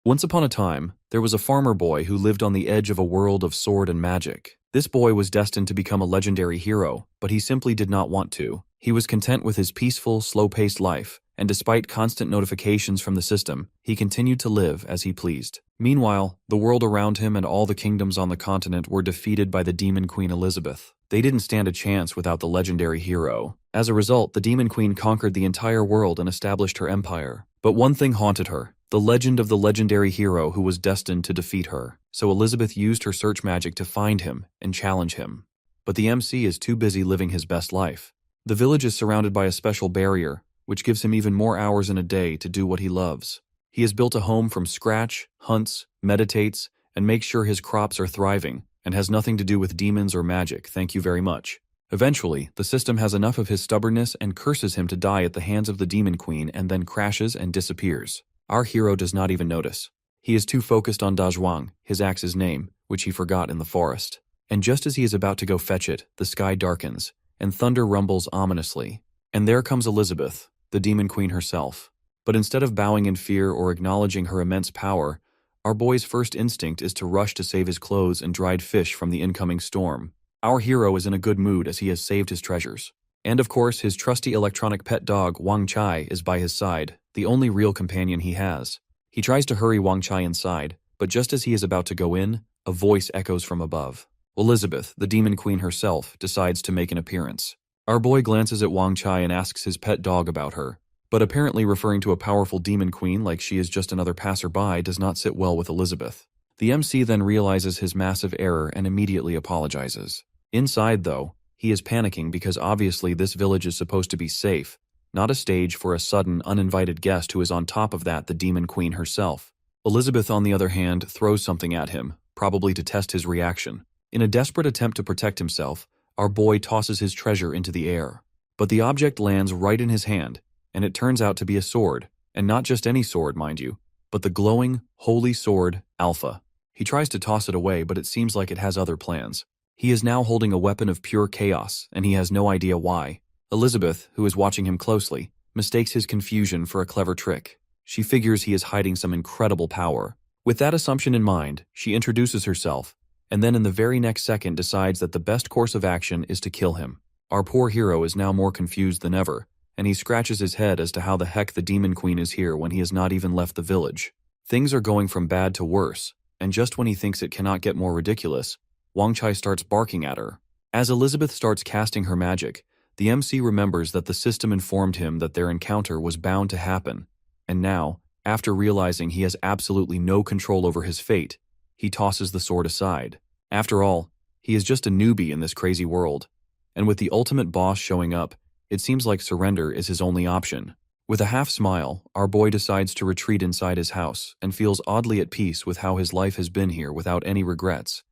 Once upon a time, there was a farmer boy who lived on the edge of a world of sword and magic. This boy was destined to become a legendary hero, but he simply did not want to. He was content with his peaceful, slow-paced life, and despite constant notifications from the system, he continued to live as he pleased. Meanwhile, the world around him and all the kingdoms on the continent were defeated by the Demon Queen Elizabeth. They didn't stand a chance without the legendary hero. As a result, the Demon Queen conquered the entire world and established her empire. But one thing haunted her: the legend of the legendary hero who was destined to defeat her. So Elizabeth used her search magic to find him and challenge him. But the MC is too busy living his best life. The village is surrounded by a special barrier, which gives him even more hours in a day to do what he loves. He has built a home from scratch, hunts, meditates, and makes sure his crops are thriving, and has nothing to do with demons or magic, thank you very much. Eventually, the system has enough of his stubbornness and curses him to die at the hands of the Demon Queen and then crashes and disappears. Our hero does not even notice. He is too focused on Dazhuang, his axe's name, which he forgot in the forest. And just as he is about to go fetch it, the sky darkens, and thunder rumbles ominously. And there comes Elizabeth, the Demon Queen herself. But instead of bowing in fear or acknowledging her immense power, our boy's first instinct is to rush to save his clothes and dried fish from the incoming storm. Our hero is in a good mood as he has saved his treasures. And of course, his trusty electronic pet dog, Wang Chai, is by his side, the only real companion he has. He tries to hurry Wang Chai inside, but just as he is about to go in, a voice echoes from above. Elizabeth, the Demon Queen herself, decides to make an appearance. Our boy glances at Wang Chai and asks his pet dog about her, but apparently referring to a powerful Demon Queen like she is just another passerby does not sit well with Elizabeth. The MC then realizes his massive error and immediately apologizes. Inside, though, he is panicking because obviously this village is supposed to be safe, not a stage for a sudden, uninvited guest who is on top of that the Demon Queen herself. Elizabeth, on the other hand, throws something at him, probably to test his reaction. In a desperate attempt to protect himself, our boy tosses his treasure into the air. But the object lands right in his hand, and it turns out to be a sword, and not just any sword, mind you, but the glowing, holy sword, Alpha. He tries to toss it away, but it seems like it has other plans. He is now holding a weapon of pure chaos, and he has no idea why. Elizabeth, who is watching him closely, mistakes his confusion for a clever trick. She figures he is hiding some incredible power. With that assumption in mind, she introduces herself, and then in the very next second decides that the best course of action is to kill him. Our poor hero is now more confused than ever, and he scratches his head as to how the heck the Demon Queen is here when he has not even left the village. Things are going from bad to worse, and just when he thinks it cannot get more ridiculous, Wang Chai starts barking at her. As Elizabeth starts casting her magic, the MC remembers that the system informed him that their encounter was bound to happen, and now, after realizing he has absolutely no control over his fate, he tosses the sword aside. After all, he is just a newbie in this crazy world, and with the ultimate boss showing up, it seems like surrender is his only option. With a half smile, our boy decides to retreat inside his house and feels oddly at peace with how his life has been here without any regrets.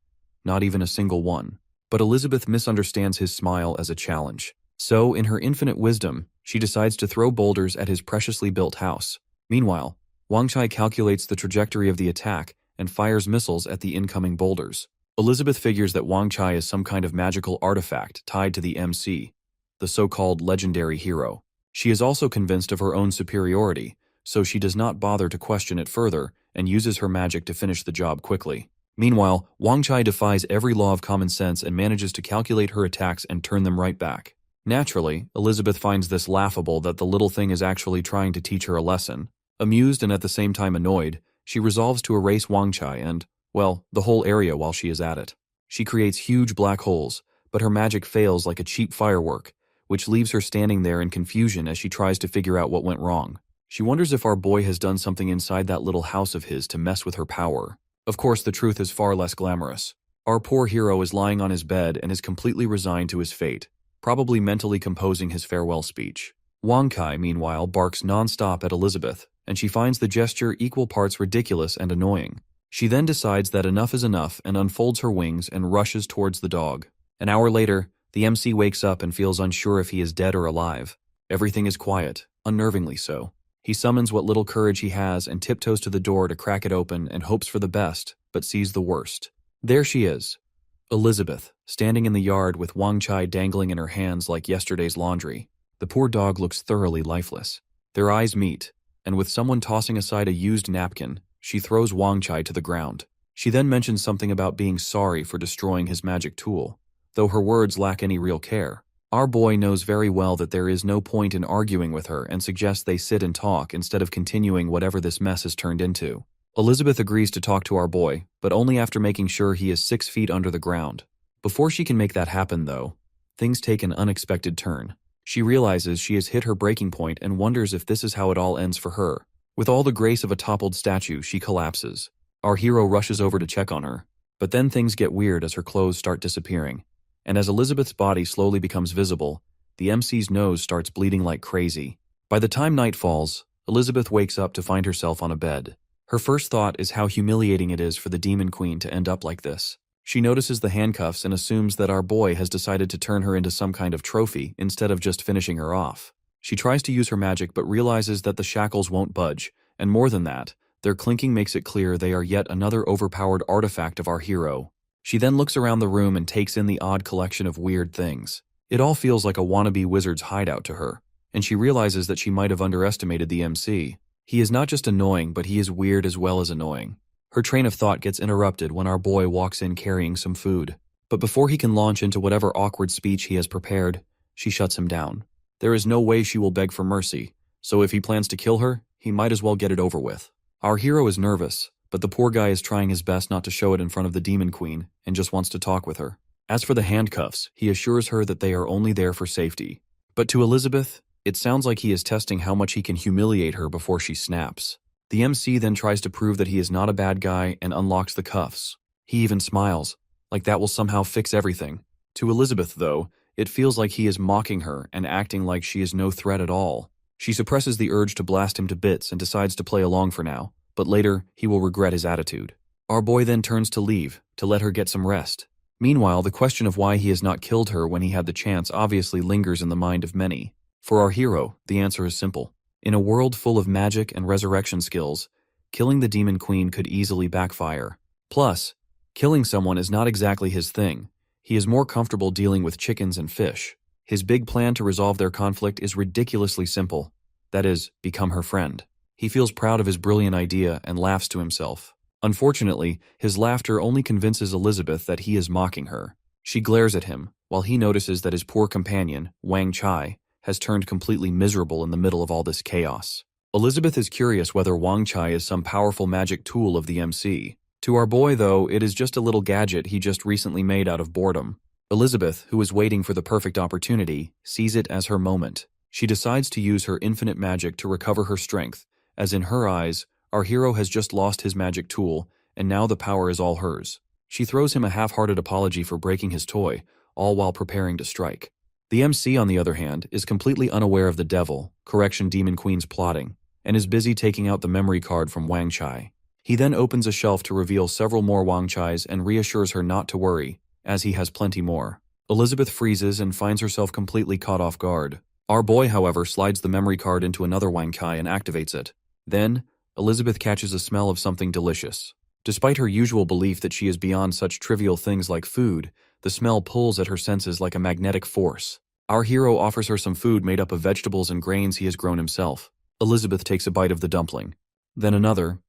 Not even a single one. But Elizabeth misunderstands his smile as a challenge. So, in her infinite wisdom, she decides to throw boulders at his preciously built house. Meanwhile, Wang Chai calculates the trajectory of the attack and fires missiles at the incoming boulders. Elizabeth figures that Wang Chai is some kind of magical artifact tied to the MC, the so-called legendary hero. She is also convinced of her own superiority, so she does not bother to question it further and uses her magic to finish the job quickly. Meanwhile, Wang Chai defies every law of common sense and manages to calculate her attacks and turn them right back. Naturally, Elizabeth finds this laughable that the little thing is actually trying to teach her a lesson. Amused and at the same time annoyed, she resolves to erase Wang Chai and, well, the whole area while she is at it. She creates huge black holes, but her magic fails like a cheap firework, which leaves her standing there in confusion as she tries to figure out what went wrong. She wonders if our boy has done something inside that little house of his to mess with her power. Of course, the truth is far less glamorous. Our poor hero is lying on his bed and is completely resigned to his fate, probably mentally composing his farewell speech. Wang Chai, meanwhile, barks non-stop at Elizabeth, and she finds the gesture equal parts ridiculous and annoying. She then decides that enough is enough and unfolds her wings and rushes towards the dog. An hour later, the MC wakes up and feels unsure if he is dead or alive. Everything is quiet, unnervingly so. He summons what little courage he has and tiptoes to the door to crack it open and hopes for the best, but sees the worst. There she is, Elizabeth, standing in the yard with Wang Chai dangling in her hands like yesterday's laundry. The poor dog looks thoroughly lifeless. Their eyes meet, and with someone tossing aside a used napkin, she throws Wang Chai to the ground. She then mentions something about being sorry for destroying his magic tool, though her words lack any real care. Our boy knows very well that there is no point in arguing with her and suggests they sit and talk instead of continuing whatever this mess has turned into. Elizabeth agrees to talk to our boy, but only after making sure he is 6 feet under the ground. Before she can make that happen, though, things take an unexpected turn. She realizes she has hit her breaking point and wonders if this is how it all ends for her. With all the grace of a toppled statue, she collapses. Our hero rushes over to check on her, but then things get weird as her clothes start disappearing. And as Elizabeth's body slowly becomes visible, the MC's nose starts bleeding like crazy. By the time night falls, Elizabeth wakes up to find herself on a bed. Her first thought is how humiliating it is for the Demon Queen to end up like this. She notices the handcuffs and assumes that our boy has decided to turn her into some kind of trophy instead of just finishing her off. She tries to use her magic but realizes that the shackles won't budge, and more than that, their clinking makes it clear they are yet another overpowered artifact of our hero. She then looks around the room and takes in the odd collection of weird things. It all feels like a wannabe wizard's hideout to her, and she realizes that she might have underestimated the MC. He is not just annoying, but he is weird as well as annoying. Her train of thought gets interrupted when our boy walks in carrying some food. But before he can launch into whatever awkward speech he has prepared, she shuts him down. There is no way she will beg for mercy, so if he plans to kill her, he might as well get it over with. Our hero is nervous, but the poor guy is trying his best not to show it in front of the Demon Queen and just wants to talk with her. As for the handcuffs, he assures her that they are only there for safety. But to Elizabeth, it sounds like he is testing how much he can humiliate her before she snaps. The MC then tries to prove that he is not a bad guy and unlocks the cuffs. He even smiles, like that will somehow fix everything. To Elizabeth, though, it feels like he is mocking her and acting like she is no threat at all. She suppresses the urge to blast him to bits and decides to play along for now, but later he will regret his attitude. Our boy then turns to leave, to let her get some rest. Meanwhile, the question of why he has not killed her when he had the chance obviously lingers in the mind of many. For our hero, the answer is simple. In a world full of magic and resurrection skills, killing the Demon Queen could easily backfire. Plus, killing someone is not exactly his thing. He is more comfortable dealing with chickens and fish. His big plan to resolve their conflict is ridiculously simple. That is, become her friend. He feels proud of his brilliant idea and laughs to himself. Unfortunately, his laughter only convinces Elizabeth that he is mocking her. She glares at him, while he notices that his poor companion, Wang Chai, has turned completely miserable in the middle of all this chaos. Elizabeth is curious whether Wang Chai is some powerful magic tool of the MC. To our boy, though, it is just a little gadget he just recently made out of boredom. Elizabeth, who is waiting for the perfect opportunity, sees it as her moment. She decides to use her infinite magic to recover her strength, as in her eyes, our hero has just lost his magic tool, and now the power is all hers. She throws him a half-hearted apology for breaking his toy, all while preparing to strike. The MC, on the other hand, is completely unaware of the Demon Queen's plotting, and is busy taking out the memory card from Wang Chai. He then opens a shelf to reveal several more Wang Chais and reassures her not to worry, as he has plenty more. Elizabeth freezes and finds herself completely caught off guard. Our boy, however, slides the memory card into another Wang Chai and activates it. Then, Elizabeth catches a smell of something delicious. Despite her usual belief that she is beyond such trivial things like food, the smell pulls at her senses like a magnetic force. Our hero offers her some food made up of vegetables and grains he has grown himself. Elizabeth takes a bite of the dumpling. Then another,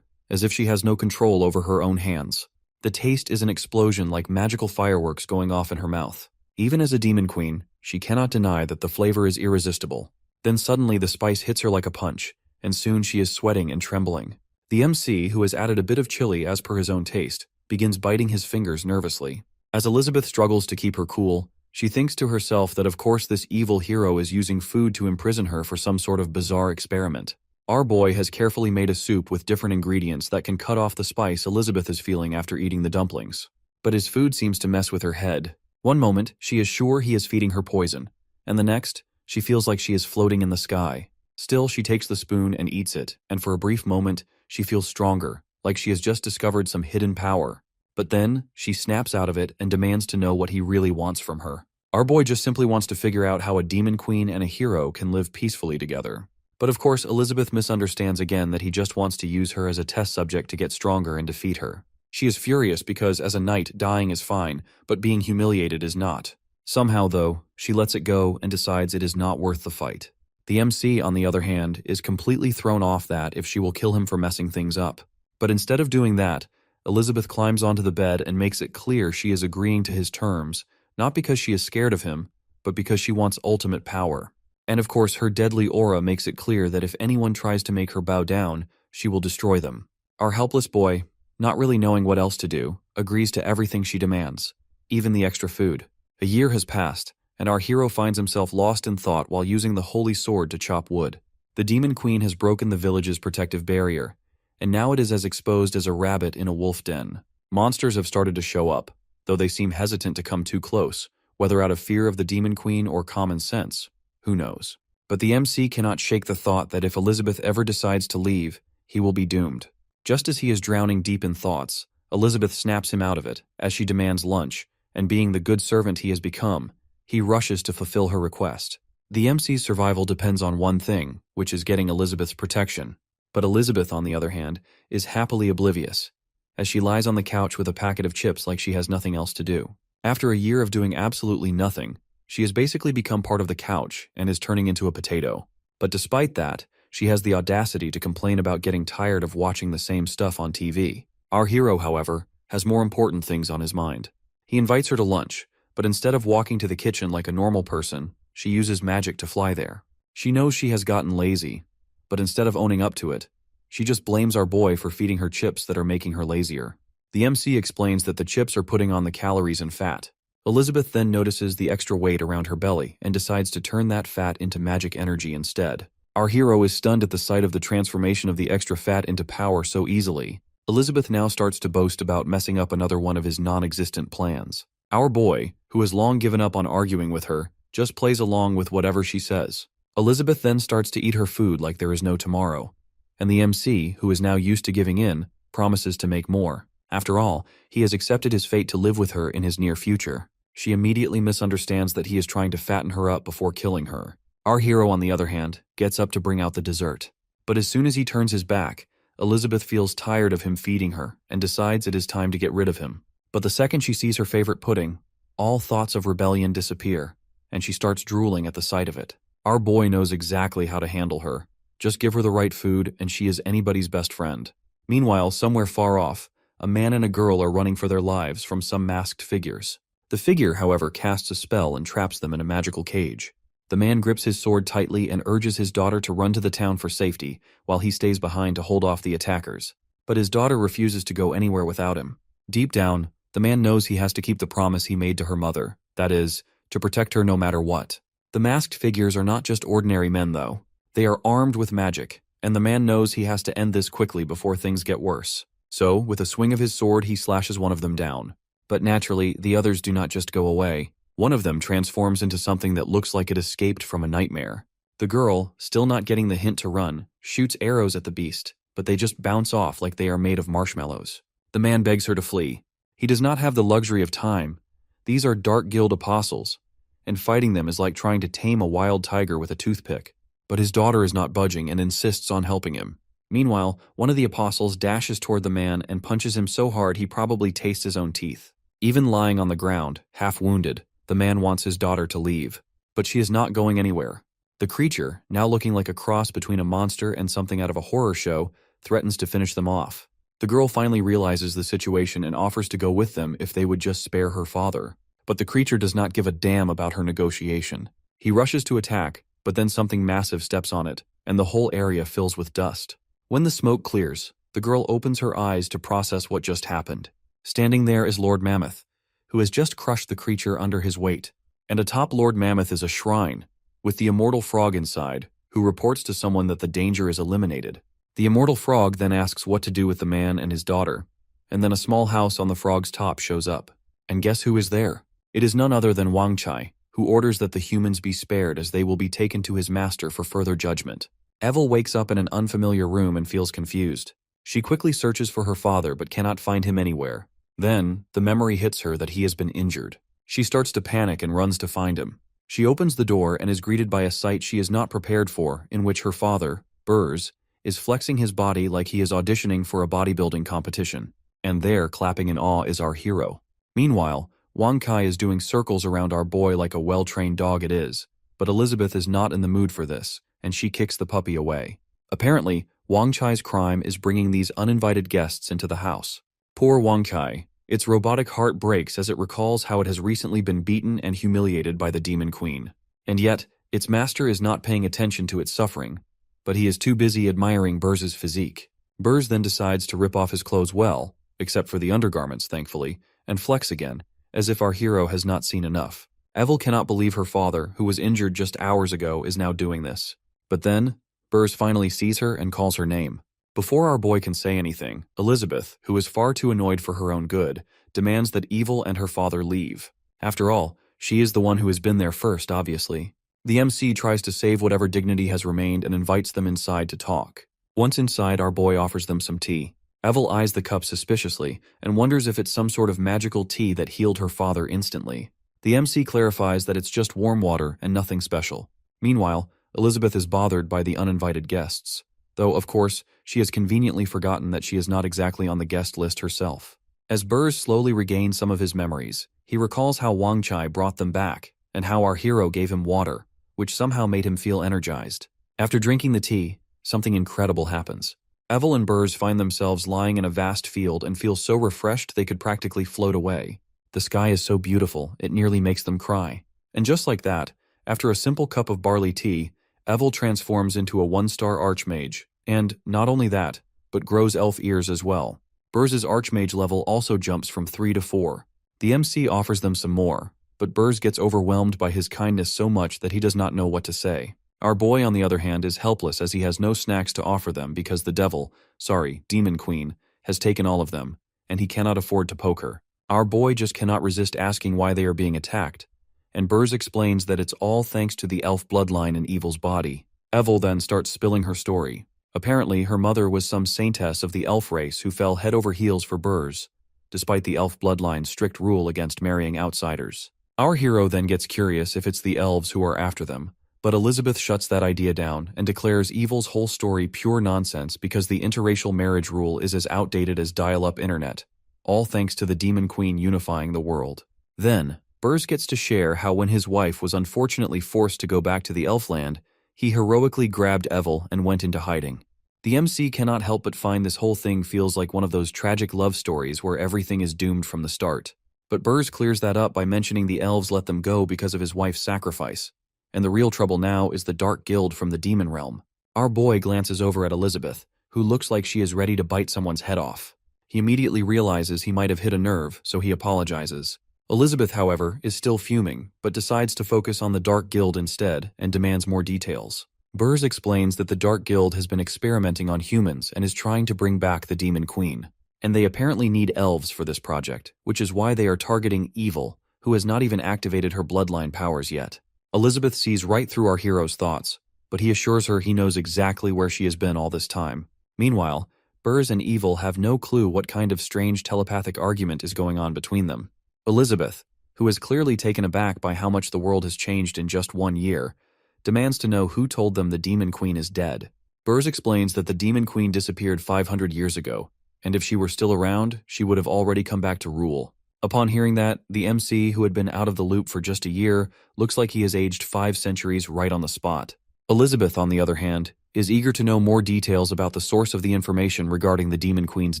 as if she has no control over her own hands. The taste is an explosion like magical fireworks going off in her mouth. Even as a demon queen, she cannot deny that the flavor is irresistible. Then suddenly the spice hits her like a punch, and soon she is sweating and trembling. The MC, who has added a bit of chili as per his own taste, begins biting his fingers nervously. As Elizabeth struggles to keep her cool, she thinks to herself that of course this evil hero is using food to imprison her for some sort of bizarre experiment. Our boy has carefully made a soup with different ingredients that can cut off the spice Elizabeth is feeling after eating the dumplings. But his food seems to mess with her head. One moment, she is sure he is feeding her poison, and the next, she feels like she is floating in the sky. Still, she takes the spoon and eats it, and for a brief moment, she feels stronger, like she has just discovered some hidden power. But then, she snaps out of it and demands to know what he really wants from her. Our boy just simply wants to figure out how a demon queen and a hero can live peacefully together. But of course, Elizabeth misunderstands again that he just wants to use her as a test subject to get stronger and defeat her. She is furious because as a knight, dying is fine, but being humiliated is not. Somehow, though, she lets it go and decides it is not worth the fight. The MC, on the other hand, is completely thrown off that if she will kill him for messing things up. But instead of doing that, Elizabeth climbs onto the bed and makes it clear she is agreeing to his terms, not because she is scared of him, but because she wants ultimate power. And of course, her deadly aura makes it clear that if anyone tries to make her bow down, she will destroy them. Our helpless boy, not really knowing what else to do, agrees to everything she demands, even the extra food. A year has passed, and our hero finds himself lost in thought while using the holy sword to chop wood. The demon queen has broken the village's protective barrier, and now it is as exposed as a rabbit in a wolf den. Monsters have started to show up, though they seem hesitant to come too close, whether out of fear of the demon queen or common sense. Who knows? But the MC cannot shake the thought that if Elizabeth ever decides to leave, he will be doomed. Just as he is drowning deep in thoughts, Elizabeth snaps him out of it as she demands lunch, and being the good servant he has become, he rushes to fulfill her request. The MC's survival depends on one thing, which is getting Elizabeth's protection. But Elizabeth, on the other hand, is happily oblivious, as she lies on the couch with a packet of chips like she has nothing else to do. After a year of doing absolutely nothing, she has basically become part of the couch and is turning into a potato. But despite that, she has the audacity to complain about getting tired of watching the same stuff on TV. Our hero, however, has more important things on his mind. He invites her to lunch, but instead of walking to the kitchen like a normal person, she uses magic to fly there. She knows she has gotten lazy, but instead of owning up to it, she just blames our boy for feeding her chips that are making her lazier. The MC explains that the chips are putting on the calories and fat. Elizabeth then notices the extra weight around her belly and decides to turn that fat into magic energy instead. Our hero is stunned at the sight of the transformation of the extra fat into power so easily. Elizabeth now starts to boast about messing up another one of his non-existent plans. Our boy, who has long given up on arguing with her, just plays along with whatever she says. Elizabeth then starts to eat her food like there is no tomorrow, and the MC, who is now used to giving in, promises to make more. After all, he has accepted his fate to live with her in his near future. She immediately misunderstands that he is trying to fatten her up before killing her. Our hero, on the other hand, gets up to bring out the dessert. But as soon as he turns his back, Elizabeth feels tired of him feeding her and decides it is time to get rid of him. But the second she sees her favorite pudding, all thoughts of rebellion disappear, and she starts drooling at the sight of it. Our boy knows exactly how to handle her. Just give her the right food, and she is anybody's best friend. Meanwhile, somewhere far off, a man and a girl are running for their lives from some masked figures. The figure, however, casts a spell and traps them in a magical cage. The man grips his sword tightly and urges his daughter to run to the town for safety, while he stays behind to hold off the attackers. But his daughter refuses to go anywhere without him. Deep down, the man knows he has to keep the promise he made to her mother, that is, to protect her no matter what. The masked figures are not just ordinary men, though. They are armed with magic, and the man knows he has to end this quickly before things get worse. So, with a swing of his sword, he slashes one of them down. But naturally, the others do not just go away. One of them transforms into something that looks like it escaped from a nightmare. The girl, still not getting the hint to run, shoots arrows at the beast, but they just bounce off like they are made of marshmallows. The man begs her to flee. He does not have the luxury of time. These are Dark Guild apostles, and fighting them is like trying to tame a wild tiger with a toothpick. But his daughter is not budging and insists on helping him. Meanwhile, one of the apostles dashes toward the man and punches him so hard he probably tastes his own teeth. Even lying on the ground, half wounded, the man wants his daughter to leave. But she is not going anywhere. The creature, now looking like a cross between a monster and something out of a horror show, threatens to finish them off. The girl finally realizes the situation and offers to go with them if they would just spare her father. But the creature does not give a damn about her negotiation. He rushes to attack, but then something massive steps on it, and the whole area fills with dust. When the smoke clears, the girl opens her eyes to process what just happened. Standing there is Lord Mammoth, who has just crushed the creature under his weight. And atop Lord Mammoth is a shrine, with the immortal frog inside, who reports to someone that the danger is eliminated. The immortal frog then asks what to do with the man and his daughter, and then a small house on the frog's top shows up. And guess who is there? It is none other than Wang Chai, who orders that the humans be spared as they will be taken to his master for further judgment. Evel wakes up in an unfamiliar room and feels confused. She quickly searches for her father but cannot find him anywhere. Then, the memory hits her that he has been injured. She starts to panic and runs to find him. She opens the door and is greeted by a sight she is not prepared for, in which her father, Burrs, is flexing his body like he is auditioning for a bodybuilding competition. And there, clapping in awe, is our hero. Meanwhile, Wang Kai is doing circles around our boy like a well-trained dog it is. But Elizabeth is not in the mood for this, and she kicks the puppy away. Apparently, Wang Chai's crime is bringing these uninvited guests into the house. Poor Wang Chai. Its robotic heart breaks as it recalls how it has recently been beaten and humiliated by the Demon Queen. And yet, its master is not paying attention to its suffering, but he is too busy admiring Burz's physique. Burz then decides to rip off his clothes well, except for the undergarments, thankfully, and flex again, as if our hero has not seen enough. Evel cannot believe her father, who was injured just hours ago, is now doing this. But then, Burz finally sees her and calls her name. Before our boy can say anything, Elizabeth, who is far too annoyed for her own good, demands that Evil and her father leave. After all, she is the one who has been there first, obviously. The MC tries to save whatever dignity has remained and invites them inside to talk. Once inside, our boy offers them some tea. Evel eyes the cup suspiciously and wonders if it's some sort of magical tea that healed her father instantly. The MC clarifies that it's just warm water and nothing special. Meanwhile, Elizabeth is bothered by the uninvited guests, though, of course, she has conveniently forgotten that she is not exactly on the guest list herself. As Burz slowly regains some of his memories, he recalls how Wang Chai brought them back and how our hero gave him water, which somehow made him feel energized. After drinking the tea, something incredible happens. Evel and Burz find themselves lying in a vast field and feel so refreshed they could practically float away. The sky is so beautiful, it nearly makes them cry. And just like that, after a simple cup of barley tea, Evel transforms into a 1-star archmage, and not only that, but grows elf ears as well. Burz's archmage level also jumps from 3 to 4. The MC offers them some more, but Burz gets overwhelmed by his kindness so much that he does not know what to say. Our boy, on the other hand, is helpless as he has no snacks to offer them because the Demon Queen, has taken all of them, and he cannot afford to poke her. Our boy just cannot resist asking why they are being attacked, and Burz explains that it's all thanks to the elf bloodline in Evil's body. Evel then starts spilling her story. Apparently, her mother was some saintess of the elf race who fell head over heels for Burz, despite the elf bloodline's strict rule against marrying outsiders. Our hero then gets curious if it's the elves who are after them, but Elizabeth shuts that idea down and declares Evil's whole story pure nonsense because the interracial marriage rule is as outdated as dial-up internet, all thanks to the Demon Queen unifying the world. Then, Burz gets to share how when his wife was unfortunately forced to go back to the Elfland, he heroically grabbed Evel and went into hiding. The MC cannot help but find this whole thing feels like one of those tragic love stories where everything is doomed from the start. But Burz clears that up by mentioning the elves let them go because of his wife's sacrifice, and the real trouble now is the Dark Guild from the Demon Realm. Our boy glances over at Elizabeth, who looks like she is ready to bite someone's head off. He immediately realizes he might have hit a nerve, so he apologizes. Elizabeth, however, is still fuming, but decides to focus on the Dark Guild instead and demands more details. Burz explains that the Dark Guild has been experimenting on humans and is trying to bring back the Demon Queen. And they apparently need elves for this project, which is why they are targeting Evil, who has not even activated her bloodline powers yet. Elizabeth sees right through our hero's thoughts, but he assures her he knows exactly where she has been all this time. Meanwhile, Burz and Evil have no clue what kind of strange telepathic argument is going on between them. Elizabeth, who is clearly taken aback by how much the world has changed in just 1 year, demands to know who told them the Demon Queen is dead. Burz explains that the Demon Queen disappeared 500 years ago, and if she were still around, she would have already come back to rule. Upon hearing that, the MC, who had been out of the loop for just a year, looks like he has aged 5 centuries right on the spot. Elizabeth, on the other hand, is eager to know more details about the source of the information regarding the Demon Queen's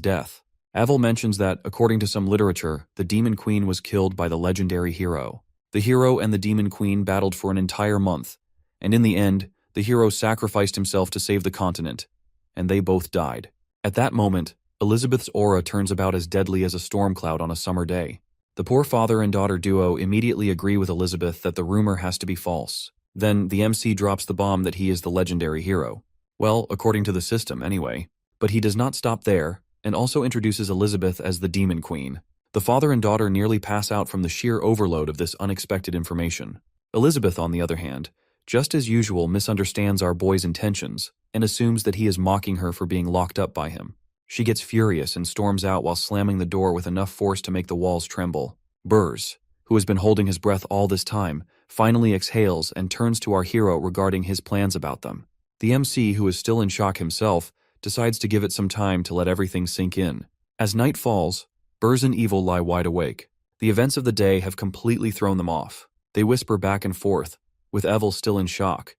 death. Evel mentions that, according to some literature, the Demon Queen was killed by the legendary hero. The hero and the Demon Queen battled for an entire month, and in the end, the hero sacrificed himself to save the continent, and they both died. At that moment, Elizabeth's aura turns about as deadly as a storm cloud on a summer day. The poor father and daughter duo immediately agree with Elizabeth that the rumor has to be false. Then the MC drops the bomb that he is the legendary hero. Well, according to the system, anyway. But he does not stop there, and also introduces Elizabeth as the Demon Queen. The father and daughter nearly pass out from the sheer overload of this unexpected information. Elizabeth, on the other hand, just as usual misunderstands our boy's intentions and assumes that he is mocking her for being locked up by him. She gets furious and storms out while slamming the door with enough force to make the walls tremble. Burz, who has been holding his breath all this time, finally exhales and turns to our hero regarding his plans about them. The MC, who is still in shock himself, decides to give it some time to let everything sink in. As night falls, Burz and Evil lie wide awake. The events of the day have completely thrown them off. They whisper back and forth, with Evel still in shock.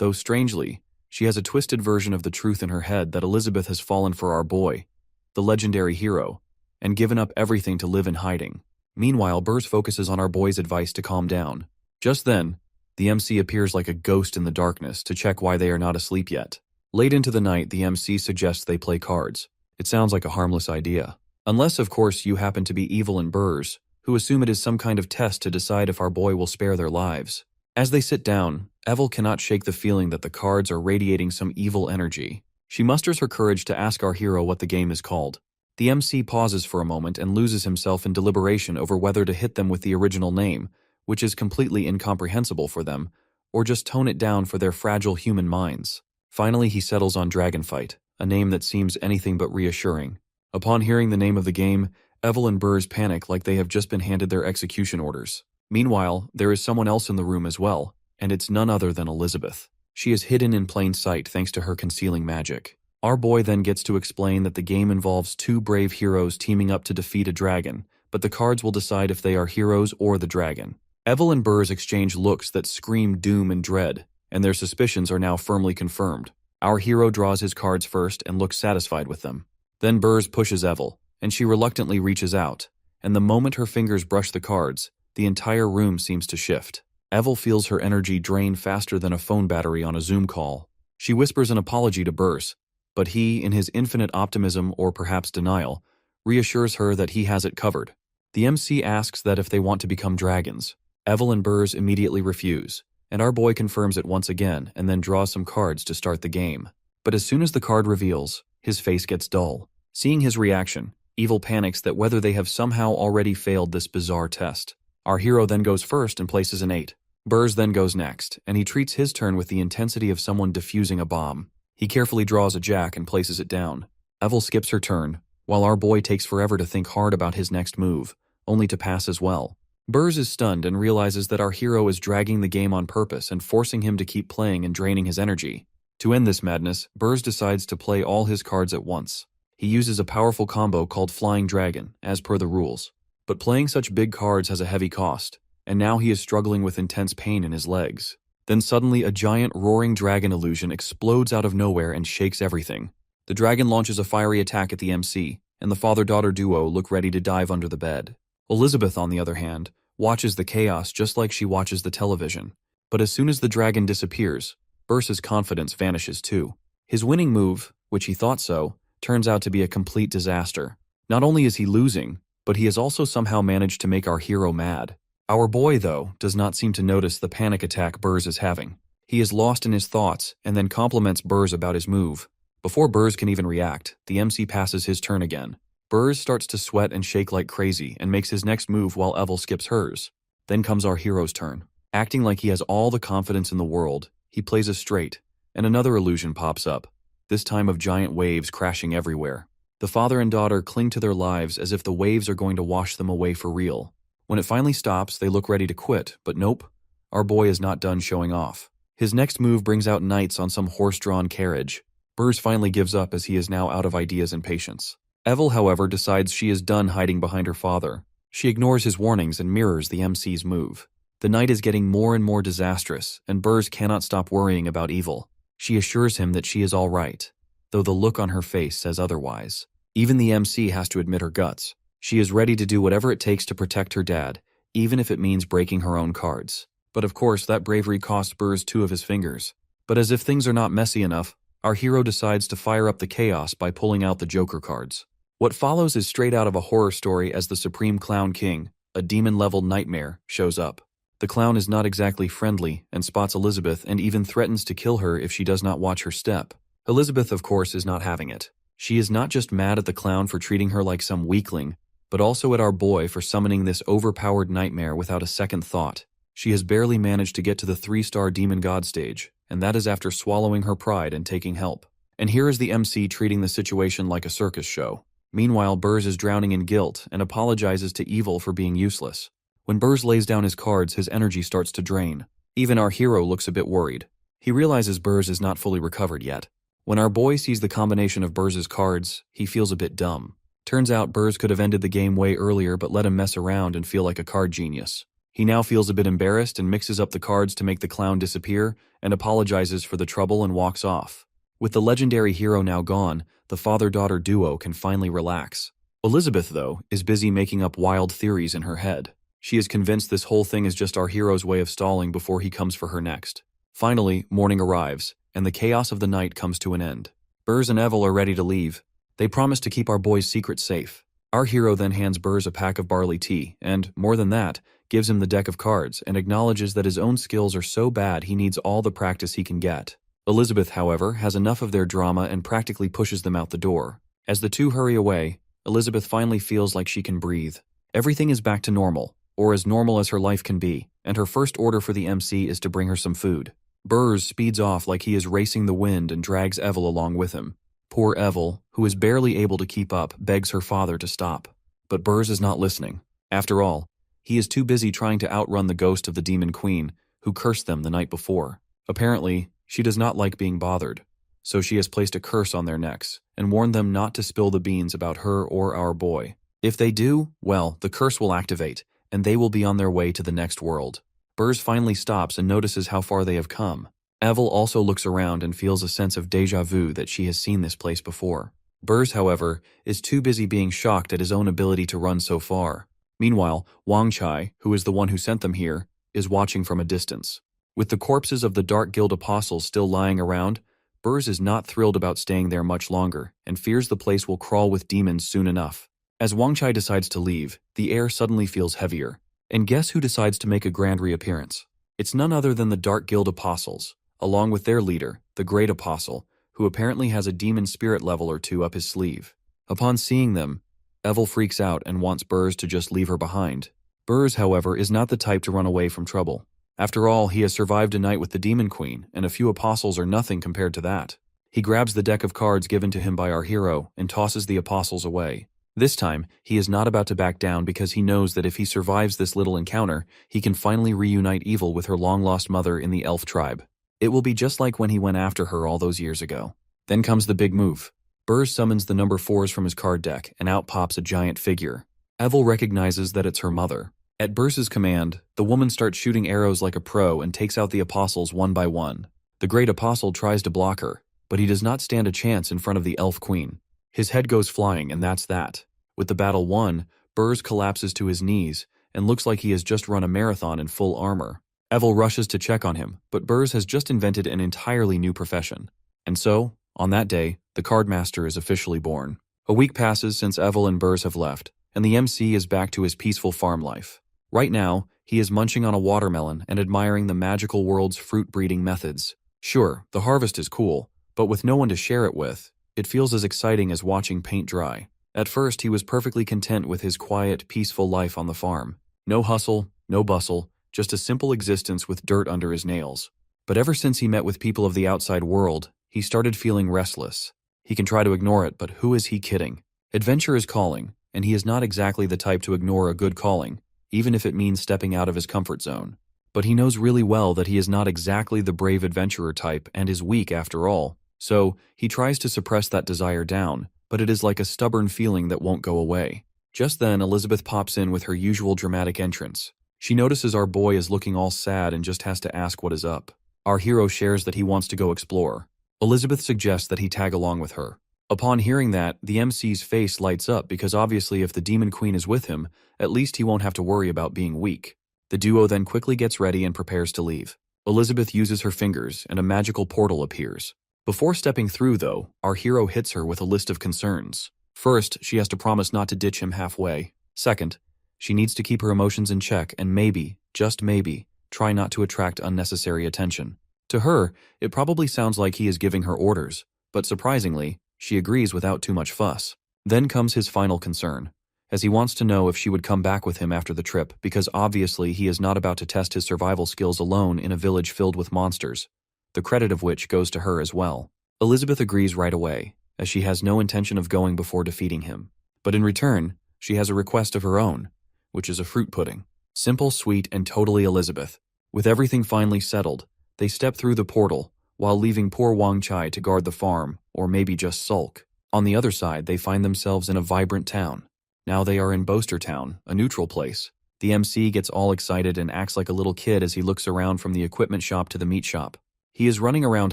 though strangely, she has a twisted version of the truth in her head that Elizabeth has fallen for our boy, the legendary hero, and given up everything to live in hiding. Meanwhile, Burrs focuses on our boy's advice to calm down. Just then, the MC appears like a ghost in the darkness to check why they are not asleep yet. Late into the night, the MC suggests they play cards. It sounds like a harmless idea. Unless, of course, you happen to be evil and Burrs, who assume it is some kind of test to decide if our boy will spare their lives. As they sit down, Evel cannot shake the feeling that the cards are radiating some evil energy. She musters her courage to ask our hero what the game is called. The MC pauses for a moment and loses himself in deliberation over whether to hit them with the original name, which is completely incomprehensible for them, or just tone it down for their fragile human minds. Finally, he settles on Dragonfight, a name that seems anything but reassuring. Upon hearing the name of the game, Evel and Burrs panic like they have just been handed their execution orders. Meanwhile, there is someone else in the room as well, and it's none other than Elizabeth. She is hidden in plain sight thanks to her concealing magic. Our boy then gets to explain that the game involves two brave heroes teaming up to defeat a dragon, but the cards will decide if they are heroes or the dragon. Evel and Burrs exchange looks that scream doom and dread, and their suspicions are now firmly confirmed. Our hero draws his cards first and looks satisfied with them. Then Burrs pushes Evel, and she reluctantly reaches out, and the moment her fingers brush the cards, the entire room seems to shift. Evel feels her energy drain faster than a phone battery on a Zoom call. She whispers an apology to Burrs, but he, in his infinite optimism or perhaps denial, reassures her that he has it covered. The MC asks that if they want to become dragons. Evel and Burrs immediately refuse, and our boy confirms it once again and then draws some cards to start the game. But as soon as the card reveals, his face gets dull. Seeing his reaction, Evel panics that whether they have somehow already failed this bizarre test. Our hero then goes first and places an 8. Burrs then goes next, and he treats his turn with the intensity of someone defusing a bomb. He carefully draws a jack and places it down. Evel skips her turn, while our boy takes forever to think hard about his next move, only to pass as well. Burrs is stunned and realizes that our hero is dragging the game on purpose and forcing him to keep playing and draining his energy. To end this madness, Burrs decides to play all his cards at once. He uses a powerful combo called Flying Dragon, as per the rules. But playing such big cards has a heavy cost, and now he is struggling with intense pain in his legs. Then suddenly a giant roaring dragon illusion explodes out of nowhere and shakes everything. The dragon launches a fiery attack at the MC, and the father-daughter duo look ready to dive under the bed. Elizabeth, on the other hand, watches the chaos just like she watches the television. But as soon as the dragon disappears, Burrs's confidence vanishes too. His winning move, which he thought so, turns out to be a complete disaster. Not only is he losing, but he has also somehow managed to make our hero mad. Our boy, though, does not seem to notice the panic attack Burrs is having. He is lost in his thoughts and then compliments Burrs about his move. Before Burrs can even react, the MC passes his turn again. Burrs starts to sweat and shake like crazy and makes his next move while Evel skips hers. Then comes our hero's turn. Acting like he has all the confidence in the world, he plays a straight, and another illusion pops up, this time of giant waves crashing everywhere. The father and daughter cling to their lives as if the waves are going to wash them away for real. When it finally stops, they look ready to quit, but nope, our boy is not done showing off. His next move brings out knights on some horse-drawn carriage. Burrs finally gives up as he is now out of ideas and patience. Evel, however, decides she is done hiding behind her father. She ignores his warnings and mirrors the MC's move. The night is getting more and more disastrous, and Burrs cannot stop worrying about evil. She assures him that she is all right, though the look on her face says otherwise. Even the MC has to admit her guts. She is ready to do whatever it takes to protect her dad, even if it means breaking her own cards. But of course, that bravery cost Burrs 2 of his fingers. But as if things are not messy enough, our hero decides to fire up the chaos by pulling out the Joker cards. What follows is straight out of a horror story as the Supreme Clown King, a demon-level nightmare, shows up. The clown is not exactly friendly and spots Elizabeth and even threatens to kill her if she does not watch her step. Elizabeth, of course, is not having it. She is not just mad at the clown for treating her like some weakling, but also at our boy for summoning this overpowered nightmare without a second thought. She has barely managed to get to the 3-star demon god stage, and that is after swallowing her pride and taking help. And here is the MC treating the situation like a circus show. Meanwhile, Burrs is drowning in guilt and apologizes to Evil for being useless. When Burrs lays down his cards, his energy starts to drain. Even our hero looks a bit worried. He realizes Burrs is not fully recovered yet. When our boy sees the combination of Burrs's cards, he feels a bit dumb. Turns out Burrs could have ended the game way earlier but let him mess around and feel like a card genius. He now feels a bit embarrassed and mixes up the cards to make the clown disappear and apologizes for the trouble and walks off. With the legendary hero now gone, the father-daughter duo can finally relax. Elizabeth, though, is busy making up wild theories in her head. She is convinced this whole thing is just our hero's way of stalling before he comes for her next. Finally, morning arrives, and the chaos of the night comes to an end. Burrs and Evil are ready to leave. They promise to keep our boy's secret safe. Our hero then hands Burrs a pack of barley tea, and, more than that, gives him the deck of cards and acknowledges that his own skills are so bad he needs all the practice he can get. Elizabeth, however, has enough of their drama and practically pushes them out the door. As the two hurry away, Elizabeth finally feels like she can breathe. Everything is back to normal, or as normal as her life can be, and her first order for the MC is to bring her some food. Burrs speeds off like he is racing the wind and drags Evil along with him. Poor Evil, who is barely able to keep up, begs her father to stop. But Burrs is not listening. After all, he is too busy trying to outrun the ghost of the Demon Queen, who cursed them the night before. Apparently, she does not like being bothered, so she has placed a curse on their necks and warned them not to spill the beans about her or our boy. If they do, well, the curse will activate, and they will be on their way to the next world. Burrs finally stops and notices how far they have come. Evil also looks around and feels a sense of déjà vu that she has seen this place before. Burrs, however, is too busy being shocked at his own ability to run so far. Meanwhile, Wang Chai, who is the one who sent them here, is watching from a distance. With the corpses of the Dark Guild apostles still lying around, Burrs is not thrilled about staying there much longer and fears the place will crawl with demons soon enough. As Wang Chai decides to leave, the air suddenly feels heavier. And guess who decides to make a grand reappearance? It's none other than the Dark Guild apostles, along with their leader, the Great Apostle, who apparently has a demon spirit level or two up his sleeve. Upon seeing them, Evil freaks out and wants Burrs to just leave her behind. Burrs, however, is not the type to run away from trouble. After all, he has survived a night with the Demon Queen, and a few apostles are nothing compared to that. He grabs the deck of cards given to him by our hero and tosses the apostles away. This time, he is not about to back down because he knows that if he survives this little encounter, he can finally reunite Evil with her long-lost mother in the elf tribe. It will be just like when he went after her all those years ago. Then comes the big move. Burrs summons the number 4s from his card deck, and out pops a giant figure. Evil recognizes that it's her mother. At Burrs's command, the woman starts shooting arrows like a pro and takes out the apostles one by one. The Great Apostle tries to block her, but he does not stand a chance in front of the elf queen. His head goes flying, and that's that. With the battle won, Burrs collapses to his knees and looks like he has just run a marathon in full armor. Evil rushes to check on him, but Burrs has just invented an entirely new profession. And so, on that day, the Cardmaster is officially born. A week passes since Evil and Burrs have left, and the MC is back to his peaceful farm life. Right now, he is munching on a watermelon and admiring the magical world's fruit-breeding methods. Sure, the harvest is cool, but with no one to share it with, it feels as exciting as watching paint dry. At first, he was perfectly content with his quiet, peaceful life on the farm. No hustle, no bustle, just a simple existence with dirt under his nails. But ever since he met with people of the outside world, he started feeling restless. He can try to ignore it, but who is he kidding? Adventure is calling, and he is not exactly the type to ignore a good calling, even if it means stepping out of his comfort zone. But he knows really well that he is not exactly the brave adventurer type and is weak after all. So, he tries to suppress that desire down, but it is like a stubborn feeling that won't go away. Just then, Elizabeth pops in with her usual dramatic entrance. She notices our boy is looking all sad and just has to ask what is up. Our hero shares that he wants to go explore. Elizabeth suggests that he tag along with her. Upon hearing that, the MC's face lights up because obviously if the Demon Queen is with him, at least he won't have to worry about being weak. The duo then quickly gets ready and prepares to leave. Elizabeth uses her fingers and a magical portal appears. Before stepping through, though, our hero hits her with a list of concerns. First, she has to promise not to ditch him halfway. Second, she needs to keep her emotions in check and maybe, just maybe, try not to attract unnecessary attention. To her, it probably sounds like he is giving her orders, but surprisingly, she agrees without too much fuss. Then comes his final concern, as he wants to know if she would come back with him after the trip because obviously he is not about to test his survival skills alone in a village filled with monsters, the credit of which goes to her as well. Elizabeth agrees right away, as she has no intention of going before defeating him. But in return, she has a request of her own, which is a fruit pudding. Simple, sweet, and totally Elizabeth. With everything finally settled, they step through the portal, while leaving poor Wang Chai to guard the farm, or maybe just sulk. On the other side, they find themselves in a vibrant town. Now they are in Boaster Town, a neutral place. The MC gets all excited and acts like a little kid as he looks around from the equipment shop to the meat shop. He is running around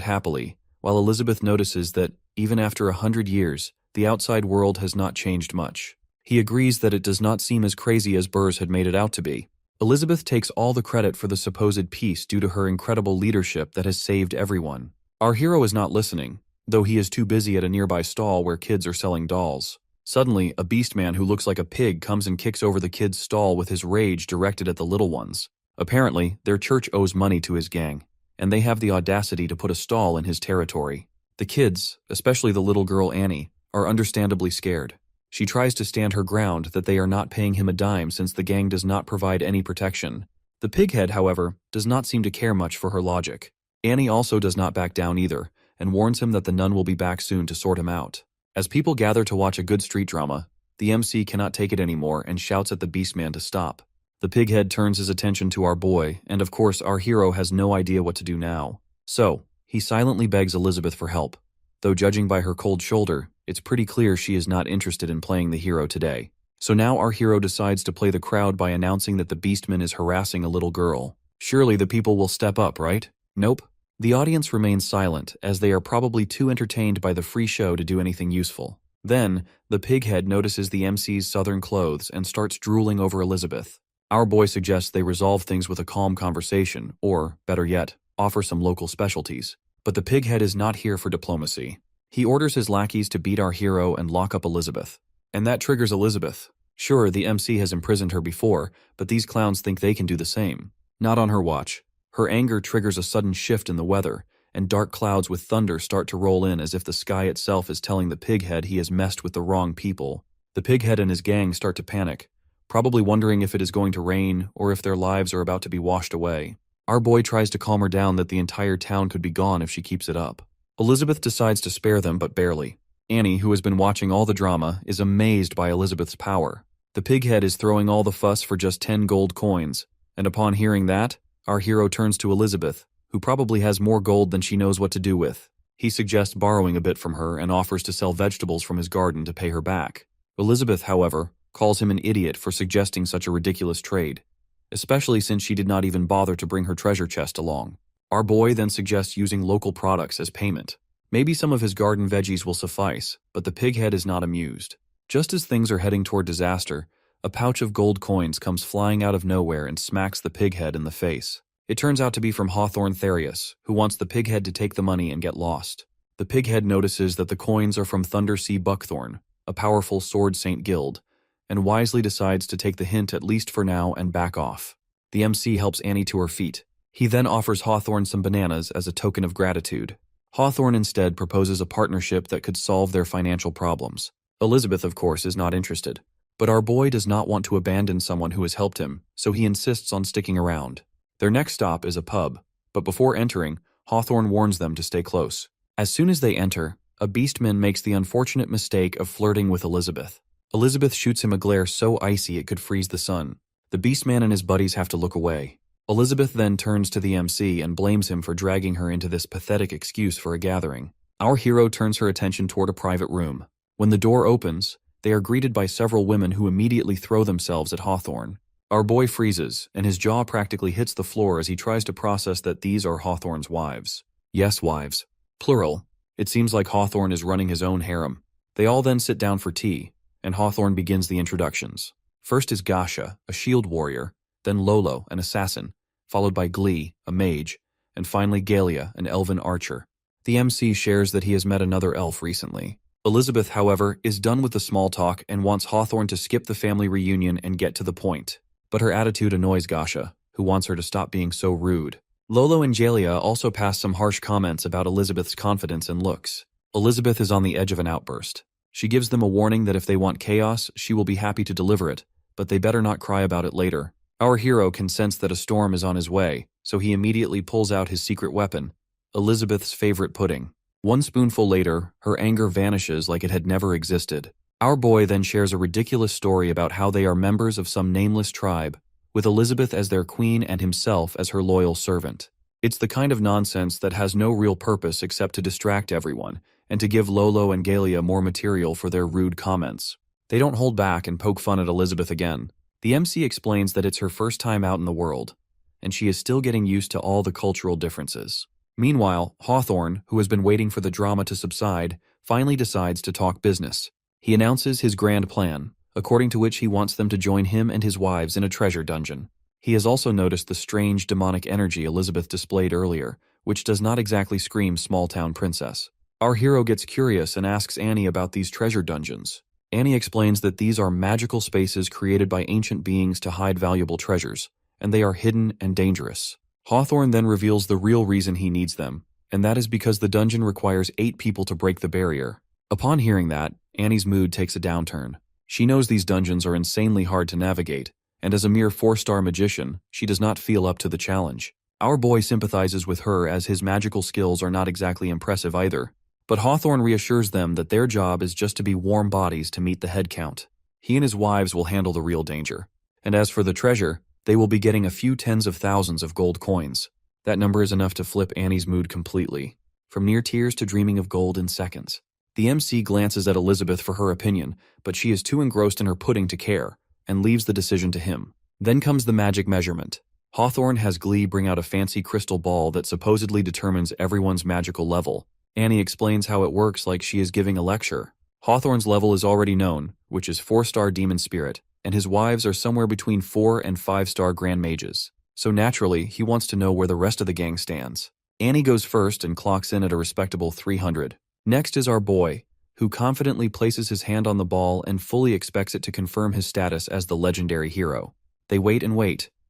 happily, while Elizabeth notices that, even after 100 years, the outside world has not changed much. He agrees that it does not seem as crazy as Burrs had made it out to be. Elizabeth takes all the credit for the supposed peace due to her incredible leadership that has saved everyone. Our hero is not listening, though he is too busy at a nearby stall where kids are selling dolls. Suddenly, a beast man who looks like a pig comes and kicks over the kids' stall with his rage directed at the little ones. Apparently, their church owes money to his gang, and they have the audacity to put a stall in his territory. The kids, especially the little girl Annie, are understandably scared. She tries to stand her ground that they are not paying him a dime since the gang does not provide any protection. The pighead, however, does not seem to care much for her logic. Annie also does not back down either, and warns him that the nun will be back soon to sort him out. As people gather to watch a good street drama, the MC cannot take it anymore and shouts at the beastman to stop. The pighead turns his attention to our boy, and of course our hero has no idea what to do now. So, he silently begs Elizabeth for help. Though judging by her cold shoulder, it's pretty clear she is not interested in playing the hero today. So now our hero decides to play the crowd by announcing that the beastman is harassing a little girl. Surely the people will step up, right? Nope. The audience remains silent, as they are probably too entertained by the free show to do anything useful. Then, the pighead notices the MC's southern clothes and starts drooling over Elizabeth. Our boy suggests they resolve things with a calm conversation, or, better yet, offer some local specialties. But the pighead is not here for diplomacy. He orders his lackeys to beat our hero and lock up Elizabeth. And that triggers Elizabeth. Sure, the MC has imprisoned her before, but these clowns think they can do the same. Not on her watch. Her anger triggers a sudden shift in the weather, and dark clouds with thunder start to roll in as if the sky itself is telling the pighead he has messed with the wrong people. The pighead and his gang start to panic, probably wondering if it is going to rain or if their lives are about to be washed away. Our boy tries to calm her down that the entire town could be gone if she keeps it up. Elizabeth decides to spare them, but barely. Annie, who has been watching all the drama, is amazed by Elizabeth's power. The pighead is throwing all the fuss for just 10 gold coins, and upon hearing that, our hero turns to Elizabeth, who probably has more gold than she knows what to do with. He suggests borrowing a bit from her and offers to sell vegetables from his garden to pay her back. Elizabeth, however, calls him an idiot for suggesting such a ridiculous trade, especially since she did not even bother to bring her treasure chest along. Our boy then suggests using local products as payment. Maybe some of his garden veggies will suffice, but the pighead is not amused. Just as things are heading toward disaster, a pouch of gold coins comes flying out of nowhere and smacks the pighead in the face. It turns out to be from Hawthorne Therius, who wants the pighead to take the money and get lost. The pighead notices that the coins are from Thundersea Buckthorn, a powerful sword saint guild, and wisely decides to take the hint at least for now and back off. The MC helps Annie to her feet. He then offers Hawthorne some bananas as a token of gratitude. Hawthorne instead proposes a partnership that could solve their financial problems. Elizabeth, of course, is not interested. But our boy does not want to abandon someone who has helped him, so he insists on sticking around. Their next stop is a pub, but before entering, Hawthorne warns them to stay close. As soon as they enter, a beastman makes the unfortunate mistake of flirting with Elizabeth. Elizabeth shoots him a glare so icy it could freeze the sun. The beastman and his buddies have to look away. Elizabeth then turns to the MC and blames him for dragging her into this pathetic excuse for a gathering. Our hero turns her attention toward a private room. When the door opens, they are greeted by several women who immediately throw themselves at Hawthorne. Our boy freezes, and his jaw practically hits the floor as he tries to process that these are Hawthorne's wives. Yes, wives. Plural. It seems like Hawthorne is running his own harem. They all then sit down for tea, and Hawthorne begins the introductions. First is Gasha, a shield warrior, then Lolo, an assassin, followed by Glee, a mage, and finally Galia, an elven archer. The MC shares that he has met another elf recently. Elizabeth, however, is done with the small talk and wants Hawthorne to skip the family reunion and get to the point. But her attitude annoys Gasha, who wants her to stop being so rude. Lolo and Jalia also pass some harsh comments about Elizabeth's confidence and looks. Elizabeth is on the edge of an outburst. She gives them a warning that if they want chaos, she will be happy to deliver it, but they better not cry about it later. Our hero can sense that a storm is on his way, so he immediately pulls out his secret weapon, Elizabeth's favorite pudding. One spoonful later, her anger vanishes like it had never existed. Our boy then shares a ridiculous story about how they are members of some nameless tribe, with Elizabeth as their queen and himself as her loyal servant. It's the kind of nonsense that has no real purpose except to distract everyone, and to give Lolo and Galia more material for their rude comments. They don't hold back and poke fun at Elizabeth again. The MC explains that it's her first time out in the world, and she is still getting used to all the cultural differences. Meanwhile, Hawthorne, who has been waiting for the drama to subside, finally decides to talk business. He announces his grand plan, according to which he wants them to join him and his wives in a treasure dungeon. He has also noticed the strange demonic energy Elizabeth displayed earlier, which does not exactly scream small-town princess. Our hero gets curious and asks Annie about these treasure dungeons. Annie explains that these are magical spaces created by ancient beings to hide valuable treasures, and they are hidden and dangerous. Hawthorne then reveals the real reason he needs them, and that is because the dungeon requires 8 people to break the barrier. Upon hearing that, Annie's mood takes a downturn. She knows these dungeons are insanely hard to navigate, and as a mere 4-star magician, she does not feel up to the challenge. Our boy sympathizes with her as his magical skills are not exactly impressive either, but Hawthorne reassures them that their job is just to be warm bodies to meet the head count. He and his wives will handle the real danger. And as for the treasure, they will be getting a few tens of thousands of gold coins. That number is enough to flip Annie's mood completely, from near tears to dreaming of gold in seconds. The MC glances at Elizabeth for her opinion, but she is too engrossed in her pudding to care, and leaves the decision to him. Then comes the magic measurement. Hawthorne has Glee bring out a fancy crystal ball that supposedly determines everyone's magical level. Annie explains how it works like she is giving a lecture. Hawthorne's level is already known, which is 4-star demon spirit, and his wives are somewhere between 4 and 5-star grand mages. So naturally, he wants to know where the rest of the gang stands. Annie goes first and clocks in at a respectable 300. Next is our boy, who confidently places his hand on the ball and fully expects it to confirm his status as the legendary hero. They wait,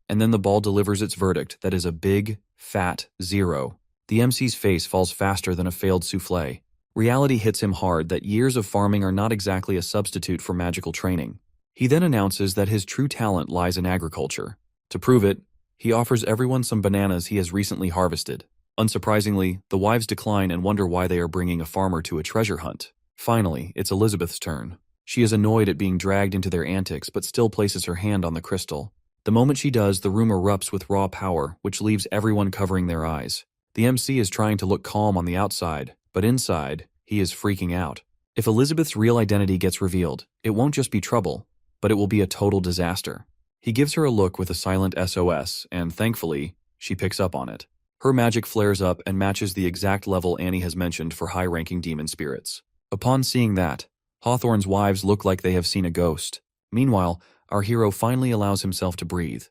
and then the ball delivers its verdict that is a big, fat 0. The MC's face falls faster than a failed souffle. Reality hits him hard that years of farming are not exactly a substitute for magical training. He then announces that his true talent lies in agriculture. To prove it, he offers everyone some bananas he has recently harvested. Unsurprisingly, the wives decline and wonder why they are bringing a farmer to a treasure hunt. Finally, it's Elizabeth's turn. She is annoyed at being dragged into their antics but still places her hand on the crystal. The moment she does, the room erupts with raw power, which leaves everyone covering their eyes. The MC is trying to look calm on the outside, but inside, he is freaking out. If Elizabeth's real identity gets revealed, it won't just be trouble, but it will be a total disaster. He gives her a look with a silent SOS, and thankfully, she picks up on it. Her magic flares up and matches the exact level Annie has mentioned for high-ranking demon spirits. Upon seeing that, Hawthorne's wives look like they have seen a ghost. Meanwhile, our hero finally allows himself to breathe,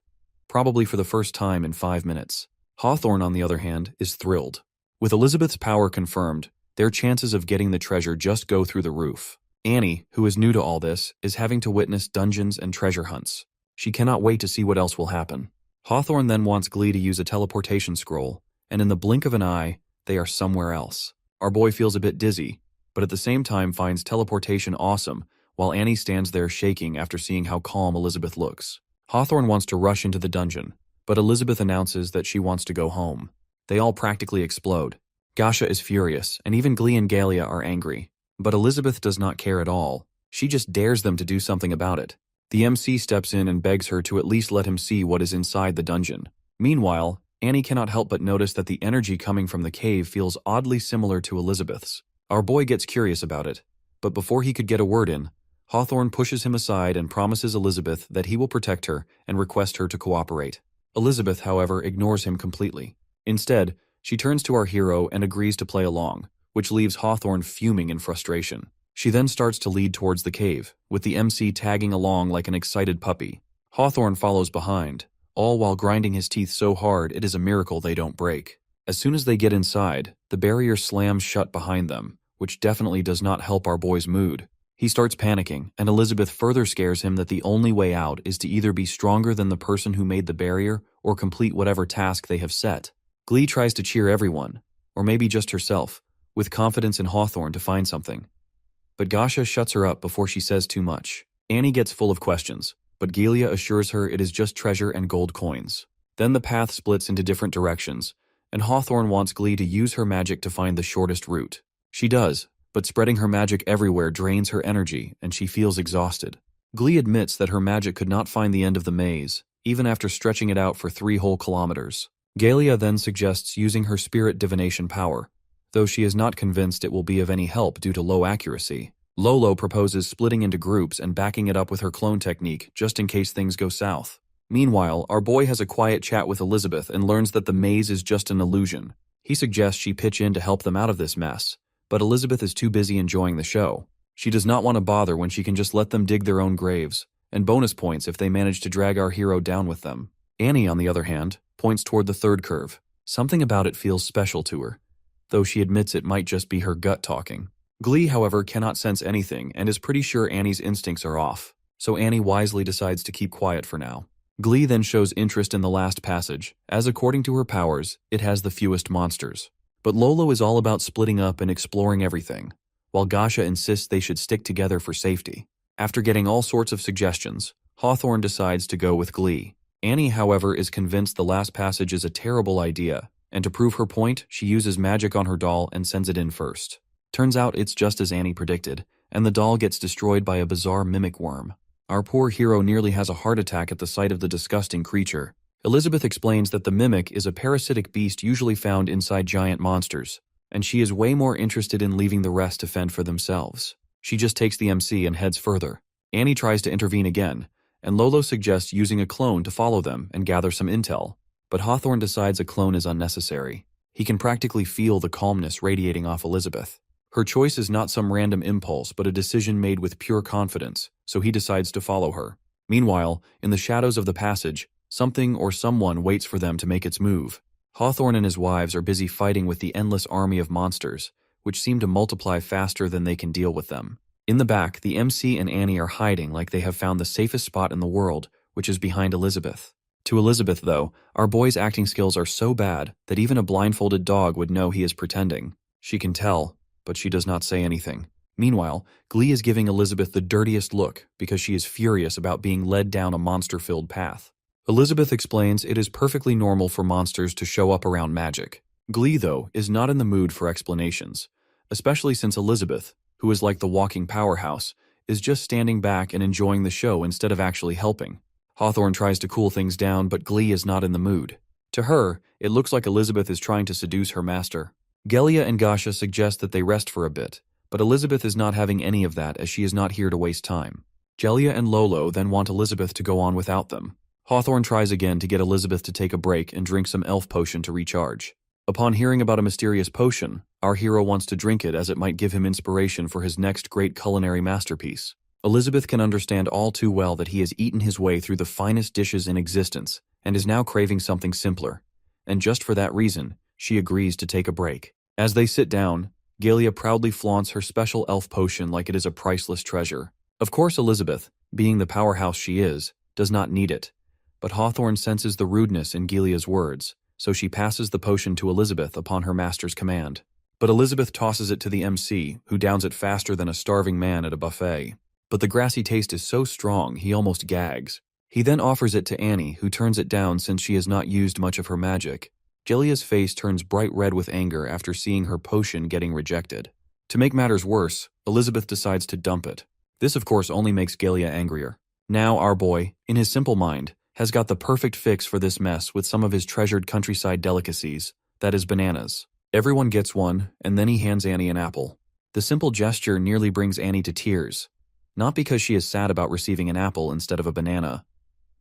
probably for the first time in 5 minutes. Hawthorne, on the other hand, is thrilled. With Elizabeth's power confirmed, their chances of getting the treasure just go through the roof. Annie, who is new to all this, is having to witness dungeons and treasure hunts. She cannot wait to see what else will happen. Hawthorne then wants Glee to use a teleportation scroll, and in the blink of an eye, they are somewhere else. Our boy feels a bit dizzy, but at the same time finds teleportation awesome, while Annie stands there shaking after seeing how calm Elizabeth looks. Hawthorne wants to rush into the dungeon, but Elizabeth announces that she wants to go home. They all practically explode. Gasha is furious, and even Glee and Galia are angry. But Elizabeth does not care at all. She just dares them to do something about it. The MC steps in and begs her to at least let him see what is inside the dungeon. Meanwhile, Annie cannot help but notice that the energy coming from the cave feels oddly similar to Elizabeth's. Our boy gets curious about it, but before he could get a word in, Hawthorne pushes him aside and promises Elizabeth that he will protect her and request her to cooperate. Elizabeth, however, ignores him completely. Instead, she turns to our hero and agrees to play along, which leaves Hawthorne fuming in frustration. She then starts to lead towards the cave, with the MC tagging along like an excited puppy. Hawthorne follows behind, all while grinding his teeth so hard it is a miracle they don't break. As soon as they get inside, the barrier slams shut behind them, which definitely does not help our boy's mood. He starts panicking, and Elizabeth further scares him that the only way out is to either be stronger than the person who made the barrier or complete whatever task they have set. Glee tries to cheer everyone, or maybe just herself, with confidence in Hawthorne to find something. But Gasha shuts her up before she says too much. Annie gets full of questions, but Galia assures her it is just treasure and gold coins. Then the path splits into different directions, and Hawthorne wants Glee to use her magic to find the shortest route. She does, but spreading her magic everywhere drains her energy, and she feels exhausted. Glee admits that her magic could not find the end of the maze, even after stretching it out for 3 whole kilometers. Galia then suggests using her spirit divination power, though she is not convinced it will be of any help due to low accuracy. Lolo proposes splitting into groups and backing it up with her clone technique, just in case things go south. Meanwhile, our boy has a quiet chat with Elizabeth and learns that the maze is just an illusion. He suggests she pitch in to help them out of this mess, but Elizabeth is too busy enjoying the show. She does not want to bother when she can just let them dig their own graves, and bonus points if they manage to drag our hero down with them. Annie, on the other hand, points toward the third curve. Something about it feels special to her, though she admits it might just be her gut talking. Glee, however, cannot sense anything and is pretty sure Annie's instincts are off, so Annie wisely decides to keep quiet for now. Glee then shows interest in the last passage, as according to her powers, it has the fewest monsters. But Lolo is all about splitting up and exploring everything, while Gasha insists they should stick together for safety. After getting all sorts of suggestions, Hawthorne decides to go with Glee. Annie, however, is convinced the last passage is a terrible idea, and to prove her point, she uses magic on her doll and sends it in first. Turns out it's just as Annie predicted, and the doll gets destroyed by a bizarre mimic worm. Our poor hero nearly has a heart attack at the sight of the disgusting creature. Elizabeth explains that the mimic is a parasitic beast usually found inside giant monsters, and she is way more interested in leaving the rest to fend for themselves. She just takes the MC and heads further. Annie tries to intervene again, and Lolo suggests using a clone to follow them and gather some intel, but Hawthorne decides a clone is unnecessary. He can practically feel the calmness radiating off Elizabeth. Her choice is not some random impulse, but a decision made with pure confidence, so he decides to follow her. Meanwhile, in the shadows of the passage, something or someone waits for them to make its move. Hawthorne and his wives are busy fighting with the endless army of monsters, which seem to multiply faster than they can deal with them. In the back, the MC and Annie are hiding like they have found the safest spot in the world, which is behind Elizabeth. To Elizabeth, though, our boy's acting skills are so bad that even a blindfolded dog would know he is pretending. She can tell, but she does not say anything. Meanwhile, Glee is giving Elizabeth the dirtiest look because she is furious about being led down a monster-filled path. Elizabeth explains it is perfectly normal for monsters to show up around magic. Glee, though, is not in the mood for explanations, especially since Elizabeth, who is like the walking powerhouse, is just standing back and enjoying the show instead of actually helping. Hawthorne tries to cool things down, but Glee is not in the mood. To her, it looks like Elizabeth is trying to seduce her master. Gelia and Gasha suggest that they rest for a bit, but Elizabeth is not having any of that as she is not here to waste time. Gelia and Lolo then want Elizabeth to go on without them. Hawthorne tries again to get Elizabeth to take a break and drink some elf potion to recharge. Upon hearing about a mysterious potion, our hero wants to drink it as it might give him inspiration for his next great culinary masterpiece. Elizabeth can understand all too well that he has eaten his way through the finest dishes in existence and is now craving something simpler. And just for that reason, she agrees to take a break. As they sit down, Gelia proudly flaunts her special elf potion like it is a priceless treasure. Of course, Elizabeth, being the powerhouse she is, does not need it. But Hawthorne senses the rudeness in Gelia's words, so she passes the potion to Elizabeth upon her master's command. But Elizabeth tosses it to the MC, who downs it faster than a starving man at a buffet. But the grassy taste is so strong he almost gags. He then offers it to Annie, who turns it down since she has not used much of her magic. Gelia's face turns bright red with anger after seeing her potion getting rejected. To make matters worse, Elizabeth decides to dump it. This of course only makes Gelia angrier. Now our boy, in his simple mind, has got the perfect fix for this mess with some of his treasured countryside delicacies, that is bananas. Everyone gets one, and then he hands Annie an apple. The simple gesture nearly brings Annie to tears, not because she is sad about receiving an apple instead of a banana,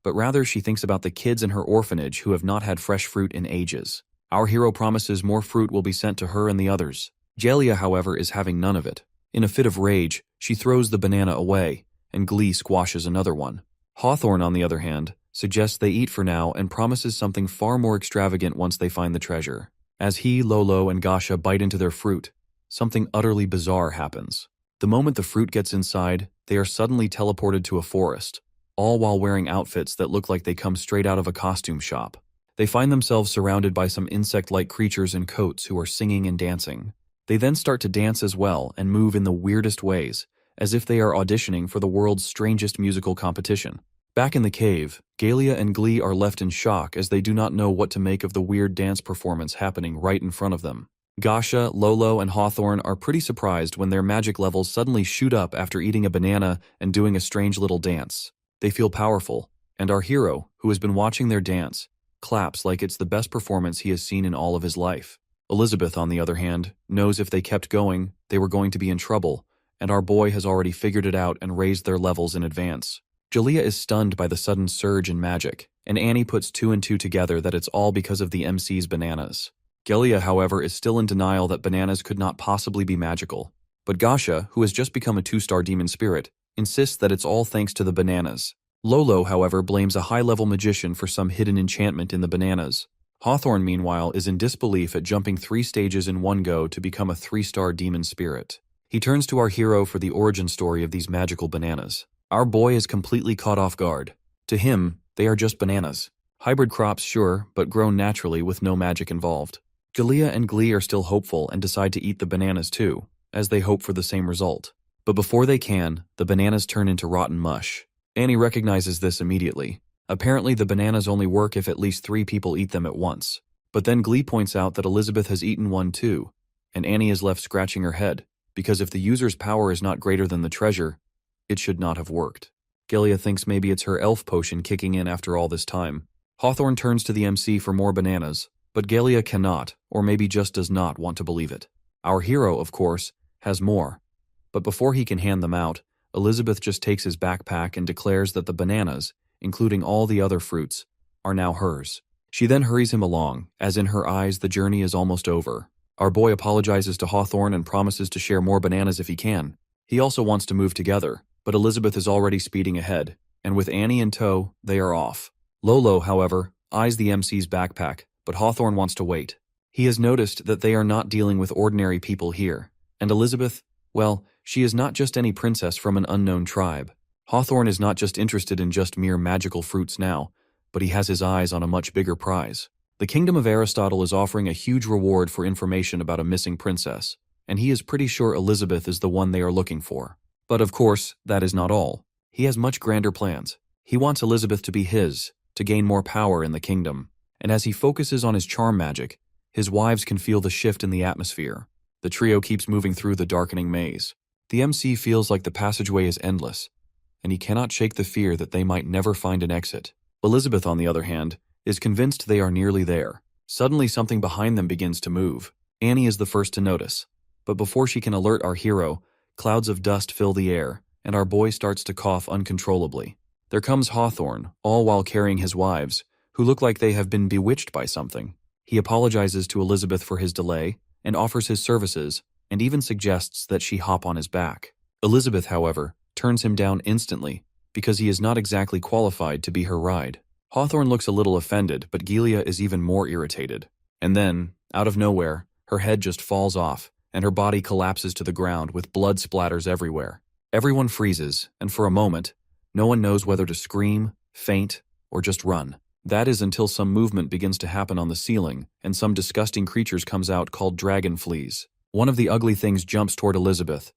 but rather she thinks about the kids in her orphanage who have not had fresh fruit in ages. Our hero promises more fruit will be sent to her and the others. Gelia, however, is having none of it. In a fit of rage, she throws the banana away, and Glee squashes another one. Hawthorne, on the other hand, suggests they eat for now and promises something far more extravagant once they find the treasure. As he, Lolo, and Gasha bite into their fruit, something utterly bizarre happens. The moment the fruit gets inside, they are suddenly teleported to a forest, all while wearing outfits that look like they come straight out of a costume shop. They find themselves surrounded by some insect-like creatures in coats who are singing and dancing. They then start to dance as well and move in the weirdest ways, as if they are auditioning for the world's strangest musical competition. Back in the cave, Gelia and Glee are left in shock as they do not know what to make of the weird dance performance happening right in front of them. Gasha, Lolo, and Hawthorne are pretty surprised when their magic levels suddenly shoot up after eating a banana and doing a strange little dance. They feel powerful, and our hero, who has been watching their dance, claps like it's the best performance he has seen in all of his life. Elizabeth, on the other hand, knows if they kept going, they were going to be in trouble, and our boy has already figured it out and raised their levels in advance. Gelia is stunned by the sudden surge in magic, and Annie puts two and two together that it's all because of the MC's bananas. Gelia, however, is still in denial that bananas could not possibly be magical. But Gasha, who has just become a 2-star demon spirit, insists that it's all thanks to the bananas. Lolo, however, blames a high-level magician for some hidden enchantment in the bananas. Hawthorne, meanwhile, is in disbelief at jumping 3 stages in one go to become a 3-star demon spirit. He turns to our hero for the origin story of these magical bananas. Our boy is completely caught off guard. To him, they are just bananas. Hybrid crops, sure, but grown naturally with no magic involved. Gelia and Glee are still hopeful and decide to eat the bananas too, as they hope for the same result. But before they can, the bananas turn into rotten mush. Annie recognizes this immediately. Apparently the bananas only work if at least 3 people eat them at once. But then Glee points out that Elizabeth has eaten one too, and Annie is left scratching her head, because if the user's power is not greater than the treasure, it should not have worked. Gelia thinks maybe it's her elf potion kicking in after all this time. Hawthorne turns to the MC for more bananas, but Gelia cannot, or maybe just does not want to believe it. Our hero, of course, has more. But before he can hand them out, Elizabeth just takes his backpack and declares that the bananas, including all the other fruits, are now hers. She then hurries him along, as in her eyes the journey is almost over. Our boy apologizes to Hawthorne and promises to share more bananas if he can. He also wants to move together, but Elizabeth is already speeding ahead, and with Annie in tow, they are off. Lolo, however, eyes the MC's backpack, but Hawthorne wants to wait. He has noticed that they are not dealing with ordinary people here, and Elizabeth, well, she is not just any princess from an unknown tribe. Hawthorne is not just interested in just mere magical fruits now, but he has his eyes on a much bigger prize. The Kingdom of Aristotle is offering a huge reward for information about a missing princess, and he is pretty sure Elizabeth is the one they are looking for. But of course, that is not all. He has much grander plans. He wants Elizabeth to be his, to gain more power in the kingdom. And as he focuses on his charm magic, his wives can feel the shift in the atmosphere. The trio keeps moving through the darkening maze. The MC feels like the passageway is endless, and he cannot shake the fear that they might never find an exit. Elizabeth, on the other hand, is convinced they are nearly there. Suddenly something behind them begins to move. Annie is the first to notice. But before she can alert our hero, clouds of dust fill the air, and our boy starts to cough uncontrollably. There comes Hawthorne, all while carrying his wives, who look like they have been bewitched by something. He apologizes to Elizabeth for his delay, and offers his services, and even suggests that she hop on his back. Elizabeth, however, turns him down instantly, because he is not exactly qualified to be her ride. Hawthorne looks a little offended, but Gelia is even more irritated. And then, out of nowhere, her head just falls off, and her body collapses to the ground with blood splatters everywhere. Everyone freezes, and for a moment, no one knows whether to scream, faint, or just run. That is until some movement begins to happen on the ceiling, and some disgusting creatures comes out called dragon fleas. One of the ugly things jumps toward Elizabeth,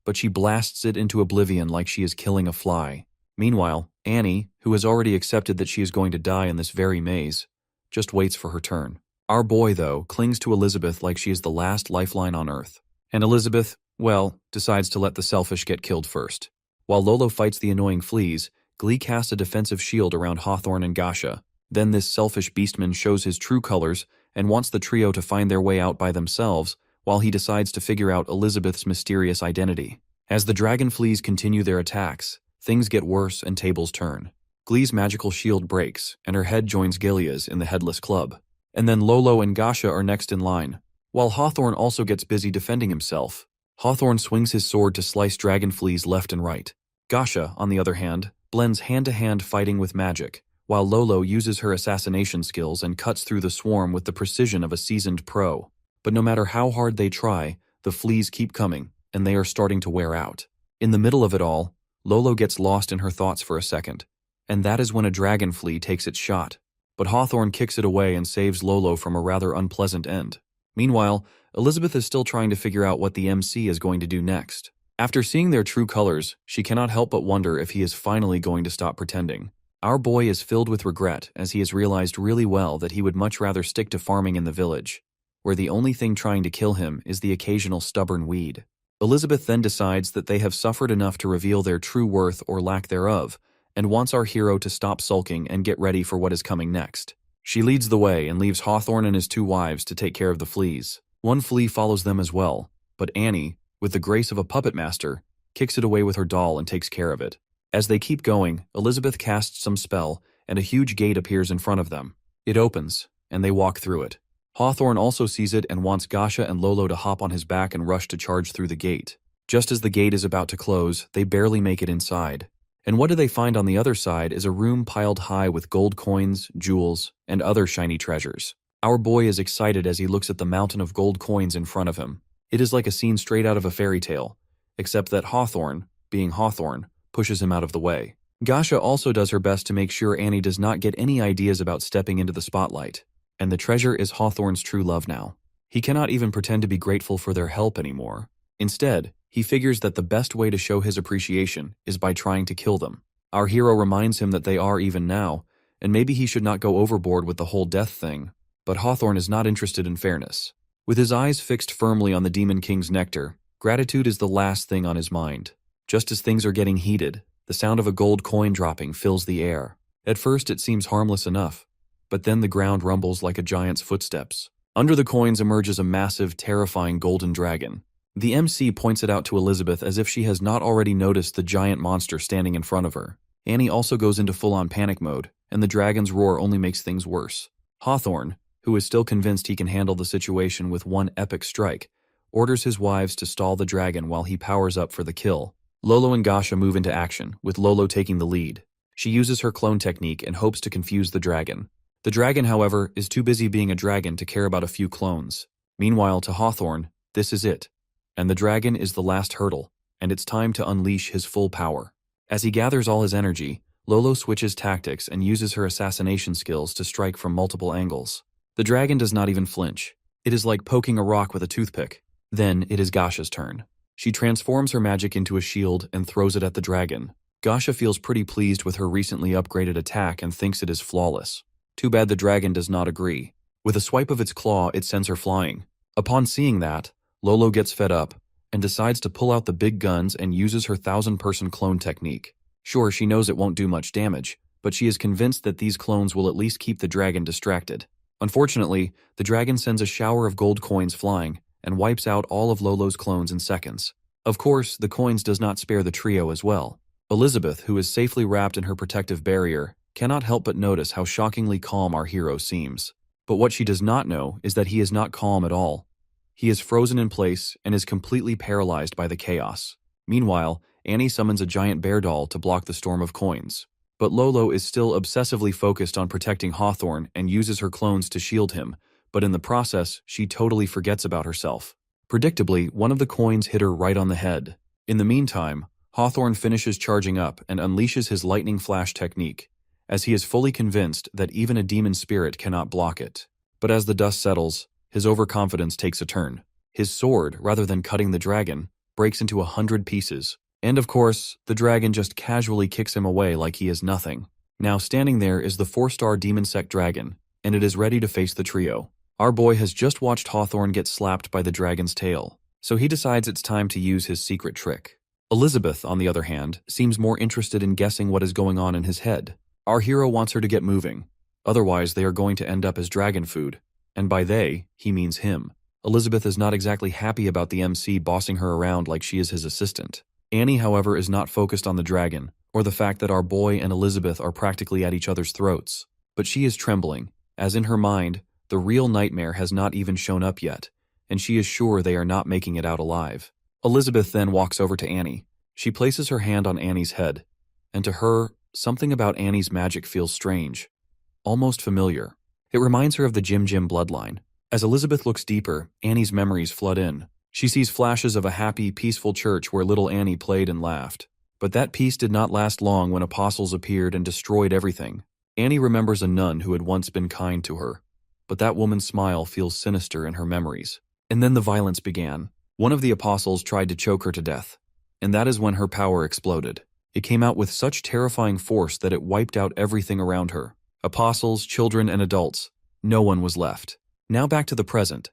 but she blasts it into oblivion like she is killing a fly. Meanwhile, Annie, who has already accepted that she is going to die in this very maze, just waits for her turn. Our boy, though, clings to Elizabeth like she is the last lifeline on Earth. And Elizabeth, well, decides to let the selfish get killed first. While Lolo fights the annoying fleas, Glee casts a defensive shield around Hawthorne and Gasha. Then this selfish beastman shows his true colors and wants the trio to find their way out by themselves, while he decides to figure out Elizabeth's mysterious identity. As the dragon fleas continue their attacks, things get worse and tables turn. Glee's magical shield breaks, and her head joins Gilia's in the Headless Club. And then Lolo and Gasha are next in line, while Hawthorne also gets busy defending himself. Hawthorne swings his sword to slice dragon fleas left and right. Gasha, on the other hand, blends hand-to-hand fighting with magic, while Lolo uses her assassination skills and cuts through the swarm with the precision of a seasoned pro. But no matter how hard they try, the fleas keep coming, and they are starting to wear out. In the middle of it all, Lolo gets lost in her thoughts for a second, and that is when a dragon flea takes its shot. But Hawthorne kicks it away and saves Lolo from a rather unpleasant end. Meanwhile, Elizabeth is still trying to figure out what the MC is going to do next. After seeing their true colors, she cannot help but wonder if he is finally going to stop pretending. Our boy is filled with regret as he has realized really well that he would much rather stick to farming in the village, where the only thing trying to kill him is the occasional stubborn weed. Elizabeth then decides that they have suffered enough to reveal their true worth or lack thereof, and wants our hero to stop sulking and get ready for what is coming next. She leads the way and leaves Hawthorne and his 2 wives to take care of the fleas. One flea follows them as well, but Annie, with the grace of a puppet master, kicks it away with her doll and takes care of it. As they keep going, Elizabeth casts some spell, and a huge gate appears in front of them. It opens, and they walk through it. Hawthorne also sees it and wants Gasha and Lolo to hop on his back and rush to charge through the gate. Just as the gate is about to close, they barely make it inside. And what do they find on the other side is a room piled high with gold coins, jewels, and other shiny treasures. Our boy is excited as he looks at the mountain of gold coins in front of him. It is like a scene straight out of a fairy tale, except that Hawthorne, being Hawthorne, pushes him out of the way. Gasha also does her best to make sure Annie does not get any ideas about stepping into the spotlight. And the treasure is Hawthorne's true love now. He cannot even pretend to be grateful for their help anymore. Instead, he figures that the best way to show his appreciation is by trying to kill them. Our hero reminds him that they are even now, and maybe he should not go overboard with the whole death thing. But Hawthorne is not interested in fairness. With his eyes fixed firmly on the Demon King's nectar, gratitude is the last thing on his mind. Just as things are getting heated, the sound of a gold coin dropping fills the air. At first it seems harmless enough, but then the ground rumbles like a giant's footsteps. Under the coins emerges a massive, terrifying golden dragon. The MC points it out to Elizabeth as if she has not already noticed the giant monster standing in front of her. Annie also goes into full-on panic mode, and the dragon's roar only makes things worse. Hawthorne, who is still convinced he can handle the situation with one epic strike, orders his wives to stall the dragon while he powers up for the kill. Lolo and Gasha move into action, with Lolo taking the lead. She uses her clone technique and hopes to confuse the dragon. The dragon, however, is too busy being a dragon to care about a few clones. Meanwhile, to Hawthorne, this is it. And the dragon is the last hurdle, and it's time to unleash his full power. As he gathers all his energy, Lolo switches tactics and uses her assassination skills to strike from multiple angles. The dragon does not even flinch. It is like poking a rock with a toothpick. Then it is Gasha's turn. She transforms her magic into a shield and throws it at the dragon. Gasha feels pretty pleased with her recently upgraded attack and thinks it is flawless. Too bad the dragon does not agree. With a swipe of its claw, it sends her flying. Upon seeing that, Lolo gets fed up and decides to pull out the big guns and uses her 1,000-person clone technique. Sure, she knows it won't do much damage, but she is convinced that these clones will at least keep the dragon distracted. Unfortunately, the dragon sends a shower of gold coins flying and wipes out all of Lolo's clones in seconds. Of course, the coins does not spare the trio as well. Elizabeth, who is safely wrapped in her protective barrier, cannot help but notice how shockingly calm our hero seems. But what she does not know is that he is not calm at all. He is frozen in place and is completely paralyzed by the chaos. Meanwhile, Annie summons a giant bear doll to block the storm of coins. But Lolo is still obsessively focused on protecting Hawthorne and uses her clones to shield him, but in the process, she totally forgets about herself. Predictably, one of the coins hit her right on the head. In the meantime, Hawthorne finishes charging up and unleashes his lightning flash technique, as he is fully convinced that even a demon spirit cannot block it. But as the dust settles, his overconfidence takes a turn. His sword, rather than cutting the dragon, breaks into 100 pieces. And of course, the dragon just casually kicks him away like he is nothing. Now standing there is the 4-star demon sect dragon, and it is ready to face the trio. Our boy has just watched Hawthorne get slapped by the dragon's tail, so he decides it's time to use his secret trick. Elizabeth, on the other hand, seems more interested in guessing what is going on in his head. Our hero wants her to get moving, otherwise they are going to end up as dragon food. And by they, he means him. Elizabeth is not exactly happy about the MC bossing her around like she is his assistant. Annie, however, is not focused on the dragon, or the fact that our boy and Elizabeth are practically at each other's throats. But she is trembling, as in her mind, the real nightmare has not even shown up yet, and she is sure they are not making it out alive. Elizabeth then walks over to Annie. She places her hand on Annie's head, and to her, something about Annie's magic feels strange, almost familiar. It reminds her of the Jim Jim bloodline. As Elizabeth looks deeper, Annie's memories flood in. She sees flashes of a happy, peaceful church where little Annie played and laughed. But that peace did not last long when apostles appeared and destroyed everything. Annie remembers a nun who had once been kind to her, but that woman's smile feels sinister in her memories. And then the violence began. One of the apostles tried to choke her to death, and that is when her power exploded. It came out with such terrifying force that it wiped out everything around her. Apostles, children, and adults. No one was left. Now back to the present.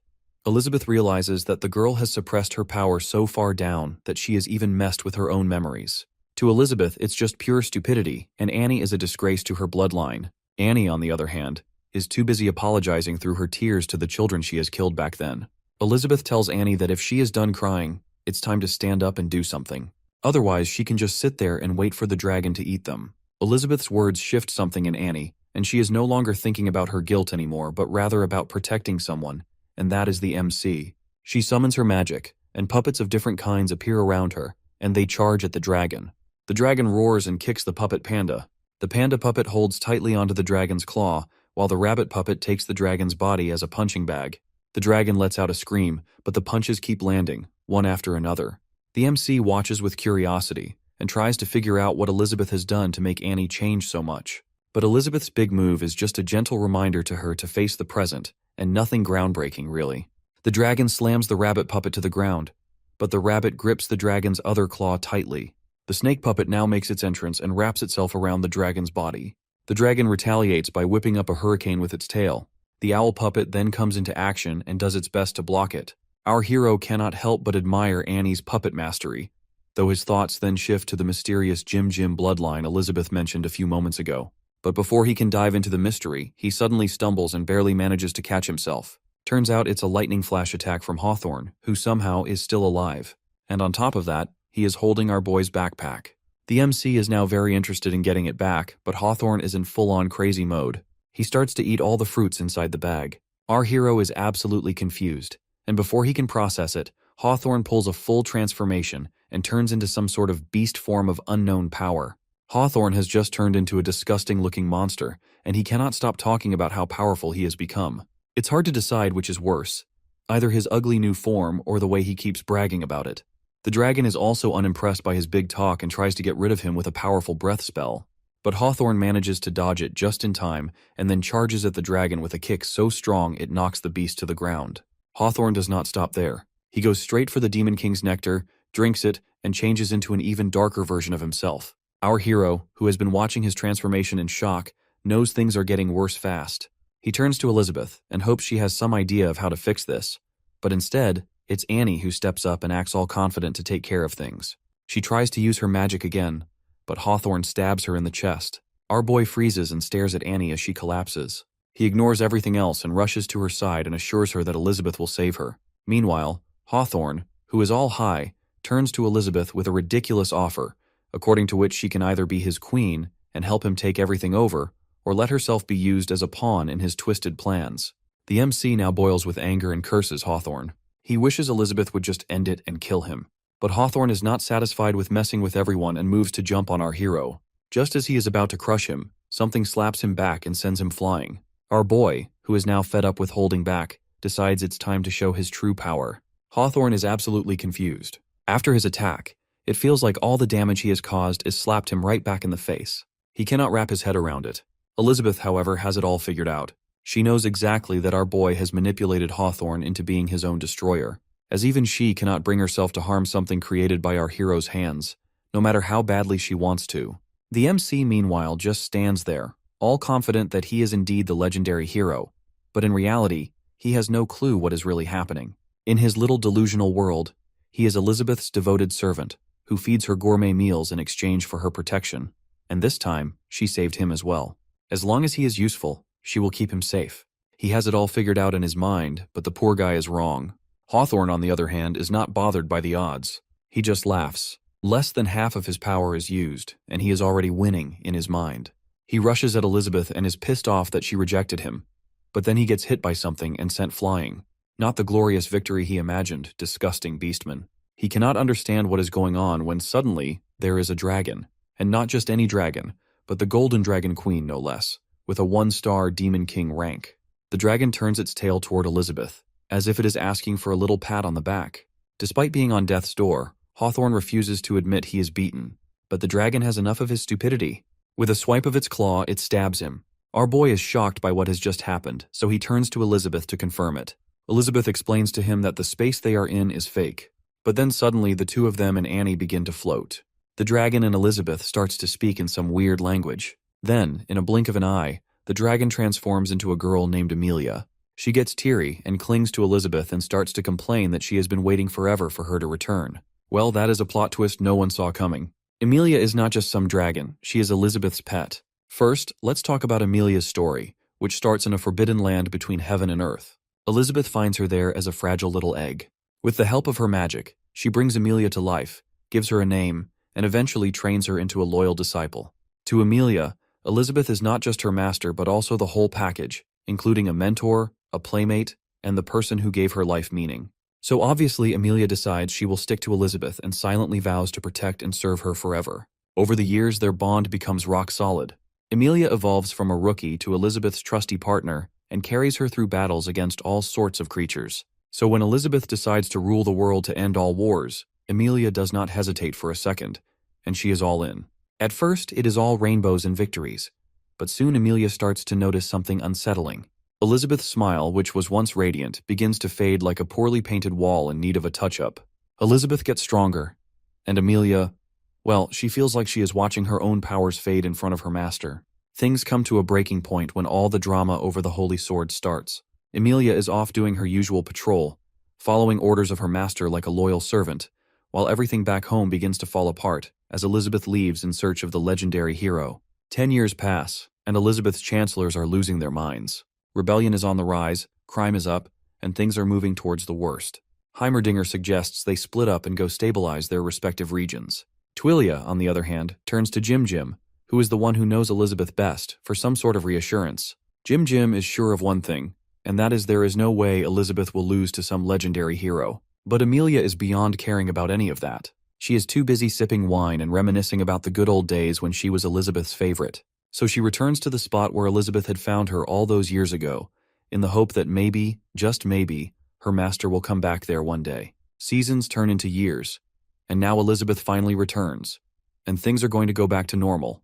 Elizabeth realizes that the girl has suppressed her power so far down that she has even messed with her own memories. To Elizabeth, it's just pure stupidity, and Annie is a disgrace to her bloodline. Annie, on the other hand, is too busy apologizing through her tears to the children she has killed back then. Elizabeth tells Annie that if she is done crying, it's time to stand up and do something. Otherwise, she can just sit there and wait for the dragon to eat them. Elizabeth's words shift something in Annie, and she is no longer thinking about her guilt anymore, but rather about protecting someone, and that is the MC. She summons her magic, and puppets of different kinds appear around her, and they charge at the dragon. The dragon roars and kicks the puppet panda. The panda puppet holds tightly onto the dragon's claw, while the rabbit puppet takes the dragon's body as a punching bag. The dragon lets out a scream, but the punches keep landing, one after another. The MC watches with curiosity, and tries to figure out what Elizabeth has done to make Annie change so much. But Elizabeth's big move is just a gentle reminder to her to face the present, and nothing groundbreaking, really. The dragon slams the rabbit puppet to the ground, but the rabbit grips the dragon's other claw tightly. The snake puppet now makes its entrance and wraps itself around the dragon's body. The dragon retaliates by whipping up a hurricane with its tail. The owl puppet then comes into action and does its best to block it. Our hero cannot help but admire Annie's puppet mastery, though his thoughts then shift to the mysterious Jim bloodline Elizabeth mentioned a few moments ago. But before he can dive into the mystery, he suddenly stumbles and barely manages to catch himself. Turns out it's a lightning flash attack from Hawthorne, who somehow is still alive. And on top of that, he is holding our boy's backpack. The MC is now very interested in getting it back, but Hawthorne is in full-on crazy mode. He starts to eat all the fruits inside the bag. Our hero is absolutely confused, and before he can process it, Hawthorne pulls a full transformation and turns into some sort of beast form of unknown power. Hawthorne has just turned into a disgusting-looking monster, and he cannot stop talking about how powerful he has become. It's hard to decide which is worse, either his ugly new form or the way he keeps bragging about it. The dragon is also unimpressed by his big talk and tries to get rid of him with a powerful breath spell. But Hawthorne manages to dodge it just in time and then charges at the dragon with a kick so strong it knocks the beast to the ground. Hawthorne does not stop there. He goes straight for the Demon King's nectar, drinks it, and changes into an even darker version of himself. Our hero, who has been watching his transformation in shock, knows things are getting worse fast. He turns to Elizabeth and hopes she has some idea of how to fix this. But instead, it's Annie who steps up and acts all confident to take care of things. She tries to use her magic again, but Hawthorne stabs her in the chest. Our boy freezes and stares at Annie as she collapses. He ignores everything else and rushes to her side and assures her that Elizabeth will save her. Meanwhile, Hawthorne, who is all high, turns to Elizabeth with a ridiculous offer, according to which she can either be his queen and help him take everything over, or let herself be used as a pawn in his twisted plans. The MC now boils with anger and curses Hawthorne. He wishes Elizabeth would just end it and kill him. But Hawthorne is not satisfied with messing with everyone and moves to jump on our hero. Just as he is about to crush him, something slaps him back and sends him flying. Our boy, who is now fed up with holding back, decides it's time to show his true power. Hawthorne is absolutely confused. After his attack, it feels like all the damage he has caused is slapped him right back in the face. He cannot wrap his head around it. Elizabeth, however, has it all figured out. She knows exactly that our boy has manipulated Hawthorne into being his own destroyer, as even she cannot bring herself to harm something created by our hero's hands, no matter how badly she wants to. The MC, meanwhile, just stands there, all confident that he is indeed the legendary hero, but in reality, he has no clue what is really happening. In his little delusional world, he is Elizabeth's devoted servant, who feeds her gourmet meals in exchange for her protection, and this time, she saved him as well. As long as he is useful, she will keep him safe. He has it all figured out in his mind, but the poor guy is wrong. Hawthorne, on the other hand, is not bothered by the odds. He just laughs. Less than half of his power is used, and he is already winning in his mind. He rushes at Elizabeth and is pissed off that she rejected him, but then he gets hit by something and sent flying. Not the glorious victory he imagined, disgusting beastman. He cannot understand what is going on when suddenly there is a dragon, and not just any dragon, but the Golden Dragon Queen no less, with a 1-star Demon King rank. The dragon turns its tail toward Elizabeth, as if it is asking for a little pat on the back. Despite being on death's door, Hawthorne refuses to admit he is beaten, but the dragon has enough of his stupidity. With a swipe of its claw, it stabs him. Our boy is shocked by what has just happened, so he turns to Elizabeth to confirm it. Elizabeth explains to him that the space they are in is fake, but then suddenly the two of them and Annie begin to float. The dragon and Elizabeth starts to speak in some weird language. Then, in a blink of an eye, the dragon transforms into a girl named Amelia. She gets teary and clings to Elizabeth and starts to complain that she has been waiting forever for her to return. Well, that is a plot twist no one saw coming. Amelia is not just some dragon, she is Elizabeth's pet. First, let's talk about Amelia's story, which starts in a forbidden land between heaven and earth. Elizabeth finds her there as a fragile little egg. With the help of her magic, she brings Amelia to life, gives her a name, and eventually trains her into a loyal disciple. To Amelia, Elizabeth is not just her master but also the whole package, including a mentor, a playmate, and the person who gave her life meaning. So obviously Amelia decides she will stick to Elizabeth and silently vows to protect and serve her forever. Over the years, their bond becomes rock solid. Amelia evolves from a rookie to Elizabeth's trusty partner and carries her through battles against all sorts of creatures. So when Elizabeth decides to rule the world to end all wars, Amelia does not hesitate for a second, and she is all in. At first, it is all rainbows and victories, but soon Amelia starts to notice something unsettling. Elizabeth's smile, which was once radiant, begins to fade like a poorly painted wall in need of a touch-up. Elizabeth gets stronger, and Amelia, well, she feels like she is watching her own powers fade in front of her master. Things come to a breaking point when all the drama over the Holy Sword starts. Amelia is off doing her usual patrol, following orders of her master like a loyal servant, while everything back home begins to fall apart as Elizabeth leaves in search of the legendary hero. 10 years pass, and Elizabeth's chancellors are losing their minds. Rebellion is on the rise, crime is up, and things are moving towards the worst. Heimerdinger suggests they split up and go stabilize their respective regions. Twillia, on the other hand, turns to Jim Jim, who is the one who knows Elizabeth best, for some sort of reassurance. Jim Jim is sure of one thing, and that is there is no way Elizabeth will lose to some legendary hero. But Amelia is beyond caring about any of that. She is too busy sipping wine and reminiscing about the good old days when she was Elizabeth's favorite. So she returns to the spot where Elizabeth had found her all those years ago, in the hope that maybe, just maybe, her master will come back there one day. Seasons turn into years, and now Elizabeth finally returns, and things are going to go back to normal,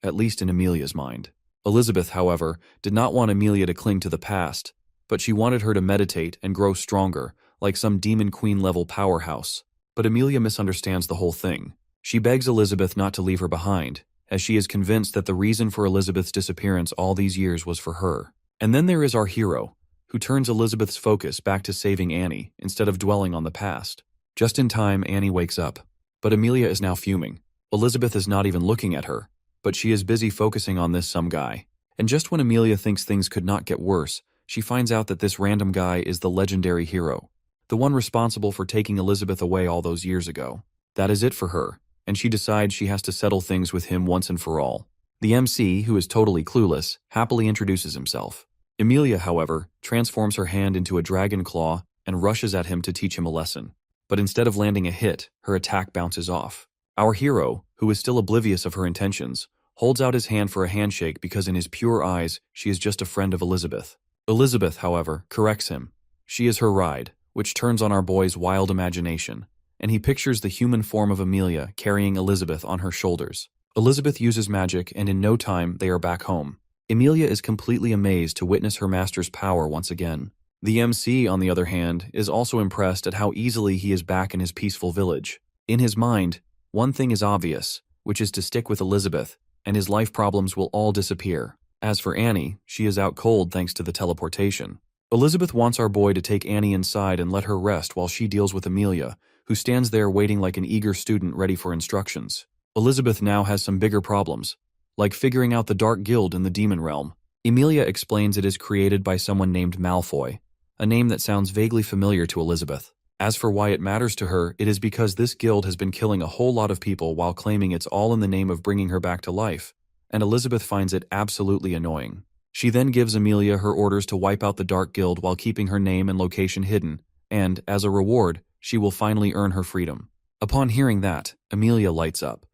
at least in Amelia's mind. Elizabeth, however, did not want Amelia to cling to the past, but she wanted her to meditate and grow stronger, like some demon queen-level powerhouse. But Amelia misunderstands the whole thing. She begs Elizabeth not to leave her behind, as she is convinced that the reason for Elizabeth's disappearance all these years was for her. And then there is our hero, who turns Elizabeth's focus back to saving Annie instead of dwelling on the past. Just in time, Annie wakes up, but Amelia is now fuming. Elizabeth is not even looking at her, but she is busy focusing on this some guy. And just when Amelia thinks things could not get worse, she finds out that this random guy is the legendary hero, the one responsible for taking Elizabeth away all those years ago. That is it for her, and she decides she has to settle things with him once and for all. The MC, who is totally clueless, happily introduces himself. Amelia, however, transforms her hand into a dragon claw and rushes at him to teach him a lesson. But instead of landing a hit, her attack bounces off. Our hero, who is still oblivious of her intentions, holds out his hand for a handshake because in his pure eyes, she is just a friend of Elizabeth. Elizabeth, however, corrects him. She is her ride, which turns on our boy's wild imagination, and he pictures the human form of Amelia carrying Elizabeth on her shoulders. Elizabeth uses magic, and in no time, they are back home. Amelia is completely amazed to witness her master's power once again. The MC, on the other hand, is also impressed at how easily he is back in his peaceful village. In his mind, one thing is obvious, which is to stick with Elizabeth, and his life problems will all disappear. As for Annie, she is out cold thanks to the teleportation. Elizabeth wants our boy to take Annie inside and let her rest while she deals with Amelia, who stands there waiting like an eager student ready for instructions. Elizabeth now has some bigger problems, like figuring out the Dark Guild in the Demon Realm. Amelia explains it is created by someone named Malfoy, a name that sounds vaguely familiar to Elizabeth. As for why it matters to her, it is because this guild has been killing a whole lot of people while claiming it's all in the name of bringing her back to life, and Elizabeth finds it absolutely annoying. She then gives Amelia her orders to wipe out the Dark Guild while keeping her name and location hidden, and, as a reward, she will finally earn her freedom. Upon hearing that, Amelia lights up,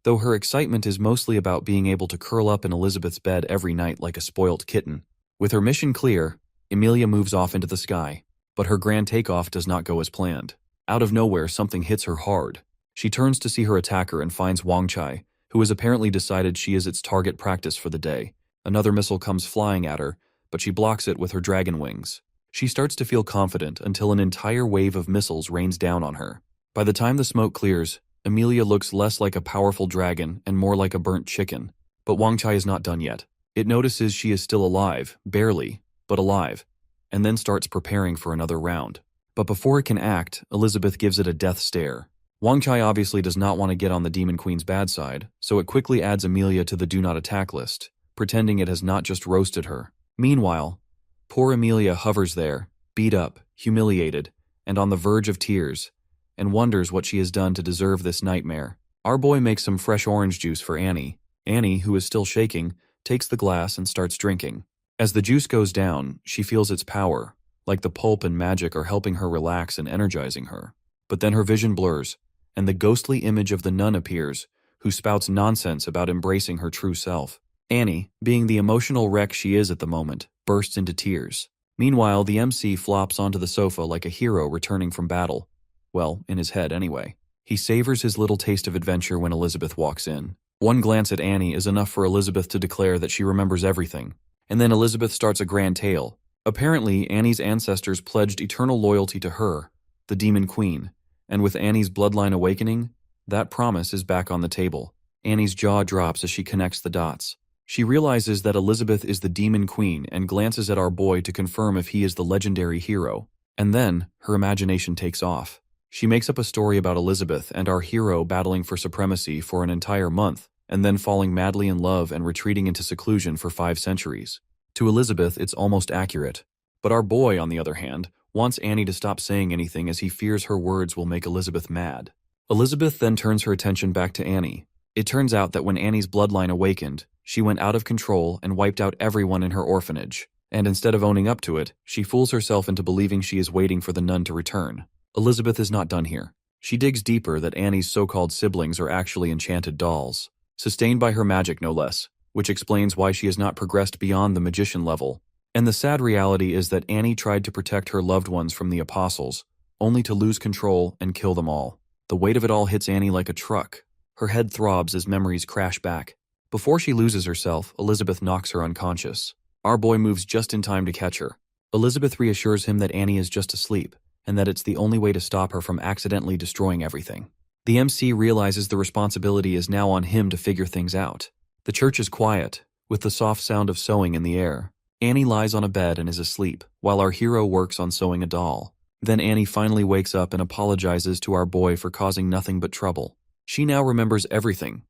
though her excitement is mostly about being able to curl up in Elizabeth's bed every night like a spoilt kitten. With her mission clear, Amelia moves off into the sky, but her grand takeoff does not go as planned. Out of nowhere, something hits her hard. She turns to see her attacker and finds Wangchai, who has apparently decided she is its target practice for the day. Another missile comes flying at her, but she blocks it with her dragon wings. She starts to feel confident until an entire wave of missiles rains down on her. By the time the smoke clears, Amelia looks less like a powerful dragon and more like a burnt chicken. But Wangchai is not done yet. It notices she is still alive, barely, but alive, and then starts preparing for another round. But before it can act, Elizabeth gives it a death stare. Wangchai obviously does not want to get on the Demon Queen's bad side, so it quickly adds Amelia to the do not attack list, pretending it has not just roasted her. Meanwhile, poor Amelia hovers there, beat up, humiliated, and on the verge of tears, and wonders what she has done to deserve this nightmare. Our boy makes some fresh orange juice for Annie. Annie, who is still shaking, takes the glass and starts drinking. As the juice goes down, she feels its power, like the pulp and magic are helping her relax and energizing her. But then her vision blurs, and the ghostly image of the nun appears, who spouts nonsense about embracing her true self. Annie, being the emotional wreck she is at the moment, bursts into tears. Meanwhile, the MC flops onto the sofa like a hero returning from battle. Well, in his head anyway. He savors his little taste of adventure when Elizabeth walks in. One glance at Annie is enough for Elizabeth to declare that she remembers everything. And then Elizabeth starts a grand tale. Apparently, Annie's ancestors pledged eternal loyalty to her, the Demon Queen, and with Annie's bloodline awakening, that promise is back on the table. Annie's jaw drops as she connects the dots. She realizes that Elizabeth is the Demon Queen and glances at our boy to confirm if he is the legendary hero. And then, her imagination takes off. She makes up a story about Elizabeth and our hero battling for supremacy for an entire month, and then falling madly in love and retreating into seclusion for 5 centuries. To Elizabeth, it's almost accurate. But our boy, on the other hand, wants Annie to stop saying anything as he fears her words will make Elizabeth mad. Elizabeth then turns her attention back to Annie. It turns out that when Annie's bloodline awakened, she went out of control and wiped out everyone in her orphanage. And instead of owning up to it, she fools herself into believing she is waiting for the nun to return. Elizabeth is not done here. She digs deeper that Annie's so-called siblings are actually enchanted dolls, sustained by her magic no less, which explains why she has not progressed beyond the magician level. And the sad reality is that Annie tried to protect her loved ones from the apostles, only to lose control and kill them all. The weight of it all hits Annie like a truck. Her head throbs as memories crash back. Before she loses herself, Elizabeth knocks her unconscious. Our boy moves just in time to catch her. Elizabeth reassures him that Annie is just asleep, and that it's the only way to stop her from accidentally destroying everything. The MC realizes the responsibility is now on him to figure things out. The church is quiet, with the soft sound of sewing in the air. Annie lies on a bed and is asleep, while our hero works on sewing a doll. Then Annie finally wakes up and apologizes to our boy for causing nothing but trouble. She now remembers everything,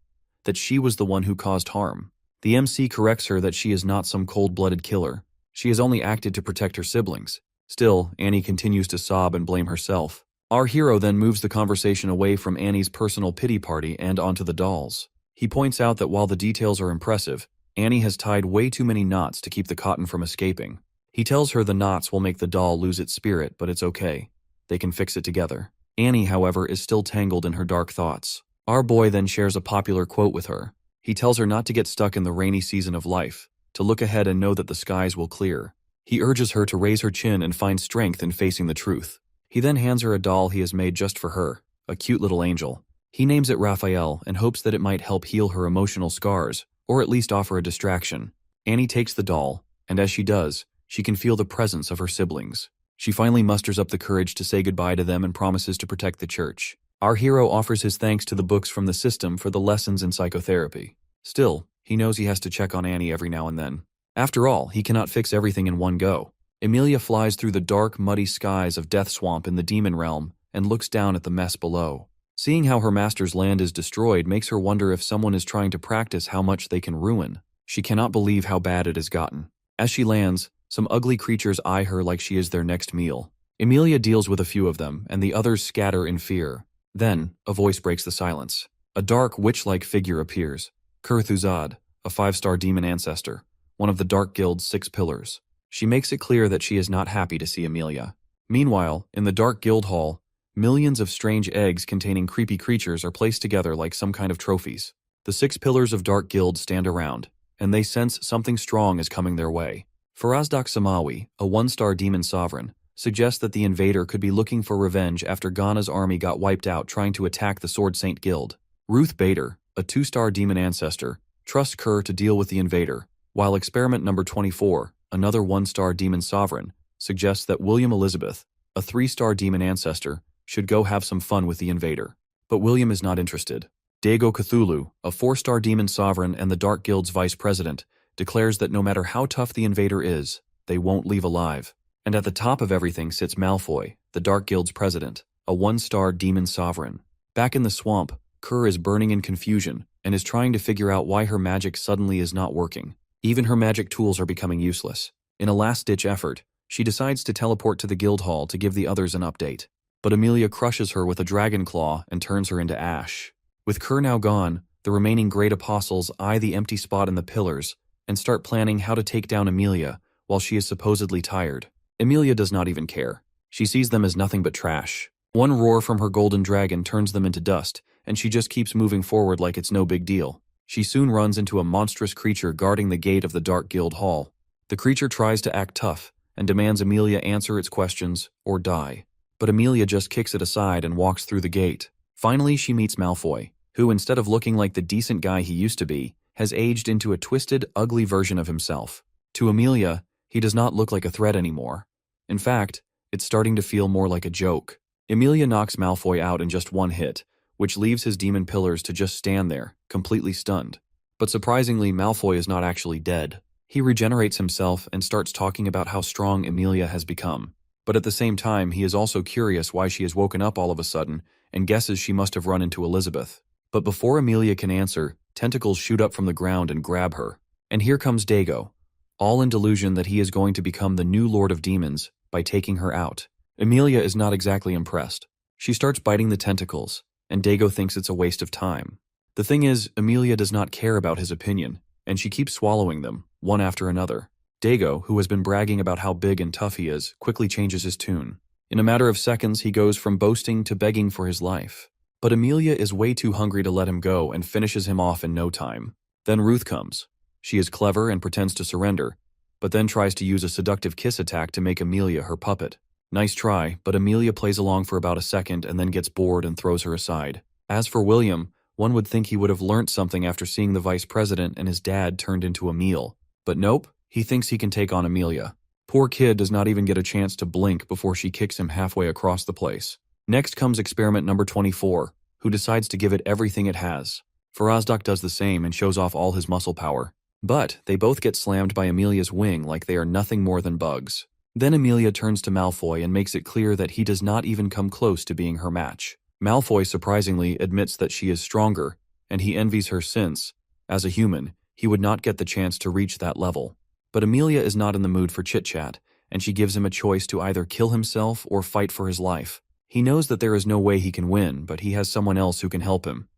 that she was the one who caused harm. The MC corrects her that she is not some cold-blooded killer. She has only acted to protect her siblings. Still, Annie continues to sob and blame herself. Our hero then moves the conversation away from Annie's personal pity party and onto the dolls. He points out that while the details are impressive, Annie has tied way too many knots to keep the cotton from escaping. He tells her the knots will make the doll lose its spirit, but it's okay. They can fix it together. Annie, however, is still tangled in her dark thoughts. Our boy then shares a popular quote with her. He tells her not to get stuck in the rainy season of life, to look ahead and know that the skies will clear. He urges her to raise her chin and find strength in facing the truth. He then hands her a doll he has made just for her, a cute little angel. He names it Raphael and hopes that it might help heal her emotional scars, or at least offer a distraction. Annie takes the doll, and as she does, she can feel the presence of her siblings. She finally musters up the courage to say goodbye to them and promises to protect the church. Our hero offers his thanks to the books from the system for the lessons in psychotherapy. Still, he knows he has to check on Annie every now and then. After all, he cannot fix everything in one go. Emilia flies through the dark, muddy skies of Death Swamp in the demon realm and looks down at the mess below. Seeing how her master's land is destroyed makes her wonder if someone is trying to practice how much they can ruin. She cannot believe how bad it has gotten. As she lands, some ugly creatures eye her like she is their next meal. Emilia deals with a few of them, and the others scatter in fear. Then, a voice breaks the silence. A dark, witch-like figure appears. Kurthuzad, a 5-star demon ancestor, one of the Dark Guild's 6 pillars. She makes it clear that she is not happy to see Emilia. Meanwhile, in the Dark Guild Hall, millions of strange eggs containing creepy creatures are placed together like some kind of trophies. The 6 pillars of Dark Guild stand around, and they sense something strong is coming their way. Farazdak Samawi, a 1-star demon sovereign, suggests that the invader could be looking for revenge after Ghana's army got wiped out trying to attack the Sword Saint Guild. Ruth Bader, a 2-star demon ancestor, trusts Kerr to deal with the invader, while experiment number 24, another 1-star demon sovereign, suggests that William Elizabeth, a 3-star demon ancestor, should go have some fun with the invader. But William is not interested. Dago Cthulhu, a 4-star demon sovereign and the Dark Guild's vice president, declares that no matter how tough the invader is, they won't leave alive. And at the top of everything sits Malfoy, the Dark Guild's president, a 1-star demon sovereign. Back in the swamp, Kerr is burning in confusion and is trying to figure out why her magic suddenly is not working. Even her magic tools are becoming useless. In a last-ditch effort, she decides to teleport to the guild hall to give the others an update. But Emilia crushes her with a dragon claw and turns her into ash. With Kerr now gone, the remaining great apostles eye the empty spot in the pillars and start planning how to take down Amelia while she is supposedly tired. Amelia does not even care. She sees them as nothing but trash. One roar from her golden dragon turns them into dust, and she just keeps moving forward like it's no big deal. She soon runs into a monstrous creature guarding the gate of the Dark Guild Hall. The creature tries to act tough and demands Amelia answer its questions or die. But Amelia just kicks it aside and walks through the gate. Finally, she meets Malfoy, who, instead of looking like the decent guy he used to be, has aged into a twisted, ugly version of himself. To Amelia, he does not look like a threat anymore. In fact, it's starting to feel more like a joke. Amelia knocks Malfoy out in just one hit, which leaves his demon pillars to just stand there, completely stunned. But surprisingly, Malfoy is not actually dead. He regenerates himself and starts talking about how strong Amelia has become. But at the same time, he is also curious why she has woken up all of a sudden and guesses she must have run into Elizabeth. But before Amelia can answer, tentacles shoot up from the ground and grab her. And here comes Dago, all in delusion that he is going to become the new Lord of Demons by taking her out. Amelia is not exactly impressed. She starts biting the tentacles, and Dago thinks it's a waste of time. The thing is, Amelia does not care about his opinion, and she keeps swallowing them, one after another. Dago, who has been bragging about how big and tough he is, quickly changes his tune. In a matter of seconds, he goes from boasting to begging for his life. But Amelia is way too hungry to let him go and finishes him off in no time. Then Ruth comes. She is clever and pretends to surrender, but then tries to use a seductive kiss attack to make Amelia her puppet. Nice try, but Amelia plays along for about a second and then gets bored and throws her aside. As for William, one would think he would have learnt something after seeing the vice president and his dad turned into a meal. But nope, he thinks he can take on Amelia. Poor kid does not even get a chance to blink before she kicks him halfway across the place. Next comes experiment number 24, who decides to give it everything it has. Farazdak does the same and shows off all his muscle power. But they both get slammed by Amelia's wing like they are nothing more than bugs. Then Amelia turns to Malfoy and makes it clear that he does not even come close to being her match. Malfoy surprisingly admits that she is stronger, and he envies her since, as a human, he would not get the chance to reach that level. But Amelia is not in the mood for chit-chat, and she gives him a choice to either kill himself or fight for his life. He knows that there is no way he can win, but he has someone else who can help him.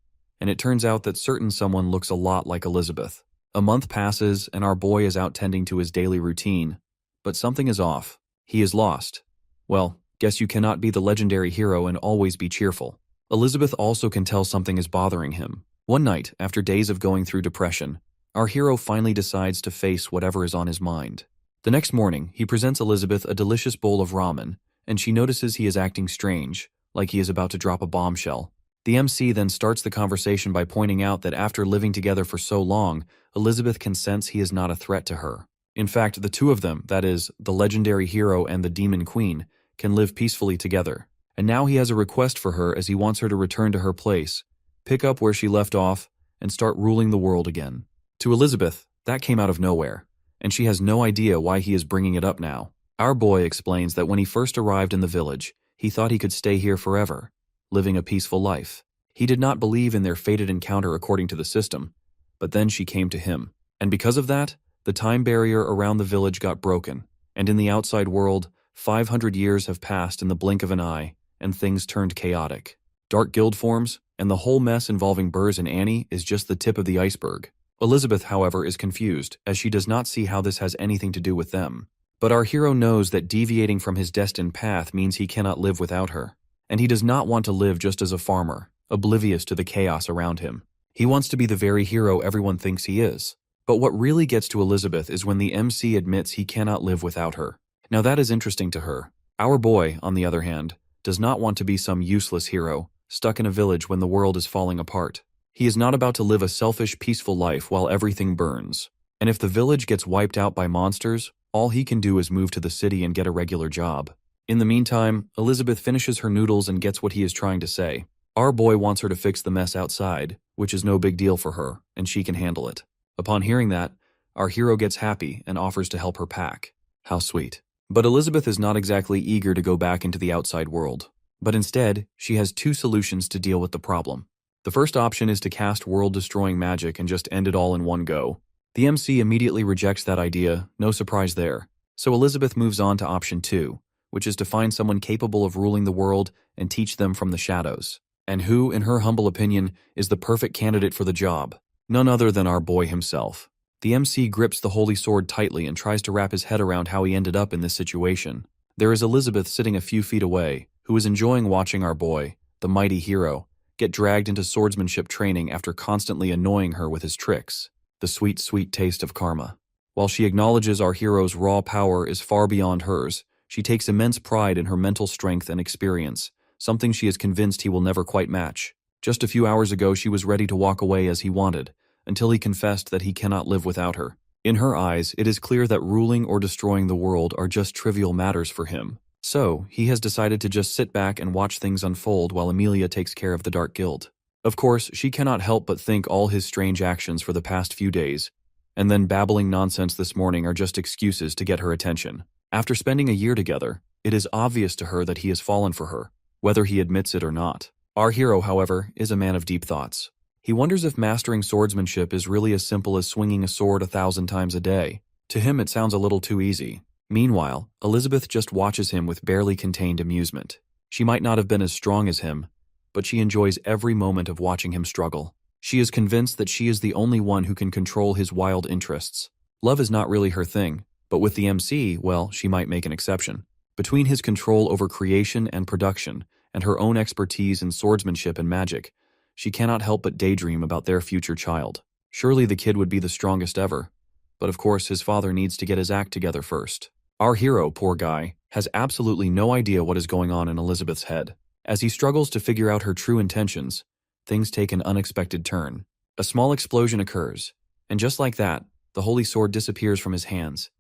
And it turns out that certain someone looks a lot like Elizabeth. A month passes, and our boy is out tending to his daily routine. But something is off. He is lost. Well, guess you cannot be the legendary hero and always be cheerful. Elizabeth also can tell something is bothering him. One night, after days of going through depression, our hero finally decides to face whatever is on his mind. The next morning, he presents Elizabeth a delicious bowl of ramen, and she notices he is acting strange, like he is about to drop a bombshell. The MC then starts the conversation by pointing out that after living together for so long, Elizabeth can sense he is not a threat to her. In fact, the two of them, that is, the legendary hero and the demon queen, can live peacefully together. And now he has a request for her as he wants her to return to her place, pick up where she left off, and start ruling the world again. To Elizabeth, that came out of nowhere, and she has no idea why he is bringing it up now. Our boy explains that when he first arrived in the village, he thought he could stay here forever, living a peaceful life. He did not believe in their fated encounter according to the system, but then she came to him. And because of that, the time barrier around the village got broken, and in the outside world, 500 years have passed in the blink of an eye, and things turned chaotic. Dark guild forms, and the whole mess involving Burrs and Annie is just the tip of the iceberg. Elizabeth, however, is confused, as she does not see how this has anything to do with them. But our hero knows that deviating from his destined path means he cannot live without her. And he does not want to live just as a farmer, oblivious to the chaos around him. He wants to be the very hero everyone thinks he is. But what really gets to Elizabeth is when the MC admits he cannot live without her. Now that is interesting to her. Our boy, on the other hand, does not want to be some useless hero, stuck in a village when the world is falling apart. He is not about to live a selfish, peaceful life while everything burns. And if the village gets wiped out by monsters, all he can do is move to the city and get a regular job. In the meantime, Elizabeth finishes her noodles and gets what he is trying to say. Our boy wants her to fix the mess outside, which is no big deal for her, and she can handle it. Upon hearing that, our hero gets happy and offers to help her pack. How sweet. But Elizabeth is not exactly eager to go back into the outside world. But instead, she has two solutions to deal with the problem. The first option is to cast world-destroying magic and just end it all in one go. The MC immediately rejects that idea, no surprise there. So Elizabeth moves on to option 2, which is to find someone capable of ruling the world and teach them from the shadows. And who, in her humble opinion, is the perfect candidate for the job? None other than our boy himself. The MC grips the holy sword tightly and tries to wrap his head around how he ended up in this situation. There is Elizabeth sitting a few feet away, who is enjoying watching our boy, the mighty hero, get dragged into swordsmanship training after constantly annoying her with his tricks. The sweet, sweet taste of karma. While she acknowledges our hero's raw power is far beyond hers, she takes immense pride in her mental strength and experience, something she is convinced he will never quite match. Just a few hours ago she was ready to walk away as he wanted, until he confessed that he cannot live without her. In her eyes, it is clear that ruling or destroying the world are just trivial matters for him. So, he has decided to just sit back and watch things unfold while Amelia takes care of the Dark Guild. Of course, she cannot help but think all his strange actions for the past few days, and then babbling nonsense this morning are just excuses to get her attention. After spending a year together, it is obvious to her that he has fallen for her, whether he admits it or not. Our hero, however, is a man of deep thoughts. He wonders if mastering swordsmanship is really as simple as swinging a sword 1,000 times a day. To him it sounds a little too easy. Meanwhile, Elizabeth just watches him with barely contained amusement. She might not have been as strong as him, but she enjoys every moment of watching him struggle. She is convinced that she is the only one who can control his wild interests. Love is not really her thing, but with the MC, well, she might make an exception. Between his control over creation and production, and her own expertise in swordsmanship and magic, she cannot help but daydream about their future child. Surely the kid would be the strongest ever. But of course, his father needs to get his act together first. Our hero, poor guy, has absolutely no idea what is going on in Elizabeth's head. As he struggles to figure out her true intentions, things take an unexpected turn. A small explosion occurs, and just like that, the holy sword disappears from his hands,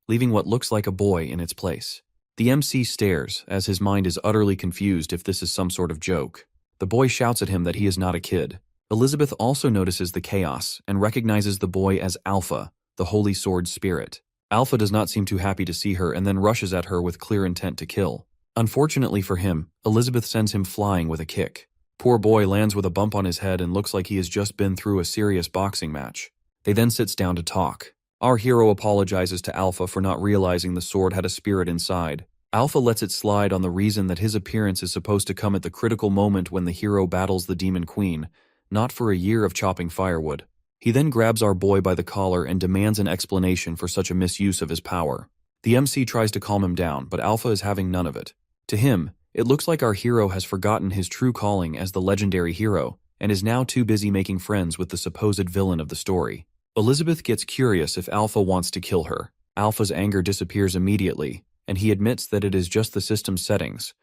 leaving what looks like a boy in its place. The MC stares, as his mind is utterly confused if this is some sort of joke. The boy shouts at him that he is not a kid. Elizabeth also notices the chaos and recognizes the boy as Alpha, the holy sword spirit. Alpha does not seem too happy to see her and then rushes at her with clear intent to kill. Unfortunately for him, Elizabeth sends him flying with a kick. Poor boy lands with a bump on his head and looks like he has just been through a serious boxing match. They then sits down to talk. Our hero apologizes to Alpha for not realizing the sword had a spirit inside. Alpha lets it slide on the reason that his appearance is supposed to come at the critical moment when the hero battles the Demon Queen, not for a year of chopping firewood. He then grabs our boy by the collar and demands an explanation for such a misuse of his power. The MC tries to calm him down, but Alpha is having none of it. To him, it looks like our hero has forgotten his true calling as the legendary hero, and is now too busy making friends with the supposed villain of the story. Elizabeth gets curious if Alpha wants to kill her. Alpha's anger disappears immediately, and he admits that it is just the system's settings,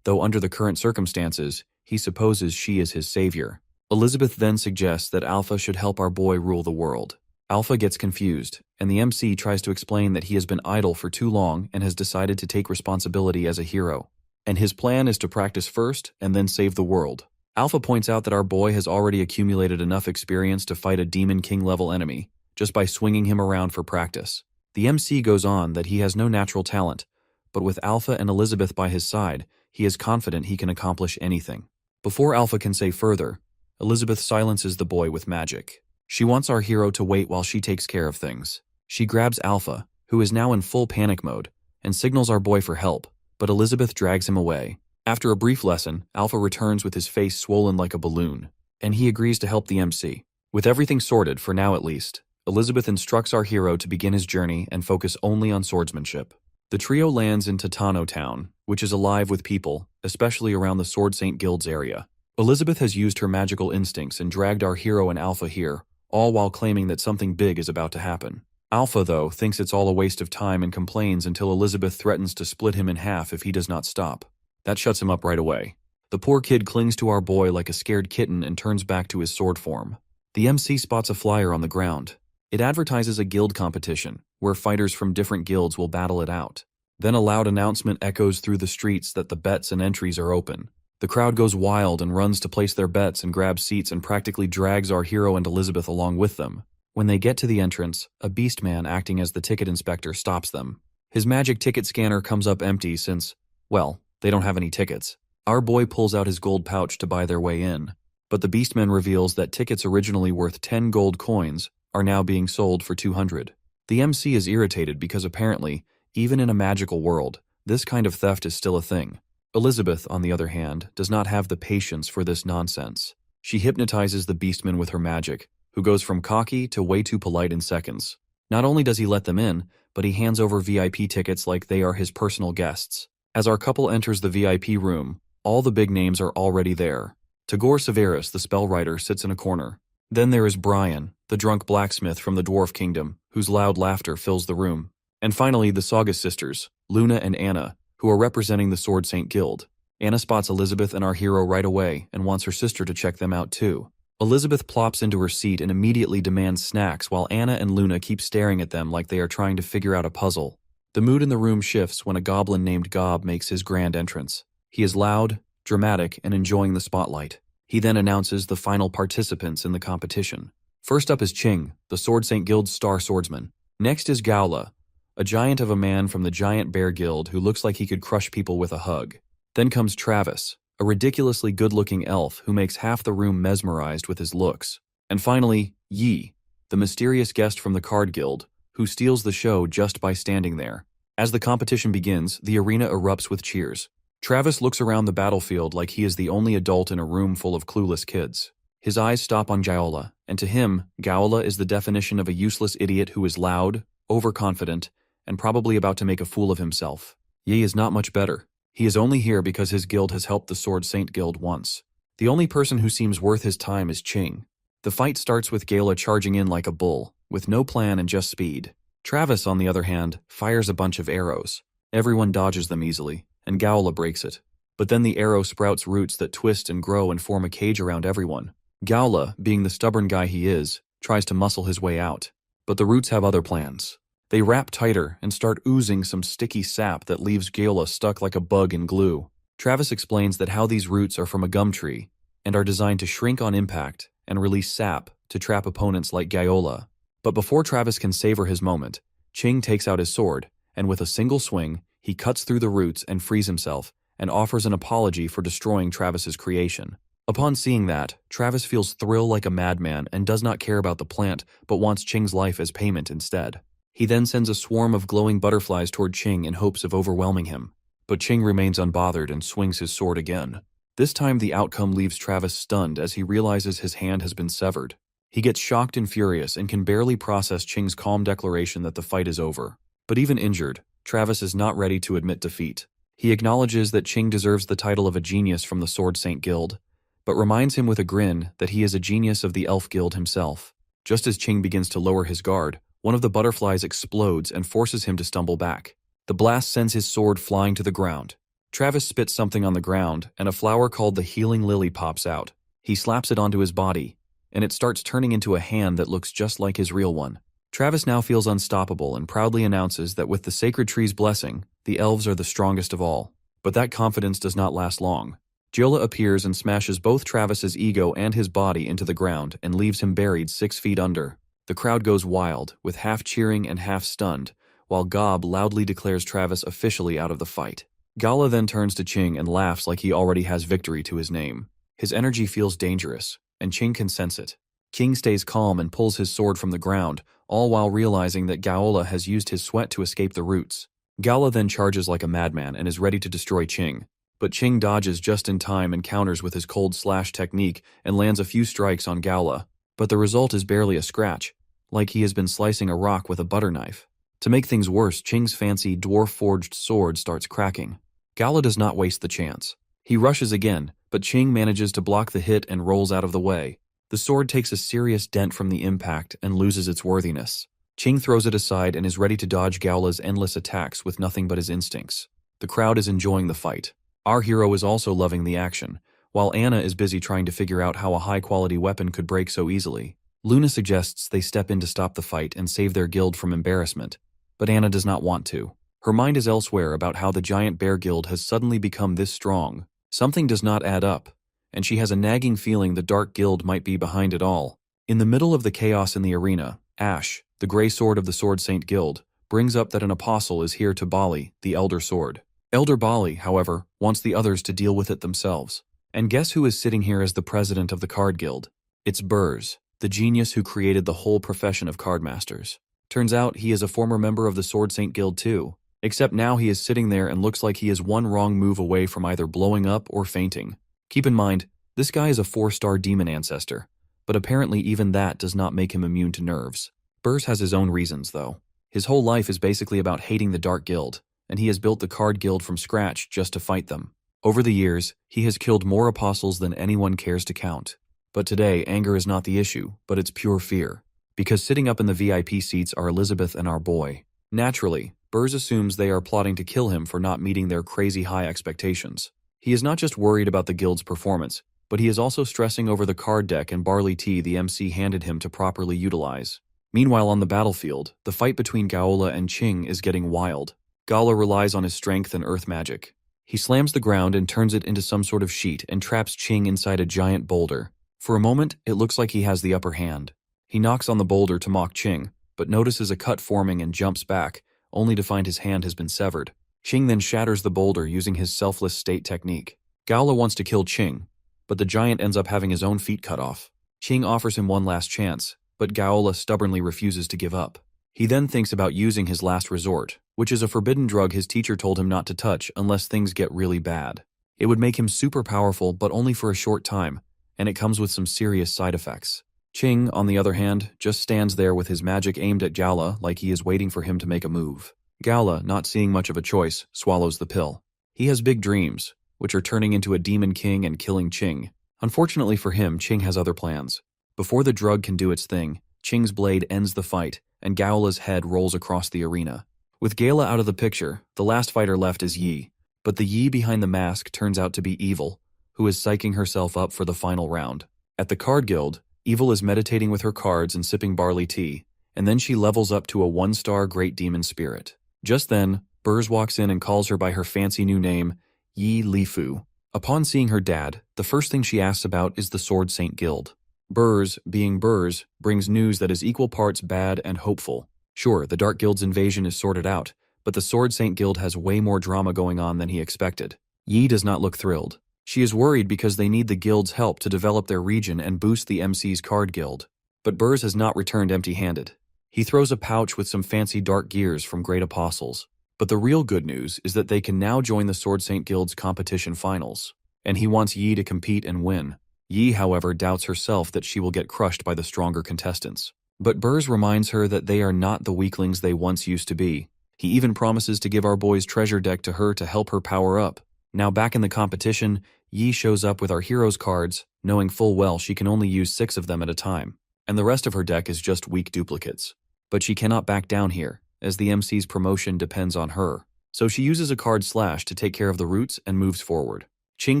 though under the current circumstances, he supposes she is his savior. Elizabeth then suggests that Alpha should help our boy rule the world. Alpha gets confused, and the MC tries to explain that he has been idle for too long and has decided to take responsibility as a hero. And his plan is to practice first and then save the world. Alpha points out that our boy has already accumulated enough experience to fight a Demon King level enemy, just by swinging him around for practice. The MC goes on that he has no natural talent, but with Alpha and Elizabeth by his side, he is confident he can accomplish anything. Before Alpha can say further, Elizabeth silences the boy with magic. She wants our hero to wait while she takes care of things. She grabs Alpha, who is now in full panic mode, and signals our boy for help, but Elizabeth drags him away. After a brief lesson, Alpha returns with his face swollen like a balloon, and he agrees to help the MC. With everything sorted, for now at least, Elizabeth instructs our hero to begin his journey and focus only on swordsmanship. The trio lands in Titano Town, which is alive with people, especially around the Sword Saint Guild's area. Elizabeth has used her magical instincts and dragged our hero and Alpha here, all while claiming that something big is about to happen. Alpha, though, thinks it's all a waste of time and complains until Elizabeth threatens to split him in half if he does not stop. That shuts him up right away. The poor kid clings to our boy like a scared kitten and turns back to his sword form. The MC spots a flyer on the ground. It advertises a guild competition, where fighters from different guilds will battle it out. Then a loud announcement echoes through the streets that the bets and entries are open. The crowd goes wild and runs to place their bets and grab seats and practically drags our hero and Elizabeth along with them. When they get to the entrance, a beast man acting as the ticket inspector stops them. His magic ticket scanner comes up empty since, well, they don't have any tickets. Our boy pulls out his gold pouch to buy their way in, but the beastman reveals that tickets originally worth 10 gold coins are now being sold for 200. The MC is irritated because apparently, even in a magical world, this kind of theft is still a thing. Elizabeth, on the other hand, does not have the patience for this nonsense. She hypnotizes the beastman with her magic, who goes from cocky to way too polite in seconds. Not only does he let them in, but he hands over VIP tickets like they are his personal guests. As our couple enters the VIP room, all the big names are already there. Tagore Severus, the spellwriter, sits in a corner. Then there is Brian, the drunk blacksmith from the Dwarf Kingdom, whose loud laughter fills the room. And finally, the Saga sisters, Luna and Anna, who are representing the Sword Saint Guild. Anna spots Elizabeth and our hero right away and wants her sister to check them out too. Elizabeth plops into her seat and immediately demands snacks while Anna and Luna keep staring at them like they are trying to figure out a puzzle. The mood in the room shifts when a goblin named Gob makes his grand entrance. He is loud, dramatic, and enjoying the spotlight. He then announces the final participants in the competition. First up is Ching, the Sword Saint Guild's star swordsman. Next is Gaola, a giant of a man from the Giant Bear Guild who looks like he could crush people with a hug. Then comes Travis, a ridiculously good-looking elf who makes half the room mesmerized with his looks. And finally, Yi, the mysterious guest from the Card Guild, who steals the show just by standing there. As the competition begins, the arena erupts with cheers. Travis looks around the battlefield like he is the only adult in a room full of clueless kids. His eyes stop on Gaola, and to him, Gaola is the definition of a useless idiot who is loud, overconfident, and probably about to make a fool of himself. Yi is not much better. He is only here because his guild has helped the Sword Saint Guild once. The only person who seems worth his time is Ching. The fight starts with Gaola charging in like a bull, with no plan and just speed. Travis, on the other hand, fires a bunch of arrows. Everyone dodges them easily, and Gaola breaks it. But then the arrow sprouts roots that twist and grow and form a cage around everyone. Gaola, being the stubborn guy he is, tries to muscle his way out. But the roots have other plans. They wrap tighter and start oozing some sticky sap that leaves Gaola stuck like a bug in glue. Travis explains that how these roots are from a gum tree and are designed to shrink on impact and release sap to trap opponents like Gaola. But before Travis can savor his moment, Ching takes out his sword, and with a single swing, he cuts through the roots and frees himself, and offers an apology for destroying Travis's creation. Upon seeing that, Travis feels thrill like a madman and does not care about the plant, but wants Ching's life as payment instead. He then sends a swarm of glowing butterflies toward Ching in hopes of overwhelming him. But Ching remains unbothered and swings his sword again. This time the outcome leaves Travis stunned as he realizes his hand has been severed. He gets shocked and furious and can barely process Ching's calm declaration that the fight is over. But even injured, Travis is not ready to admit defeat. He acknowledges that Ching deserves the title of a genius from the Sword Saint Guild, but reminds him with a grin that he is a genius of the Elf Guild himself. Just as Ching begins to lower his guard, one of the butterflies explodes and forces him to stumble back. The blast sends his sword flying to the ground. Travis spits something on the ground, and a flower called the Healing Lily pops out. He slaps it onto his body, and it starts turning into a hand that looks just like his real one. Travis now feels unstoppable and proudly announces that with the sacred tree's blessing, the elves are the strongest of all. But that confidence does not last long. Gaola appears and smashes both Travis's ego and his body into the ground and leaves him buried 6 feet under. The crowd goes wild, with half cheering and half stunned, while Gob loudly declares Travis officially out of the fight. Gaola then turns to Ching and laughs like he already has victory to his name. His energy feels dangerous, and Ching can sense it. Ching stays calm and pulls his sword from the ground, all while realizing that Gaola has used his sweat to escape the roots. Gaola then charges like a madman and is ready to destroy Ching. But Ching dodges just in time and counters with his cold slash technique and lands a few strikes on Gaola. But the result is barely a scratch, like he has been slicing a rock with a butter knife. To make things worse, Ching's fancy dwarf-forged sword starts cracking. Gaola does not waste the chance. He rushes again, but Ching manages to block the hit and rolls out of the way. The sword takes a serious dent from the impact and loses its worthiness. Ching throws it aside and is ready to dodge Gaola's endless attacks with nothing but his instincts. The crowd is enjoying the fight. Our hero is also loving the action, while Anna is busy trying to figure out how a high-quality weapon could break so easily. Luna suggests they step in to stop the fight and save their guild from embarrassment, but Anna does not want to. Her mind is elsewhere about how the Giant Bear Guild has suddenly become this strong. Something does not add up, and she has a nagging feeling the Dark Guild might be behind it all. In the middle of the chaos in the arena, Ash, the Grey Sword of the Sword Saint Guild, brings up that an apostle is here to Bali, the Elder Sword. Elder Bali, however, wants the others to deal with it themselves. And guess who is sitting here as the president of the Card Guild? It's Burrs, the genius who created the whole profession of cardmasters. Turns out he is a former member of the Sword Saint Guild too, except now he is sitting there and looks like he is one wrong move away from either blowing up or fainting. Keep in mind, this guy is a 4-star demon ancestor, but apparently even that does not make him immune to nerves. Burrs has his own reasons, though. His whole life is basically about hating the Dark Guild, and he has built the Card Guild from scratch just to fight them. Over the years, he has killed more apostles than anyone cares to count. But today, anger is not the issue, but it's pure fear. Because sitting up in the VIP seats are Elizabeth and our boy. Naturally, Burrs assumes they are plotting to kill him for not meeting their crazy high expectations. He is not just worried about the guild's performance, but he is also stressing over the card deck and barley tea the MC handed him to properly utilize. Meanwhile, on the battlefield, the fight between Gaola and Ching is getting wild. Gala relies on his strength and earth magic. He slams the ground and turns it into some sort of sheet and traps Ching inside a giant boulder. For a moment, it looks like he has the upper hand. He knocks on the boulder to mock Ching, but notices a cut forming and jumps back, only to find his hand has been severed. Ching then shatters the boulder using his selfless state technique. Gaola wants to kill Ching, but the giant ends up having his own feet cut off. Ching offers him one last chance, but Gaola stubbornly refuses to give up. He then thinks about using his last resort, which is a forbidden drug his teacher told him not to touch unless things get really bad. It would make him super powerful, but only for a short time, and it comes with some serious side effects. Ching, on the other hand, just stands there with his magic aimed at Gaola like he is waiting for him to make a move. Gaola, not seeing much of a choice, swallows the pill. He has big dreams, which are turning into a demon king and killing Ching. Unfortunately for him, Ching has other plans. Before the drug can do its thing, Ching's blade ends the fight, and Gaola's head rolls across the arena. With Gaola out of the picture, the last fighter left is Yi. But the Yi behind the mask turns out to be Evil, who is psyching herself up for the final round. At the Card Guild, Evil is meditating with her cards and sipping barley tea, and then she levels up to a 1-star Great Demon Spirit. Just then, Burrs walks in and calls her by her fancy new name, Yi Lifu. Upon seeing her dad, the first thing she asks about is the Sword Saint Guild. Burrs, being Burrs, brings news that is equal parts bad and hopeful. Sure, the Dark Guild's invasion is sorted out, but the Sword Saint Guild has way more drama going on than he expected. Yi does not look thrilled. She is worried because they need the guild's help to develop their region and boost the MC's Card Guild. But Burrs has not returned empty-handed. He throws a pouch with some fancy dark gears from Great Apostles. But the real good news is that they can now join the Sword Saint Guild's competition finals. And he wants Yi to compete and win. Yi, however, doubts herself that she will get crushed by the stronger contestants. But Burrs reminds her that they are not the weaklings they once used to be. He even promises to give our boy's treasure deck to her to help her power up. Now back in the competition, Yi shows up with our hero's cards, knowing full well she can only use 6 of them at a time, and the rest of her deck is just weak duplicates. But she cannot back down here, as the MC's promotion depends on her. So she uses a card slash to take care of the roots and moves forward. Ching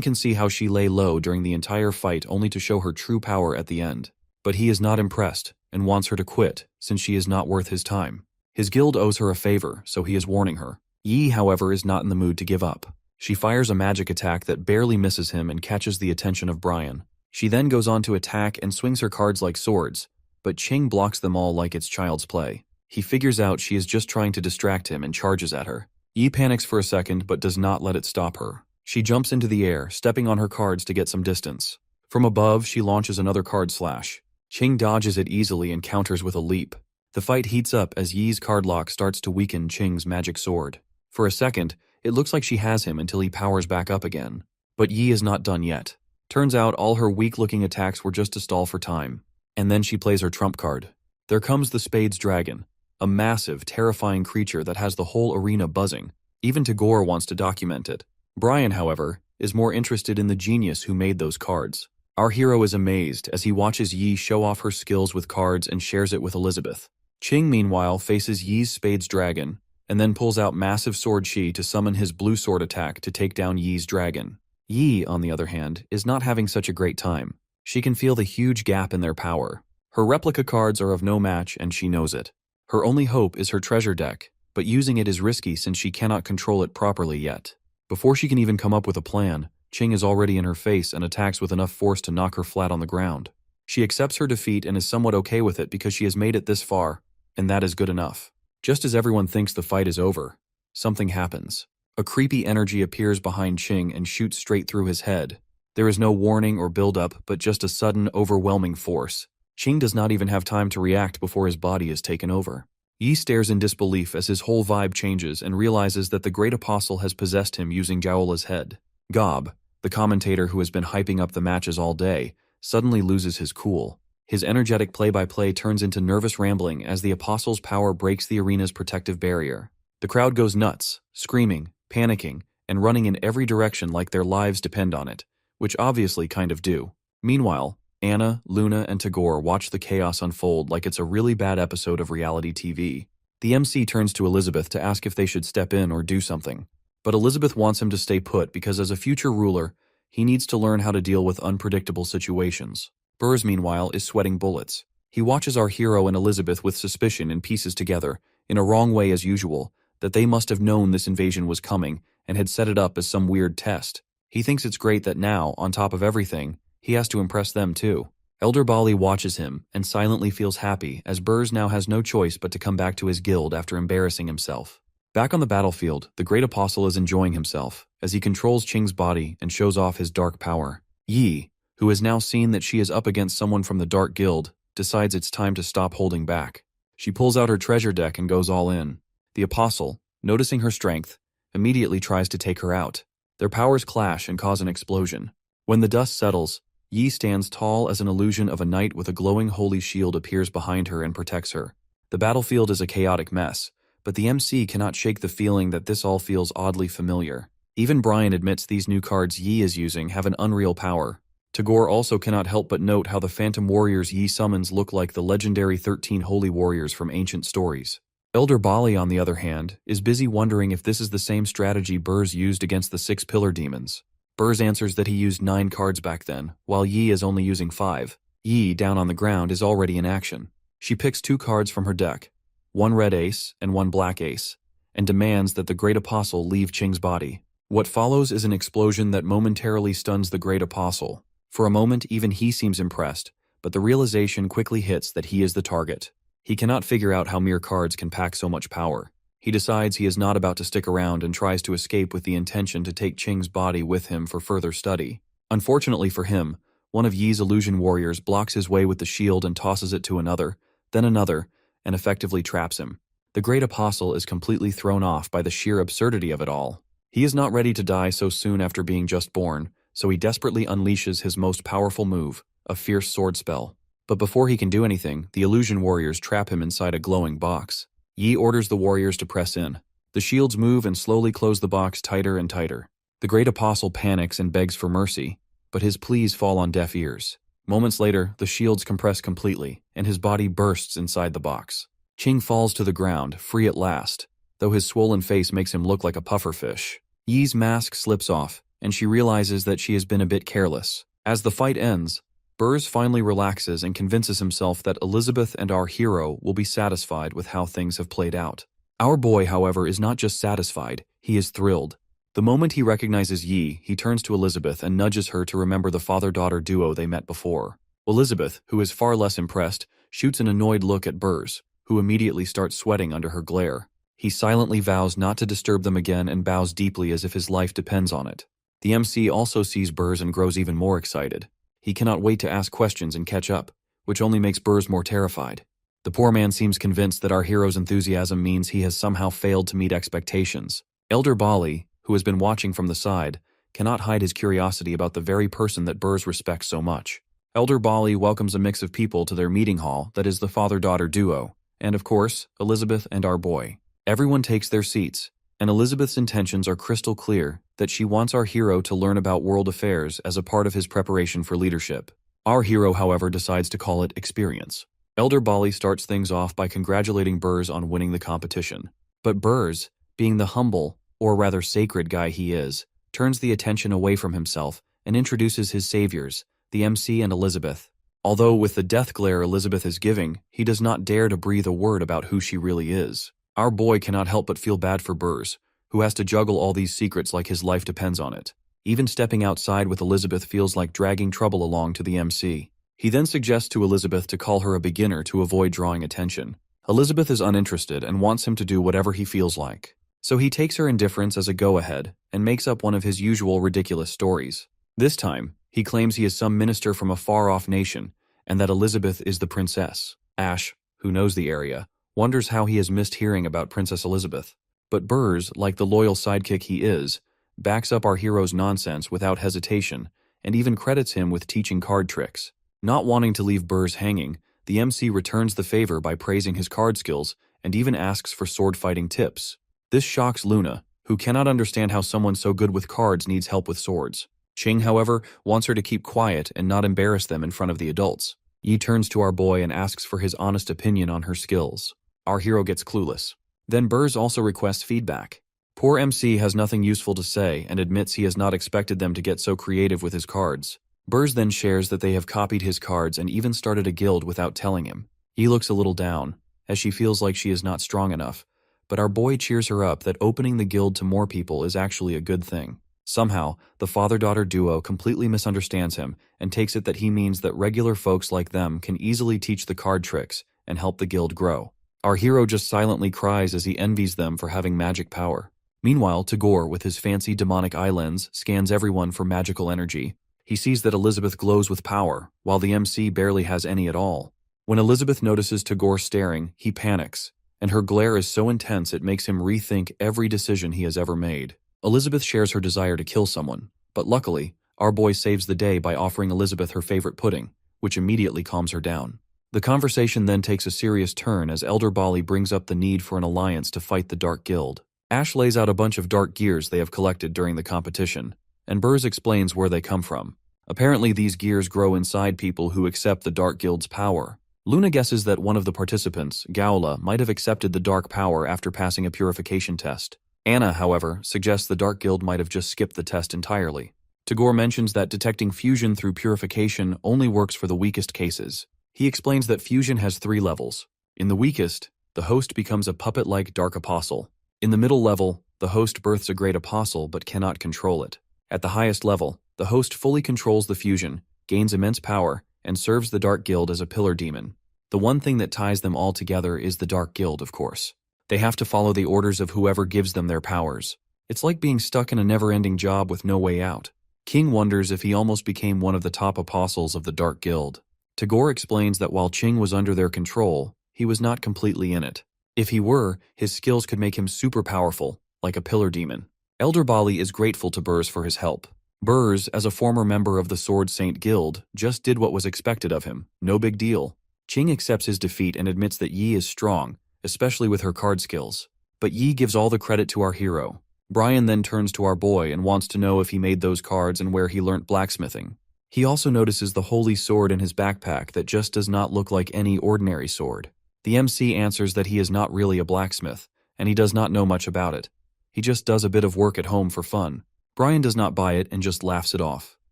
can see how she lay low during the entire fight only to show her true power at the end. But he is not impressed, and wants her to quit, since she is not worth his time. His guild owes her a favor, so he is warning her. Yi, however, is not in the mood to give up. She fires a magic attack that barely misses him and catches the attention of Brian. She then goes on to attack and swings her cards like swords, but Ching blocks them all like it's child's play. He figures out she is just trying to distract him and charges at her. Yi panics for a second but does not let it stop her. She jumps into the air, stepping on her cards to get some distance. From above, she launches another card slash. Ching dodges it easily and counters with a leap. The fight heats up as Yi's card lock starts to weaken Ching's magic sword. For a second, it looks like she has him until he powers back up again. But Yi is not done yet. Turns out all her weak-looking attacks were just to stall for time. And then she plays her trump card. There comes the Spades Dragon, a massive, terrifying creature that has the whole arena buzzing. Even Tagore wants to document it. Brian, however, is more interested in the genius who made those cards. Our hero is amazed as he watches Yi show off her skills with cards and shares it with Elizabeth. Ching, meanwhile, faces Yi's Spades Dragon, and then pulls out massive sword chi to summon his blue sword attack to take down Yi's dragon. Yi, on the other hand, is not having such a great time. She can feel the huge gap in their power. Her replica cards are of no match and she knows it. Her only hope is her treasure deck, but using it is risky since she cannot control it properly yet. Before she can even come up with a plan, Ching is already in her face and attacks with enough force to knock her flat on the ground. She accepts her defeat and is somewhat okay with it because she has made it this far, and that is good enough. Just as everyone thinks the fight is over, something happens. A creepy energy appears behind Ching and shoots straight through his head. There is no warning or build-up, but just a sudden, overwhelming force. Ching does not even have time to react before his body is taken over. Yi stares in disbelief as his whole vibe changes and realizes that the Great Apostle has possessed him using Jaola's head. Gob, the commentator who has been hyping up the matches all day, suddenly loses his cool. His energetic play-by-play turns into nervous rambling as the Apostle's power breaks the arena's protective barrier. The crowd goes nuts, screaming, panicking, and running in every direction like their lives depend on it, which obviously kind of do. Meanwhile, Anna, Luna, and Tagore watch the chaos unfold like it's a really bad episode of reality TV. The MC turns to Elizabeth to ask if they should step in or do something. But Elizabeth wants him to stay put because as a future ruler, he needs to learn how to deal with unpredictable situations. Burrs, meanwhile, is sweating bullets. He watches our hero and Elizabeth with suspicion and pieces together, in a wrong way as usual, that they must have known this invasion was coming and had set it up as some weird test. He thinks it's great that now, on top of everything, he has to impress them too. Elder Bali watches him and silently feels happy as Burrs now has no choice but to come back to his guild after embarrassing himself. Back on the battlefield, the Great Apostle is enjoying himself as he controls Qing's body and shows off his dark power. Yi, who has now seen that she is up against someone from the Dark Guild, decides it's time to stop holding back. She pulls out her treasure deck and goes all in. The Apostle, noticing her strength, immediately tries to take her out. Their powers clash and cause an explosion. When the dust settles, Yi stands tall as an illusion of a knight with a glowing holy shield appears behind her and protects her. The battlefield is a chaotic mess, but the MC cannot shake the feeling that this all feels oddly familiar. Even Brian admits these new cards Yi is using have an unreal power. Tagore also cannot help but note how the phantom warriors Yi summons look like the legendary 13 holy warriors from ancient stories. Elder Bali, on the other hand, is busy wondering if this is the same strategy Burrs used against the 6 pillar demons. Burrs answers that he used 9 cards back then, while Yi is only using 5. Yi, down on the ground, is already in action. She picks 2 cards from her deck, 1 red ace and 1 black ace, and demands that the Great Apostle leave Qing's body. What follows is an explosion that momentarily stuns the Great Apostle. For a moment, even he seems impressed, but the realization quickly hits that he is the target. He cannot figure out how mere cards can pack so much power. He decides he is not about to stick around and tries to escape with the intention to take Qing's body with him for further study. Unfortunately for him, one of Yi's illusion warriors blocks his way with the shield and tosses it to another, then another, and effectively traps him. The Great Apostle is completely thrown off by the sheer absurdity of it all. He is not ready to die so soon after being just born, so he desperately unleashes his most powerful move, a fierce sword spell. But before he can do anything, the illusion warriors trap him inside a glowing box. Yi orders the warriors to press in. The shields move and slowly close the box tighter and tighter. The Great Apostle panics and begs for mercy, but his pleas fall on deaf ears. Moments later, the shields compress completely, and his body bursts inside the box. Qing falls to the ground, free at last, though his swollen face makes him look like a pufferfish. Yi's mask slips off, and she realizes that she has been a bit careless. As the fight ends, Burrs finally relaxes and convinces himself that Elizabeth and our hero will be satisfied with how things have played out. Our boy, however, is not just satisfied, he is thrilled. The moment he recognizes Yi, he turns to Elizabeth and nudges her to remember the father-daughter duo they met before. Elizabeth, who is far less impressed, shoots an annoyed look at Burrs, who immediately starts sweating under her glare. He silently vows not to disturb them again and bows deeply as if his life depends on it. The MC also sees Burrs and grows even more excited. He cannot wait to ask questions and catch up, which only makes Burrs more terrified. The poor man seems convinced that our hero's enthusiasm means he has somehow failed to meet expectations. Elder Bali, who has been watching from the side, cannot hide his curiosity about the very person that Burrs respects so much. Elder Bali welcomes a mix of people to their meeting hall that is the father-daughter duo, and of course, Elizabeth and our boy. Everyone takes their seats, and Elizabeth's intentions are crystal clear that she wants our hero to learn about world affairs as a part of his preparation for leadership. Our hero, however, decides to call it experience. Elder Bali starts things off by congratulating Burrs on winning the competition. But Burrs, being the humble, or rather sacred guy he is, turns the attention away from himself and introduces his saviors, the MC and Elizabeth. Although with the death glare Elizabeth is giving, he does not dare to breathe a word about who she really is. Our boy cannot help but feel bad for Burrs, who has to juggle all these secrets like his life depends on it. Even stepping outside with Elizabeth feels like dragging trouble along to the MC. He then suggests to Elizabeth to call her a beginner to avoid drawing attention. Elizabeth is uninterested and wants him to do whatever he feels like. So he takes her indifference as a go-ahead and makes up one of his usual ridiculous stories. This time, he claims he is some minister from a far-off nation and that Elizabeth is the princess. Ash, who knows the area, wonders how he has missed hearing about Princess Elizabeth. But Burrs, like the loyal sidekick he is, backs up our hero's nonsense without hesitation and even credits him with teaching card tricks. Not wanting to leave Burrs hanging, the MC returns the favor by praising his card skills and even asks for sword fighting tips. This shocks Luna, who cannot understand how someone so good with cards needs help with swords. Ching, however, wants her to keep quiet and not embarrass them in front of the adults. Yi turns to our boy and asks for his honest opinion on her skills. Our hero gets clueless. Then Burrs also requests feedback. Poor MC has nothing useful to say and admits he has not expected them to get so creative with his cards. Burrs then shares that they have copied his cards and even started a guild without telling him. Yi looks a little down, as she feels like she is not strong enough, but our boy cheers her up that opening the guild to more people is actually a good thing. Somehow, the father-daughter duo completely misunderstands him and takes it that he means that regular folks like them can easily teach the card tricks and help the guild grow. Our hero just silently cries as he envies them for having magic power. Meanwhile, Tagore, with his fancy demonic eye lens, scans everyone for magical energy. He sees that Elizabeth glows with power, while the MC barely has any at all. When Elizabeth notices Tagore staring, he panics, and her glare is so intense it makes him rethink every decision he has ever made. Elizabeth shares her desire to kill someone, but luckily, our boy saves the day by offering Elizabeth her favorite pudding, which immediately calms her down. The conversation then takes a serious turn as Elder Bali brings up the need for an alliance to fight the Dark Guild. Ash lays out a bunch of dark gears they have collected during the competition, and Burrs explains where they come from. Apparently these gears grow inside people who accept the Dark Guild's power. Luna guesses that one of the participants, Gaola, might have accepted the dark power after passing a purification test. Anna, however, suggests the Dark Guild might have just skipped the test entirely. Tagore mentions that detecting fusion through purification only works for the weakest cases. He explains that fusion has 3 levels. In the weakest, the host becomes a puppet-like dark apostle. In the middle level, the host births a great apostle but cannot control it. At the highest level, the host fully controls the fusion, gains immense power, and serves the Dark Guild as a pillar demon. The one thing that ties them all together is the Dark Guild, of course. They have to follow the orders of whoever gives them their powers. It's like being stuck in a never-ending job with no way out. King wonders if he almost became one of the top apostles of the Dark Guild. Tagore explains that while Ching was under their control, he was not completely in it. If he were, his skills could make him super powerful, like a pillar demon. Elder Bali is grateful to Burrs for his help. Burrs, as a former member of the Sword Saint Guild, just did what was expected of him. No big deal. Ching accepts his defeat and admits that Yi is strong, especially with her card skills. But Yi gives all the credit to our hero. Brian then turns to our boy and wants to know if he made those cards and where he learnt blacksmithing. He also notices the holy sword in his backpack that just does not look like any ordinary sword. The MC answers that he is not really a blacksmith, and he does not know much about it. He just does a bit of work at home for fun. Brian does not buy it and just laughs it off.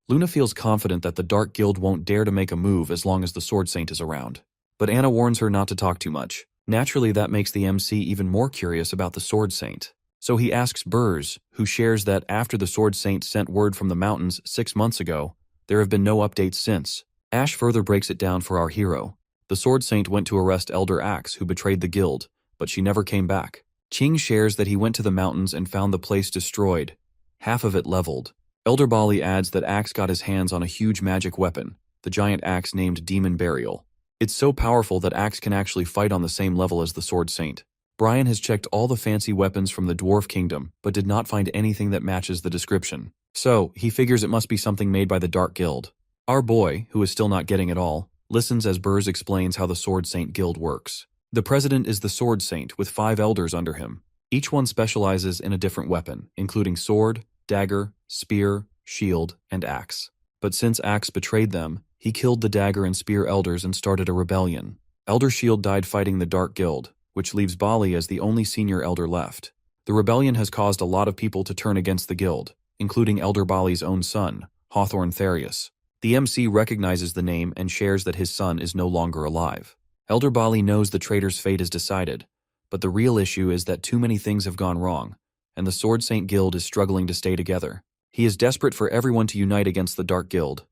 Luna feels confident that the Dark Guild won't dare to make a move as long as the Sword Saint is around. But Anna warns her not to talk too much. Naturally, that makes the MC even more curious about the Sword Saint. So he asks Burrs, who shares that after the Sword Saint sent word from the mountains 6 months ago, there have been no updates since. Ash further breaks it down for our hero. The Sword Saint went to arrest Elder Axe, who betrayed the guild, but she never came back. Ching shares that he went to the mountains and found the place destroyed, half of it leveled. Elder Bali adds that Axe got his hands on a huge magic weapon, the giant axe named Demon Burial. It's so powerful that Axe can actually fight on the same level as the Sword Saint. Brian has checked all the fancy weapons from the Dwarf Kingdom, but did not find anything that matches the description. So, he figures it must be something made by the Dark Guild. Our boy, who is still not getting it all, listens as Burrs explains how the Sword Saint Guild works. The president is the Sword Saint with 5 elders under him. Each one specializes in a different weapon, including sword, dagger, spear, shield, and axe. But since Axe betrayed them, he killed the dagger and spear elders and started a rebellion. Elder Shield died fighting the Dark Guild, which leaves Bali as the only senior elder left. The rebellion has caused a lot of people to turn against the guild, including Elder Bali's own son, Hawthorne Therius. The MC recognizes the name and shares that his son is no longer alive. Elder Bali knows the traitor's fate is decided, but the real issue is that too many things have gone wrong, and the Sword Saint Guild is struggling to stay together. He is desperate for everyone to unite against the Dark Guild.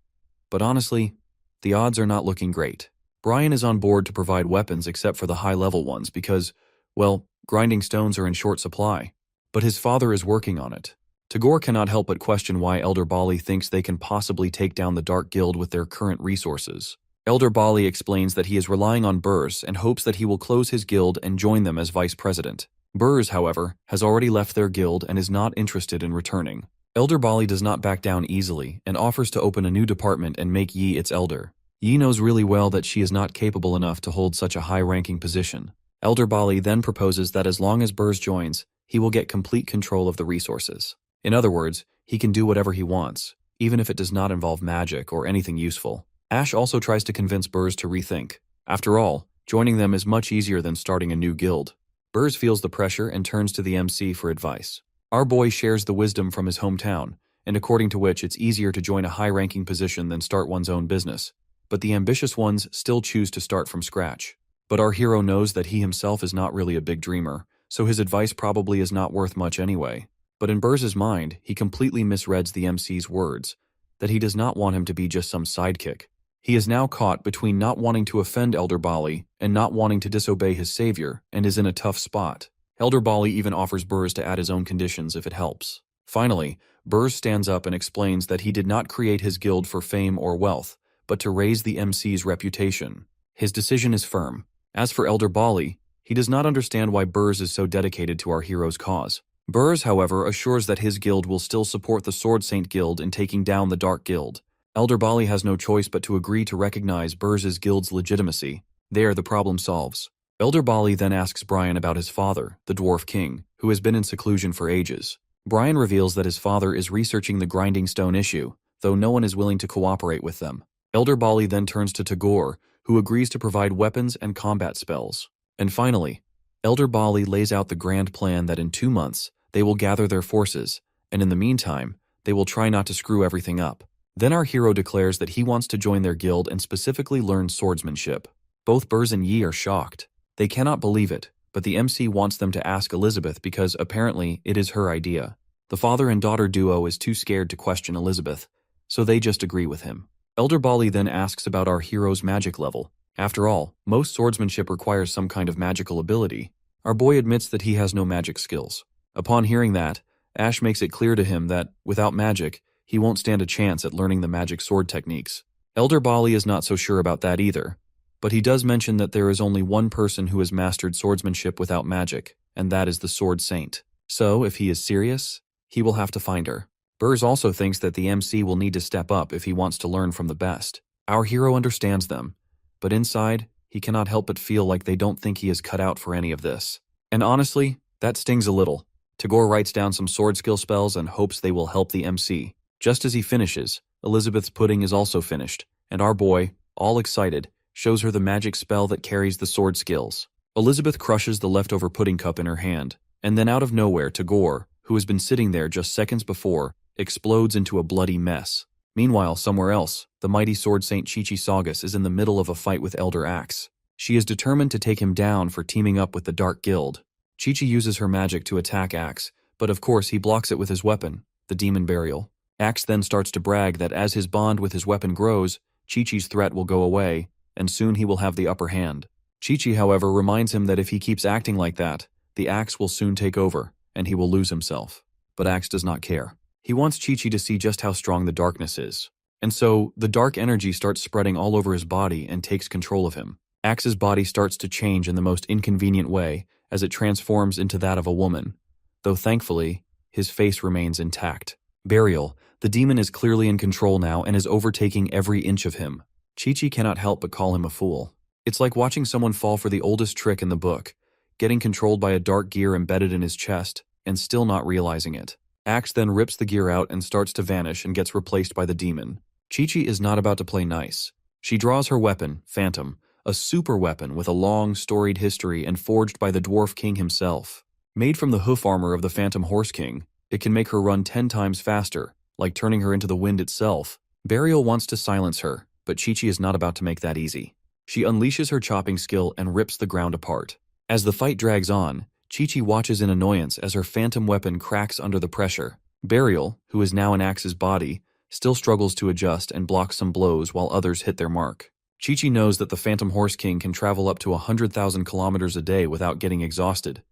But honestly, the odds are not looking great. Brian is on board to provide weapons except for the high-level ones because, well, grinding stones are in short supply. But his father is working on it. Tagore cannot help but question why Elder Bali thinks they can possibly take down the Dark Guild with their current resources. Elder Bali explains that he is relying on Burrs and hopes that he will close his guild and join them as vice president. Burrs, however, has already left their guild and is not interested in returning. Elder Bali does not back down easily and offers to open a new department and make Yi its elder. Yi knows really well that she is not capable enough to hold such a high-ranking position. Elder Bali then proposes that as long as Burz joins, he will get complete control of the resources. In other words, he can do whatever he wants, even if it does not involve magic or anything useful. Ash also tries to convince Burz to rethink. After all, joining them is much easier than starting a new guild. Burz feels the pressure and turns to the MC for advice. Our boy shares the wisdom from his hometown, and according to which it's easier to join a high-ranking position than start one's own business. But the ambitious ones still choose to start from scratch. But our hero knows that he himself is not really a big dreamer, so his advice probably is not worth much anyway. But in Burz's mind, he completely misreads the MC's words, that he does not want him to be just some sidekick. He is now caught between not wanting to offend Elder Bali and not wanting to disobey his savior, and is in a tough spot. Elder Bali even offers Burz to add his own conditions if it helps. Finally, Burz stands up and explains that he did not create his guild for fame or wealth, but to raise the MC's reputation. His decision is firm. As for Elder Bali, he does not understand why Burz is so dedicated to our hero's cause. Burz, however, assures that his guild will still support the Sword Saint Guild in taking down the Dark Guild. Elder Bali has no choice but to agree to recognize Burz's guild's legitimacy. There, the problem solves. Elder Bali then asks Brian about his father, the Dwarf King, who has been in seclusion for ages. Brian reveals that his father is researching the Grinding Stone issue, though no one is willing to cooperate with them. Elder Bali then turns to Tagore, who agrees to provide weapons and combat spells. And finally, Elder Bali lays out the grand plan that in 2 months, they will gather their forces, and in the meantime, they will try not to screw everything up. Then our hero declares that he wants to join their guild and specifically learn swordsmanship. Both Burz and Yi are shocked. They cannot believe it, but the MC wants them to ask Elizabeth because apparently it is her idea. The father and daughter duo is too scared to question Elizabeth, so they just agree with him. Elder Bali then asks about our hero's magic level. After all, most swordsmanship requires some kind of magical ability. Our boy admits that he has no magic skills. Upon hearing that, Ash makes it clear to him that, without magic, he won't stand a chance at learning the magic sword techniques. Elder Bali is not so sure about that either, but he does mention that there is only one person who has mastered swordsmanship without magic, and that is the Sword Saint. So, if he is serious, he will have to find her. Burz also thinks that the MC will need to step up if he wants to learn from the best. Our hero understands them, but inside, he cannot help but feel like they don't think he is cut out for any of this. And honestly, that stings a little. Tagore writes down some sword skill spells and hopes they will help the MC. Just as he finishes, Elizabeth's pudding is also finished, and our boy, all excited, shows her the magic spell that carries the sword skills. Elizabeth crushes the leftover pudding cup in her hand, and then out of nowhere, Tagore, who has been sitting there just seconds before, explodes into a bloody mess. Meanwhile, somewhere else, the mighty Sword Saint Chi-Chi Saugus is in the middle of a fight with Elder Axe. She is determined to take him down for teaming up with the Dark Guild. Chi-Chi uses her magic to attack Axe, but of course he blocks it with his weapon, the Demon Burial. Axe then starts to brag that as his bond with his weapon grows, Chi-Chi's threat will go away, and soon he will have the upper hand. Chi-Chi, however, reminds him that if he keeps acting like that, the Axe will soon take over, and he will lose himself. But Axe does not care. He wants Chi-Chi to see just how strong the darkness is. And so, the dark energy starts spreading all over his body and takes control of him. Axe's body starts to change in the most inconvenient way as it transforms into that of a woman, though thankfully, his face remains intact. Burial, the demon is clearly in control now and is overtaking every inch of him. Chi-Chi cannot help but call him a fool. It's like watching someone fall for the oldest trick in the book, getting controlled by a dark gear embedded in his chest, and still not realizing it. Axe then rips the gear out and starts to vanish and gets replaced by the demon. Chi-Chi is not about to play nice. She draws her weapon, Phantom, a super weapon with a long, storied history and forged by the Dwarf King himself. Made from the hoof armor of the Phantom Horse King, it can make her run 10 times faster, like turning her into the wind itself. Burial wants to silence her, but Chi-Chi is not about to make that easy. She unleashes her chopping skill and rips the ground apart. As the fight drags on, Chi-Chi watches in annoyance as her phantom weapon cracks under the pressure. Burial, who is now in Axe's body, still struggles to adjust and blocks some blows while others hit their mark. Chi-Chi knows that the Phantom Horse King can travel up to 100,000 kilometers a day without getting exhausted,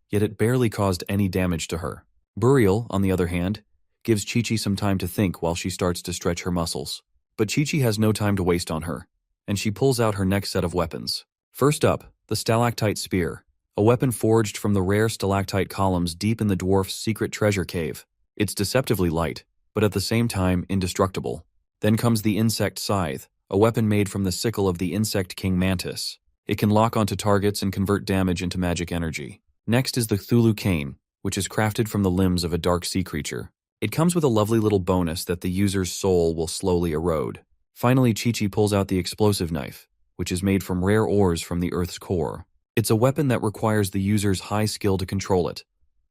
yet it barely caused any damage to her. Burial, on the other hand, gives Chi-Chi some time to think while she starts to stretch her muscles. But Chi-Chi has no time to waste on her, and she pulls out her next set of weapons. First up, the Stalactite Spear, a weapon forged from the rare stalactite columns deep in the dwarf's secret treasure cave. It's deceptively light, but at the same time indestructible. Then comes the Insect Scythe, a weapon made from the sickle of the insect king mantis. It can lock onto targets and convert damage into magic energy. Next is the Cthulhu cane, which is crafted from the limbs of a dark sea creature. It comes with a lovely little bonus that the user's soul will slowly erode. Finally, Chi-Chi pulls out the explosive knife, which is made from rare ores from the Earth's core. It's a weapon that requires the user's high skill to control it.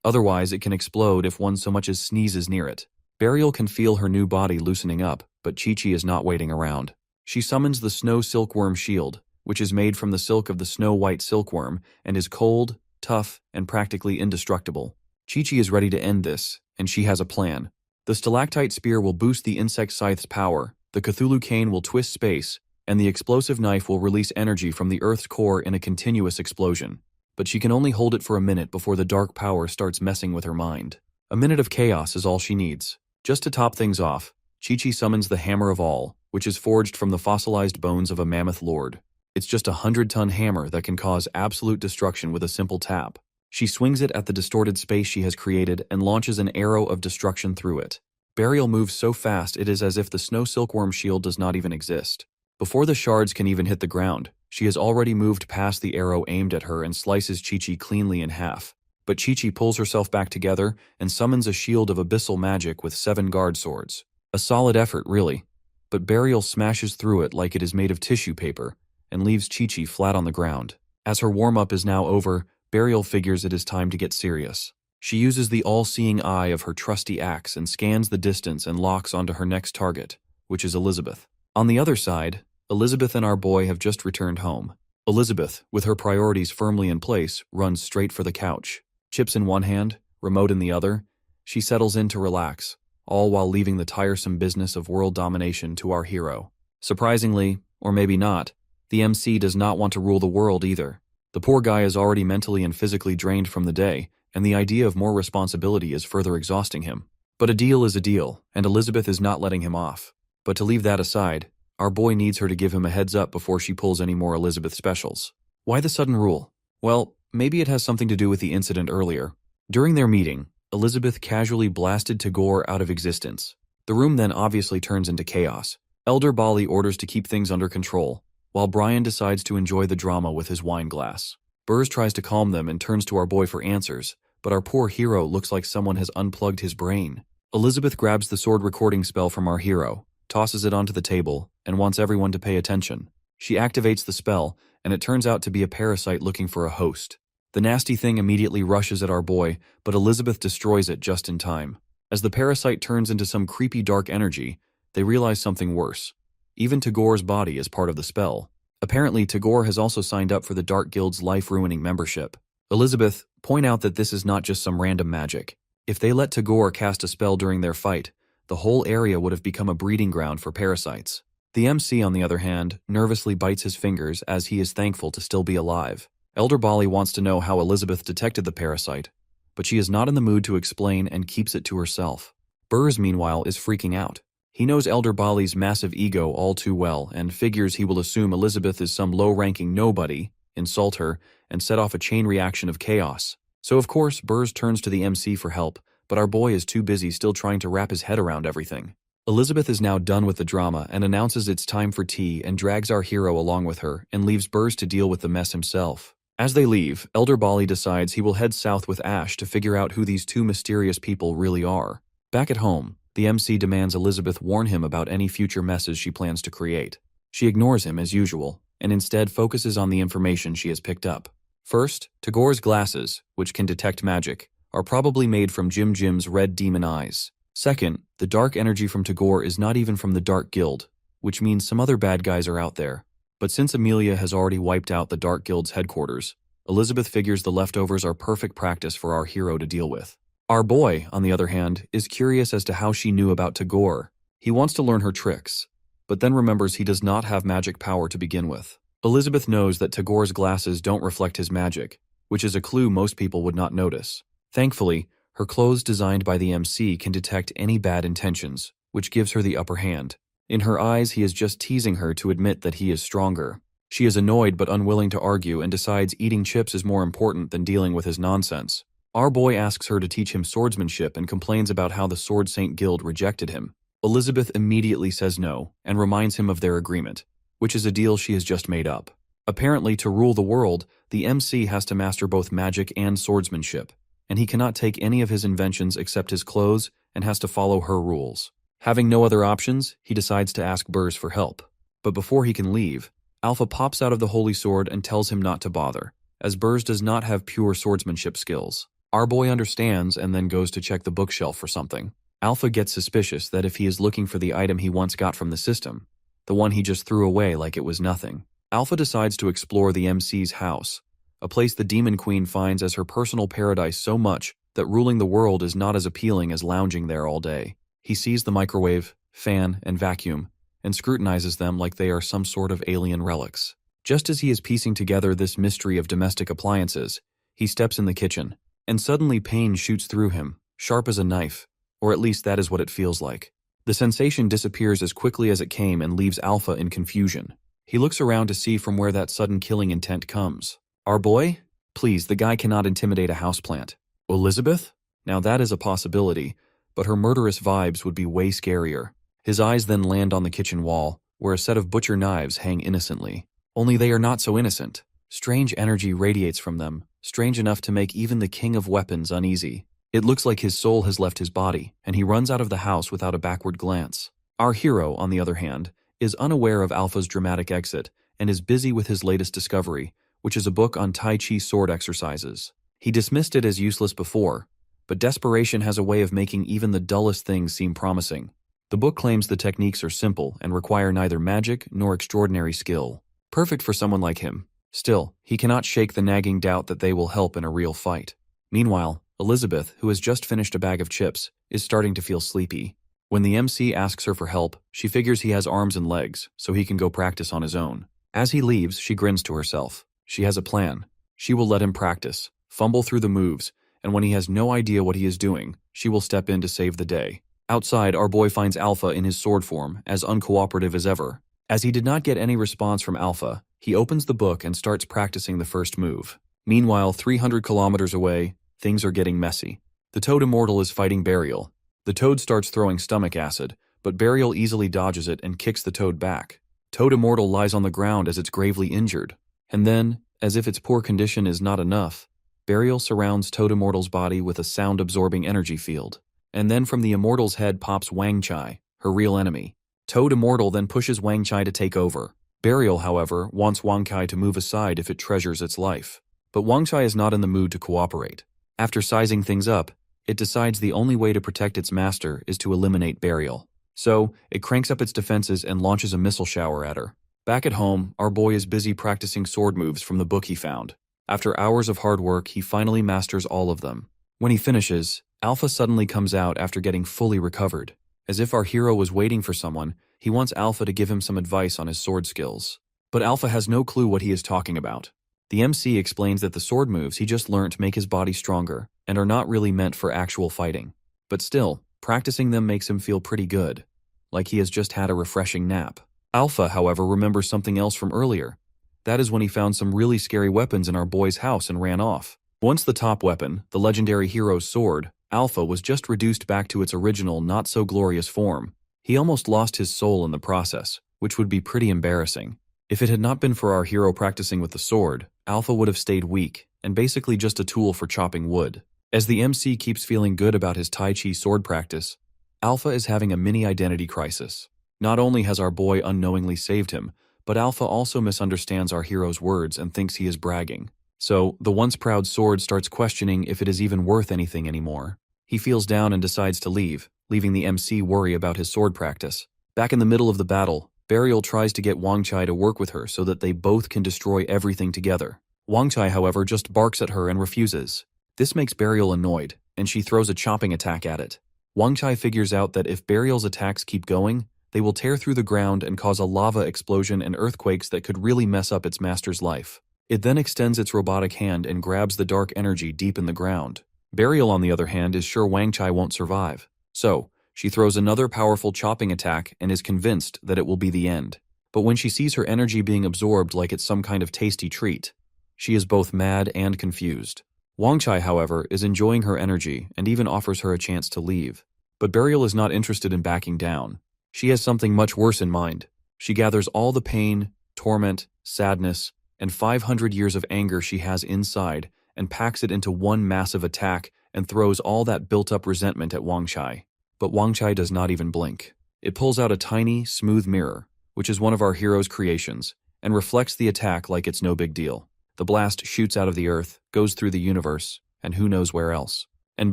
Otherwise, it can explode if one so much as sneezes near it. Burial can feel her new body loosening up, but Chi-Chi is not waiting around. She summons the Snow Silkworm Shield, which is made from the silk of the snow-white silkworm and is cold, tough, and practically indestructible. Chi-Chi is ready to end this, and she has a plan. The stalactite spear will boost the insect scythe's power, the Cthulhu cane will twist space, and the explosive knife will release energy from the Earth's core in a continuous explosion. But she can only hold it for a minute before the dark power starts messing with her mind. A minute of chaos is all she needs. Just to top things off, Chi-Chi summons the Hammer of All, which is forged from the fossilized bones of a mammoth lord. It's just a 100-ton hammer that can cause absolute destruction with a simple tap. She swings it at the distorted space she has created and launches an arrow of destruction through it. Burial moves so fast it is as if the snow silkworm shield does not even exist. Before the shards can even hit the ground, she has already moved past the arrow aimed at her and slices Chi-Chi cleanly in half. But Chi-Chi pulls herself back together and summons a shield of abyssal magic with 7 guard swords. A solid effort, really. But Burial smashes through it like it is made of tissue paper and leaves Chi-Chi flat on the ground. As her warm-up is now over, Burial figures it is time to get serious. She uses the all-seeing eye of her trusty axe and scans the distance and locks onto her next target, which is Elizabeth. On the other side, Elizabeth and our boy have just returned home. Elizabeth, with her priorities firmly in place, runs straight for the couch. Chips in one hand, remote in the other, she settles in to relax, all while leaving the tiresome business of world domination to our hero. Surprisingly, or maybe not, the MC does not want to rule the world either. The poor guy is already mentally and physically drained from the day, and the idea of more responsibility is further exhausting him. But a deal is a deal, and Elizabeth is not letting him off. But to leave that aside, our boy needs her to give him a heads up before she pulls any more Elizabeth specials. Why the sudden rule? Well, maybe it has something to do with the incident earlier. During their meeting, Elizabeth casually blasted Tagore out of existence. The room then obviously turns into chaos. Elder Bali orders to keep things under control, while Brian decides to enjoy the drama with his wine glass. Burrs tries to calm them and turns to our boy for answers, but our poor hero looks like someone has unplugged his brain. Elizabeth grabs the sword recording spell from our hero, tosses it onto the table, and wants everyone to pay attention. She activates the spell, and it turns out to be a parasite looking for a host. The nasty thing immediately rushes at our boy, but Elizabeth destroys it just in time. As the parasite turns into some creepy dark energy, they realize something worse. Even Tagore's body is part of the spell. Apparently, Tagore has also signed up for the Dark Guild's life-ruining membership. Elizabeth, point out that this is not just some random magic. If they let Tagore cast a spell during their fight, the whole area would have become a breeding ground for parasites. The MC, on the other hand, nervously bites his fingers as he is thankful to still be alive. Elder Bali wants to know how Elizabeth detected the parasite, but she is not in the mood to explain and keeps it to herself. Burrs, meanwhile, is freaking out. He knows Elder Bali's massive ego all too well and figures he will assume Elizabeth is some low-ranking nobody, insult her, and set off a chain reaction of chaos. So of course, Burrs turns to the MC for help, but our boy is too busy still trying to wrap his head around everything. Elizabeth is now done with the drama and announces it's time for tea and drags our hero along with her and leaves Burrs to deal with the mess himself. As they leave, Elder Bali decides he will head south with Ash to figure out who these two mysterious people really are. Back at home, the MC demands Elizabeth warn him about any future messes she plans to create. She ignores him as usual, and instead focuses on the information she has picked up. First, Tagore's glasses, which can detect magic, are probably made from Jim Jim's red demon eyes. Second, the dark energy from Tagore is not even from the Dark Guild, which means some other bad guys are out there. But since Amelia has already wiped out the Dark Guild's headquarters, Elizabeth figures the leftovers are perfect practice for our hero to deal with. Our boy, on the other hand, is curious as to how she knew about Tagore. He wants to learn her tricks, but then remembers he does not have magic power to begin with. Elizabeth knows that Tagore's glasses don't reflect his magic, which is a clue most people would not notice. Thankfully, her clothes designed by the MC can detect any bad intentions, which gives her the upper hand. In her eyes, he is just teasing her to admit that he is stronger. She is annoyed but unwilling to argue and decides eating chips is more important than dealing with his nonsense. Our boy asks her to teach him swordsmanship and complains about how the Sword Saint Guild rejected him. Elizabeth immediately says no and reminds him of their agreement, which is a deal she has just made up. Apparently, to rule the world, the MC has to master both magic and swordsmanship, and he cannot take any of his inventions except his clothes and has to follow her rules. Having no other options, he decides to ask Burs for help. But before he can leave, Alpha pops out of the holy sword and tells him not to bother, as Burs does not have pure swordsmanship skills. Our boy understands and then goes to check the bookshelf for something. Alpha gets suspicious that if he is looking for the item he once got from the system, the one he just threw away like it was nothing. Alpha decides to explore the MC's house, a place the Demon Queen finds as her personal paradise so much that ruling the world is not as appealing as lounging there all day. He sees the microwave, fan, and vacuum, and scrutinizes them like they are some sort of alien relics. Just as he is piecing together this mystery of domestic appliances, he steps in the kitchen, and suddenly pain shoots through him, sharp as a knife, or at least that is what it feels like. The sensation disappears as quickly as it came and leaves Alpha in confusion. He looks around to see from where that sudden killing intent comes. Our boy? Please, the guy cannot intimidate a houseplant. Elizabeth? Now that is a possibility, but her murderous vibes would be way scarier. His eyes then land on the kitchen wall, where a set of butcher knives hang innocently. Only they are not so innocent. Strange energy radiates from them, strange enough to make even the king of weapons uneasy. It looks like his soul has left his body, and he runs out of the house without a backward glance. Our hero, on the other hand, is unaware of Alpha's dramatic exit and is busy with his latest discovery, which is a book on Tai Chi sword exercises. He dismissed it as useless before, but desperation has a way of making even the dullest things seem promising. The book claims the techniques are simple and require neither magic nor extraordinary skill. Perfect for someone like him. Still, he cannot shake the nagging doubt that they will help in a real fight. Meanwhile, Elizabeth, who has just finished a bag of chips, is starting to feel sleepy. When the MC asks her for help, she figures he has arms and legs, so he can go practice on his own. As he leaves, she grins to herself. She has a plan. She will let him practice, fumble through the moves, and when he has no idea what he is doing, she will step in to save the day. Outside, our boy finds Alpha in his sword form, as uncooperative as ever. As he did not get any response from Alpha, he opens the book and starts practicing the first move. Meanwhile, 300 kilometers away, things are getting messy. The Toad Immortal is fighting Burial. The Toad starts throwing stomach acid, but Burial easily dodges it and kicks the Toad back. Toad Immortal lies on the ground as it's gravely injured. And then, as if its poor condition is not enough, Burial surrounds Toad Immortal's body with a sound-absorbing energy field. And then from the Immortal's head pops Wang Chai, her real enemy. Toad Immortal then pushes Wang Chai to take over. Burial, however, wants Wang Chai to move aside if it treasures its life. But Wang Chai is not in the mood to cooperate. After sizing things up, it decides the only way to protect its master is to eliminate Burial. So, it cranks up its defenses and launches a missile shower at her. Back at home, our boy is busy practicing sword moves from the book he found. After hours of hard work, he finally masters all of them. When he finishes, Alpha suddenly comes out after getting fully recovered. As if our hero was waiting for someone, he wants Alpha to give him some advice on his sword skills. But Alpha has no clue what he is talking about. The MC explains that the sword moves he just learnt make his body stronger and are not really meant for actual fighting. But still, practicing them makes him feel pretty good, like he has just had a refreshing nap. Alpha, however, remembers something else from earlier. That is when he found some really scary weapons in our boy's house and ran off. Once the top weapon, the legendary hero's sword, Alpha, was just reduced back to its original not-so-glorious form. He almost lost his soul in the process, which would be pretty embarrassing. If it had not been for our hero practicing with the sword, Alpha would have stayed weak, and basically just a tool for chopping wood. As the MC keeps feeling good about his Tai Chi sword practice, Alpha is having a mini identity crisis. Not only has our boy unknowingly saved him, but Alpha also misunderstands our hero's words and thinks he is bragging. So, the once proud sword starts questioning if it is even worth anything anymore. He feels down and decides to leave, leaving the MC worry about his sword practice. Back in the middle of the battle, Burial tries to get Wang Chai to work with her so that they both can destroy everything together. Wang Chai, however, just barks at her and refuses. This makes Burial annoyed, and she throws a chopping attack at it. Wang Chai figures out that if Burial's attacks keep going, they will tear through the ground and cause a lava explosion and earthquakes that could really mess up its master's life. It then extends its robotic hand and grabs the dark energy deep in the ground. Burial, on the other hand, is sure Wang Chai won't survive. So, she throws another powerful chopping attack and is convinced that it will be the end. But when she sees her energy being absorbed like it's some kind of tasty treat, she is both mad and confused. Wang Chai, however, is enjoying her energy and even offers her a chance to leave. But Burial is not interested in backing down. She has something much worse in mind. She gathers all the pain, torment, sadness, and 500 years of anger she has inside and packs it into one massive attack and throws all that built-up resentment at Wang Chai. But Wang Chai does not even blink. It pulls out a tiny, smooth mirror, which is one of our hero's creations, and reflects the attack like it's no big deal. The blast shoots out of the earth, goes through the universe, and who knows where else. And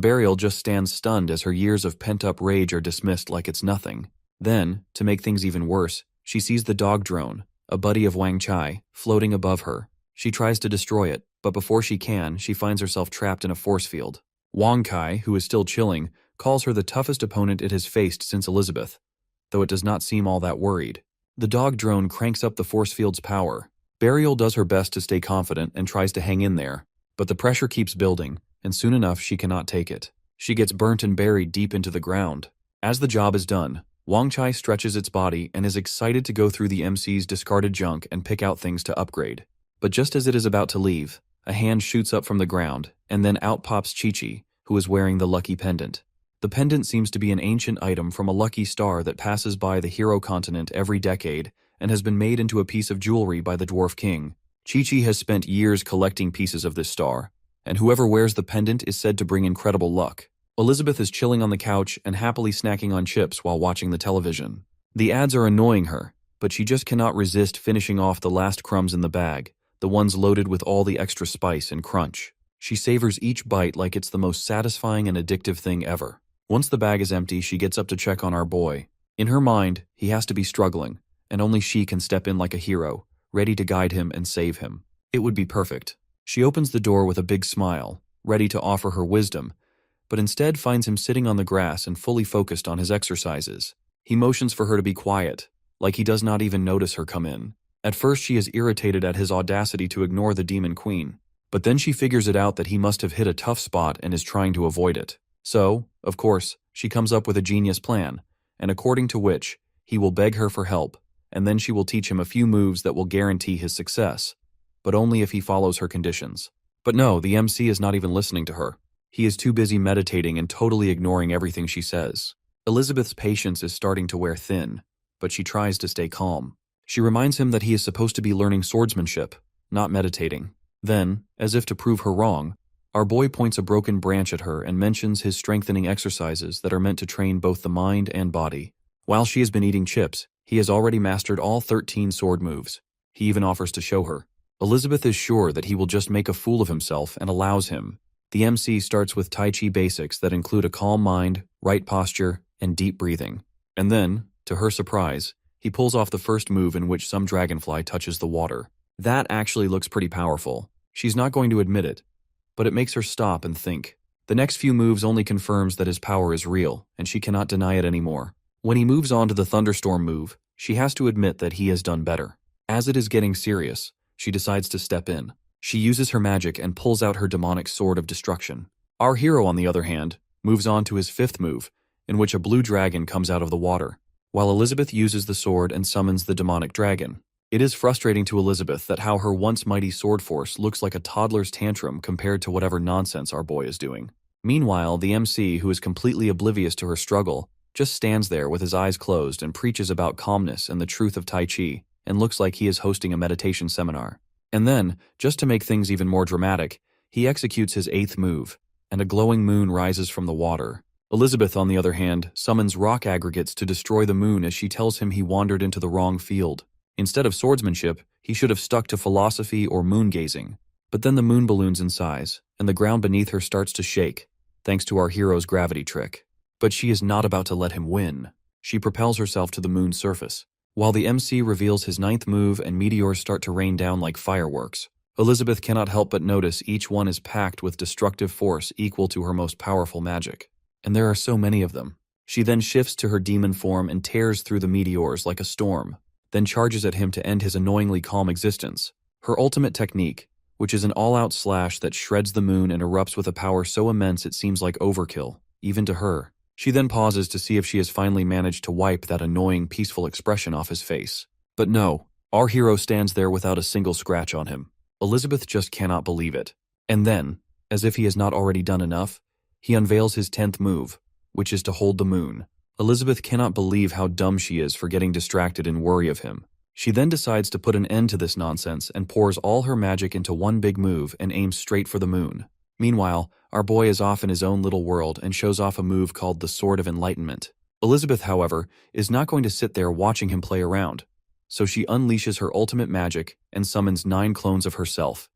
Burial just stands stunned as her years of pent-up rage are dismissed like it's nothing. Then, to make things even worse, she sees the dog drone, a buddy of Wang Chai, floating above her. She tries to destroy it, but before she can, she finds herself trapped in a force field. Wang Kai, who is still chilling, calls her the toughest opponent it has faced since Elizabeth, though it does not seem all that worried. The dog drone cranks up the force field's power. Burial does her best to stay confident and tries to hang in there, but the pressure keeps building, and soon enough she cannot take it. She gets burnt and buried deep into the ground. As the job is done, Wang Chai stretches its body and is excited to go through the MC's discarded junk and pick out things to upgrade. But just as it is about to leave, a hand shoots up from the ground, and then out pops Chi-Chi, who is wearing the lucky pendant. The pendant seems to be an ancient item from a lucky star that passes by the hero continent every decade and has been made into a piece of jewelry by the Dwarf King. Chi-Chi has spent years collecting pieces of this star, and whoever wears the pendant is said to bring incredible luck. Elizabeth is chilling on the couch and happily snacking on chips while watching the television. The ads are annoying her, but she just cannot resist finishing off the last crumbs in the bag, the ones loaded with all the extra spice and crunch. She savors each bite like it's the most satisfying and addictive thing ever. Once the bag is empty, she gets up to check on our boy. In her mind, he has to be struggling, and only she can step in like a hero, ready to guide him and save him. It would be perfect. She opens the door with a big smile, ready to offer her wisdom, but instead finds him sitting on the grass and fully focused on his exercises. He motions for her to be quiet, like he does not even notice her come in. At first she is irritated at his audacity to ignore the Demon Queen, but then she figures it out that he must have hit a tough spot and is trying to avoid it. So, of course, she comes up with a genius plan, and according to which, he will beg her for help, and then she will teach him a few moves that will guarantee his success, but only if he follows her conditions. But no, the MC is not even listening to her. He is too busy meditating and totally ignoring everything she says. Elizabeth's patience is starting to wear thin, but she tries to stay calm. She reminds him that he is supposed to be learning swordsmanship, not meditating. Then, as if to prove her wrong, our boy points a broken branch at her and mentions his strengthening exercises that are meant to train both the mind and body. While she has been eating chips, he has already mastered all 13 sword moves. He even offers to show her. Elizabeth is sure that he will just make a fool of himself and allows him. The MC starts with Tai Chi basics that include a calm mind, right posture, and deep breathing. And then, to her surprise, he pulls off the first move in which some dragonfly touches the water. That actually looks pretty powerful. She's not going to admit it, but it makes her stop and think. The next few moves only confirms that his power is real, and she cannot deny it anymore. When he moves on to the thunderstorm move, she has to admit that he has done better. As it is getting serious, she decides to step in. She uses her magic and pulls out her demonic sword of destruction. Our hero, on the other hand, moves on to his fifth move, in which a blue dragon comes out of the water, while Elizabeth uses the sword and summons the demonic dragon. It is frustrating to Elizabeth that how her once mighty sword force looks like a toddler's tantrum compared to whatever nonsense our boy is doing. Meanwhile, the MC, who is completely oblivious to her struggle, just stands there with his eyes closed and preaches about calmness and the truth of Tai Chi, and looks like he is hosting a meditation seminar. And then, just to make things even more dramatic, he executes his eighth move, and a glowing moon rises from the water. Elizabeth, on the other hand, summons rock aggregates to destroy the moon as she tells him he wandered into the wrong field. Instead of swordsmanship, he should have stuck to philosophy or moon-gazing. But then the moon balloons in size, and the ground beneath her starts to shake, thanks to our hero's gravity trick. But she is not about to let him win. She propels herself to the moon's surface. While the MC reveals his ninth move and meteors start to rain down like fireworks, Elizabeth cannot help but notice each one is packed with destructive force equal to her most powerful magic. And there are so many of them. She then shifts to her demon form and tears through the meteors like a storm, then charges at him to end his annoyingly calm existence. Her ultimate technique, which is an all-out slash that shreds the moon and erupts with a power so immense it seems like overkill, even to her. She then pauses to see if she has finally managed to wipe that annoying, peaceful expression off his face. But no, our hero stands there without a single scratch on him. Elizabeth just cannot believe it. And then, as if he has not already done enough, he unveils his 10th move, which is to hold the moon. Elizabeth cannot believe how dumb she is for getting distracted in worry of him. She then decides to put an end to this nonsense and pours all her magic into one big move and aims straight for the moon. Meanwhile, our boy is off in his own little world and shows off a move called the Sword of Enlightenment. Elizabeth, however, is not going to sit there watching him play around, so she unleashes her ultimate magic and summons 9 clones of herself,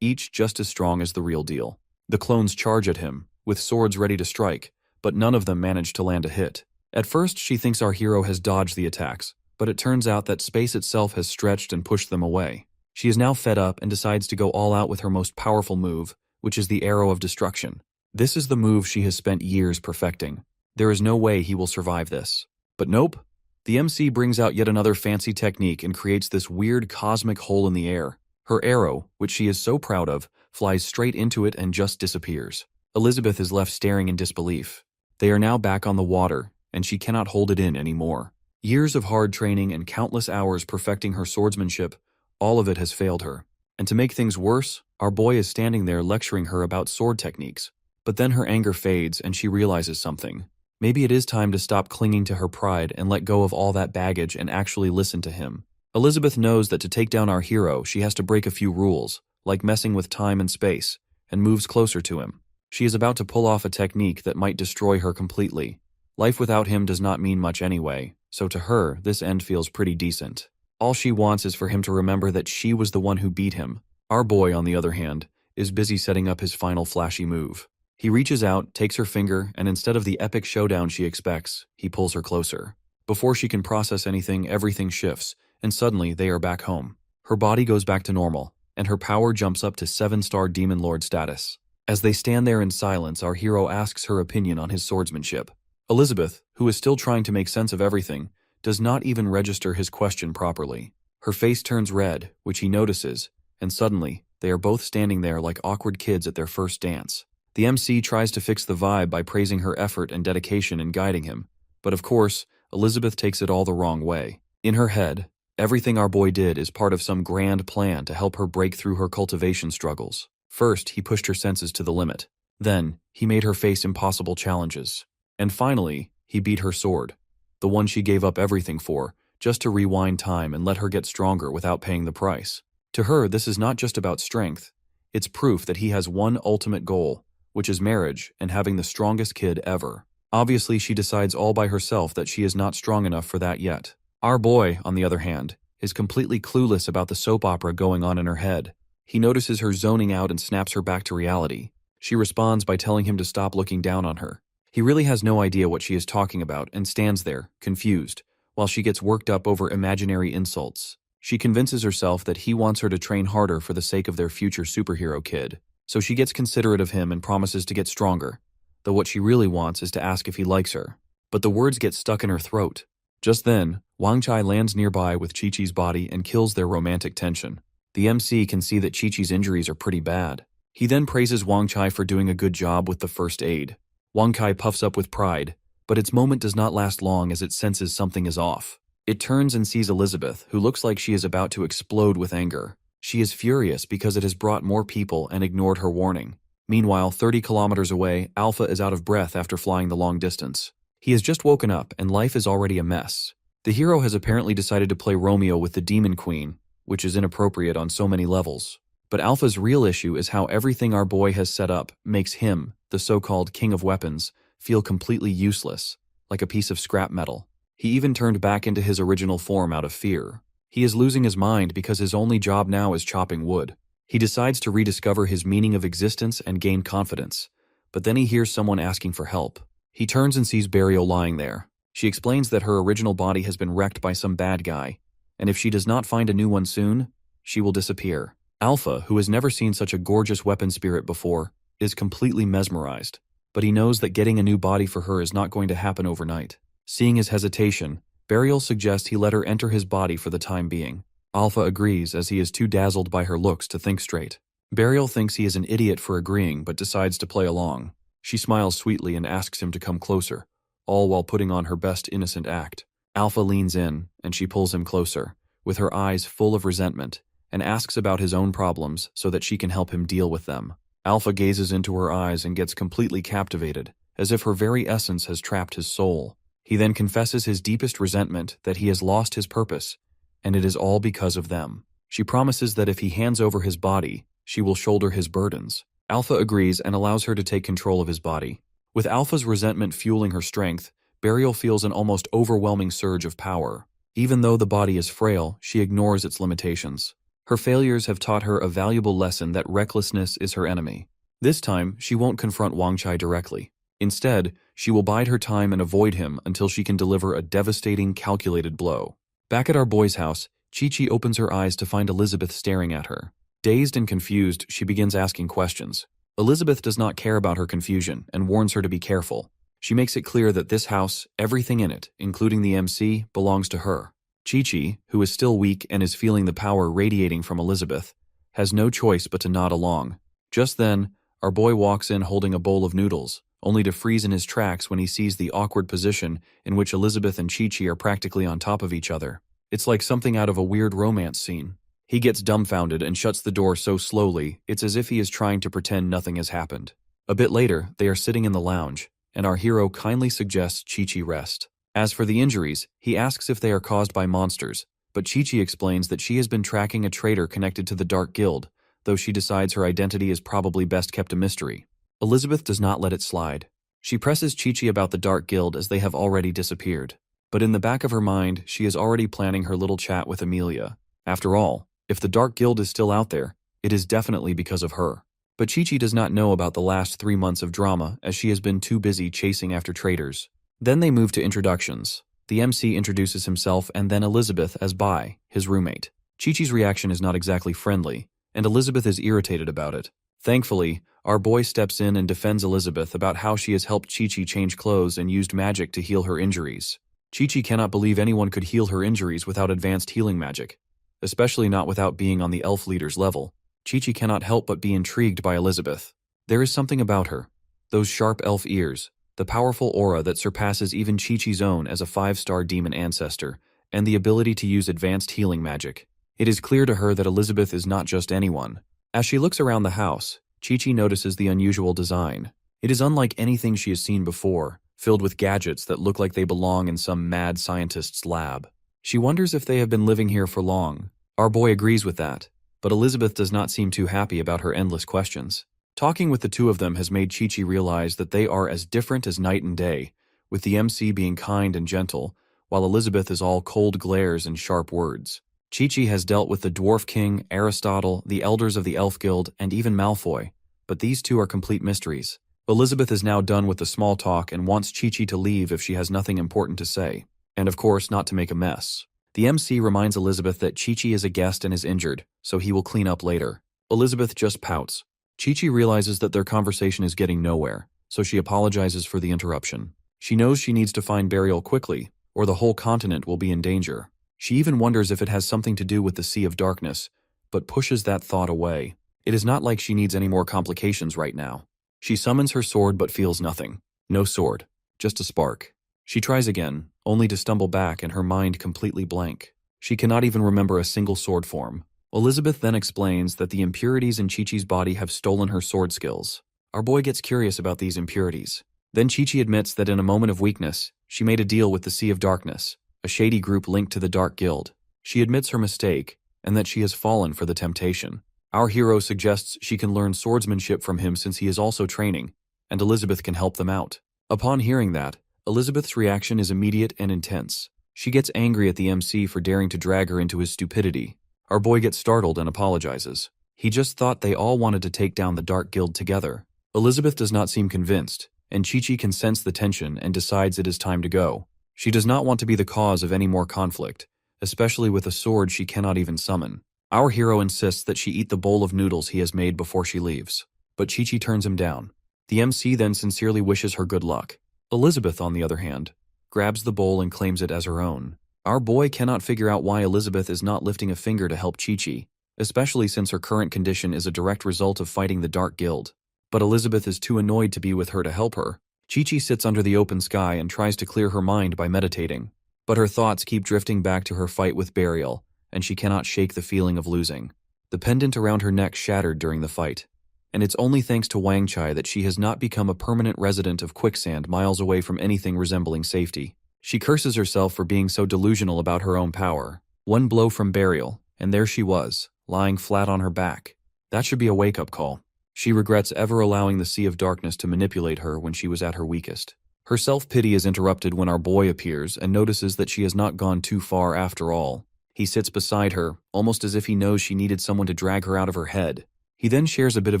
each just as strong as the real deal. The clones charge at him, with swords ready to strike, but none of them manage to land a hit. At first, she thinks our hero has dodged the attacks, but it turns out that space itself has stretched and pushed them away. She is now fed up and decides to go all out with her most powerful move, which is the Arrow of Destruction. This is the move she has spent years perfecting. There is no way he will survive this. But nope. The MC brings out yet another fancy technique and creates this weird cosmic hole in the air. Her arrow, which she is so proud of, flies straight into it and just disappears. Elizabeth is left staring in disbelief. They are now back on the water, and she cannot hold it in anymore. Years of hard training and countless hours perfecting her swordsmanship, all of it has failed her. And to make things worse, our boy is standing there lecturing her about sword techniques. But then her anger fades and she realizes something. Maybe it is time to stop clinging to her pride and let go of all that baggage and actually listen to him. Elizabeth knows that to take down our hero, she has to break a few rules, like messing with time and space, and moves closer to him. She is about to pull off a technique that might destroy her completely. Life without him does not mean much anyway, so to her, this end feels pretty decent. All she wants is for him to remember that she was the one who beat him. Our boy, on the other hand, is busy setting up his final flashy move. He reaches out, takes her finger, and instead of the epic showdown she expects, he pulls her closer. Before she can process anything, everything shifts, and suddenly they are back home. Her body goes back to normal, and her power jumps up to 7-star Demon Lord status. As they stand there in silence, our hero asks her opinion on his swordsmanship. Elizabeth, who is still trying to make sense of everything, does not even register his question properly. Her face turns red, which he notices, and suddenly, they are both standing there like awkward kids at their first dance. The MC tries to fix the vibe by praising her effort and dedication in guiding him, but of course, Elizabeth takes it all the wrong way. In her head, everything our boy did is part of some grand plan to help her break through her cultivation struggles. First, he pushed her senses to the limit. Then, he made her face impossible challenges. And finally, he beat her sword, the one she gave up everything for, just to rewind time and let her get stronger without paying the price. To her, this is not just about strength. It's proof that he has one ultimate goal, which is marriage and having the strongest kid ever. Obviously, she decides all by herself that she is not strong enough for that yet. Our boy, on the other hand, is completely clueless about the soap opera going on in her head. He notices her zoning out and snaps her back to reality. She responds by telling him to stop looking down on her. He really has no idea what she is talking about and stands there, confused, while she gets worked up over imaginary insults. She convinces herself that he wants her to train harder for the sake of their future superhero kid. So she gets considerate of him and promises to get stronger, though what she really wants is to ask if he likes her. But the words get stuck in her throat. Just then, Wang Chai lands nearby with Chi-Chi's body and kills their romantic tension. The MC can see that Chi-Chi's injuries are pretty bad. He then praises Wang Chai for doing a good job with the first aid. Wang Chai puffs up with pride, but its moment does not last long as it senses something is off. It turns and sees Elizabeth, who looks like she is about to explode with anger. She is furious because it has brought more people and ignored her warning. Meanwhile, 30 kilometers away, Alpha is out of breath after flying the long distance. He has just woken up and life is already a mess. The hero has apparently decided to play Romeo with the Demon Queen, which is inappropriate on so many levels. But Alpha's real issue is how everything our boy has set up makes him, the so-called king of weapons, feel completely useless, like a piece of scrap metal. He even turned back into his original form out of fear. He is losing his mind because his only job now is chopping wood. He decides to rediscover his meaning of existence and gain confidence, but then he hears someone asking for help. He turns and sees Burial lying there. She explains that her original body has been wrecked by some bad guy, and if she does not find a new one soon, she will disappear. Alpha, who has never seen such a gorgeous weapon spirit before, is completely mesmerized, but he knows that getting a new body for her is not going to happen overnight. Seeing his hesitation, Burial suggests he let her enter his body for the time being. Alpha agrees as he is too dazzled by her looks to think straight. Burial thinks he is an idiot for agreeing but decides to play along. She smiles sweetly and asks him to come closer, all while putting on her best innocent act. Alpha leans in and she pulls him closer, with her eyes full of resentment, and asks about his own problems so that she can help him deal with them. Alpha gazes into her eyes and gets completely captivated, as if her very essence has trapped his soul. He then confesses his deepest resentment that he has lost his purpose, and it is all because of them. She promises that if he hands over his body, she will shoulder his burdens. Alpha agrees and allows her to take control of his body. With Alpha's resentment fueling her strength, Burial feels an almost overwhelming surge of power. Even though the body is frail, she ignores its limitations. Her failures have taught her a valuable lesson that recklessness is her enemy. This time, she won't confront Wangchai directly. Instead, she will bide her time and avoid him until she can deliver a devastating, calculated blow. Back at our boy's house, Chi-Chi opens her eyes to find Elizabeth staring at her. Dazed and confused, she begins asking questions. Elizabeth does not care about her confusion and warns her to be careful. She makes it clear that this house, everything in it, including the MC, belongs to her. Chi-Chi, who is still weak and is feeling the power radiating from Elizabeth, has no choice but to nod along. Just then, our boy walks in holding a bowl of noodles, only to freeze in his tracks when he sees the awkward position in which Elizabeth and Chi-Chi are practically on top of each other. It's like something out of a weird romance scene. He gets dumbfounded and shuts the door so slowly, it's as if he is trying to pretend nothing has happened. A bit later, they are sitting in the lounge, and our hero kindly suggests Chi-Chi rest. As for the injuries, he asks if they are caused by monsters, but Chi-Chi explains that she has been tracking a traitor connected to the Dark Guild, though she decides her identity is probably best kept a mystery. Elizabeth does not let it slide. She presses Chi-Chi about the Dark Guild as they have already disappeared. But in the back of her mind, she is already planning her little chat with Amelia. After all, if the Dark Guild is still out there, it is definitely because of her. But Chi-Chi does not know about the last 3 months of drama as she has been too busy chasing after traitors. Then they move to introductions. The MC introduces himself and then Elizabeth as Bai, his roommate. Chi-Chi's reaction is not exactly friendly, and Elizabeth is irritated about it. Thankfully, our boy steps in and defends Elizabeth about how she has helped Chi-Chi change clothes and used magic to heal her injuries. Chi-Chi cannot believe anyone could heal her injuries without advanced healing magic, especially not without being on the elf leader's level. Chi-Chi cannot help but be intrigued by Elizabeth. There is something about her. Those sharp elf ears, the powerful aura that surpasses even Chi-Chi's own as a 5-star demon ancestor, and the ability to use advanced healing magic. It is clear to her that Elizabeth is not just anyone. As she looks around the house, Chi-Chi notices the unusual design. It is unlike anything she has seen before, filled with gadgets that look like they belong in some mad scientist's lab. She wonders if they have been living here for long. Our boy agrees with that, but Elizabeth does not seem too happy about her endless questions. Talking with the two of them has made Chi-Chi realize that they are as different as night and day, with the MC being kind and gentle, while Elizabeth is all cold glares and sharp words. Chi-Chi has dealt with the Dwarf King, Aristotle, the Elders of the Elf Guild, and even Malfoy, but these two are complete mysteries. Elizabeth is now done with the small talk and wants Chi-Chi to leave if she has nothing important to say, and of course not to make a mess. The MC reminds Elizabeth that Chi-Chi is a guest and is injured, so he will clean up later. Elizabeth just pouts. Chi-Chi realizes that their conversation is getting nowhere, so she apologizes for the interruption. She knows she needs to find Burial quickly, or the whole continent will be in danger. She even wonders if it has something to do with the Sea of Darkness, but pushes that thought away. It is not like she needs any more complications right now. She summons her sword but feels nothing. No sword, just a spark. She tries again, only to stumble back and her mind completely blank. She cannot even remember a single sword form. Elizabeth then explains that the impurities in Chi-Chi's body have stolen her sword skills. Our boy gets curious about these impurities. Then Chi-Chi admits that in a moment of weakness, she made a deal with the Sea of Darkness, a shady group linked to the Dark Guild. She admits her mistake, and that she has fallen for the temptation. Our hero suggests she can learn swordsmanship from him since he is also training, and Elizabeth can help them out. Upon hearing that, Elizabeth's reaction is immediate and intense. She gets angry at the MC for daring to drag her into his stupidity. Our boy gets startled and apologizes. He just thought they all wanted to take down the Dark Guild together. Elizabeth does not seem convinced, and Chi-Chi can sense the tension and decides it is time to go. She does not want to be the cause of any more conflict, especially with a sword she cannot even summon. Our hero insists that she eat the bowl of noodles he has made before she leaves, but Chi-Chi turns him down. The MC then sincerely wishes her good luck. Elizabeth, on the other hand, grabs the bowl and claims it as her own. Our boy cannot figure out why Elizabeth is not lifting a finger to help Chi-Chi, especially since her current condition is a direct result of fighting the Dark Guild. But Elizabeth is too annoyed to be with her to help her. Chi-Chi sits under the open sky and tries to clear her mind by meditating, but her thoughts keep drifting back to her fight with Burial, and she cannot shake the feeling of losing. The pendant around her neck shattered during the fight, and it's only thanks to Wang Chai that she has not become a permanent resident of quicksand miles away from anything resembling safety. She curses herself for being so delusional about her own power. One blow from burial, and there she was, lying flat on her back. That should be a wake-up call. She regrets ever allowing the Sea of Darkness to manipulate her when she was at her weakest. Her self-pity is interrupted when our boy appears and notices that she has not gone too far after all. He sits beside her, almost as if he knows she needed someone to drag her out of her head. He then shares a bit of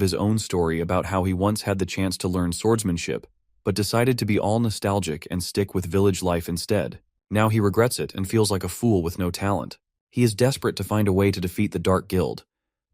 his own story about how he once had the chance to learn swordsmanship, but decided to be all nostalgic and stick with village life instead. Now he regrets it and feels like a fool with no talent. He is desperate to find a way to defeat the Dark Guild.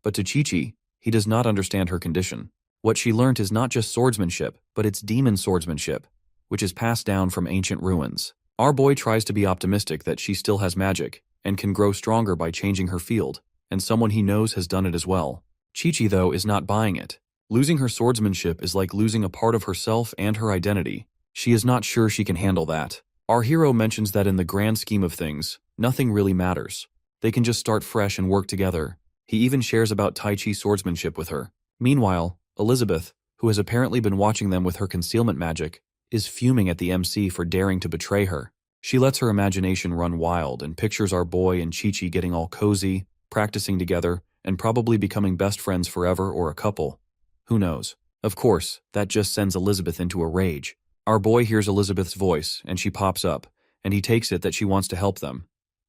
But to Chi-Chi, he does not understand her condition. What she learnt is not just swordsmanship, but it's demon swordsmanship, which is passed down from ancient ruins. Our boy tries to be optimistic that she still has magic, and can grow stronger by changing her field, and someone he knows has done it as well. Chi-Chi, though, is not buying it. Losing her swordsmanship is like losing a part of herself and her identity. She is not sure she can handle that. Our hero mentions that in the grand scheme of things, nothing really matters. They can just start fresh and work together. He even shares about Tai Chi swordsmanship with her. Meanwhile, Elizabeth, who has apparently been watching them with her concealment magic, is fuming at the MC for daring to betray her. She lets her imagination run wild and pictures our boy and Chi-Chi getting all cozy, practicing together, and probably becoming best friends forever or a couple. Who knows? Of course, that just sends Elizabeth into a rage. Our boy hears Elizabeth's voice, and she pops up, and he takes it that she wants to help them.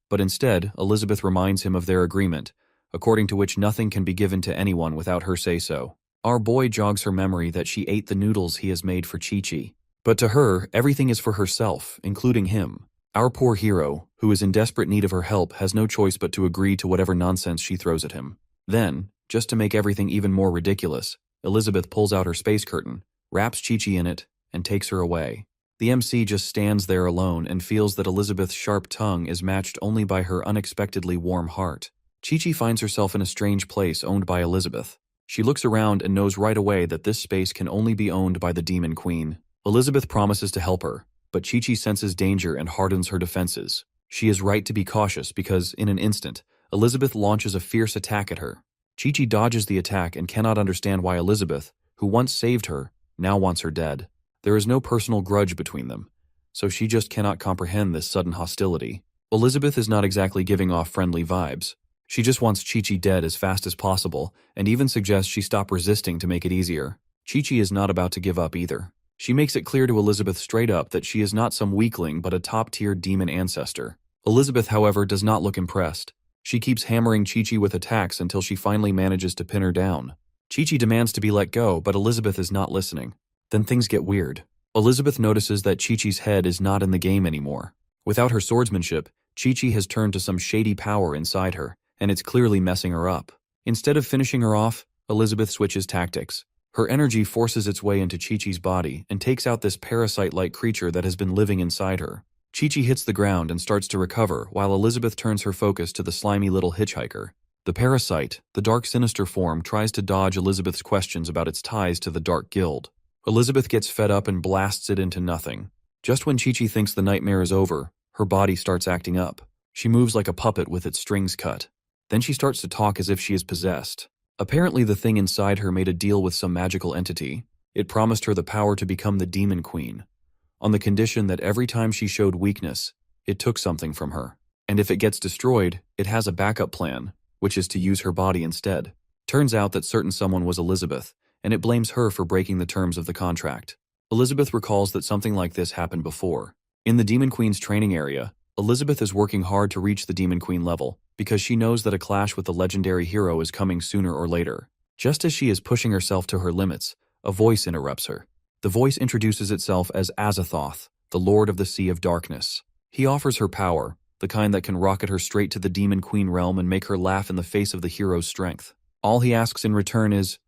But instead, Elizabeth reminds him of their agreement, according to which nothing can be given to anyone without her say-so. Our boy jogs her memory that she ate the noodles he has made for Chi-Chi. But to her, everything is for herself, including him. Our poor hero, who is in desperate need of her help, has no choice but to agree to whatever nonsense she throws at him. Then, just to make everything even more ridiculous, Elizabeth pulls out her space curtain, wraps Chi-Chi in it, and takes her away. The MC just stands there alone and feels that Elizabeth's sharp tongue is matched only by her unexpectedly warm heart. Chi-Chi finds herself in a strange place owned by Elizabeth. She looks around and knows right away that this space can only be owned by the Demon Queen. Elizabeth promises to help her, but Chi-Chi senses danger and hardens her defenses. She is right to be cautious because, in an instant, Elizabeth launches a fierce attack at her. Chi-Chi dodges the attack and cannot understand why Elizabeth, who once saved her, now wants her dead. There is no personal grudge between them, so she just cannot comprehend this sudden hostility. Elizabeth is not exactly giving off friendly vibes. She just wants Chi-Chi dead as fast as possible, and even suggests she stop resisting to make it easier. Chi-Chi is not about to give up either. She makes it clear to Elizabeth straight up that she is not some weakling but a top-tier demon ancestor. Elizabeth, however, does not look impressed. She keeps hammering Chi-Chi with attacks until she finally manages to pin her down. Chi-Chi demands to be let go, but Elizabeth is not listening. Then things get weird. Elizabeth notices that Chi-Chi's head is not in the game anymore. Without her swordsmanship, Chi-Chi has turned to some shady power inside her, and it's clearly messing her up. Instead of finishing her off, Elizabeth switches tactics. Her energy forces its way into Chi-Chi's body and takes out this parasite-like creature that has been living inside her. Chi-Chi hits the ground and starts to recover, while Elizabeth turns her focus to the slimy little hitchhiker. The parasite, the dark sinister form, tries to dodge Elizabeth's questions about its ties to the Dark Guild. Elizabeth gets fed up and blasts it into nothing. Just when Chi-Chi thinks the nightmare is over, her body starts acting up. She moves like a puppet with its strings cut. Then she starts to talk as if she is possessed. Apparently the thing inside her made a deal with some magical entity. It promised her the power to become the Demon Queen, on the condition that every time she showed weakness, it took something from her. And if it gets destroyed, it has a backup plan, which is to use her body instead. Turns out that certain someone was Elizabeth, and it blames her for breaking the terms of the contract. Elizabeth recalls that something like this happened before. In the Demon Queen's training area, Elizabeth is working hard to reach the Demon Queen level, because she knows that a clash with the legendary hero is coming sooner or later. Just as she is pushing herself to her limits, a voice interrupts her. The voice introduces itself as Azathoth, the Lord of the Sea of Darkness. He offers her power, the kind that can rocket her straight to the Demon Queen realm and make her laugh in the face of the hero's strength. All he asks in return is,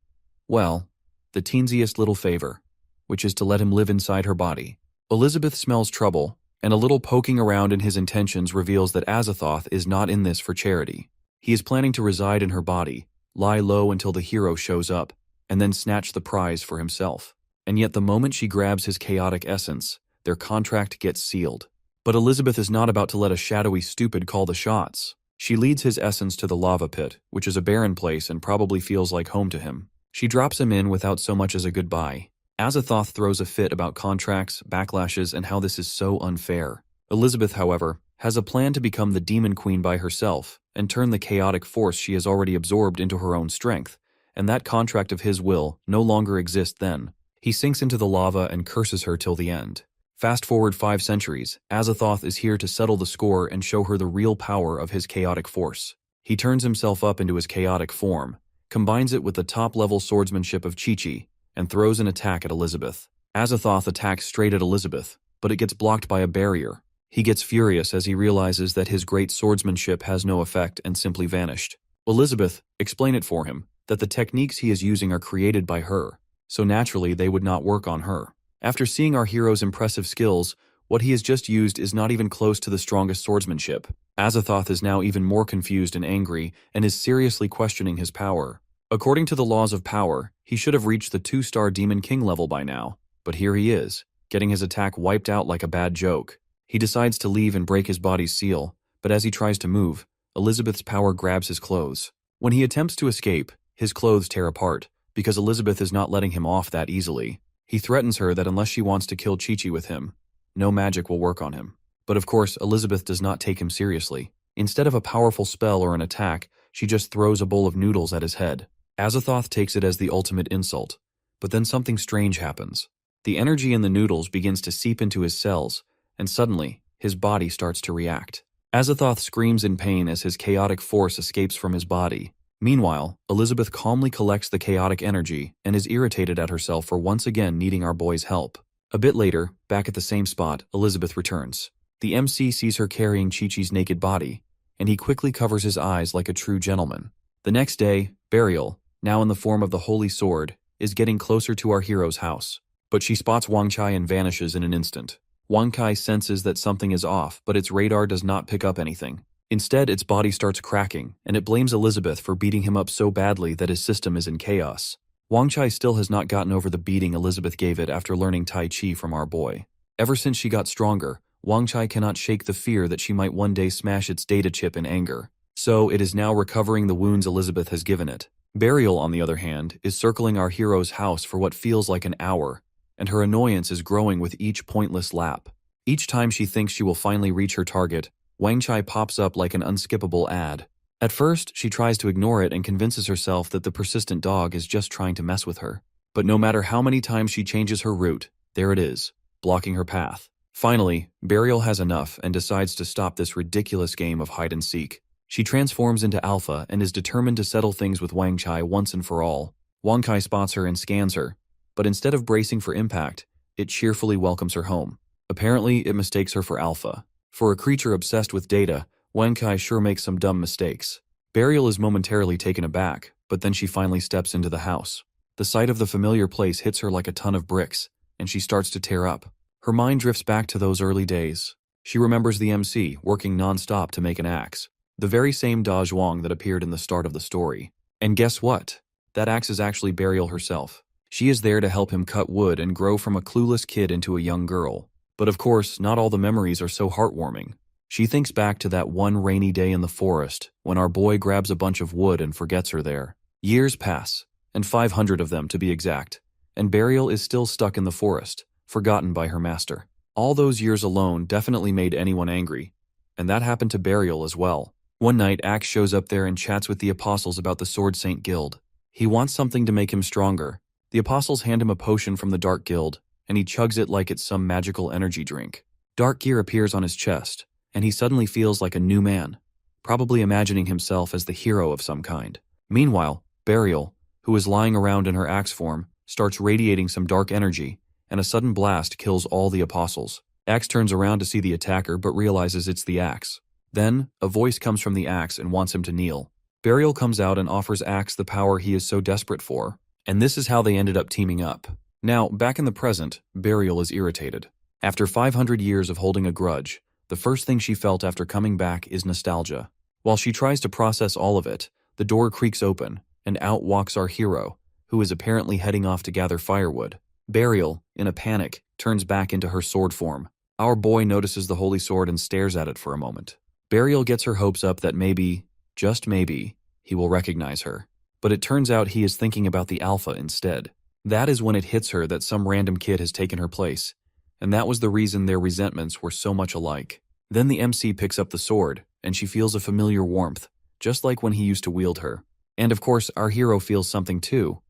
well, the teensiest little favor, which is to let him live inside her body. Elizabeth smells trouble, and a little poking around in his intentions reveals that Azathoth is not in this for charity. He is planning to reside in her body, lie low until the hero shows up, and then snatch the prize for himself. And yet the moment she grabs his chaotic essence, their contract gets sealed. But Elizabeth is not about to let a shadowy stupid call the shots. She leads his essence to the lava pit, which is a barren place and probably feels like home to him. She drops him in without so much as a goodbye. Azathoth throws a fit about contracts, backlashes, and how this is so unfair. Elizabeth, however, has a plan to become the Demon Queen by herself and turn the chaotic force she has already absorbed into her own strength, and that contract of his will no longer exist then. He sinks into the lava and curses her till the end. Fast forward 5 centuries, Azathoth is here to settle the score and show her the real power of his chaotic force. He turns himself up into his chaotic form, combines it with the top-level swordsmanship of Chi-Chi, and throws an attack at Elizabeth. Azathoth attacks straight at Elizabeth, but it gets blocked by a barrier. He gets furious as he realizes that his great swordsmanship has no effect and simply vanished. Elizabeth, explain it for him, that the techniques he is using are created by her, so naturally they would not work on her. After seeing our hero's impressive skills, what he has just used is not even close to the strongest swordsmanship. Azathoth is now even more confused and angry and is seriously questioning his power. According to the laws of power, he should have reached the 2-star Demon King level by now, but here he is, getting his attack wiped out like a bad joke. He decides to leave and break his body's seal, but as he tries to move, Elizabeth's power grabs his clothes. When he attempts to escape, his clothes tear apart, because Elizabeth is not letting him off that easily. He threatens her that unless she wants to kill Chi-Chi with him, no magic will work on him. But of course, Elizabeth does not take him seriously. Instead of a powerful spell or an attack, she just throws a bowl of noodles at his head. Azathoth takes it as the ultimate insult. But then something strange happens. The energy in the noodles begins to seep into his cells, and suddenly, his body starts to react. Azathoth screams in pain as his chaotic force escapes from his body. Meanwhile, Elizabeth calmly collects the chaotic energy and is irritated at herself for once again needing our boy's help. A bit later, back at the same spot, Elizabeth returns. The MC sees her carrying Chi-Chi's naked body, and he quickly covers his eyes like a true gentleman. The next day, Burial, now in the form of the Holy Sword, is getting closer to our hero's house. But she spots Wang Chai and vanishes in an instant. Wang Kai senses that something is off, but its radar does not pick up anything. Instead, its body starts cracking, and it blames Elizabeth for beating him up so badly that his system is in chaos. Wang Chai still has not gotten over the beating Elizabeth gave it after learning Tai Chi from our boy. Ever since she got stronger, Wang Chai cannot shake the fear that she might one day smash its data chip in anger. So it is now recovering the wounds Elizabeth has given it. Burial, on the other hand, is circling our hero's house for what feels like an hour, and her annoyance is growing with each pointless lap. Each time she thinks she will finally reach her target, Wang Chai pops up like an unskippable ad. At first, she tries to ignore it and convinces herself that the persistent dog is just trying to mess with her. But no matter how many times she changes her route, there it is, blocking her path. Finally, Burial has enough and decides to stop this ridiculous game of hide-and-seek. She transforms into Alpha and is determined to settle things with Wang Chai once and for all. Wang Kai spots her and scans her, but instead of bracing for impact, it cheerfully welcomes her home. Apparently, it mistakes her for Alpha. For a creature obsessed with data, Wang Kai sure makes some dumb mistakes. Burial is momentarily taken aback, but then she finally steps into the house. The sight of the familiar place hits her like a ton of bricks, and she starts to tear up. Her mind drifts back to those early days. She remembers the MC working non-stop to make an axe, the very same Da Zhuang that appeared in the start of the story. And guess what? That axe is actually Burial herself. She is there to help him cut wood and grow from a clueless kid into a young girl. But of course, not all the memories are so heartwarming. She thinks back to that one rainy day in the forest when our boy grabs a bunch of wood and forgets her there. Years pass, and 500 of them to be exact, and Burial is still stuck in the forest, forgotten by her master. All those years alone definitely made anyone angry, and that happened to Burial as well. One night, Axe shows up there and chats with the apostles about the Sword Saint Guild. He wants something to make him stronger. The apostles hand him a potion from the Dark Guild, and he chugs it like it's some magical energy drink. Dark gear appears on his chest, and he suddenly feels like a new man, probably imagining himself as the hero of some kind. Meanwhile, Burial, who is lying around in her axe form, starts radiating some dark energy, and a sudden blast kills all the apostles. Axe turns around to see the attacker but realizes it's the axe. Then, a voice comes from the axe and wants him to kneel. Burial comes out and offers Axe the power he is so desperate for, and this is how they ended up teaming up. Now, back in the present, Burial is irritated. After 500 years of holding a grudge, the first thing she felt after coming back is nostalgia. While she tries to process all of it, the door creaks open, and out walks our hero, who is apparently heading off to gather firewood. Burial, in a panic, turns back into her sword form. Our boy notices the holy sword and stares at it for a moment. Burial gets her hopes up that maybe, just maybe, he will recognize her. but it turns out he is thinking about the alpha instead. That is when it hits her that some random kid has taken her place, and that was the reason their resentments were so much alike. Then the MC picks up the sword, and she feels a familiar warmth, just like when he used to wield her. And of course, our hero feels something too.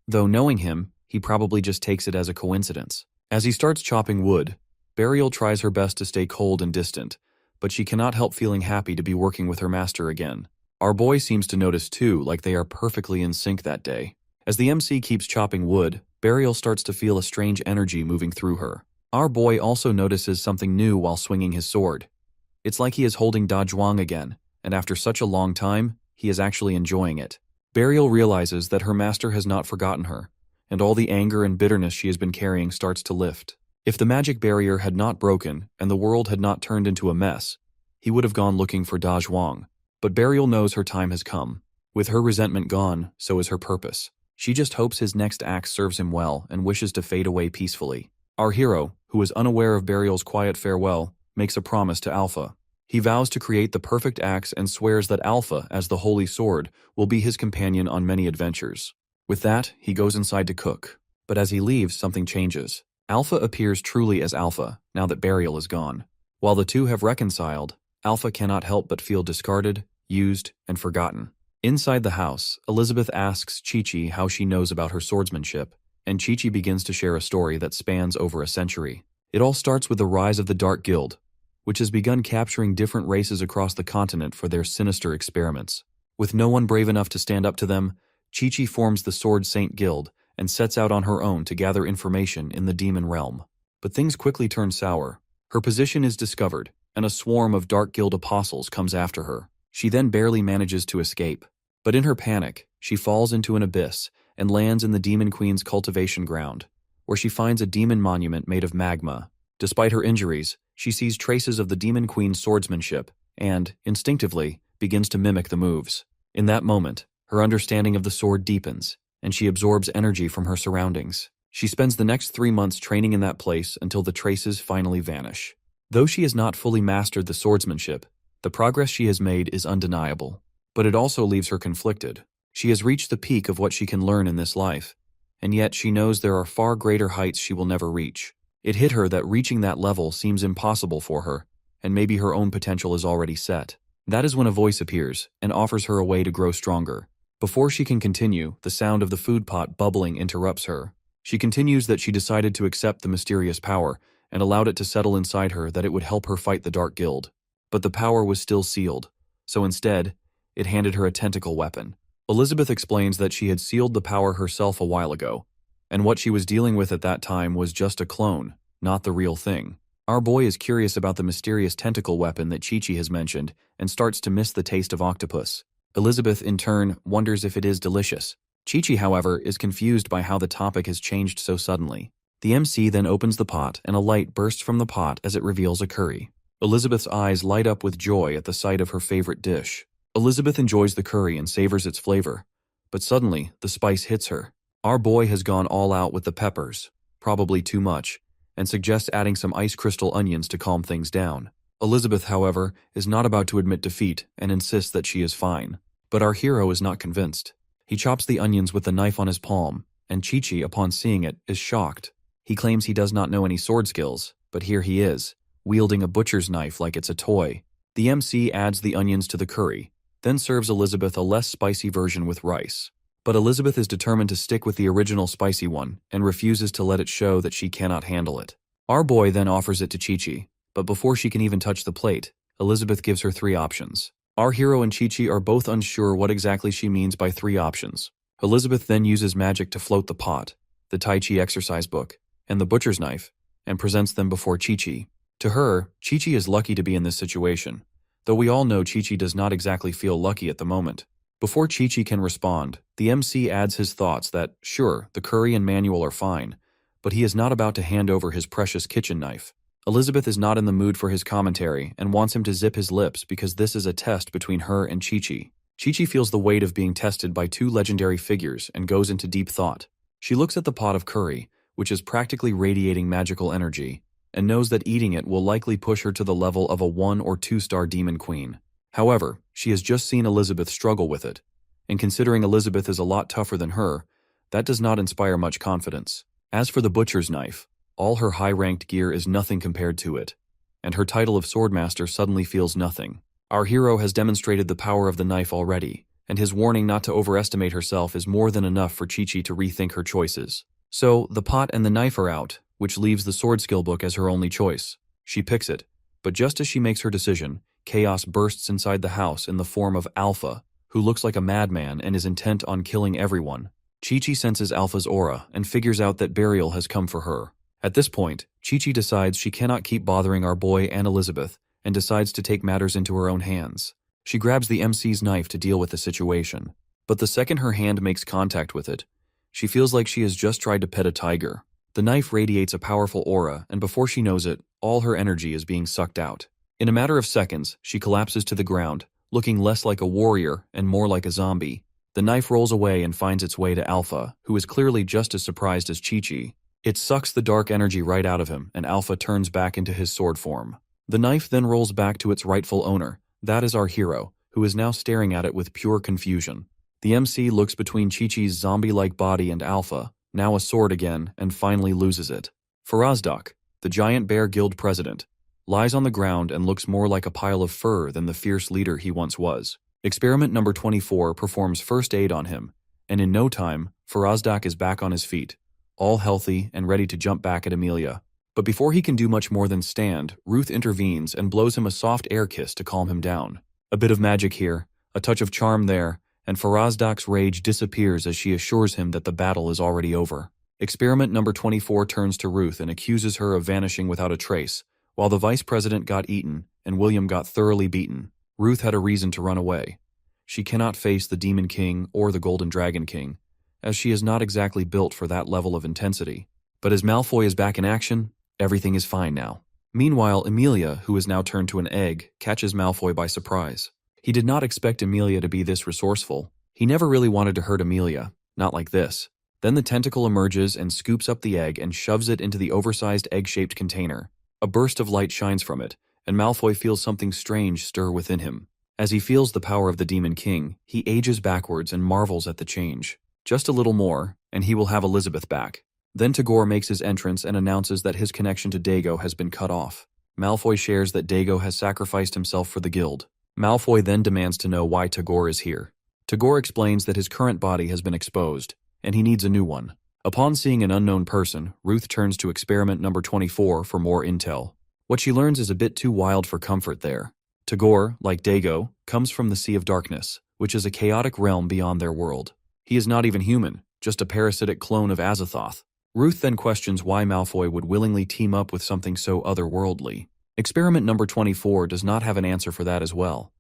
Though knowing him, he probably just takes it as a coincidence. As he starts chopping wood, Burial tries her best to stay cold and distant, but she cannot help feeling happy to be working with her master again. Our boy seems to notice too, like they are perfectly in sync that day. As the MC keeps chopping wood, Burial starts to feel a strange energy moving through her. Our boy also notices something new while swinging his sword. It's like he is holding Da Zhuang again, and after such a long time, he is actually enjoying it. Burial realizes that her master has not forgotten her, and all the anger and bitterness she has been carrying starts to lift. If the magic barrier had not broken and the world had not turned into a mess, he would have gone looking for Da Zhuang. But Burial knows her time has come. With her resentment gone, so is her purpose. She just hopes his next act serves him well and wishes to fade away peacefully. Our hero, who is unaware of Burial's quiet farewell, makes a promise to Alpha. He vows to create the perfect axe and swears that Alpha, as the holy sword, will be his companion on many adventures. With that, he goes inside to cook. But as he leaves, something changes. Alpha appears truly as Alpha, now that Burial is gone. While the two have reconciled, Alpha cannot help but feel discarded, used, and forgotten. Inside the house, Elizabeth asks Chi-Chi how she knows about her swordsmanship, and Chi-Chi begins to share a story that spans over a century. It all starts with the rise of the Dark Guild, which has begun capturing different races across the continent for their sinister experiments. With no one brave enough to stand up to them, Chi-Chi forms the Sword Saint Guild and sets out on her own to gather information in the demon realm. But things quickly turn sour. Her position is discovered, and a swarm of Dark Guild apostles comes after her. She then barely manages to escape. But in her panic, she falls into an abyss and lands in the Demon Queen's cultivation ground, where she finds a demon monument made of magma. Despite her injuries, she sees traces of the Demon Queen's swordsmanship and, instinctively, begins to mimic the moves. In that moment, her understanding of the sword deepens, and she absorbs energy from her surroundings. She spends the next 3 months training in that place until the traces finally vanish. Though she has not fully mastered the swordsmanship, the progress she has made is undeniable. But it also leaves her conflicted. She has reached the peak of what she can learn in this life, and yet she knows there are far greater heights she will never reach. It hit her that reaching that level seems impossible for her, and maybe her own potential is already set. That is when a voice appears and offers her a way to grow stronger. Before she can continue, the sound of the food pot bubbling interrupts her. She continues that she decided to accept the mysterious power and allowed it to settle inside her that it would help her fight the Dark Guild. But the power was still sealed, so instead, it handed her a tentacle weapon. Elizabeth explains that she had sealed the power herself a while ago, and what she was dealing with at that time was just a clone, not the real thing. Our boy is curious about the mysterious tentacle weapon that Chi-Chi has mentioned and starts to miss the taste of octopus. Elizabeth, in turn, wonders if it is delicious. Chi-Chi, however, is confused by how the topic has changed so suddenly. The MC then opens the pot and a light bursts from the pot as it reveals a curry. Elizabeth's eyes light up with joy at the sight of her favorite dish. Elizabeth enjoys the curry and savors its flavor, but suddenly the spice hits her. Our boy has gone all out with the peppers, probably too much, and suggests adding some ice crystal onions to calm things down. Elizabeth, however, is not about to admit defeat and insists that she is fine. But our hero is not convinced. He chops the onions with the knife on his palm, and Chi-Chi, upon seeing it, is shocked. He claims he does not know any sword skills, but here he is, wielding a butcher's knife like it's a toy. The MC adds the onions to the curry, then serves Elizabeth a less spicy version with rice. But Elizabeth is determined to stick with the original spicy one and refuses to let it show that she cannot handle it. Our boy then offers it to Chi-Chi, but before she can even touch the plate, Elizabeth gives her 3 options. Our hero and Chi-Chi are both unsure what exactly she means by 3 options. Elizabeth then uses magic to float the pot, the Tai Chi exercise book, and the butcher's knife, and presents them before Chi-Chi. To her, Chi-Chi is lucky to be in this situation, though we all know Chi-Chi does not exactly feel lucky at the moment. Before Chi-Chi can respond, the MC adds his thoughts that, sure, the curry and manual are fine, but he is not about to hand over his precious kitchen knife. Elizabeth is not in the mood for his commentary and wants him to zip his lips because this is a test between her and Chi-Chi. Chi-Chi feels the weight of being tested by 2 legendary figures and goes into deep thought. She looks at the pot of curry, which is practically radiating magical energy, and knows that eating it will likely push her to the level of a 1- or 2-star demon queen. However, she has just seen Elizabeth struggle with it, and considering Elizabeth is a lot tougher than her, that does not inspire much confidence. As for the butcher's knife, all her high-ranked gear is nothing compared to it, and her title of swordmaster suddenly feels nothing. Our hero has demonstrated the power of the knife already, and his warning not to overestimate herself is more than enough for Chi-Chi to rethink her choices. So, the pot and the knife are out, which leaves the sword skill book as her only choice. She picks it, but just as she makes her decision, chaos bursts inside the house in the form of Alpha, who looks like a madman and is intent on killing everyone. Chi-Chi senses Alpha's aura and figures out that burial has come for her. At this point, Chi-Chi decides she cannot keep bothering our boy and Elizabeth and decides to take matters into her own hands. She grabs the MC's knife to deal with the situation. But the second her hand makes contact with it, she feels like she has just tried to pet a tiger. The knife radiates a powerful aura, and before she knows it, all her energy is being sucked out. In a matter of seconds, she collapses to the ground, looking less like a warrior and more like a zombie. The knife rolls away and finds its way to Alpha, who is clearly just as surprised as Chi-Chi. It sucks the dark energy right out of him, and Alpha turns back into his sword form. The knife then rolls back to its rightful owner. That is our hero, who is now staring at it with pure confusion. The MC looks between Chi-Chi's zombie-like body and Alpha, now a sword again, and finally loses it. Farazdak, the Giant Bear Guild president, lies on the ground and looks more like a pile of fur than the fierce leader he once was. Experiment number 24 performs first aid on him, and in no time, Farazdak is back on his feet, all healthy and ready to jump back at Amelia. But before he can do much more than stand, Ruth intervenes and blows him a soft air kiss to calm him down. A bit of magic here, a touch of charm there, and Farazdak's rage disappears as she assures him that the battle is already over. Experiment number 24 turns to Ruth and accuses her of vanishing without a trace. While the vice president got eaten and William got thoroughly beaten, Ruth had a reason to run away. She cannot face the Demon King or the Golden Dragon King, as she is not exactly built for that level of intensity. But as Malfoy is back in action, everything is fine now. Meanwhile, Amelia, who is now turned to an egg, catches Malfoy by surprise. He did not expect Amelia to be this resourceful. He never really wanted to hurt Amelia, not like this. Then the tentacle emerges and scoops up the egg and shoves it into the oversized egg-shaped container. A burst of light shines from it, and Malfoy feels something strange stir within him. As he feels the power of the Demon King, he ages backwards and marvels at the change. Just a little more, and he will have Elizabeth back. Then Tagore makes his entrance and announces that his connection to Dago has been cut off. Malfoy shares that Dago has sacrificed himself for the guild. Malfoy then demands to know why Tagore is here. Tagore explains that his current body has been exposed, and he needs a new one. Upon seeing an unknown person, Ruth turns to experiment number 24 for more intel. What she learns is a bit too wild for comfort there. Tagore, like Dago, comes from the Sea of Darkness, which is a chaotic realm beyond their world. He is not even human, just a parasitic clone of Azathoth. Ruth then questions why Malfoy would willingly team up with something so otherworldly. Experiment number 24 does not have an answer for that as well.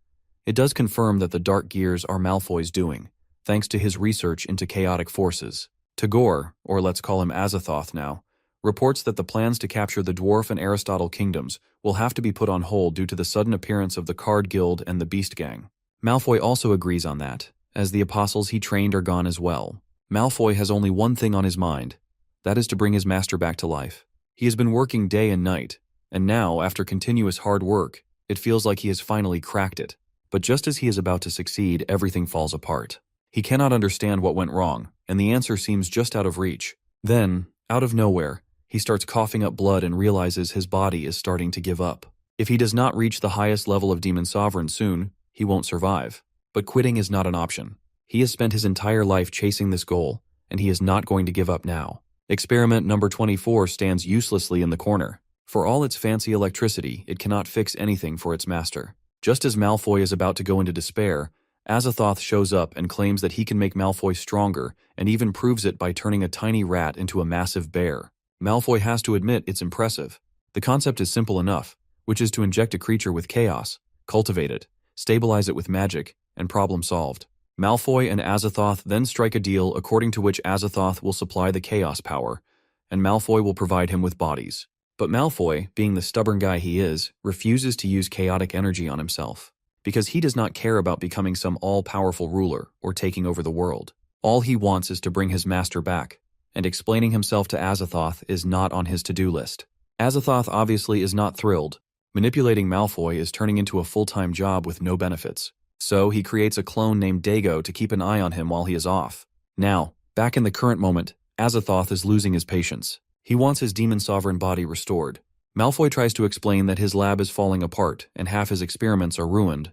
It does confirm that the dark gears are Malfoy's doing, thanks to his research into chaotic forces. Tagore, or let's call him Azathoth now, reports that the plans to capture the Dwarf and Aristotle kingdoms will have to be put on hold due to the sudden appearance of the Card Guild and the Beast Gang. Malfoy also agrees on that, as the apostles he trained are gone as well. Malfoy has only one thing on his mind, that is to bring his master back to life. He has been working day and night, and now, after continuous hard work, it feels like he has finally cracked it. But just as he is about to succeed, everything falls apart. He cannot understand what went wrong, and the answer seems just out of reach. Then, out of nowhere, he starts coughing up blood and realizes his body is starting to give up. If he does not reach the highest level of Demon Sovereign soon, he won't survive. But quitting is not an option. He has spent his entire life chasing this goal, and he is not going to give up now. Experiment number 24 stands uselessly in the corner. For all its fancy electricity, it cannot fix anything for its master. Just as Malfoy is about to go into despair, Azathoth shows up and claims that he can make Malfoy stronger, and even proves it by turning a tiny rat into a massive bear. Malfoy has to admit it's impressive. The concept is simple enough, which is to inject a creature with chaos, cultivate it, stabilize it with magic, and problem solved. Malfoy and Azathoth then strike a deal according to which Azathoth will supply the chaos power, and Malfoy will provide him with bodies. But Malfoy, being the stubborn guy he is, refuses to use chaotic energy on himself, because he does not care about becoming some all-powerful ruler or taking over the world. All he wants is to bring his master back, and explaining himself to Azathoth is not on his to-do list. Azathoth obviously is not thrilled. Manipulating Malfoy is turning into a full-time job with no benefits. So he creates a clone named Dago to keep an eye on him while he is off. Now, back in the current moment, Azathoth is losing his patience. He wants his demon sovereign body restored. Malfoy tries to explain that his lab is falling apart and half his experiments are ruined,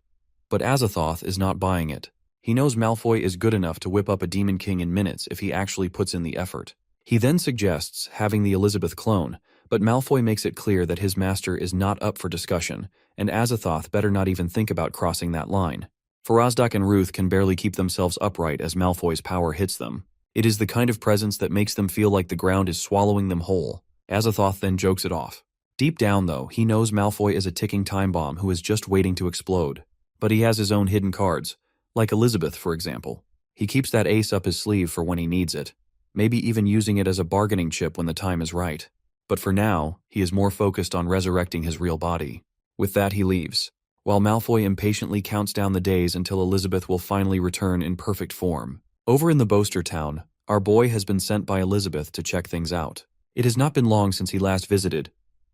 but Azathoth is not buying it. He knows Malfoy is good enough to whip up a Demon King in minutes if he actually puts in the effort. He then suggests having the Elizabeth clone, but Malfoy makes it clear that his master is not up for discussion, and Azathoth better not even think about crossing that line. Farazdak and Ruth can barely keep themselves upright as Malfoy's power hits them. It is the kind of presence that makes them feel like the ground is swallowing them whole. Azathoth then jokes it off. Deep down, though, he knows Malfoy is a ticking time bomb who is just waiting to explode. But he has his own hidden cards, like Elizabeth, for example. He keeps that ace up his sleeve for when he needs it, maybe even using it as a bargaining chip when the time is right. But for now, he is more focused on resurrecting his real body. With that, he leaves, while Malfoy impatiently counts down the days until Elizabeth will finally return in perfect form. Over in the Boaster town, our boy has been sent by Elizabeth to check things out. It has not been long since he last visited,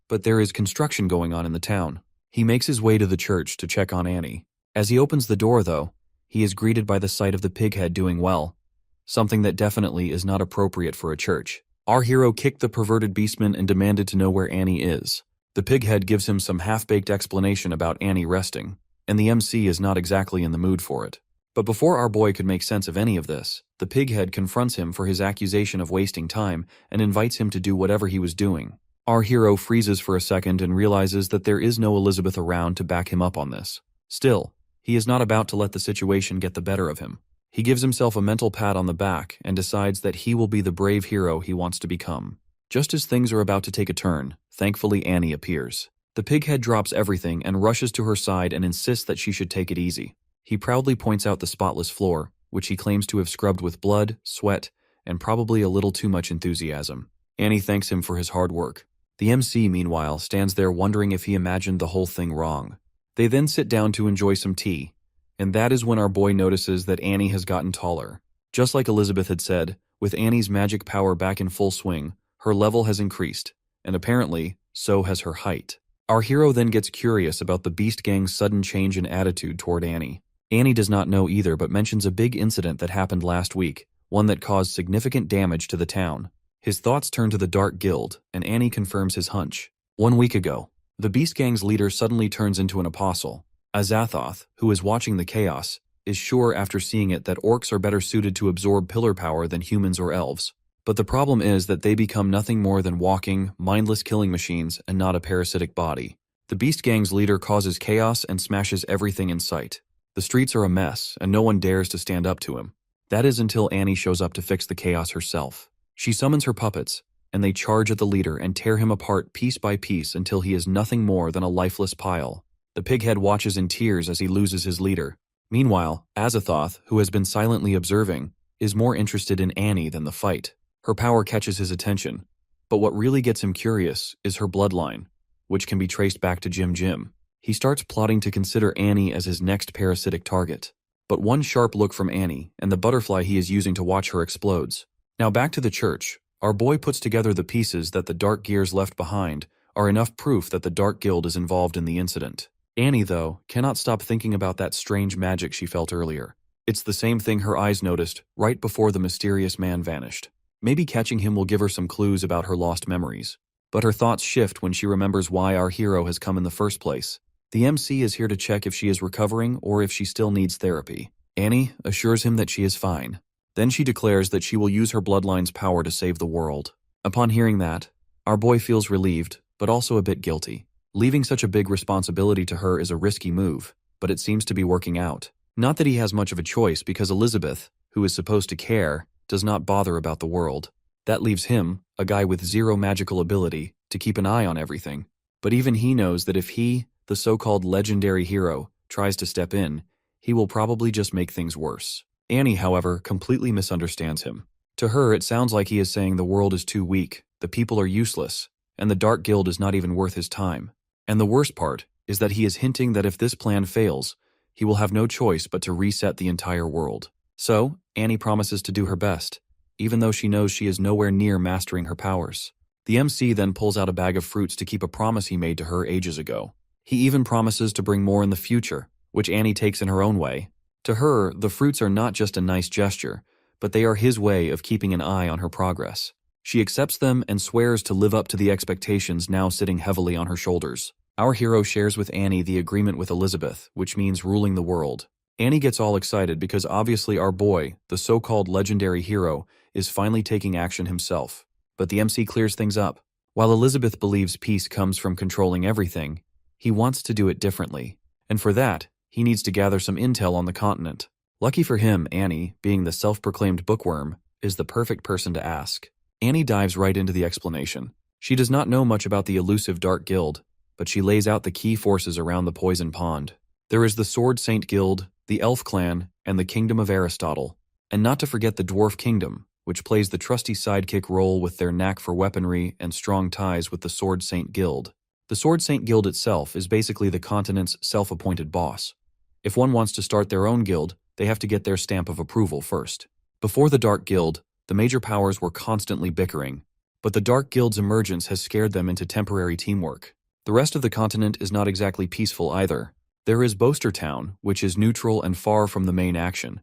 but there is construction going on in the town. He makes his way to the church to check on Annie. As he opens the door, though, he is greeted by the sight of the pighead doing well, something that definitely is not appropriate for a church. Our hero kicked the perverted beastman and demanded to know where Annie is. The pighead gives him some half-baked explanation about Annie resting, and the MC is not exactly in the mood for it. But before our boy could make sense of any of this, the pighead confronts him for his accusation of wasting time and invites him to do whatever he was doing. Our hero freezes for a second and realizes that there is no Elizabeth around to back him up on this. Still, he is not about to let the situation get the better of him. He gives himself a mental pat on the back and decides that he will be the brave hero he wants to become. Just as things are about to take a turn, thankfully Annie appears. The pighead drops everything and rushes to her side and insists that she should take it easy. He proudly points out the spotless floor, which he claims to have scrubbed with blood, sweat, and probably a little too much enthusiasm. Annie thanks him for his hard work. The MC, meanwhile, stands there wondering if he imagined the whole thing wrong. They then sit down to enjoy some tea, and that is when our boy notices that Annie has gotten taller. Just like Elizabeth had said, with Annie's magic power back in full swing, her level has increased, and apparently, so has her height. Our hero then gets curious about the Beast Gang's sudden change in attitude toward Annie. Annie does not know either but mentions a big incident that happened last week, one that caused significant damage to the town. His thoughts turn to the Dark Guild, and Annie confirms his hunch. 1 week ago, the Beast Gang's leader suddenly turns into an apostle. Azathoth, who is watching the chaos, is sure after seeing it that orcs are better suited to absorb pillar power than humans or elves. But the problem is that they become nothing more than walking, mindless killing machines and not a parasitic body. The Beast Gang's leader causes chaos and smashes everything in sight. The streets are a mess, and no one dares to stand up to him. That is until Annie shows up to fix the chaos herself. She summons her puppets, and they charge at the leader and tear him apart piece by piece until he is nothing more than a lifeless pile. The pighead watches in tears as he loses his leader. Meanwhile, Azathoth, who has been silently observing, is more interested in Annie than the fight. Her power catches his attention, but what really gets him curious is her bloodline, which can be traced back to Jim. He starts plotting to consider Annie as his next parasitic target. But one sharp look from Annie, and the butterfly he is using to watch her explodes. Now back to the church. Our boy puts together the pieces that the Dark Gears left behind are enough proof that the Dark Guild is involved in the incident. Annie, though, cannot stop thinking about that strange magic she felt earlier. It's the same thing her eyes noticed right before the mysterious man vanished. Maybe catching him will give her some clues about her lost memories. But her thoughts shift when she remembers why our hero has come in the first place. The MC is here to check if she is recovering or if she still needs therapy. Annie assures him that she is fine. Then she declares that she will use her bloodline's power to save the world. Upon hearing that, our boy feels relieved, but also a bit guilty. Leaving such a big responsibility to her is a risky move, but it seems to be working out. Not that he has much of a choice because Elizabeth, who is supposed to care, does not bother about the world. That leaves him, a guy with zero magical ability, to keep an eye on everything. But even he knows that if he, the so-called legendary hero, tries to step in, he will probably just make things worse. Annie, however, completely misunderstands him. To her, it sounds like he is saying the world is too weak, the people are useless, and the Dark Guild is not even worth his time. And the worst part is that he is hinting that if this plan fails, he will have no choice but to reset the entire world. So, Annie promises to do her best, even though she knows she is nowhere near mastering her powers. The MC then pulls out a bag of fruits to keep a promise he made to her ages ago. He even promises to bring more in the future, which Annie takes in her own way. To her, the fruits are not just a nice gesture, but they are his way of keeping an eye on her progress. She accepts them and swears to live up to the expectations now sitting heavily on her shoulders. Our hero shares with Annie the agreement with Elizabeth, which means ruling the world. Annie gets all excited because obviously our boy, the so-called legendary hero, is finally taking action himself. But the MC clears things up. While Elizabeth believes peace comes from controlling everything, he wants to do it differently. And for that, he needs to gather some intel on the continent. Lucky for him, Annie, being the self-proclaimed bookworm, is the perfect person to ask. Annie dives right into the explanation. She does not know much about the elusive Dark Guild, but she lays out the key forces around the Poison Pond. There is the Sword Saint Guild, the Elf Clan, and the Kingdom of Aristotle. And not to forget the Dwarf Kingdom, which plays the trusty sidekick role with their knack for weaponry and strong ties with the Sword Saint Guild. The Sword Saint Guild itself is basically the continent's self-appointed boss. If one wants to start their own guild, they have to get their stamp of approval first. Before the Dark Guild, the major powers were constantly bickering, but the Dark Guild's emergence has scared them into temporary teamwork. The rest of the continent is not exactly peaceful either. There is Boaster Town, which is neutral and far from the main action.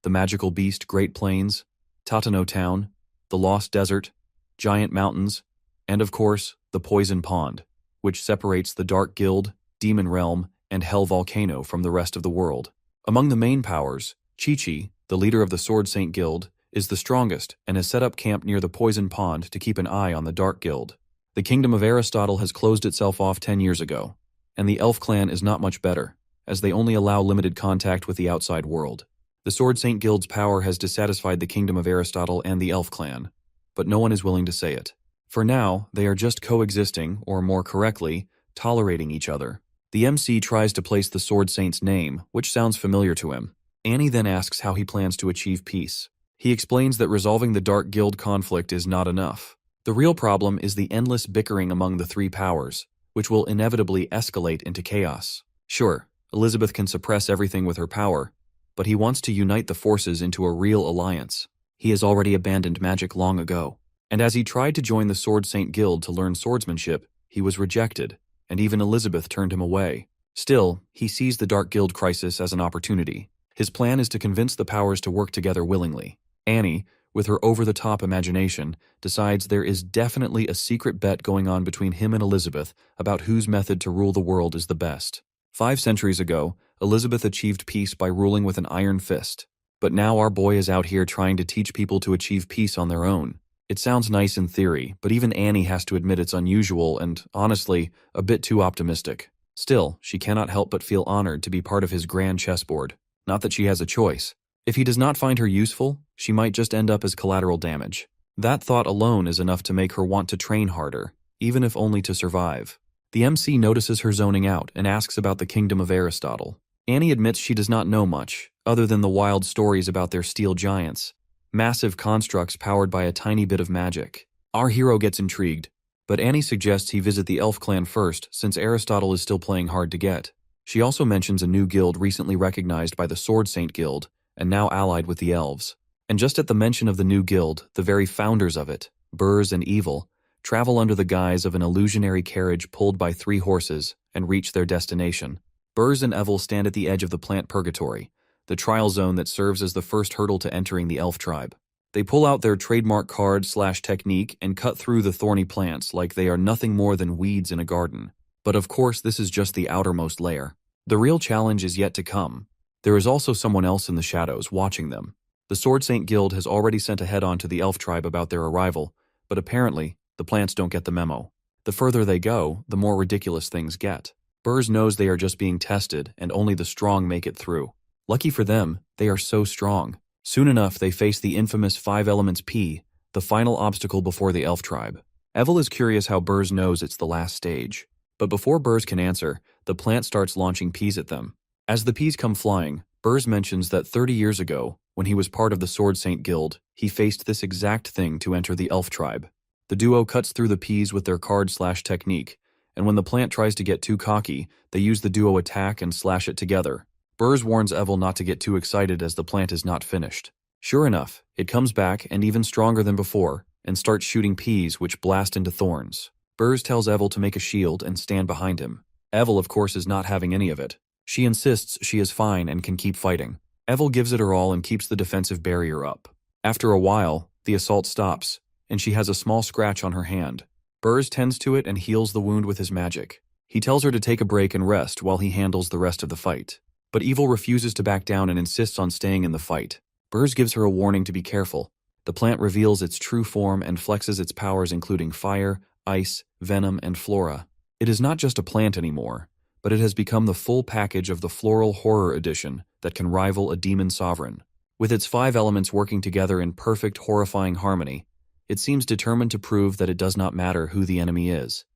The Magical Beast Great Plains, Tatano Town, the Lost Desert, Giant Mountains, and of course, the Poison Pond, which separates the Dark Guild, Demon Realm, and Hell Volcano from the rest of the world. Among the main powers, Chi-Chi, the leader of the Sword Saint Guild, is the strongest and has set up camp near the Poison Pond to keep an eye on the Dark Guild. The Kingdom of Aristotle has closed itself off 10 years ago, and the Elf Clan is not much better, as they only allow limited contact with the outside world. The Sword Saint Guild's power has dissatisfied the Kingdom of Aristotle and the Elf Clan, but no one is willing to say it. For now, they are just coexisting, or more correctly, tolerating each other. The MC tries to place the Sword Saint's name, which sounds familiar to him. Annie then asks how he plans to achieve peace. He explains that resolving the Dark Guild conflict is not enough. The real problem is the endless bickering among the three powers, which will inevitably escalate into chaos. Sure, Elizabeth can suppress everything with her power, but he wants to unite the forces into a real alliance. He has already abandoned magic long ago, and as he tried to join the Sword Saint Guild to learn swordsmanship, he was rejected, and even Elizabeth turned him away. Still, he sees the Dark Guild crisis as an opportunity. His plan is to convince the powers to work together willingly. Annie, with her over-the-top imagination, decides there is definitely a secret bet going on between him and Elizabeth about whose method to rule the world is the best. 5 centuries ago, Elizabeth achieved peace by ruling with an iron fist. But now our boy is out here trying to teach people to achieve peace on their own. It sounds nice in theory, but even Annie has to admit it's unusual and, honestly, a bit too optimistic. Still, she cannot help but feel honored to be part of his grand chessboard. Not that she has a choice. If he does not find her useful, she might just end up as collateral damage. That thought alone is enough to make her want to train harder, even if only to survive. The MC notices her zoning out and asks about the Kingdom of Aristotle. Annie admits she does not know much, other than the wild stories about their steel giants, massive constructs powered by a tiny bit of magic. Our hero gets intrigued, but Annie suggests he visit the Elf Clan first since Aristotle is still playing hard to get. She also mentions a new guild recently recognized by the Sword Saint Guild and now allied with the elves. And just at the mention of the new guild, the very founders of it, Burs and Evil, travel under the guise of an illusionary carriage pulled by 3 horses and reach their destination. Burs and Evil stand at the edge of the plant purgatory, the trial zone that serves as the first hurdle to entering the elf tribe. They pull out their trademark card/technique and cut through the thorny plants like they are nothing more than weeds in a garden. But of course, this is just the outermost layer. The real challenge is yet to come. There is also someone else in the shadows watching them. The Sword Saint Guild has already sent a head-on to the elf tribe about their arrival, but apparently, the plants don't get the memo. The further they go, the more ridiculous things get. Burs knows they are just being tested, and only the strong make it through. Lucky for them, they are so strong. Soon enough, they face the infamous 5 Elements P, the final obstacle before the elf tribe. Evil is curious how Burs knows it's the last stage. But before Burs can answer, the plant starts launching peas at them. As the peas come flying, Burs mentions that 30 years ago, when he was part of the Sword Saint Guild, he faced this exact thing to enter the elf tribe. The duo cuts through the peas with their card/technique, and when the plant tries to get too cocky, they use the duo attack and slash it together. Burs warns Evil not to get too excited as the plant is not finished. Sure enough, it comes back and even stronger than before, and starts shooting peas which blast into thorns. Burs tells Evil to make a shield and stand behind him. Evil, of course, is not having any of it. She insists she is fine and can keep fighting. Evel gives it her all and keeps the defensive barrier up. After a while, the assault stops, and she has a small scratch on her hand. Burrs tends to it and heals the wound with his magic. He tells her to take a break and rest while he handles the rest of the fight. But Evil refuses to back down and insists on staying in the fight. Burrs gives her a warning to be careful. The plant reveals its true form and flexes its powers including fire, ice, venom, and flora. It is not just a plant anymore, but it has become the full package of the Floral Horror Edition that can rival a demon sovereign. With its 5 elements working together in perfect, horrifying harmony, it seems determined to prove that it does not matter who the enemy is.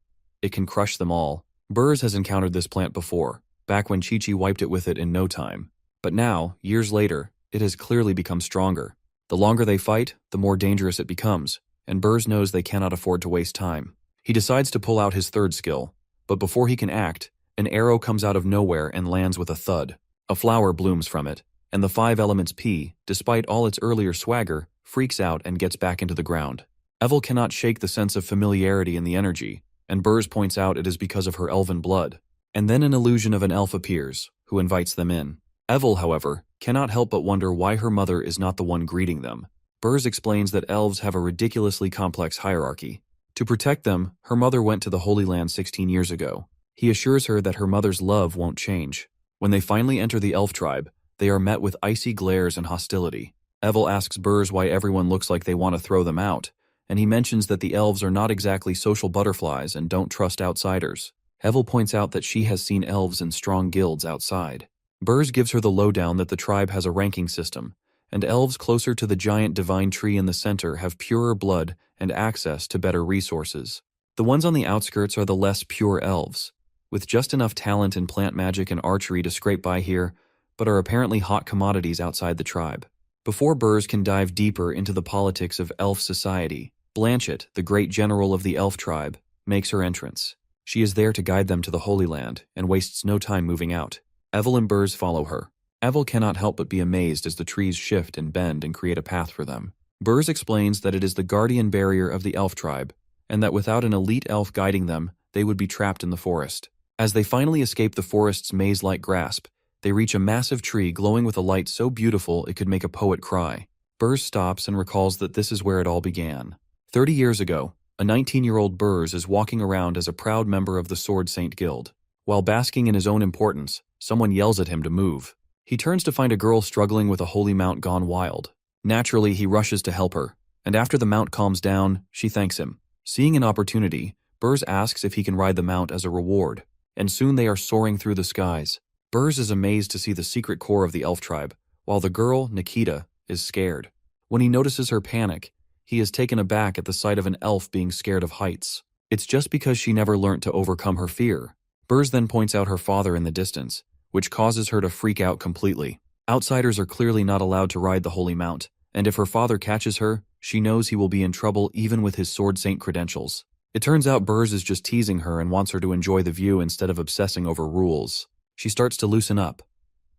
It can crush them all. Burrs has encountered this plant before, back when Chi-Chi wiped it with it in no time. But now, years later, it has clearly become stronger. The longer they fight, the more dangerous it becomes, and Burrs knows they cannot afford to waste time. He decides to pull out his 3rd skill, but before he can act, an arrow comes out of nowhere and lands with a thud. A flower blooms from it, and the 5 elements P, despite all its earlier swagger, freaks out and gets back into the ground. Evel cannot shake the sense of familiarity in the energy, and Burrs points out it is because of her elven blood. And then an illusion of an elf appears, who invites them in. Evel, however, cannot help but wonder why her mother is not the one greeting them. Burrs explains that elves have a ridiculously complex hierarchy. To protect them, her mother went to the Holy Land 16 years ago. He assures her that her mother's love won't change. When they finally enter the elf tribe, they are met with icy glares and hostility. Evel asks Burrs why everyone looks like they want to throw them out, and he mentions that the elves are not exactly social butterflies and don't trust outsiders. Evel points out that she has seen elves in strong guilds outside. Burrs gives her the lowdown that the tribe has a ranking system, and elves closer to the giant divine tree in the center have purer blood and access to better resources. The ones on the outskirts are the less pure elves, with just enough talent in plant magic and archery to scrape by here, but are apparently hot commodities outside the tribe. Before Burrs can dive deeper into the politics of elf society, Blanchett, the great general of the elf tribe, makes her entrance. She is there to guide them to the Holy Land, and wastes no time moving out. Evel and Burrs follow her. Evel cannot help but be amazed as the trees shift and bend and create a path for them. Burrs explains that it is the guardian barrier of the elf tribe, and that without an elite elf guiding them, they would be trapped in the forest. As they finally escape the forest's maze-like grasp, they reach a massive tree glowing with a light so beautiful it could make a poet cry. Burrs stops and recalls that this is where it all began. 30 years ago, a 19-year-old Burrs is walking around as a proud member of the Sword Saint Guild. While basking in his own importance, someone yells at him to move. He turns to find a girl struggling with a holy mount gone wild. Naturally, he rushes to help her, and after the mount calms down, she thanks him. Seeing an opportunity, Burrs asks if he can ride the mount as a reward, and soon they are soaring through the skies. Burrs is amazed to see the secret core of the elf tribe, while the girl, Nikita, is scared. When he notices her panic, he is taken aback at the sight of an elf being scared of heights. It's just because she never learnt to overcome her fear. Burrs then points out her father in the distance, which causes her to freak out completely. Outsiders are clearly not allowed to ride the Holy Mount, and if her father catches her, she knows he will be in trouble even with his Sword Saint credentials. It turns out Burrs is just teasing her and wants her to enjoy the view instead of obsessing over rules. She starts to loosen up,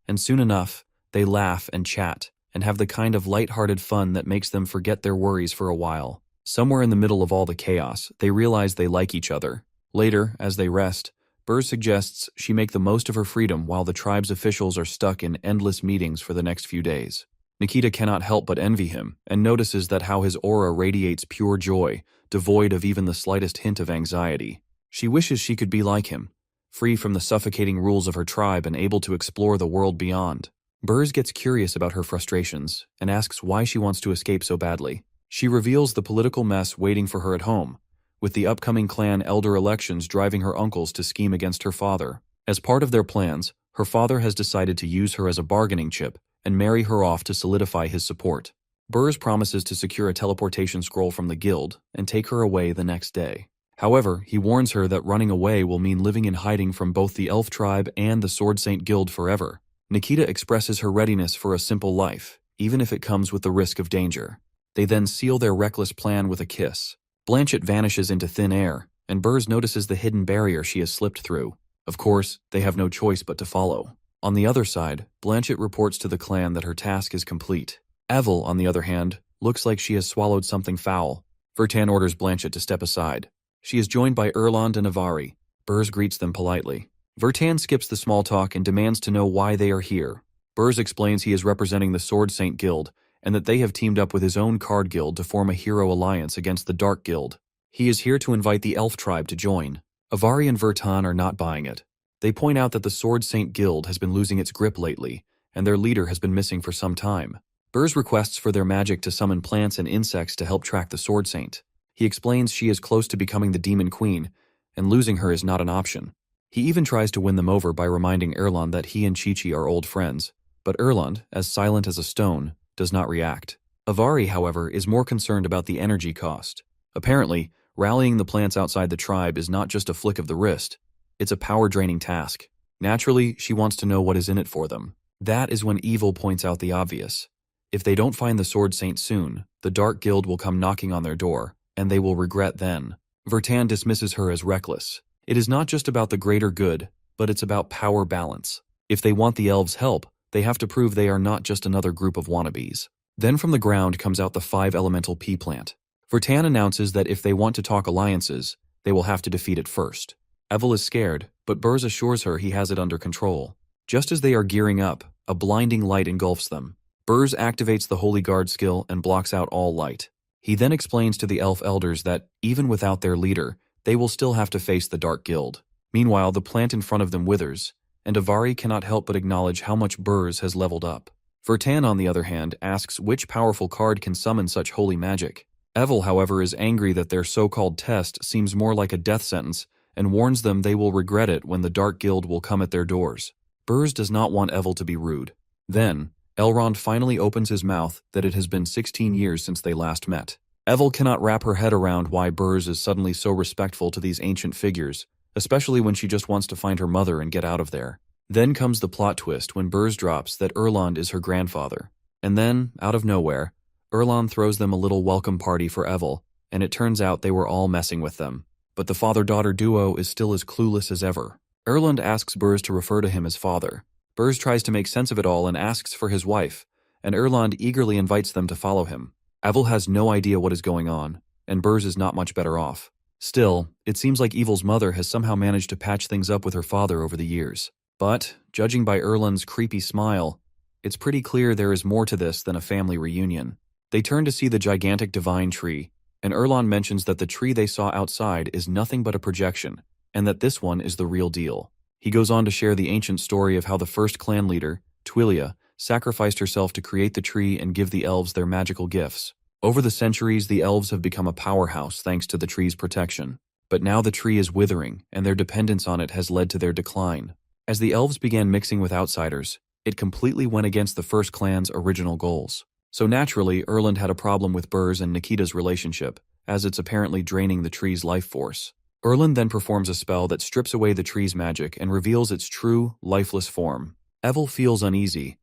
and soon enough, they laugh and chat, and have the kind of light-hearted fun that makes them forget their worries for a while. Somewhere in the middle of all the chaos, they realize they like each other. Later, as they rest, Burrs suggests she make the most of her freedom while the tribe's officials are stuck in endless meetings for the next few days. Nikita cannot help but envy him, and notices that how his aura radiates pure joy, devoid of even the slightest hint of anxiety. She wishes she could be like him, free from the suffocating rules of her tribe and able to explore the world beyond. Burrs gets curious about her frustrations, and asks why she wants to escape so badly. She reveals the political mess waiting for her at home, with the upcoming clan elder elections driving her uncles to scheme against her father. As part of their plans, her father has decided to use her as a bargaining chip and marry her off to solidify his support. Burrs promises to secure a teleportation scroll from the guild and take her away the next day. However, he warns her that running away will mean living in hiding from both the elf tribe and the Sword Saint Guild forever. Nikita expresses her readiness for a simple life, even if it comes with the risk of danger. They then seal their reckless plan with a kiss. Blanchett vanishes into thin air, and Burrs notices the hidden barrier she has slipped through. Of course, they have no choice but to follow. On the other side, Blanchett reports to the clan that her task is complete. Evel, on the other hand, looks like she has swallowed something foul. Vertan orders Blanchett to step aside. She is joined by Erland and Avari. Burrs greets them politely. Vertan skips the small talk and demands to know why they are here. Burrs explains he is representing the Sword Saint Guild, and that they have teamed up with his own card guild to form a hero alliance against the Dark Guild. He is here to invite the Elf tribe to join. Avari and Vertan are not buying it. They point out that the Sword Saint Guild has been losing its grip lately, and their leader has been missing for some time. Burrs requests for their magic to summon plants and insects to help track the Sword Saint. He explains she is close to becoming the Demon Queen, and losing her is not an option. He even tries to win them over by reminding Erland that he and Chi-Chi are old friends, but Erland, as silent as a stone, does not react. Avari, however, is more concerned about the energy cost. Apparently, rallying the plants outside the tribe is not just a flick of the wrist, it's a power-draining task. Naturally, she wants to know what is in it for them. That is when Evil points out the obvious. If they don't find the Sword Saint soon, the Dark Guild will come knocking on their door, and they will regret then. Vertan dismisses her as reckless. It is not just about the greater good, but it's about power balance. If they want the elves' help, they have to prove they are not just another group of wannabes. Then from the ground comes out the 5-elemental pea plant. Vertan announces that if they want to talk alliances, they will have to defeat it first. Evel is scared, but Burrs assures her he has it under control. Just as they are gearing up, a blinding light engulfs them. Burrs activates the Holy Guard skill and blocks out all light. He then explains to the elf elders that, even without their leader, they will still have to face the Dark Guild. Meanwhile, the plant in front of them withers, and Avari cannot help but acknowledge how much Burrs has leveled up. Vertan, on the other hand, asks which powerful card can summon such holy magic. Evel, however, is angry that their so-called test seems more like a death sentence and warns them they will regret it when the Dark Guild will come at their doors. Burrs does not want Evel to be rude. Then, Elrond finally opens his mouth that it has been 16 years since they last met. Evel cannot wrap her head around why Burrs is suddenly so respectful to these ancient figures, especially when she just wants to find her mother and get out of there. Then comes the plot twist when Burrs drops that Erland is her grandfather. And then, out of nowhere, Erland throws them a little welcome party for Evel, and it turns out they were all messing with them. But the father-daughter duo is still as clueless as ever. Erland asks Burrs to refer to him as father. Burrs tries to make sense of it all and asks for his wife, and Erland eagerly invites them to follow him. Evel has no idea what is going on, and Burrs is not much better off. Still, it seems like Evil's mother has somehow managed to patch things up with her father over the years. But, judging by Erland's creepy smile, it's pretty clear there is more to this than a family reunion. They turn to see the gigantic divine tree, and Erland mentions that the tree they saw outside is nothing but a projection, and that this one is the real deal. He goes on to share the ancient story of how the first clan leader, Twilia, sacrificed herself to create the tree and give the elves their magical gifts. Over the centuries, the elves have become a powerhouse thanks to the tree's protection. But now the tree is withering, and their dependence on it has led to their decline. As the elves began mixing with outsiders, it completely went against the first clan's original goals. So naturally, Erland had a problem with Burrs and Nikita's relationship, as it's apparently draining the tree's life force. Erland then performs a spell that strips away the tree's magic and reveals its true, lifeless form. Evel feels uneasy,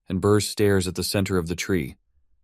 and Burrs stares at the center of the tree,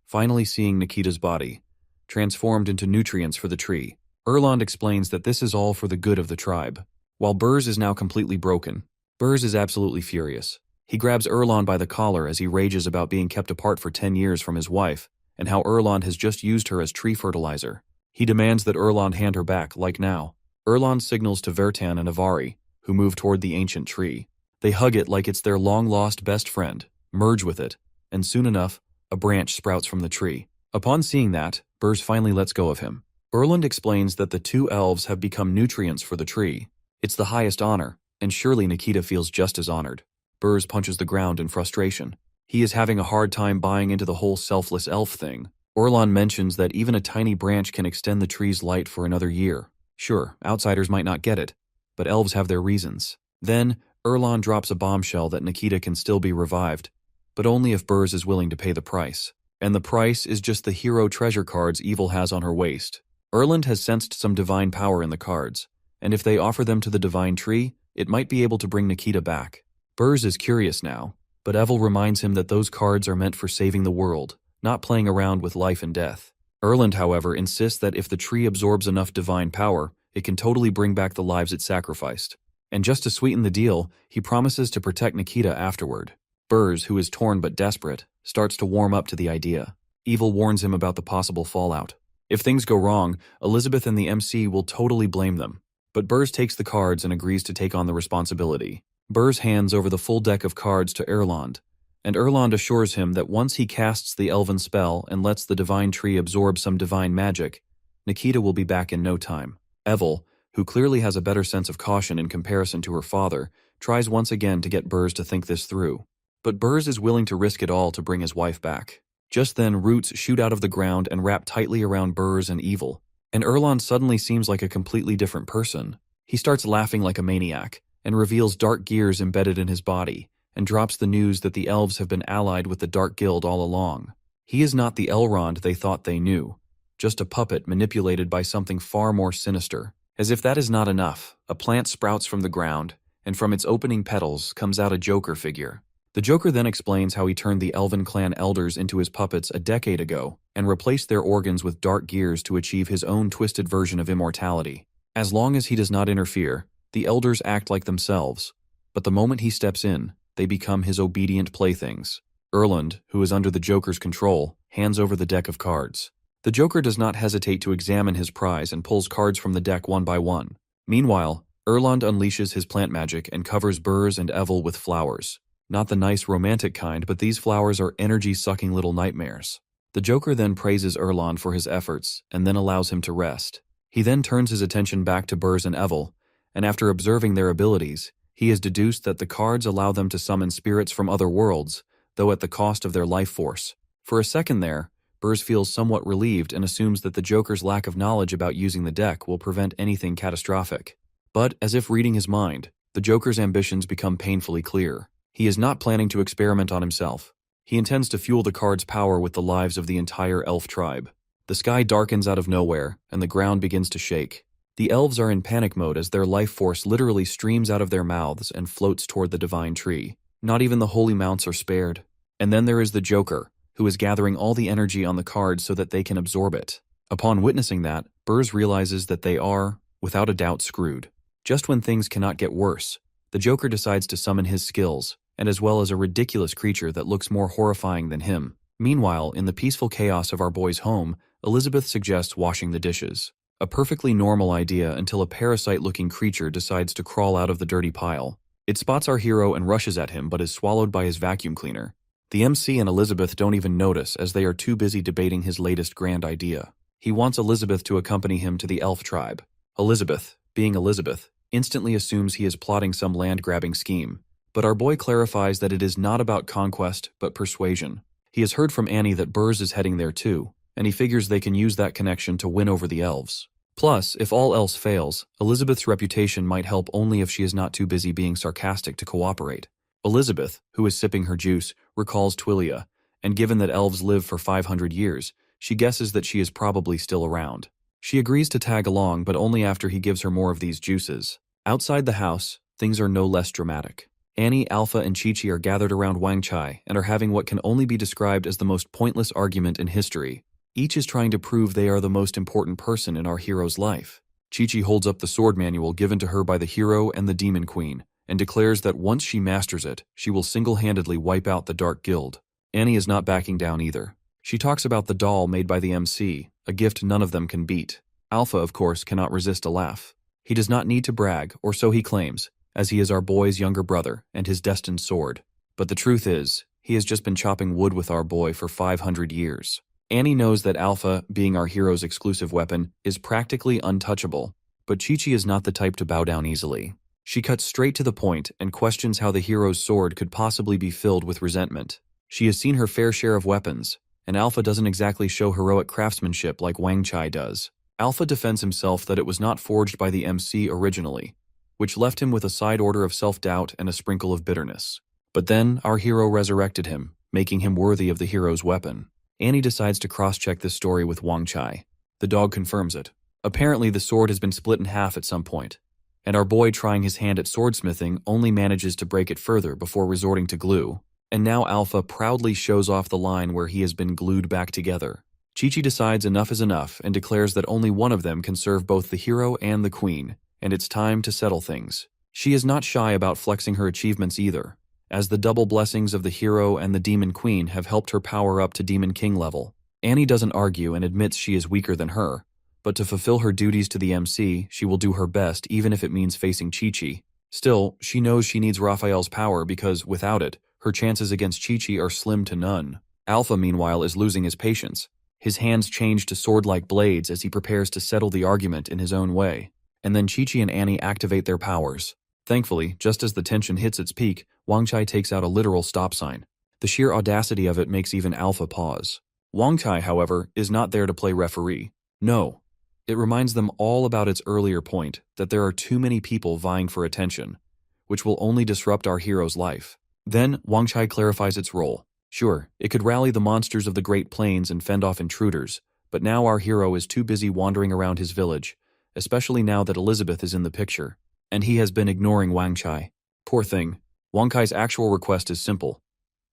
finally seeing Nikita's body, transformed into nutrients for the tree. Erland explains that this is all for the good of the tribe. While Burrs is now completely broken, Burrs is absolutely furious. He grabs Erland by the collar as he rages about being kept apart for 10 years from his wife, and how Erland has just used her as tree fertilizer. He demands that Erland hand her back, like now. Erland signals to Vertan and Avari, who move toward the ancient tree. They hug it like it's their long-lost best friend, merge with it, and soon enough, a branch sprouts from the tree. Upon seeing that, Burrs finally lets go of him. Erland explains that the two elves have become nutrients for the tree. It's the highest honor, and surely Nikita feels just as honored. Burrs punches the ground in frustration. He is having a hard time buying into the whole selfless elf thing. Erland mentions that even a tiny branch can extend the tree's light for another year. Sure, outsiders might not get it, but elves have their reasons. Then, Erland drops a bombshell that Nikita can still be revived, but only if Burrs is willing to pay the price. And the price is just the hero treasure cards Evil has on her waist. Erland has sensed some divine power in the cards, and if they offer them to the divine tree, it might be able to bring Nikita back. Burrs is curious now, but Evel reminds him that those cards are meant for saving the world, not playing around with life and death. Erland, however, insists that if the tree absorbs enough divine power, it can totally bring back the lives it sacrificed. And just to sweeten the deal, he promises to protect Nikita afterward. Burrs, who is torn but desperate, starts to warm up to the idea. Evil warns him about the possible fallout. If things go wrong, Elizabeth and the MC will totally blame them. But Burrs takes the cards and agrees to take on the responsibility. Burrs hands over the full deck of cards to Erland, and Erland assures him that once he casts the elven spell and lets the divine tree absorb some divine magic, Nikita will be back in no time. Evel, who clearly has a better sense of caution in comparison to her father, tries once again to get Burrs to think this through. But Burrs is willing to risk it all to bring his wife back. Just then, roots shoot out of the ground and wrap tightly around Burrs and Evil, and Erland suddenly seems like a completely different person. He starts laughing like a maniac, and reveals dark gears embedded in his body, and drops the news that the elves have been allied with the Dark Guild all along. He is not the Elrond they thought they knew, just a puppet manipulated by something far more sinister. As if that is not enough, a plant sprouts from the ground, and from its opening petals comes out a Joker figure. The Joker then explains how he turned the Elven clan elders into his puppets a decade ago, and replaced their organs with dark gears to achieve his own twisted version of immortality. As long as he does not interfere, the elders act like themselves, but the moment he steps in, they become his obedient playthings. Erland, who is under the Joker's control, hands over the deck of cards. The Joker does not hesitate to examine his prize and pulls cards from the deck one by one. Meanwhile, Erland unleashes his plant magic and covers Burrs and Evel with flowers. Not the nice romantic kind, but these flowers are energy-sucking little nightmares. The Joker then praises Erland for his efforts and then allows him to rest. He then turns his attention back to Burrs and Evel, and after observing their abilities, he has deduced that the cards allow them to summon spirits from other worlds, though at the cost of their life force. For a second there, Burrs feels somewhat relieved and assumes that the Joker's lack of knowledge about using the deck will prevent anything catastrophic. But, as if reading his mind, the Joker's ambitions become painfully clear. He is not planning to experiment on himself. He intends to fuel the card's power with the lives of the entire elf tribe. The sky darkens out of nowhere, and the ground begins to shake. The elves are in panic mode as their life force literally streams out of their mouths and floats toward the divine tree. Not even the holy mounts are spared. And then there is the Joker, who is gathering all the energy on the cards so that they can absorb it. Upon witnessing that, Burrs realizes that they are, without a doubt, screwed. Just when things cannot get worse, the Joker decides to summon his skills, and as well as a ridiculous creature that looks more horrifying than him. Meanwhile, in the peaceful chaos of our boy's home, Elizabeth suggests washing the dishes. A perfectly normal idea until a parasite-looking creature decides to crawl out of the dirty pile. It spots our hero and rushes at him but is swallowed by his vacuum cleaner. The MC and Elizabeth don't even notice as they are too busy debating his latest grand idea. He wants Elizabeth to accompany him to the elf tribe. Elizabeth, being Elizabeth, instantly assumes he is plotting some land-grabbing scheme. But our boy clarifies that it is not about conquest but persuasion. He has heard from Annie that Burrs is heading there too, and he figures they can use that connection to win over the elves. Plus, if all else fails, Elizabeth's reputation might help only if she is not too busy being sarcastic to cooperate. Elizabeth, who is sipping her juice, recalls Twillia, and given that elves live for 500 years, she guesses that she is probably still around. She agrees to tag along, but only after he gives her more of these juices. Outside the house, things are no less dramatic. Annie, Alpha, and Chi-Chi are gathered around Wang Chai and are having what can only be described as the most pointless argument in history. Each is trying to prove they are the most important person in our hero's life. Chi-Chi holds up the sword manual given to her by the hero and the Demon Queen, and declares that once she masters it, she will single-handedly wipe out the Dark Guild. Annie is not backing down either. She talks about the doll made by the MC, a gift none of them can beat. Alpha, of course, cannot resist a laugh. He does not need to brag, or so he claims, as he is our boy's younger brother and his destined sword. But the truth is, he has just been chopping wood with our boy for 500 years. Annie knows that Alpha, being our hero's exclusive weapon, is practically untouchable, but Chi-Chi is not the type to bow down easily. She cuts straight to the point and questions how the hero's sword could possibly be filled with resentment. She has seen her fair share of weapons, and Alpha doesn't exactly show heroic craftsmanship like Wang Chai does. Alpha defends himself that it was not forged by the MC originally, which left him with a side order of self-doubt and a sprinkle of bitterness. But then, our hero resurrected him, making him worthy of the hero's weapon. Annie decides to cross-check this story with Wang Chai. The dog confirms it. Apparently, the sword has been split in half at some point, and our boy trying his hand at swordsmithing only manages to break it further before resorting to glue. And now Alpha proudly shows off the line where he has been glued back together. Chi-Chi decides enough is enough and declares that only one of them can serve both the hero and the queen, and it's time to settle things. She is not shy about flexing her achievements either, as the double blessings of the hero and the Demon Queen have helped her power up to Demon King level. Annie doesn't argue and admits she is weaker than her, but to fulfill her duties to the MC, she will do her best even if it means facing Chi-Chi. Still, she knows she needs Raphael's power because, without it, her chances against Chi-Chi are slim to none. Alpha, meanwhile, is losing his patience. His hands change to sword-like blades as he prepares to settle the argument in his own way. And then Chi-Chi and Annie activate their powers. Thankfully, just as the tension hits its peak, Wang Chai takes out a literal stop sign. The sheer audacity of it makes even Alpha pause. Wang Chai, however, is not there to play referee. No. It reminds them all about its earlier point that there are too many people vying for attention, which will only disrupt our hero's life. Then, Wang Chai clarifies its role. Sure, it could rally the monsters of the Great Plains and fend off intruders, but now our hero is too busy wandering around his village, especially now that Elizabeth is in the picture, and he has been ignoring Wang Chai. Poor thing. Wang Chai's actual request is simple.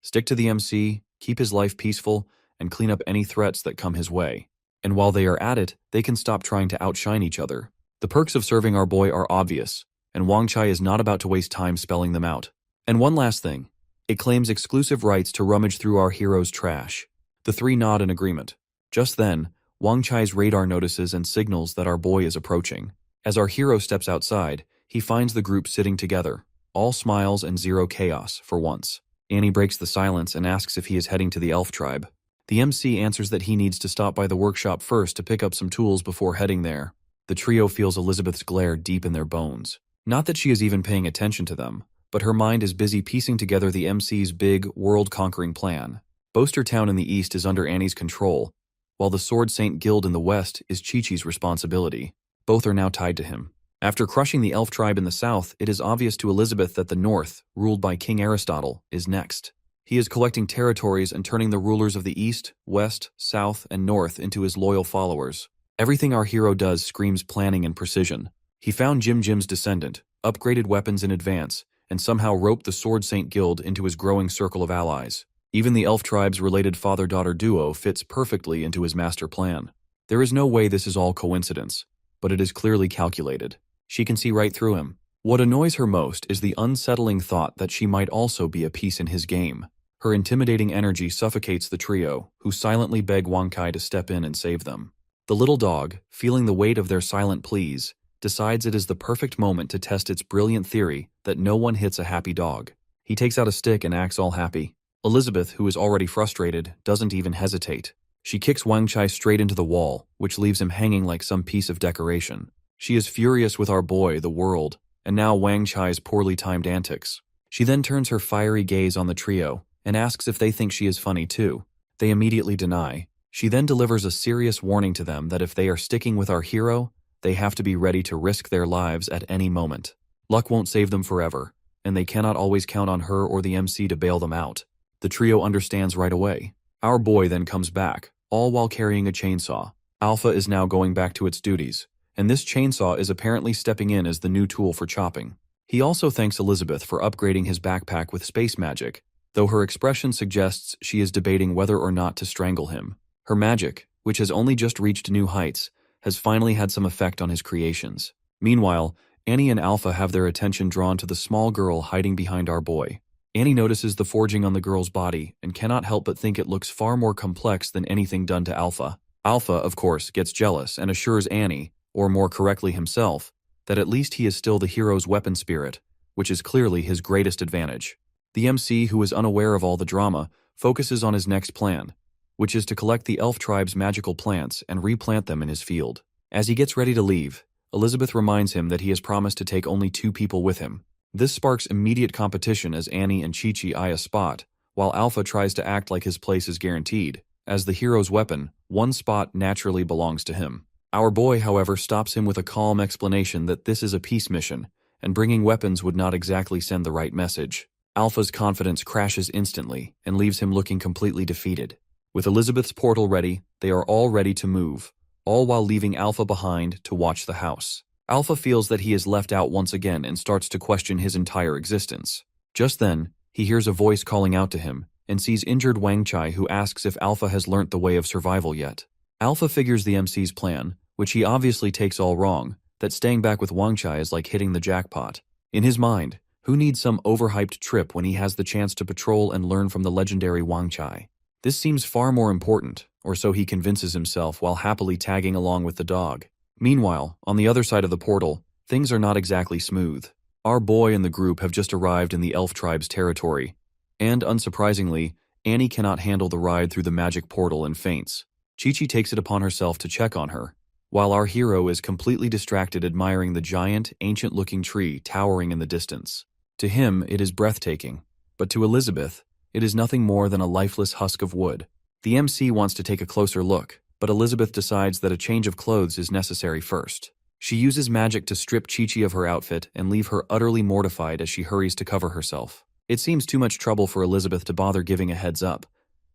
Stick to the MC, keep his life peaceful, and clean up any threats that come his way. And while they are at it, they can stop trying to outshine each other. The perks of serving our boy are obvious, and Wang Chai is not about to waste time spelling them out. And one last thing. It claims exclusive rights to rummage through our hero's trash. The three nod in agreement. Just then, Wang Chai's radar notices and signals that our boy is approaching. As our hero steps outside, he finds the group sitting together, all smiles and zero chaos, for once. Annie breaks the silence and asks if he is heading to the elf tribe. The MC answers that he needs to stop by the workshop first to pick up some tools before heading there. The trio feels Elizabeth's glare deep in their bones. Not that she is even paying attention to them, but her mind is busy piecing together the MC's big, world-conquering plan. Boaster Town in the east is under Annie's control, while the Sword Saint Guild in the west is Chi-Chi's responsibility. Both are now tied to him. After crushing the elf tribe in the south, it is obvious to Elizabeth that the north, ruled by King Aristotle, is next. He is collecting territories and turning the rulers of the east, west, south, and north into his loyal followers. Everything our hero does screams planning and precision. He found Jim Jim's descendant, upgraded weapons in advance, and somehow roped the Sword Saint Guild into his growing circle of allies. Even the elf tribe's related father-daughter duo fits perfectly into his master plan. There is no way this is all coincidence, but it is clearly calculated. She can see right through him. What annoys her most is the unsettling thought that she might also be a piece in his game. Her intimidating energy suffocates the trio, who silently beg Wang Chai to step in and save them. The little dog, feeling the weight of their silent pleas, decides it is the perfect moment to test its brilliant theory that no one hits a happy dog. He takes out a stick and acts all happy. Elizabeth, who is already frustrated, doesn't even hesitate. She kicks Wang Chai straight into the wall, which leaves him hanging like some piece of decoration. She is furious with our boy, the world, and now Wang Chai's poorly timed antics. She then turns her fiery gaze on the trio and asks if they think she is funny too. They immediately deny. She then delivers a serious warning to them that if they are sticking with our hero, they have to be ready to risk their lives at any moment. Luck won't save them forever, and they cannot always count on her or the MC to bail them out. The trio understands right away. Our boy then comes back, all while carrying a chainsaw. Alpha is now going back to its duties, and this chainsaw is apparently stepping in as the new tool for chopping. He also thanks Elizabeth for upgrading his backpack with space magic, though her expression suggests she is debating whether or not to strangle him. Her magic, which has only just reached new heights, has finally had some effect on his creations. Meanwhile, Annie and Alpha have their attention drawn to the small girl hiding behind our boy. Annie notices the forging on the girl's body and cannot help but think it looks far more complex than anything done to Alpha. Alpha, of course, gets jealous and assures Annie, or more correctly himself, that at least he is still the hero's weapon spirit, which is clearly his greatest advantage. The MC, who is unaware of all the drama, focuses on his next plan, which is to collect the elf tribe's magical plants and replant them in his field. As he gets ready to leave, Elizabeth reminds him that he has promised to take only 2 people with him. This sparks immediate competition as Annie and Chi-Chi eye a spot, while Alpha tries to act like his place is guaranteed. As the hero's weapon, one spot naturally belongs to him. Our boy, however, stops him with a calm explanation that this is a peace mission, and bringing weapons would not exactly send the right message. Alpha's confidence crashes instantly and leaves him looking completely defeated. With Elizabeth's portal ready, they are all ready to move, all while leaving Alpha behind to watch the house. Alpha feels that he is left out once again and starts to question his entire existence. Just then, he hears a voice calling out to him and sees injured Wang Chai, who asks if Alpha has learnt the way of survival yet. Alpha figures the MC's plan, which he obviously takes all wrong, that staying back with Wang Chai is like hitting the jackpot. In his mind, who needs some overhyped trip when he has the chance to patrol and learn from the legendary Wang Chai? This seems far more important, or so he convinces himself while happily tagging along with the dog. Meanwhile, on the other side of the portal, things are not exactly smooth. Our boy and the group have just arrived in the elf tribe's territory, and unsurprisingly, Annie cannot handle the ride through the magic portal and faints. Chi-Chi takes it upon herself to check on her, while our hero is completely distracted admiring the giant, ancient-looking tree towering in the distance. To him, it is breathtaking, but to Elizabeth, it is nothing more than a lifeless husk of wood. The MC wants to take a closer look, but Elizabeth decides that a change of clothes is necessary first. She uses magic to strip Chi-Chi of her outfit and leave her utterly mortified as she hurries to cover herself. It seems too much trouble for Elizabeth to bother giving a heads up,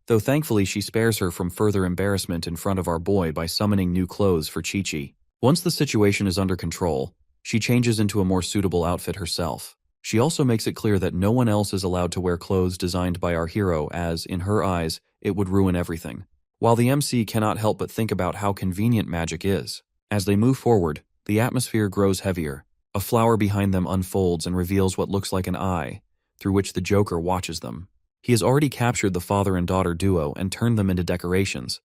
though thankfully she spares her from further embarrassment in front of our boy by summoning new clothes for Chi-Chi. Once the situation is under control, she changes into a more suitable outfit herself. She also makes it clear that no one else is allowed to wear clothes designed by our hero as, in her eyes, it would ruin everything. While the MC cannot help but think about how convenient magic is. As they move forward, the atmosphere grows heavier. A flower behind them unfolds and reveals what looks like an eye, through which the Joker watches them. He has already captured the father and daughter duo and turned them into decorations,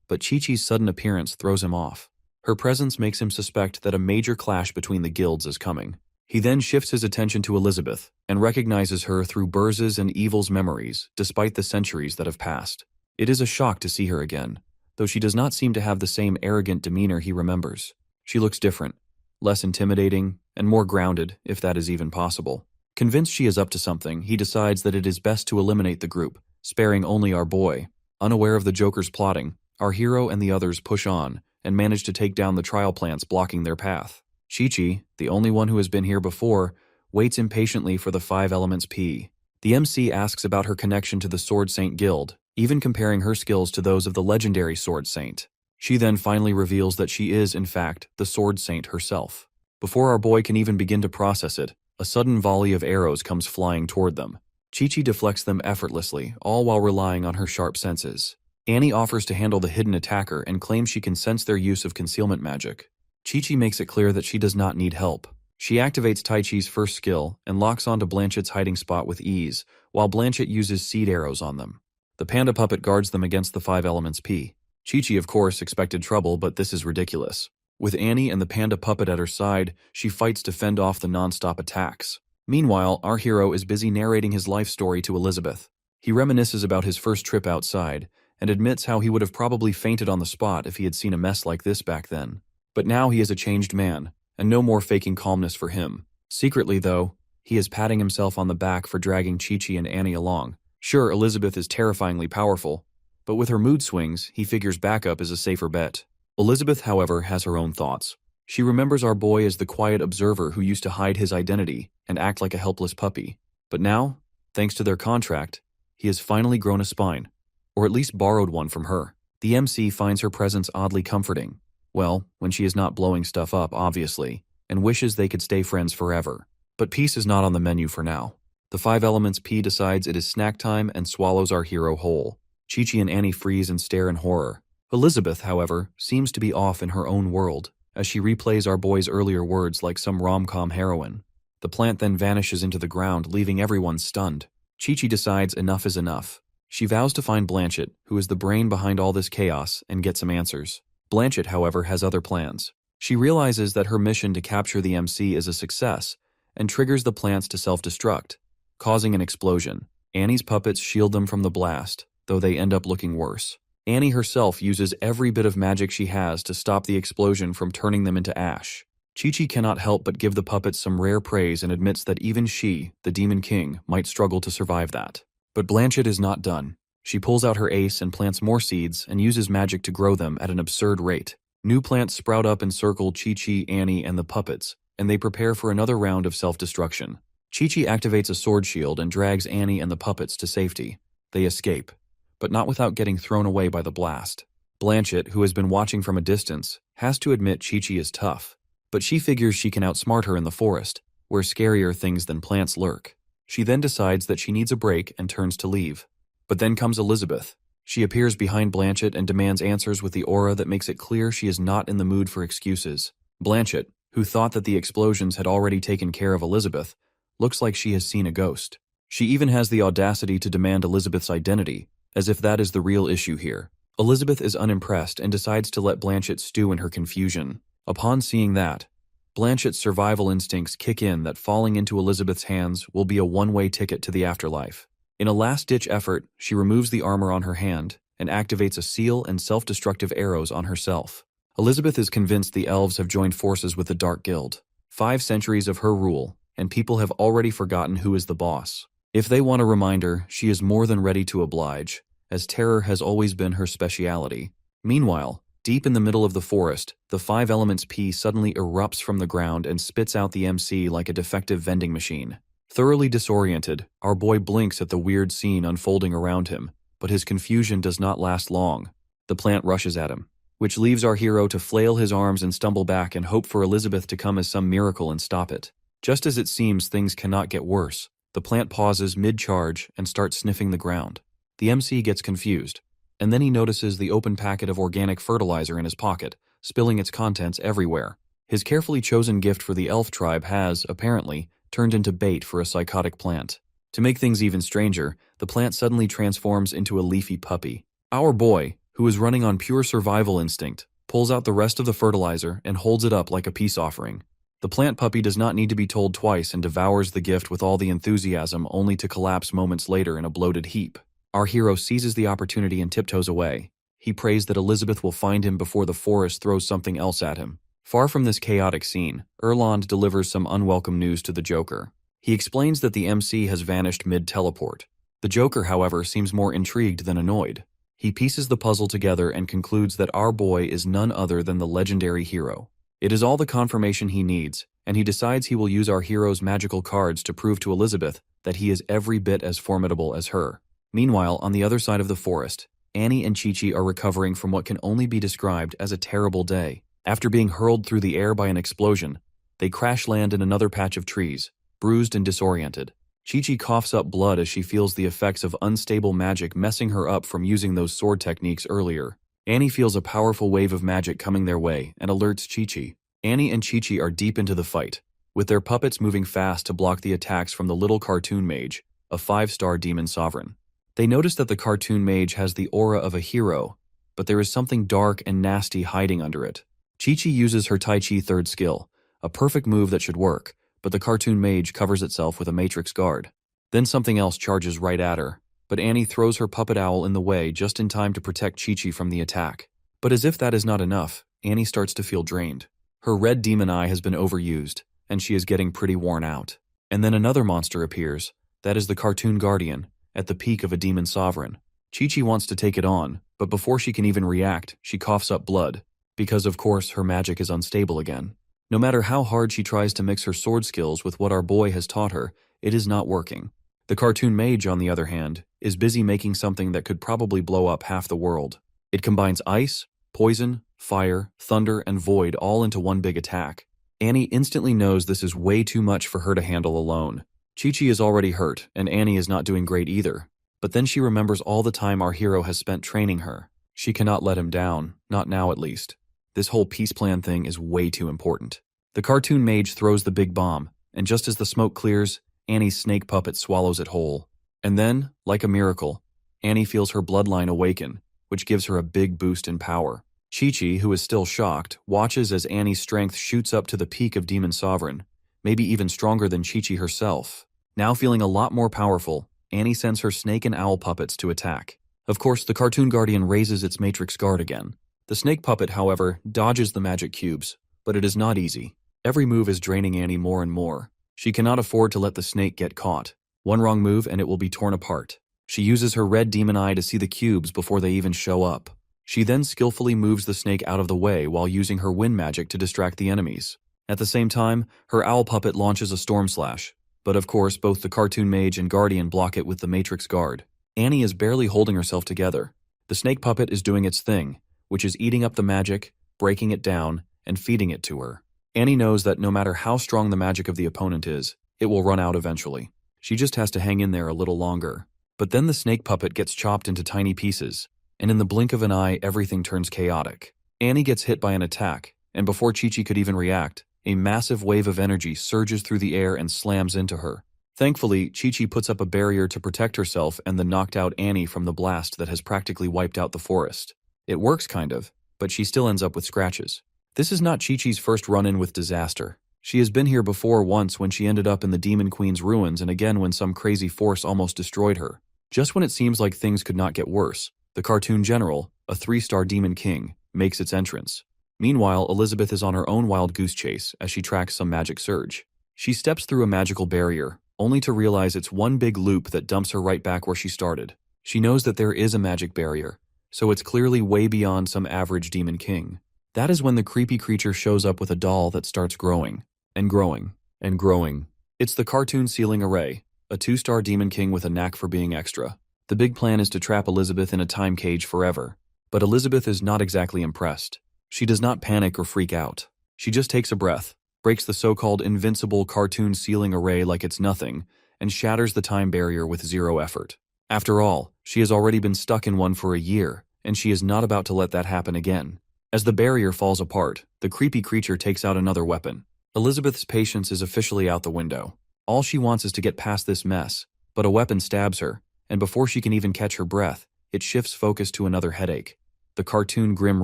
but Chi-Chi's sudden appearance throws him off. Her presence makes him suspect that a major clash between the guilds is coming. He then shifts his attention to Elizabeth and recognizes her through Burz's and Evil's memories, despite the centuries that have passed. It is a shock to see her again, though she does not seem to have the same arrogant demeanor he remembers. She looks different, less intimidating, and more grounded, if that is even possible. Convinced she is up to something, he decides that it is best to eliminate the group, sparing only our boy. Unaware of the Joker's plotting, our hero and the others push on and manage to take down the trial plants blocking their path. Chi-Chi, the only one who has been here before, waits impatiently for the 5 Elements P. The MC asks about her connection to the Sword Saint Guild, even comparing her skills to those of the legendary Sword Saint. She then finally reveals that she is, in fact, the Sword Saint herself. Before our boy can even begin to process it, a sudden volley of arrows comes flying toward them. Chi-Chi deflects them effortlessly, all while relying on her sharp senses. Annie offers to handle the hidden attacker and claims she can sense their use of concealment magic. Chi-Chi makes it clear that she does not need help. She activates Tai Chi's first skill and locks onto Blanchette's hiding spot with ease, while Blanchette uses seed arrows on them. The panda puppet guards them against the 5 Elements P. Chi-Chi, of course, expected trouble, but this is ridiculous. With Annie and the panda puppet at her side, she fights to fend off the non-stop attacks. Meanwhile, our hero is busy narrating his life story to Elizabeth. He reminisces about his first trip outside, and admits how he would have probably fainted on the spot if he had seen a mess like this back then. But now he is a changed man, and no more faking calmness for him. Secretly, though, he is patting himself on the back for dragging Chi-Chi and Annie along. Sure, Elizabeth is terrifyingly powerful, but with her mood swings, he figures backup is a safer bet. Elizabeth, however, has her own thoughts. She remembers our boy as the quiet observer who used to hide his identity and act like a helpless puppy. But now, thanks to their contract, he has finally grown a spine, or at least borrowed one from her. The MC finds her presence oddly comforting. Well, when she is not blowing stuff up, obviously, and wishes they could stay friends forever. But peace is not on the menu for now. The 5 Elements P decides it is snack time and swallows our hero whole. Chi-Chi and Annie freeze and stare in horror. Elizabeth, however, seems to be off in her own world, as she replays our boy's earlier words like some rom-com heroine. The plant then vanishes into the ground, leaving everyone stunned. Chi-Chi decides enough is enough. She vows to find Blanchette, who is the brain behind all this chaos, and get some answers. Blanchette, however, has other plans. She realizes that her mission to capture the MC is a success, and triggers the plants to self-destruct, causing an explosion. Annie's puppets shield them from the blast, though they end up looking worse. Annie herself uses every bit of magic she has to stop the explosion from turning them into ash. Chi-Chi cannot help but give the puppets some rare praise and admits that even she, the Demon King, might struggle to survive that. But Blanchette is not done. She pulls out her ace and plants more seeds and uses magic to grow them at an absurd rate. New plants sprout up and circle Chi-Chi, Annie, and the puppets, and they prepare for another round of self-destruction. Chi-Chi activates a sword shield and drags Annie and the puppets to safety. They escape, but not without getting thrown away by the blast. Blanchette, who has been watching from a distance, has to admit Chi-Chi is tough, but she figures she can outsmart her in the forest, where scarier things than plants lurk. She then decides that she needs a break and turns to leave. But then comes Elizabeth. She appears behind Blanchette and demands answers with the aura that makes it clear she is not in the mood for excuses. Blanchette, who thought that the explosions had already taken care of Elizabeth, looks like she has seen a ghost. She even has the audacity to demand Elizabeth's identity, as if that is the real issue here. Elizabeth is unimpressed and decides to let Blanchett stew in her confusion. Upon seeing that, Blanchett's survival instincts kick in that falling into Elizabeth's hands will be a one-way ticket to the afterlife. In a last-ditch effort, she removes the armor on her hand and activates a seal and self-destructive arrows on herself. Elizabeth is convinced the elves have joined forces with the Dark Guild. 5 centuries of her rule, and people have already forgotten who is the boss. If they want a reminder, she is more than ready to oblige, as terror has always been her speciality. Meanwhile, deep in the middle of the forest, the 5 Elements P suddenly erupts from the ground and spits out the MC like a defective vending machine. Thoroughly disoriented, our boy blinks at the weird scene unfolding around him, but his confusion does not last long. The plant rushes at him, which leaves our hero to flail his arms and stumble back and hope for Elizabeth to come as some miracle and stop it. Just as it seems things cannot get worse, the plant pauses mid-charge and starts sniffing the ground. The MC gets confused, and then he notices the open packet of organic fertilizer in his pocket, spilling its contents everywhere. His carefully chosen gift for the elf tribe has, apparently, turned into bait for a psychotic plant. To make things even stranger, the plant suddenly transforms into a leafy puppy. Our boy, who is running on pure survival instinct, pulls out the rest of the fertilizer and holds it up like a peace offering. The plant puppy does not need to be told twice and devours the gift with all the enthusiasm only to collapse moments later in a bloated heap. Our hero seizes the opportunity and tiptoes away. He prays that Elizabeth will find him before the forest throws something else at him. Far from this chaotic scene, Erland delivers some unwelcome news to the Joker. He explains that the MC has vanished mid-teleport. The Joker, however, seems more intrigued than annoyed. He pieces the puzzle together and concludes that our boy is none other than the legendary hero. It is all the confirmation he needs, and he decides he will use our hero's magical cards to prove to Elizabeth that he is every bit as formidable as her. Meanwhile, on the other side of the forest, Annie and Chi-Chi are recovering from what can only be described as a terrible day. After being hurled through the air by an explosion, they crash land in another patch of trees, bruised and disoriented. Chi-Chi coughs up blood as she feels the effects of unstable magic messing her up from using those sword techniques earlier. Annie feels a powerful wave of magic coming their way and alerts Chi-Chi. Annie and Chi-Chi are deep into the fight, with their puppets moving fast to block the attacks from the little cartoon mage, a 5-star demon sovereign. They notice that the cartoon mage has the aura of a hero, but there is something dark and nasty hiding under it. Chi-Chi uses her Tai Chi 3rd skill, a perfect move that should work, but the cartoon mage covers itself with a matrix guard. Then something else charges right at her, but Annie throws her puppet owl in the way just in time to protect Chi-Chi from the attack. But as if that is not enough, Annie starts to feel drained. Her red demon eye has been overused, and she is getting pretty worn out. And then another monster appears. That is the cartoon guardian, at the peak of a demon sovereign. Chi-Chi wants to take it on, but before she can even react, she coughs up blood, because of course her magic is unstable again. No matter how hard she tries to mix her sword skills with what our boy has taught her, it is not working. The cartoon mage, on the other hand, is busy making something that could probably blow up half the world. It combines ice, poison, fire, thunder, and void all into one big attack. Annie instantly knows this is way too much for her to handle alone. Chi-Chi is already hurt, and Annie is not doing great either. But then she remembers all the time our hero has spent training her. She cannot let him down, not now at least. This whole peace plan thing is way too important. The cartoon mage throws the big bomb, and just as the smoke clears, Annie's snake puppet swallows it whole. And then, like a miracle, Annie feels her bloodline awaken, which gives her a big boost in power. Chi-Chi, who is still shocked, watches as Annie's strength shoots up to the peak of Demon Sovereign, maybe even stronger than Chi-Chi herself. Now feeling a lot more powerful, Annie sends her snake and owl puppets to attack. Of course, the cartoon guardian raises its matrix guard again. The snake puppet, however, dodges the magic cubes, but it is not easy. Every move is draining Annie more and more. She cannot afford to let the snake get caught. One wrong move and it will be torn apart. She uses her red demon eye to see the cubes before they even show up. She then skillfully moves the snake out of the way while using her wind magic to distract the enemies. At the same time, her owl puppet launches a storm slash, but of course both the cartoon mage and guardian block it with the matrix guard. Annie is barely holding herself together. The snake puppet is doing its thing, which is eating up the magic, breaking it down, and feeding it to her. Annie knows that no matter how strong the magic of the opponent is, it will run out eventually. She just has to hang in there a little longer. But then the snake puppet gets chopped into tiny pieces, and in the blink of an eye, everything turns chaotic. Annie gets hit by an attack, and before Chi-Chi could even react, a massive wave of energy surges through the air and slams into her. Thankfully, Chi-Chi puts up a barrier to protect herself and the knocked out Annie from the blast that has practically wiped out the forest. It works kind of, but she still ends up with scratches. This is not Chi-Chi's first run-in with disaster. She has been here before once when she ended up in the Demon Queen's ruins and again when some crazy force almost destroyed her. Just when it seems like things could not get worse, the cartoon general, a 3-star Demon King, makes its entrance. Meanwhile, Elizabeth is on her own wild goose chase as she tracks some magic surge. She steps through a magical barrier, only to realize it's one big loop that dumps her right back where she started. She knows that there is a magic barrier, so it's clearly way beyond some average Demon King. That is when the creepy creature shows up with a doll that starts growing, and growing, and growing. It's the cartoon ceiling array, a 2-star Demon King with a knack for being extra. The big plan is to trap Elizabeth in a time cage forever. But Elizabeth is not exactly impressed. She does not panic or freak out. She just takes a breath, breaks the so-called invincible cartoon ceiling array like it's nothing, and shatters the time barrier with 0 effort. After all, she has already been stuck in one for a year, and she is not about to let that happen again. As the barrier falls apart, the creepy creature takes out another weapon. Elizabeth's patience is officially out the window. All she wants is to get past this mess, but a weapon stabs her, and before she can even catch her breath, it shifts focus to another headache. The cartoon Grim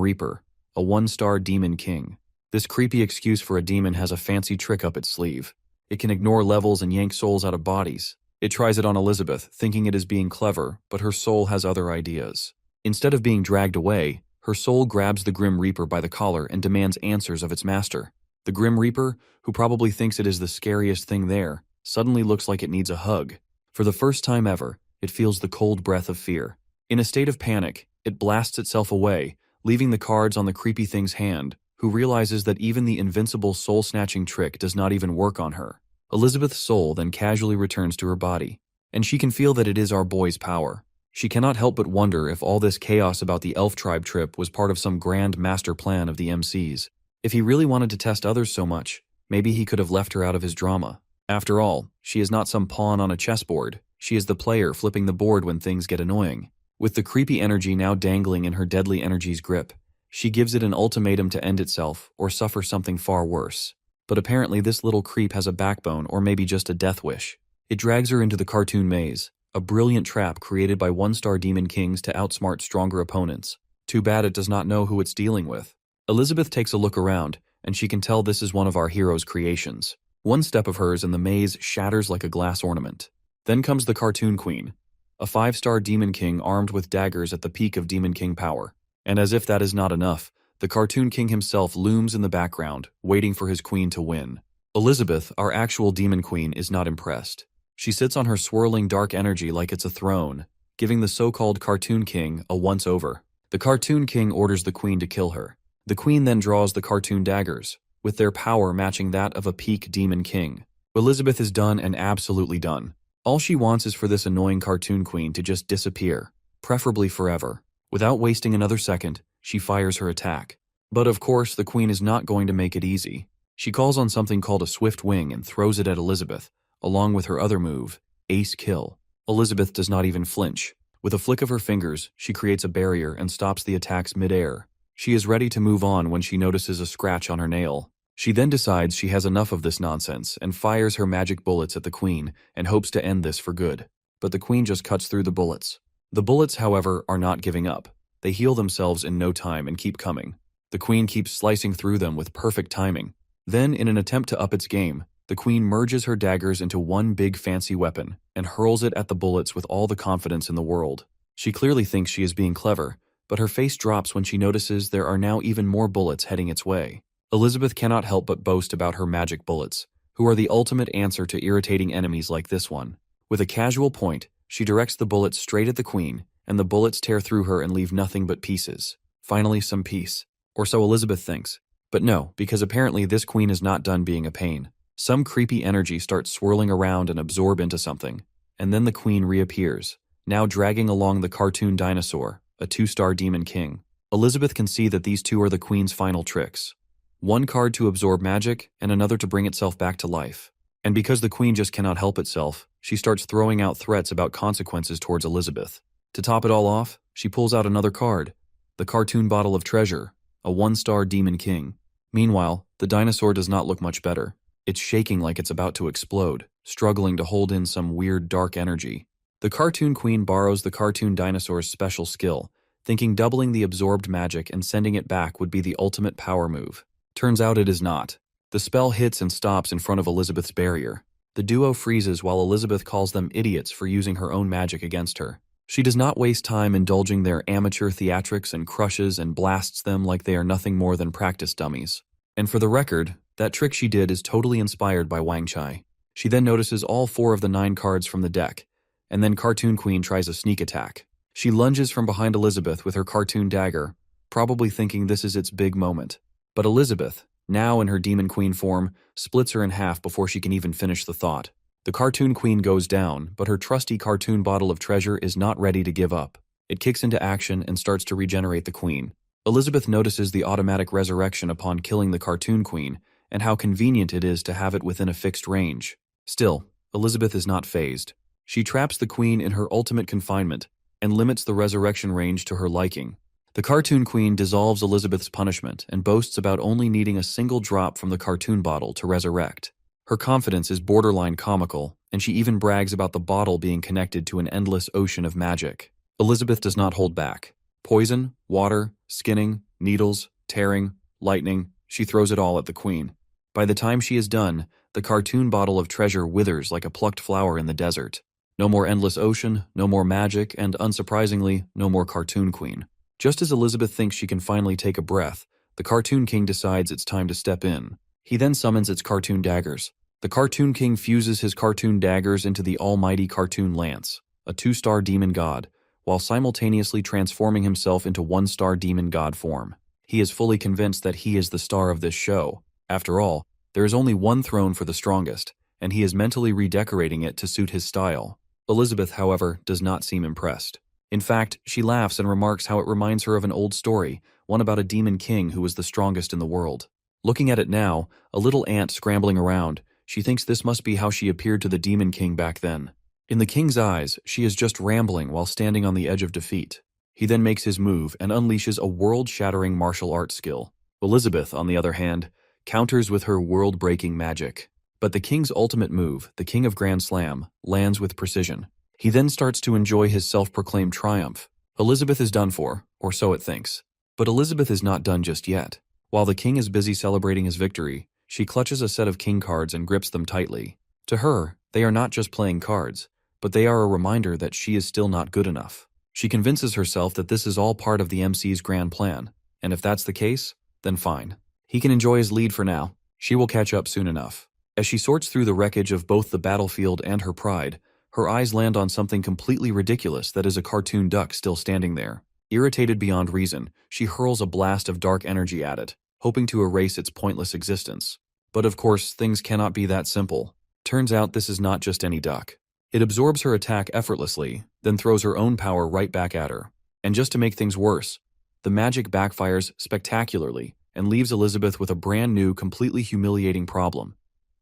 Reaper, a 1-star Demon King. This creepy excuse for a demon has a fancy trick up its sleeve. It can ignore levels and yank souls out of bodies. It tries it on Elizabeth, thinking it is being clever, but her soul has other ideas. Instead of being dragged away, her soul grabs the Grim Reaper by the collar and demands answers of its master. The Grim Reaper, who probably thinks it is the scariest thing there, suddenly looks like it needs a hug. For the first time ever, it feels the cold breath of fear. In a state of panic, it blasts itself away, leaving the cards on the creepy thing's hand, who realizes that even the invincible soul-snatching trick does not even work on her. Elizabeth's soul then casually returns to her body, and she can feel that it is our boy's power. She cannot help but wonder if all this chaos about the elf tribe trip was part of some grand master plan of the MC's. If he really wanted to test others so much, maybe he could have left her out of his drama. After all, she is not some pawn on a chessboard. She is the player flipping the board when things get annoying. With the creepy energy now dangling in her deadly energy's grip, she gives it an ultimatum to end itself or suffer something far worse. But apparently this little creep has a backbone or maybe just a death wish. It drags her into the cartoon maze, a brilliant trap created by 1-star Demon Kings to outsmart stronger opponents. Too bad it does not know who it's dealing with. Elizabeth takes a look around, and she can tell this is one of our hero's creations. One step of hers and the maze shatters like a glass ornament. Then comes the Cartoon Queen, a 5-star Demon King armed with daggers at the peak of Demon King power. And as if that is not enough, the Cartoon King himself looms in the background, waiting for his queen to win. Elizabeth, our actual Demon Queen, is not impressed. She sits on her swirling dark energy like it's a throne, giving the so-called Cartoon King a once-over. The Cartoon King orders the queen to kill her. The queen then draws the cartoon daggers, with their power matching that of a peak Demon King. Elizabeth is done and absolutely done. All she wants is for this annoying Cartoon Queen to just disappear, preferably forever. Without wasting another second, she fires her attack. But of course, the queen is not going to make it easy. She calls on something called a swift wing and throws it at Elizabeth, along with her other move, Ace Kill. Elizabeth does not even flinch. With a flick of her fingers, she creates a barrier and stops the attacks mid-air. She is ready to move on when she notices a scratch on her nail. She then decides she has enough of this nonsense and fires her magic bullets at the queen and hopes to end this for good. But the queen just cuts through the bullets. The bullets, however, are not giving up. They heal themselves in no time and keep coming. The queen keeps slicing through them with perfect timing. Then, in an attempt to up its game, the queen merges her daggers into one big fancy weapon and hurls it at the bullets with all the confidence in the world. She clearly thinks she is being clever, but her face drops when she notices there are now even more bullets heading its way. Elizabeth cannot help but boast about her magic bullets, who are the ultimate answer to irritating enemies like this one. With a casual point, she directs the bullets straight at the queen, and the bullets tear through her and leave nothing but pieces. Finally, some peace. Or so Elizabeth thinks. But no, because apparently this queen is not done being a pain. Some creepy energy starts swirling around and absorb into something, and then the queen reappears, now dragging along the cartoon dinosaur, a 2-star Demon King. Elizabeth can see that these two are the queen's final tricks. One card to absorb magic, and another to bring itself back to life. And because the queen just cannot help itself, she starts throwing out threats about consequences towards Elizabeth. To top it all off, she pulls out another card, the Cartoon Bottle of Treasure, a 1-star Demon King. Meanwhile, the dinosaur does not look much better. It's shaking like it's about to explode, struggling to hold in some weird dark energy. The Cartoon Queen borrows the cartoon dinosaur's special skill, thinking doubling the absorbed magic and sending it back would be the ultimate power move. Turns out it is not. The spell hits and stops in front of Elizabeth's barrier. The duo freezes while Elizabeth calls them idiots for using her own magic against her. She does not waste time indulging their amateur theatrics and crushes and blasts them like they are nothing more than practice dummies. And for the record, that trick she did is totally inspired by Wang Chai. She then notices all 4 of the 9 cards from the deck, and then Cartoon Queen tries a sneak attack. She lunges from behind Elizabeth with her cartoon dagger, probably thinking this is its big moment. But Elizabeth, now in her Demon Queen form, splits her in half before she can even finish the thought. The Cartoon Queen goes down, but her trusty cartoon bottle of treasure is not ready to give up. It kicks into action and starts to regenerate the Queen. Elizabeth notices the automatic resurrection upon killing the Cartoon Queen, and how convenient it is to have it within a fixed range. Still, Elizabeth is not fazed. She traps the Queen in her ultimate confinement, and limits the resurrection range to her liking. The Cartoon Queen dissolves Elizabeth's punishment and boasts about only needing a single drop from the cartoon bottle to resurrect. Her confidence is borderline comical, and she even brags about the bottle being connected to an endless ocean of magic. Elizabeth does not hold back. Poison, water, skinning, needles, tearing, lightning, she throws it all at the Queen. By the time she is done, the cartoon bottle of treasure withers like a plucked flower in the desert. No more endless ocean, no more magic, and unsurprisingly, no more Cartoon Queen. Just as Elizabeth thinks she can finally take a breath, the Cartoon King decides it's time to step in. He then summons its cartoon daggers. The Cartoon King fuses his cartoon daggers into the almighty Cartoon Lance, a 2-star demon god, while simultaneously transforming himself into 1-star demon god form. He is fully convinced that he is the star of this show. After all, there is only one throne for the strongest, and he is mentally redecorating it to suit his style. Elizabeth, however, does not seem impressed. In fact, she laughs and remarks how it reminds her of an old story, one about a demon king who was the strongest in the world. Looking at it now, a little ant scrambling around, she thinks this must be how she appeared to the demon king back then. In the king's eyes, she is just rambling while standing on the edge of defeat. He then makes his move and unleashes a world-shattering martial arts skill. Elizabeth, on the other hand, counters with her world-breaking magic. But the king's ultimate move, the King of Grand Slam, lands with precision. He then starts to enjoy his self-proclaimed triumph. Elizabeth is done for, or so it thinks. But Elizabeth is not done just yet. While the king is busy celebrating his victory, she clutches a set of king cards and grips them tightly. To her, they are not just playing cards, but they are a reminder that she is still not good enough. She convinces herself that this is all part of the MC's grand plan, and if that's the case, then fine. He can enjoy his lead for now. She will catch up soon enough. As she sorts through the wreckage of both the battlefield and her pride, her eyes land on something completely ridiculous that is a cartoon duck still standing there. Irritated beyond reason, she hurls a blast of dark energy at it, hoping to erase its pointless existence. But of course, things cannot be that simple. Turns out this is not just any duck. It absorbs her attack effortlessly, then throws her own power right back at her. And just to make things worse, the magic backfires spectacularly and leaves Elizabeth with a brand new, completely humiliating problem.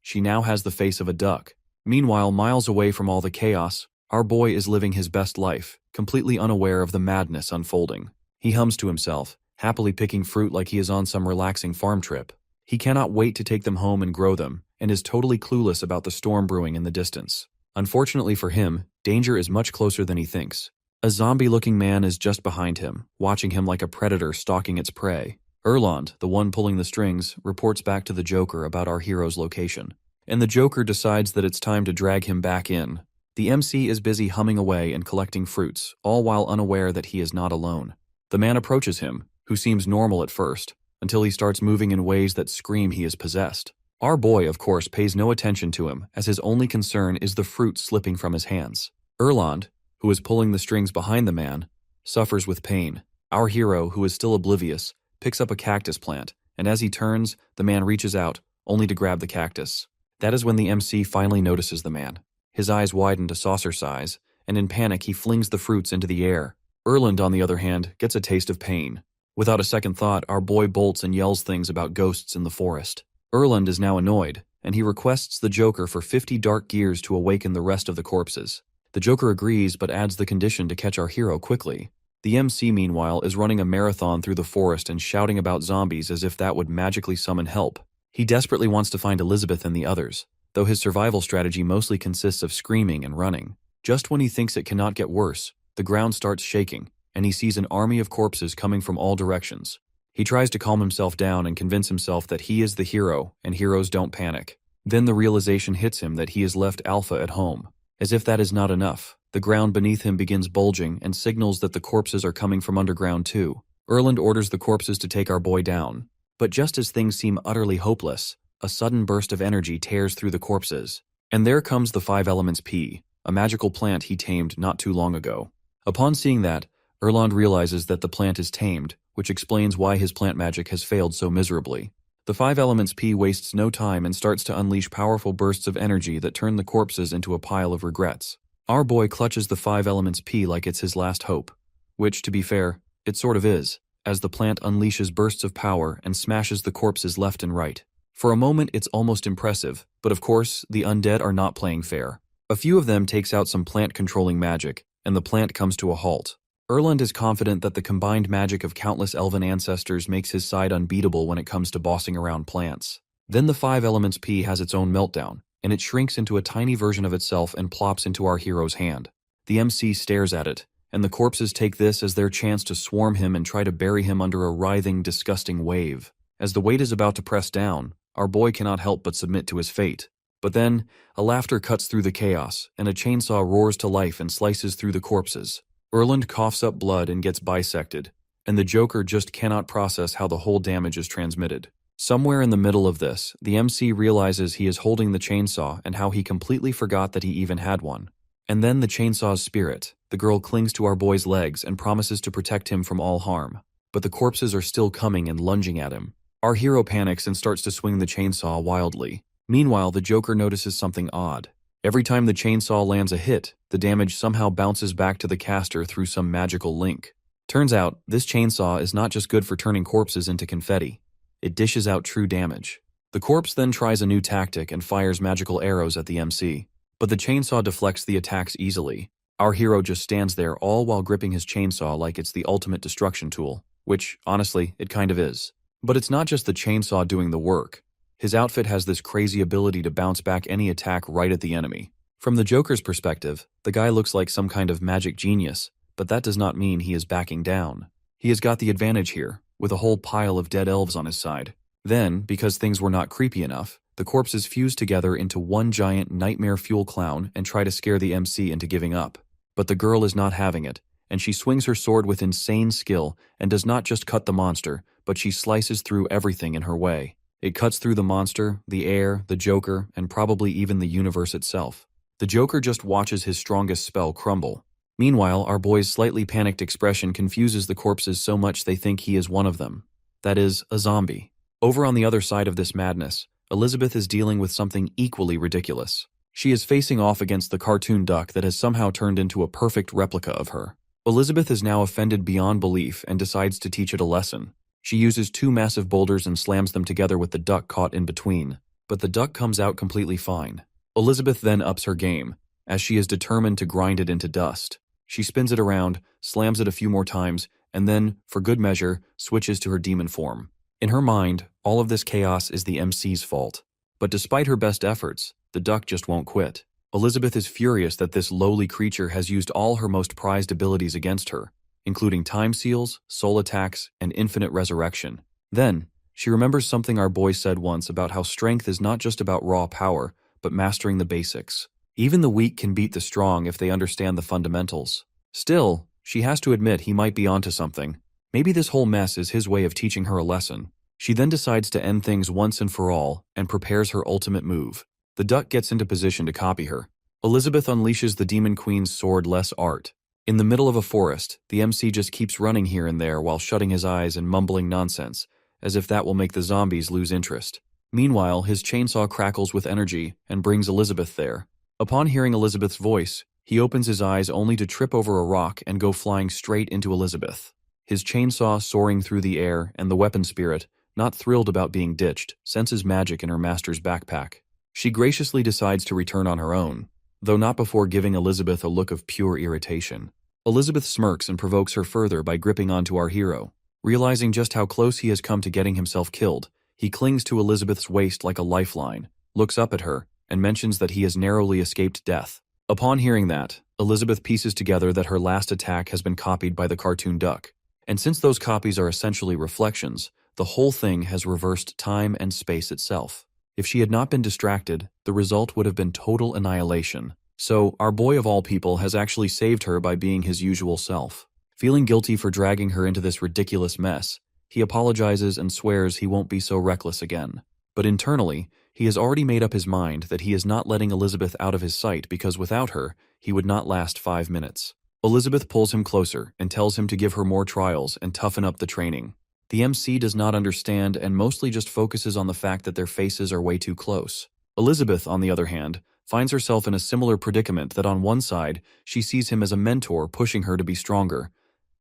She now has the face of a duck. Meanwhile, miles away from all the chaos, our boy is living his best life, completely unaware of the madness unfolding. He hums to himself, happily picking fruit like he is on some relaxing farm trip. He cannot wait to take them home and grow them, and is totally clueless about the storm brewing in the distance. Unfortunately for him, danger is much closer than he thinks. A zombie-looking man is just behind him, watching him like a predator stalking its prey. Erland, the one pulling the strings, reports back to the Joker about our hero's location. And the Joker decides that it's time to drag him back in. The MC is busy humming away and collecting fruits, all while unaware that he is not alone. The man approaches him, who seems normal at first, until he starts moving in ways that scream he is possessed. Our boy, of course, pays no attention to him, as his only concern is the fruit slipping from his hands. Erland, who is pulling the strings behind the man, suffers with pain. Our hero, who is still oblivious, picks up a cactus plant, and as he turns, the man reaches out, only to grab the cactus. That is when the MC finally notices the man. His eyes widen to saucer size, and in panic he flings the fruits into the air. Erland, on the other hand, gets a taste of pain. Without a second thought, our boy bolts and yells things about ghosts in the forest. Erland is now annoyed, and he requests the Joker for 50 dark gears to awaken the rest of the corpses. The Joker agrees, but adds the condition to catch our hero quickly. The MC, meanwhile, is running a marathon through the forest and shouting about zombies as if that would magically summon help. He desperately wants to find Elizabeth and the others, though his survival strategy mostly consists of screaming and running. Just when he thinks it cannot get worse, the ground starts shaking, and he sees an army of corpses coming from all directions. He tries to calm himself down and convince himself that he is the hero and heroes don't panic. Then the realization hits him that he has left Alpha at home. As if that is not enough, the ground beneath him begins bulging and signals that the corpses are coming from underground too. Erland orders the corpses to take our boy down. But just as things seem utterly hopeless, a sudden burst of energy tears through the corpses. And there comes the 5 Elements P, a magical plant he tamed not too long ago. Upon seeing that, Erland realizes that the plant is tamed, which explains why his plant magic has failed so miserably. The 5 Elements P wastes no time and starts to unleash powerful bursts of energy that turn the corpses into a pile of regrets. Our boy clutches the 5 Elements P like it's his last hope. Which, to be fair, it sort of is, as the plant unleashes bursts of power and smashes the corpses left and right. For a moment it's almost impressive, but of course, the undead are not playing fair. A few of them takes out some plant-controlling magic, and the plant comes to a halt. Erland is confident that the combined magic of countless elven ancestors makes his side unbeatable when it comes to bossing around plants. Then the 5 Elements P has its own meltdown, and it shrinks into a tiny version of itself and plops into our hero's hand. The MC stares at it, and the corpses take this as their chance to swarm him and try to bury him under a writhing, disgusting wave. As the weight is about to press down, our boy cannot help but submit to his fate. But then, a laughter cuts through the chaos, and a chainsaw roars to life and slices through the corpses. Erland coughs up blood and gets bisected, and the Joker just cannot process how the whole damage is transmitted. Somewhere in the middle of this, the MC realizes he is holding the chainsaw and how he completely forgot that he even had one. And then the chainsaw's spirit, the girl clings to our boy's legs and promises to protect him from all harm. But the corpses are still coming and lunging at him. Our hero panics and starts to swing the chainsaw wildly. Meanwhile, the Joker notices something odd. Every time the chainsaw lands a hit, the damage somehow bounces back to the caster through some magical link. Turns out, this chainsaw is not just good for turning corpses into confetti. It dishes out true damage. The corpse then tries a new tactic and fires magical arrows at the MC. But the chainsaw deflects the attacks easily. Our hero just stands there all while gripping his chainsaw like it's the ultimate destruction tool. Which, honestly, it kind of is. But it's not just the chainsaw doing the work. His outfit has this crazy ability to bounce back any attack right at the enemy. From the Joker's perspective, the guy looks like some kind of magic genius, but that does not mean he is backing down. He has got the advantage here, with a whole pile of dead elves on his side. Then, because things were not creepy enough, the corpses fuse together into one giant nightmare fuel clown and try to scare the MC into giving up. But the girl is not having it, and she swings her sword with insane skill and does not just cut the monster, but she slices through everything in her way. It cuts through the monster, the air, the Joker, and probably even the universe itself. The Joker just watches his strongest spell crumble. Meanwhile, our boy's slightly panicked expression confuses the corpses so much they think he is one of them. That is, a zombie. Over on the other side of this madness, Elizabeth is dealing with something equally ridiculous. She is facing off against the cartoon duck that has somehow turned into a perfect replica of her. Elizabeth is now offended beyond belief and decides to teach it a lesson. She uses 2 massive boulders and slams them together with the duck caught in between. But the duck comes out completely fine. Elizabeth then ups her game, as she is determined to grind it into dust. She spins it around, slams it a few more times, and then, for good measure, switches to her demon form. In her mind, all of this chaos is the MC's fault. But despite her best efforts, the duck just won't quit. Elizabeth is furious that this lowly creature has used all her most prized abilities against her, including time seals, soul attacks, and infinite resurrection. Then, she remembers something our boy said once about how strength is not just about raw power, but mastering the basics. Even the weak can beat the strong if they understand the fundamentals. Still, she has to admit he might be onto something. Maybe this whole mess is his way of teaching her a lesson. She then decides to end things once and for all, and prepares her ultimate move. The duck gets into position to copy her. Elizabeth unleashes the Demon Queen's sword less art. In the middle of a forest, the MC just keeps running here and there while shutting his eyes and mumbling nonsense, as if that will make the zombies lose interest. Meanwhile, his chainsaw crackles with energy and brings Elizabeth there. Upon hearing Elizabeth's voice, he opens his eyes only to trip over a rock and go flying straight into Elizabeth. His chainsaw soaring through the air, and the weapon spirit, not thrilled about being ditched, senses magic in her master's backpack. She graciously decides to return on her own, though not before giving Elizabeth a look of pure irritation. Elizabeth smirks and provokes her further by gripping onto our hero. Realizing just how close he has come to getting himself killed, he clings to Elizabeth's waist like a lifeline, looks up at her, and mentions that he has narrowly escaped death. Upon hearing that, Elizabeth pieces together that her last attack has been copied by the cartoon duck. And since those copies are essentially reflections, the whole thing has reversed time and space itself. If she had not been distracted, the result would have been total annihilation. So, our boy of all people has actually saved her by being his usual self. Feeling guilty for dragging her into this ridiculous mess, he apologizes and swears he won't be so reckless again. But internally, he has already made up his mind that he is not letting Elizabeth out of his sight because without her, he would not last 5 minutes. Elizabeth pulls him closer and tells him to give her more trials and toughen up the training. The MC does not understand and mostly just focuses on the fact that their faces are way too close. Elizabeth, on the other hand, finds herself in a similar predicament that on one side, she sees him as a mentor pushing her to be stronger,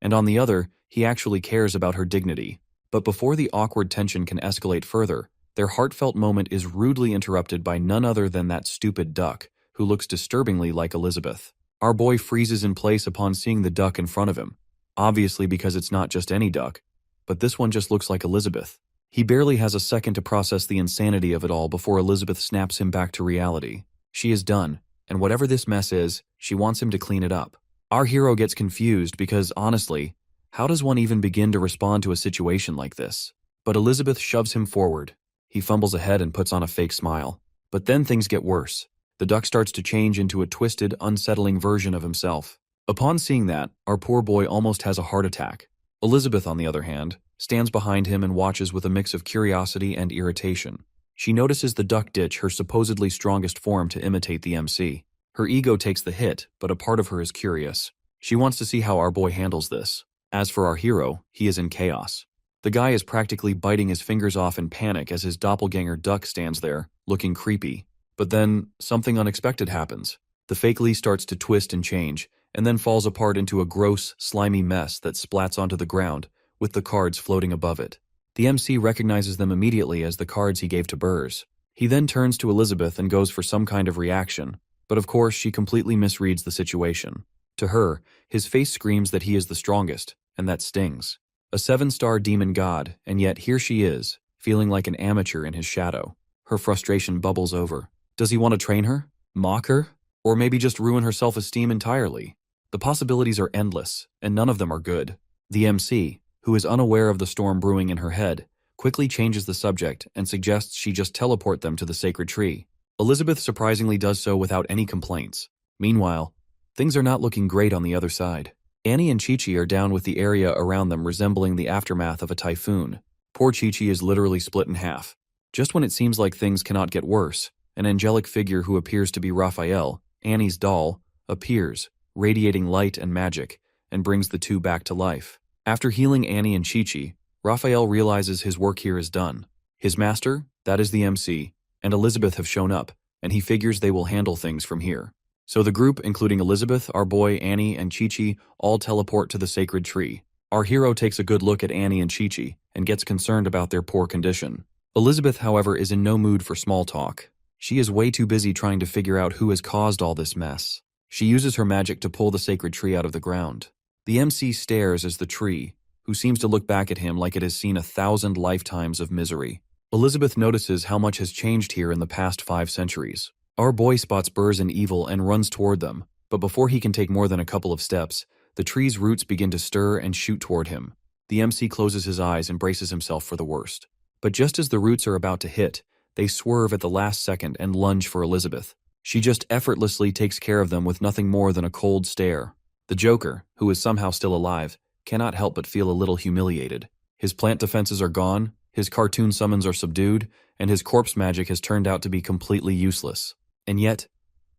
and on the other, he actually cares about her dignity. But before the awkward tension can escalate further, their heartfelt moment is rudely interrupted by none other than that stupid duck, who looks disturbingly like Elizabeth. Our boy freezes in place upon seeing the duck in front of him, obviously because it's not just any duck, but this one just looks like Elizabeth. He barely has a second to process the insanity of it all before Elizabeth snaps him back to reality. She is done, and whatever this mess is, she wants him to clean it up. Our hero gets confused because, honestly, how does one even begin to respond to a situation like this? But Elizabeth shoves him forward. He fumbles ahead and puts on a fake smile. But then things get worse. The duck starts to change into a twisted, unsettling version of himself. Upon seeing that, our poor boy almost has a heart attack. Elizabeth, on the other hand, stands behind him and watches with a mix of curiosity and irritation. She notices the duck ditch her supposedly strongest form to imitate the MC. Her ego takes the hit, but a part of her is curious. She wants to see how our boy handles this. As for our hero, he is in chaos. The guy is practically biting his fingers off in panic as his doppelganger duck stands there, looking creepy. But then, something unexpected happens. The fake Lee starts to twist and change, and then falls apart into a gross, slimy mess that splats onto the ground, with the cards floating above it. The MC recognizes them immediately as the cards he gave to Burrs. He then turns to Elizabeth and goes for some kind of reaction, but of course she completely misreads the situation. To her, his face screams that he is the strongest, and that stings. A 7-star demon god, and yet here she is, feeling like an amateur in his shadow. Her frustration bubbles over. Does he want to train her? Mock her? Or maybe just ruin her self-esteem entirely? The possibilities are endless, and none of them are good. The MC, who is unaware of the storm brewing in her head, quickly changes the subject and suggests she just teleport them to the sacred tree. Elizabeth surprisingly does so without any complaints. Meanwhile, things are not looking great on the other side. Annie and Chi-Chi are down with the area around them resembling the aftermath of a typhoon. Poor Chi-Chi is literally split in half. Just when it seems like things cannot get worse, an angelic figure who appears to be Raphael, Annie's doll, appears, radiating light and magic, and brings the two back to life. After healing Annie and Chi-Chi, Raphael realizes his work here is done. His master, that is the MC, and Elizabeth have shown up, and he figures they will handle things from here. So the group, including Elizabeth, our boy, Annie, and Chi-Chi, all teleport to the sacred tree. Our hero takes a good look at Annie and Chi-Chi, and gets concerned about their poor condition. Elizabeth, however, is in no mood for small talk. She is way too busy trying to figure out who has caused all this mess. She uses her magic to pull the sacred tree out of the ground. The MC stares as the tree, who seems to look back at him like it has seen 1,000 lifetimes of misery. Elizabeth notices how much has changed here in the past 5 centuries. Our boy spots Burrs and Evil and runs toward them, but before he can take more than a couple of steps, the tree's roots begin to stir and shoot toward him. The MC closes his eyes and braces himself for the worst. But just as the roots are about to hit, they swerve at the last second and lunge for Elizabeth. She just effortlessly takes care of them with nothing more than a cold stare. The Joker, who is somehow still alive, cannot help but feel a little humiliated. His plant defenses are gone, his cartoon summons are subdued, and his corpse magic has turned out to be completely useless. And yet,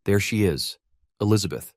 there she is, Elizabeth,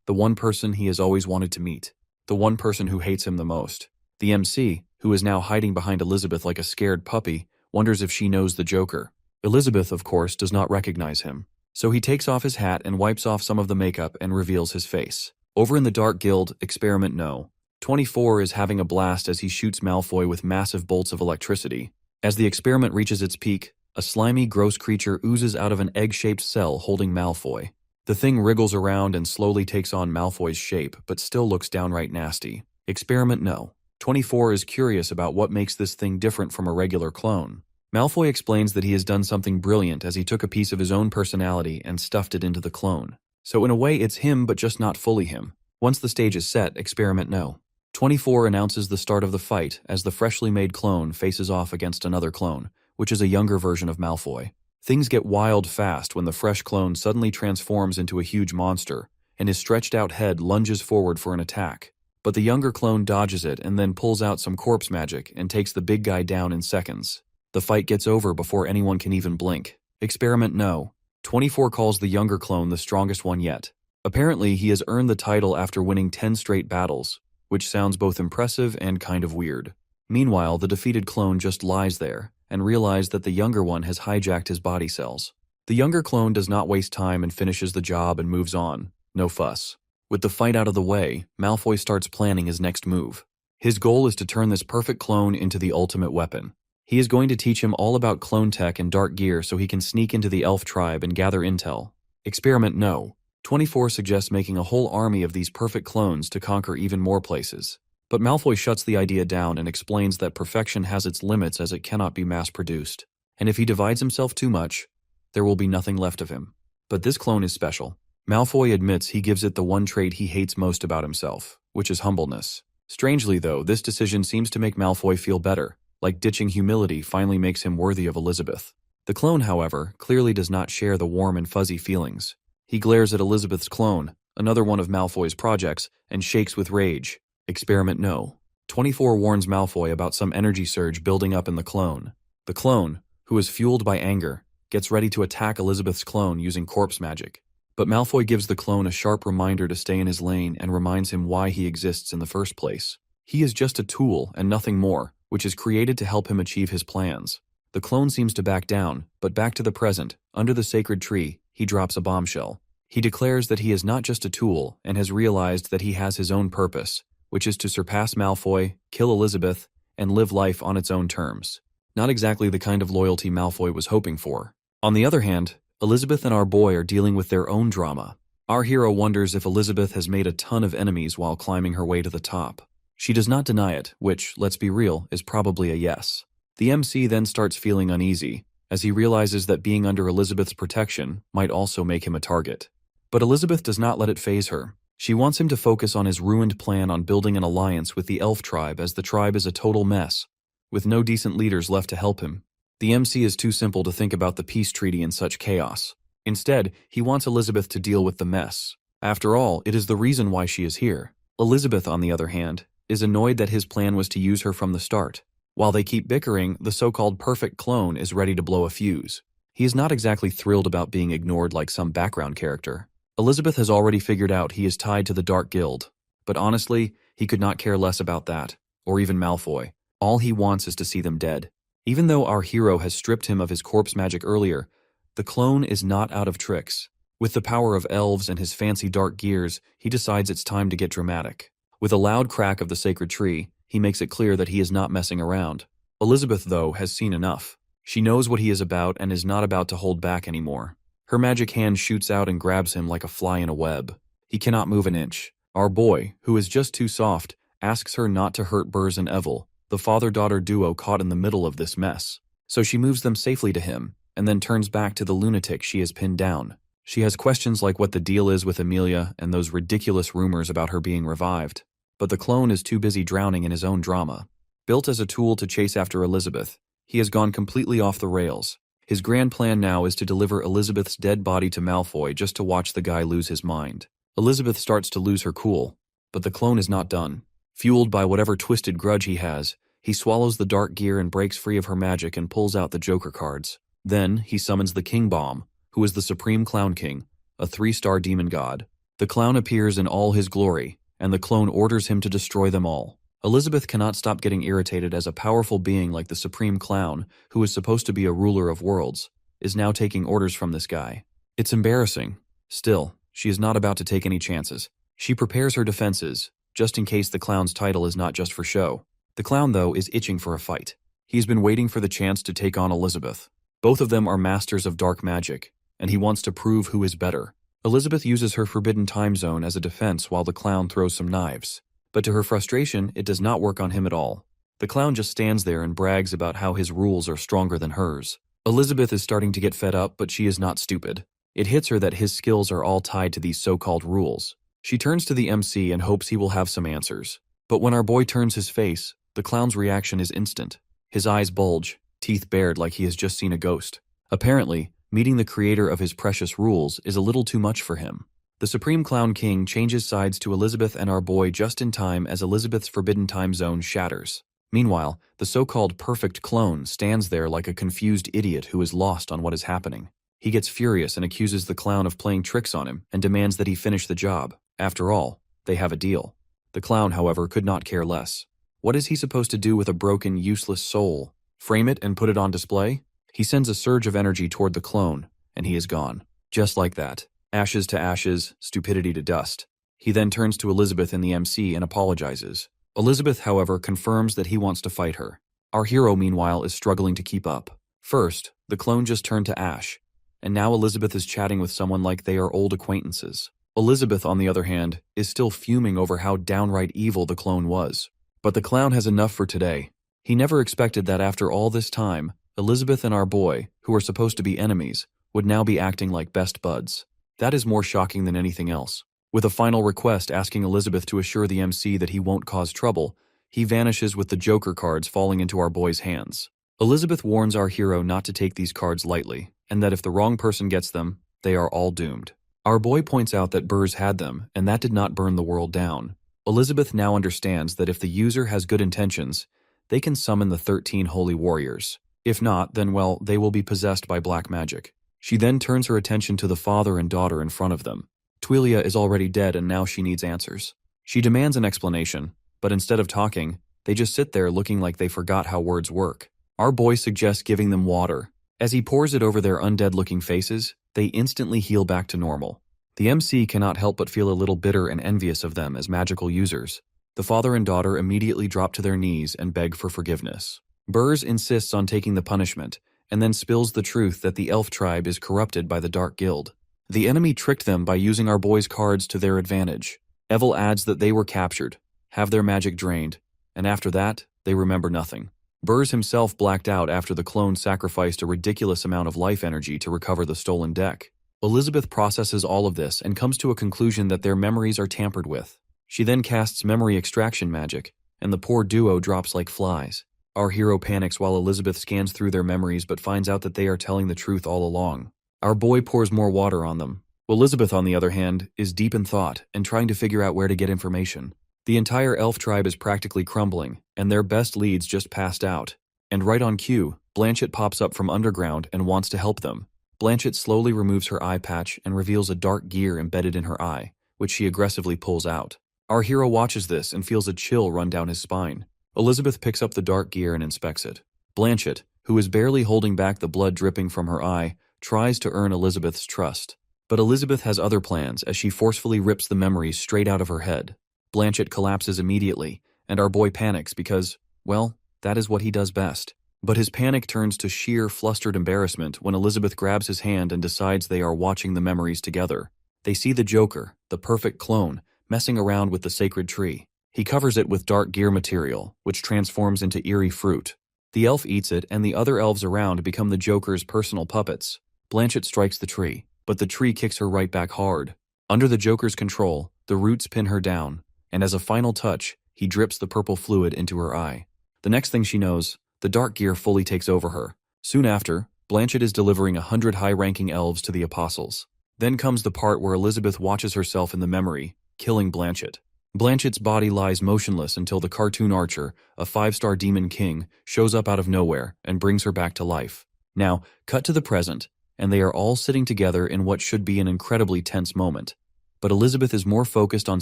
the one person he has always wanted to meet, the one person who hates him the most. The MC, who is now hiding behind Elizabeth like a scared puppy, wonders if she knows the Joker. Elizabeth, of course, does not recognize him, so he takes off his hat and wipes off some of the makeup and reveals his face. Over in the Dark Guild, Experiment No. 24 is having a blast as he shoots Malfoy with massive bolts of electricity. As the experiment reaches its peak, a slimy, gross creature oozes out of an egg-shaped cell holding Malfoy. The thing wriggles around and slowly takes on Malfoy's shape, but still looks downright nasty. Experiment No. 24 is curious about what makes this thing different from a regular clone. Malfoy explains that he has done something brilliant as he took a piece of his own personality and stuffed it into the clone. So in a way, it's him, but just not fully him. Once the stage is set, Experiment No. 24 announces the start of the fight as the freshly made clone faces off against another clone, which is a younger version of Malfoy. Things get wild fast when the fresh clone suddenly transforms into a huge monster, and his stretched-out head lunges forward for an attack. But the younger clone dodges it and then pulls out some corpse magic and takes the big guy down in seconds. The fight gets over before anyone can even blink. Experiment No. 24 calls the younger clone the strongest one yet. Apparently, he has earned the title after winning 10 straight battles, which sounds both impressive and kind of weird. Meanwhile, the defeated clone just lies there and realizes that the younger one has hijacked his body cells. The younger clone does not waste time and finishes the job and moves on. No fuss. With the fight out of the way, Malfoy starts planning his next move. His goal is to turn this perfect clone into the ultimate weapon. He is going to teach him all about clone tech and dark gear so he can sneak into the elf tribe and gather intel. Experiment No. 24 suggests making a whole army of these perfect clones to conquer even more places. But Malfoy shuts the idea down and explains that perfection has its limits as it cannot be mass-produced. And if he divides himself too much, there will be nothing left of him. But this clone is special. Malfoy admits he gives it the one trait he hates most about himself, which is humbleness. Strangely though, this decision seems to make Malfoy feel better, like ditching humility finally makes him worthy of Elizabeth. The clone, however, clearly does not share the warm and fuzzy feelings. He glares at Elizabeth's clone, another one of Malfoy's projects, and shakes with rage. Experiment No. 24 warns Malfoy about some energy surge building up in the clone. The clone, who is fueled by anger, gets ready to attack Elizabeth's clone using corpse magic. But Malfoy gives the clone a sharp reminder to stay in his lane and reminds him why he exists in the first place. He is just a tool and nothing more, which is created to help him achieve his plans. The clone seems to back down, but back to the present, under the sacred tree, he drops a bombshell. He declares that he is not just a tool and has realized that he has his own purpose, which is to surpass Malfoy, kill Elizabeth, and live life on its own terms. Not exactly the kind of loyalty Malfoy was hoping for. On the other hand, Elizabeth and our boy are dealing with their own drama. Our hero wonders if Elizabeth has made a ton of enemies while climbing her way to the top. She does not deny it, which, let's be real, is probably a yes. The MC then starts feeling uneasy, as he realizes that being under Elizabeth's protection might also make him a target. But Elizabeth does not let it faze her. She wants him to focus on his ruined plan on building an alliance with the elf tribe, as the tribe is a total mess, with no decent leaders left to help him. The MC is too simple to think about the peace treaty in such chaos. Instead, he wants Elizabeth to deal with the mess. After all, it is the reason why she is here. Elizabeth, on the other hand, is annoyed that his plan was to use her from the start. While they keep bickering, the so-called perfect clone is ready to blow a fuse. He is not exactly thrilled about being ignored like some background character. Elizabeth has already figured out he is tied to the Dark Guild, but honestly, he could not care less about that, or even Malfoy. All he wants is to see them dead. Even though our hero has stripped him of his corpse magic earlier, the clone is not out of tricks. With the power of elves and his fancy dark gears, he decides it's time to get dramatic. With a loud crack of the sacred tree, he makes it clear that he is not messing around. Elizabeth, though, has seen enough. She knows what he is about and is not about to hold back anymore. Her magic hand shoots out and grabs him like a fly in a web. He cannot move an inch. Our boy, who is just too soft, asks her not to hurt Burz and Evil, the father-daughter duo caught in the middle of this mess. So she moves them safely to him, and then turns back to the lunatic she has pinned down. She has questions like what the deal is with Amelia and those ridiculous rumors about her being revived. But the clone is too busy drowning in his own drama. Built as a tool to chase after Elizabeth, he has gone completely off the rails. His grand plan now is to deliver Elizabeth's dead body to Malfoy just to watch the guy lose his mind. Elizabeth starts to lose her cool, but the clone is not done. Fueled by whatever twisted grudge he has, he swallows the dark gear and breaks free of her magic and pulls out the Joker cards. Then, he summons the King Bomb, who is the Supreme Clown King, a 3-star demon god. The clown appears in all his glory, and the clone orders him to destroy them all. Elizabeth cannot stop getting irritated as a powerful being like the Supreme Clown, who is supposed to be a ruler of worlds, is now taking orders from this guy. It's embarrassing. Still, she is not about to take any chances. She prepares her defenses, just in case the clown's title is not just for show. The clown, though, is itching for a fight. He's been waiting for the chance to take on Elizabeth. Both of them are masters of dark magic, and he wants to prove who is better. Elizabeth uses her forbidden time zone as a defense while the clown throws some knives. But to her frustration, it does not work on him at all. The clown just stands there and brags about how his rules are stronger than hers. Elizabeth is starting to get fed up, but she is not stupid. It hits her that his skills are all tied to these so-called rules. She turns to the MC and hopes he will have some answers. But when our boy turns his face, the clown's reaction is instant. His eyes bulge, teeth bared like he has just seen a ghost. Apparently, meeting the creator of his precious rules is a little too much for him. The Supreme Clown King changes sides to Elizabeth and our boy just in time as Elizabeth's forbidden time zone shatters. Meanwhile, the so-called perfect clone stands there like a confused idiot who is lost on what is happening. He gets furious and accuses the clown of playing tricks on him and demands that he finish the job. After all, they have a deal. The clown, however, could not care less. What is he supposed to do with a broken, useless soul? Frame it and put it on display? He sends a surge of energy toward the clone, and he is gone. Just like that. Ashes to ashes, stupidity to dust. He then turns to Elizabeth in the MC and apologizes. Elizabeth, however, confirms that he wants to fight her. Our hero, meanwhile, is struggling to keep up. First, the clone just turned to ash, and now Elizabeth is chatting with someone like they are old acquaintances. Elizabeth, on the other hand, is still fuming over how downright evil the clone was. But the clown has enough for today. He never expected that after all this time, Elizabeth and our boy, who are supposed to be enemies, would now be acting like best buds. That is more shocking than anything else. With a final request asking Elizabeth to assure the MC that he won't cause trouble, he vanishes with the Joker cards falling into our boy's hands. Elizabeth warns our hero not to take these cards lightly, and that if the wrong person gets them, they are all doomed. Our boy points out that Burrs had them, and that did not burn the world down. Elizabeth now understands that if the user has good intentions, they can summon the 13 holy warriors. If not, then well, they will be possessed by black magic. She then turns her attention to the father and daughter in front of them. Tweelia is already dead and now she needs answers. She demands an explanation, but instead of talking, they just sit there looking like they forgot how words work. Our boy suggests giving them water. As he pours it over their undead-looking faces, they instantly heal back to normal. The MC cannot help but feel a little bitter and envious of them as magical users. The father and daughter immediately drop to their knees and beg for forgiveness. Burrs insists on taking the punishment, and then spills the truth that the elf tribe is corrupted by the Dark Guild. The enemy tricked them by using our boy's cards to their advantage. Evil adds that they were captured, have their magic drained, and after that, they remember nothing. Burrs himself blacked out after the clone sacrificed a ridiculous amount of life energy to recover the stolen deck. Elizabeth processes all of this and comes to a conclusion that their memories are tampered with. She then casts memory extraction magic, and the poor duo drops like flies. Our hero panics while Elizabeth scans through their memories but finds out that they are telling the truth all along. Our boy pours more water on them. Elizabeth, on the other hand, is deep in thought and trying to figure out where to get information. The entire elf tribe is practically crumbling, and their best leads just passed out. And right on cue, Blanchett pops up from underground and wants to help them. Blanchett slowly removes her eye patch and reveals a dark gear embedded in her eye, which she aggressively pulls out. Our hero watches this and feels a chill run down his spine. Elizabeth picks up the dark gear and inspects it. Blanchett, who is barely holding back the blood dripping from her eye, tries to earn Elizabeth's trust. But Elizabeth has other plans as she forcefully rips the memories straight out of her head. Blanchett collapses immediately, and our boy panics because, well, that is what he does best. But his panic turns to sheer flustered embarrassment when Elizabeth grabs his hand and decides they are watching the memories together. They see the Joker, the perfect clone, messing around with the sacred tree. He covers it with dark gear material, which transforms into eerie fruit. The elf eats it, and the other elves around become the Joker's personal puppets. Blanchett strikes the tree, but the tree kicks her right back hard. Under the Joker's control, the roots pin her down, and as a final touch, he drips the purple fluid into her eye. The next thing she knows, the dark gear fully takes over her. Soon after, Blanchett is delivering 100 high-ranking elves to the apostles. Then comes the part where Elizabeth watches herself in the memory, killing Blanchett. Blanchett's body lies motionless until the cartoon archer, a 5-star demon king, shows up out of nowhere and brings her back to life. Now, cut to the present, and they are all sitting together in what should be an incredibly tense moment. But Elizabeth is more focused on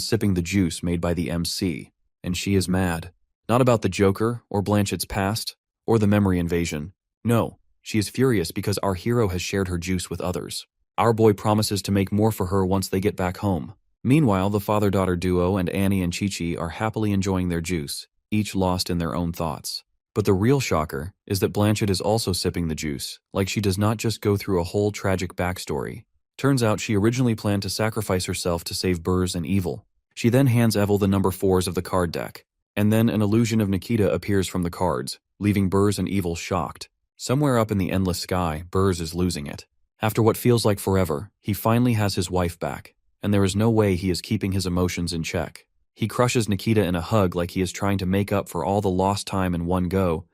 sipping the juice made by the MC, and she is mad. Not about the Joker, or Blanchett's past, or the memory invasion. No, she is furious because our hero has shared her juice with others. Our boy promises to make more for her once they get back home. Meanwhile, the father-daughter duo and Annie and Chi-Chi are happily enjoying their juice, each lost in their own thoughts. But the real shocker is that Blanchett is also sipping the juice, like she does not just go through a whole tragic backstory. Turns out she originally planned to sacrifice herself to save Burrs and Evil. She then hands Evil the number 4s of the card deck, and then an illusion of Nikita appears from the cards, leaving Burrs and Evil shocked. Somewhere up in the endless sky, Burrs is losing it. After what feels like forever, he finally has his wife back, and there is no way he is keeping his emotions in check. He crushes Nikita in a hug like he is trying to make up for all the lost time in one go,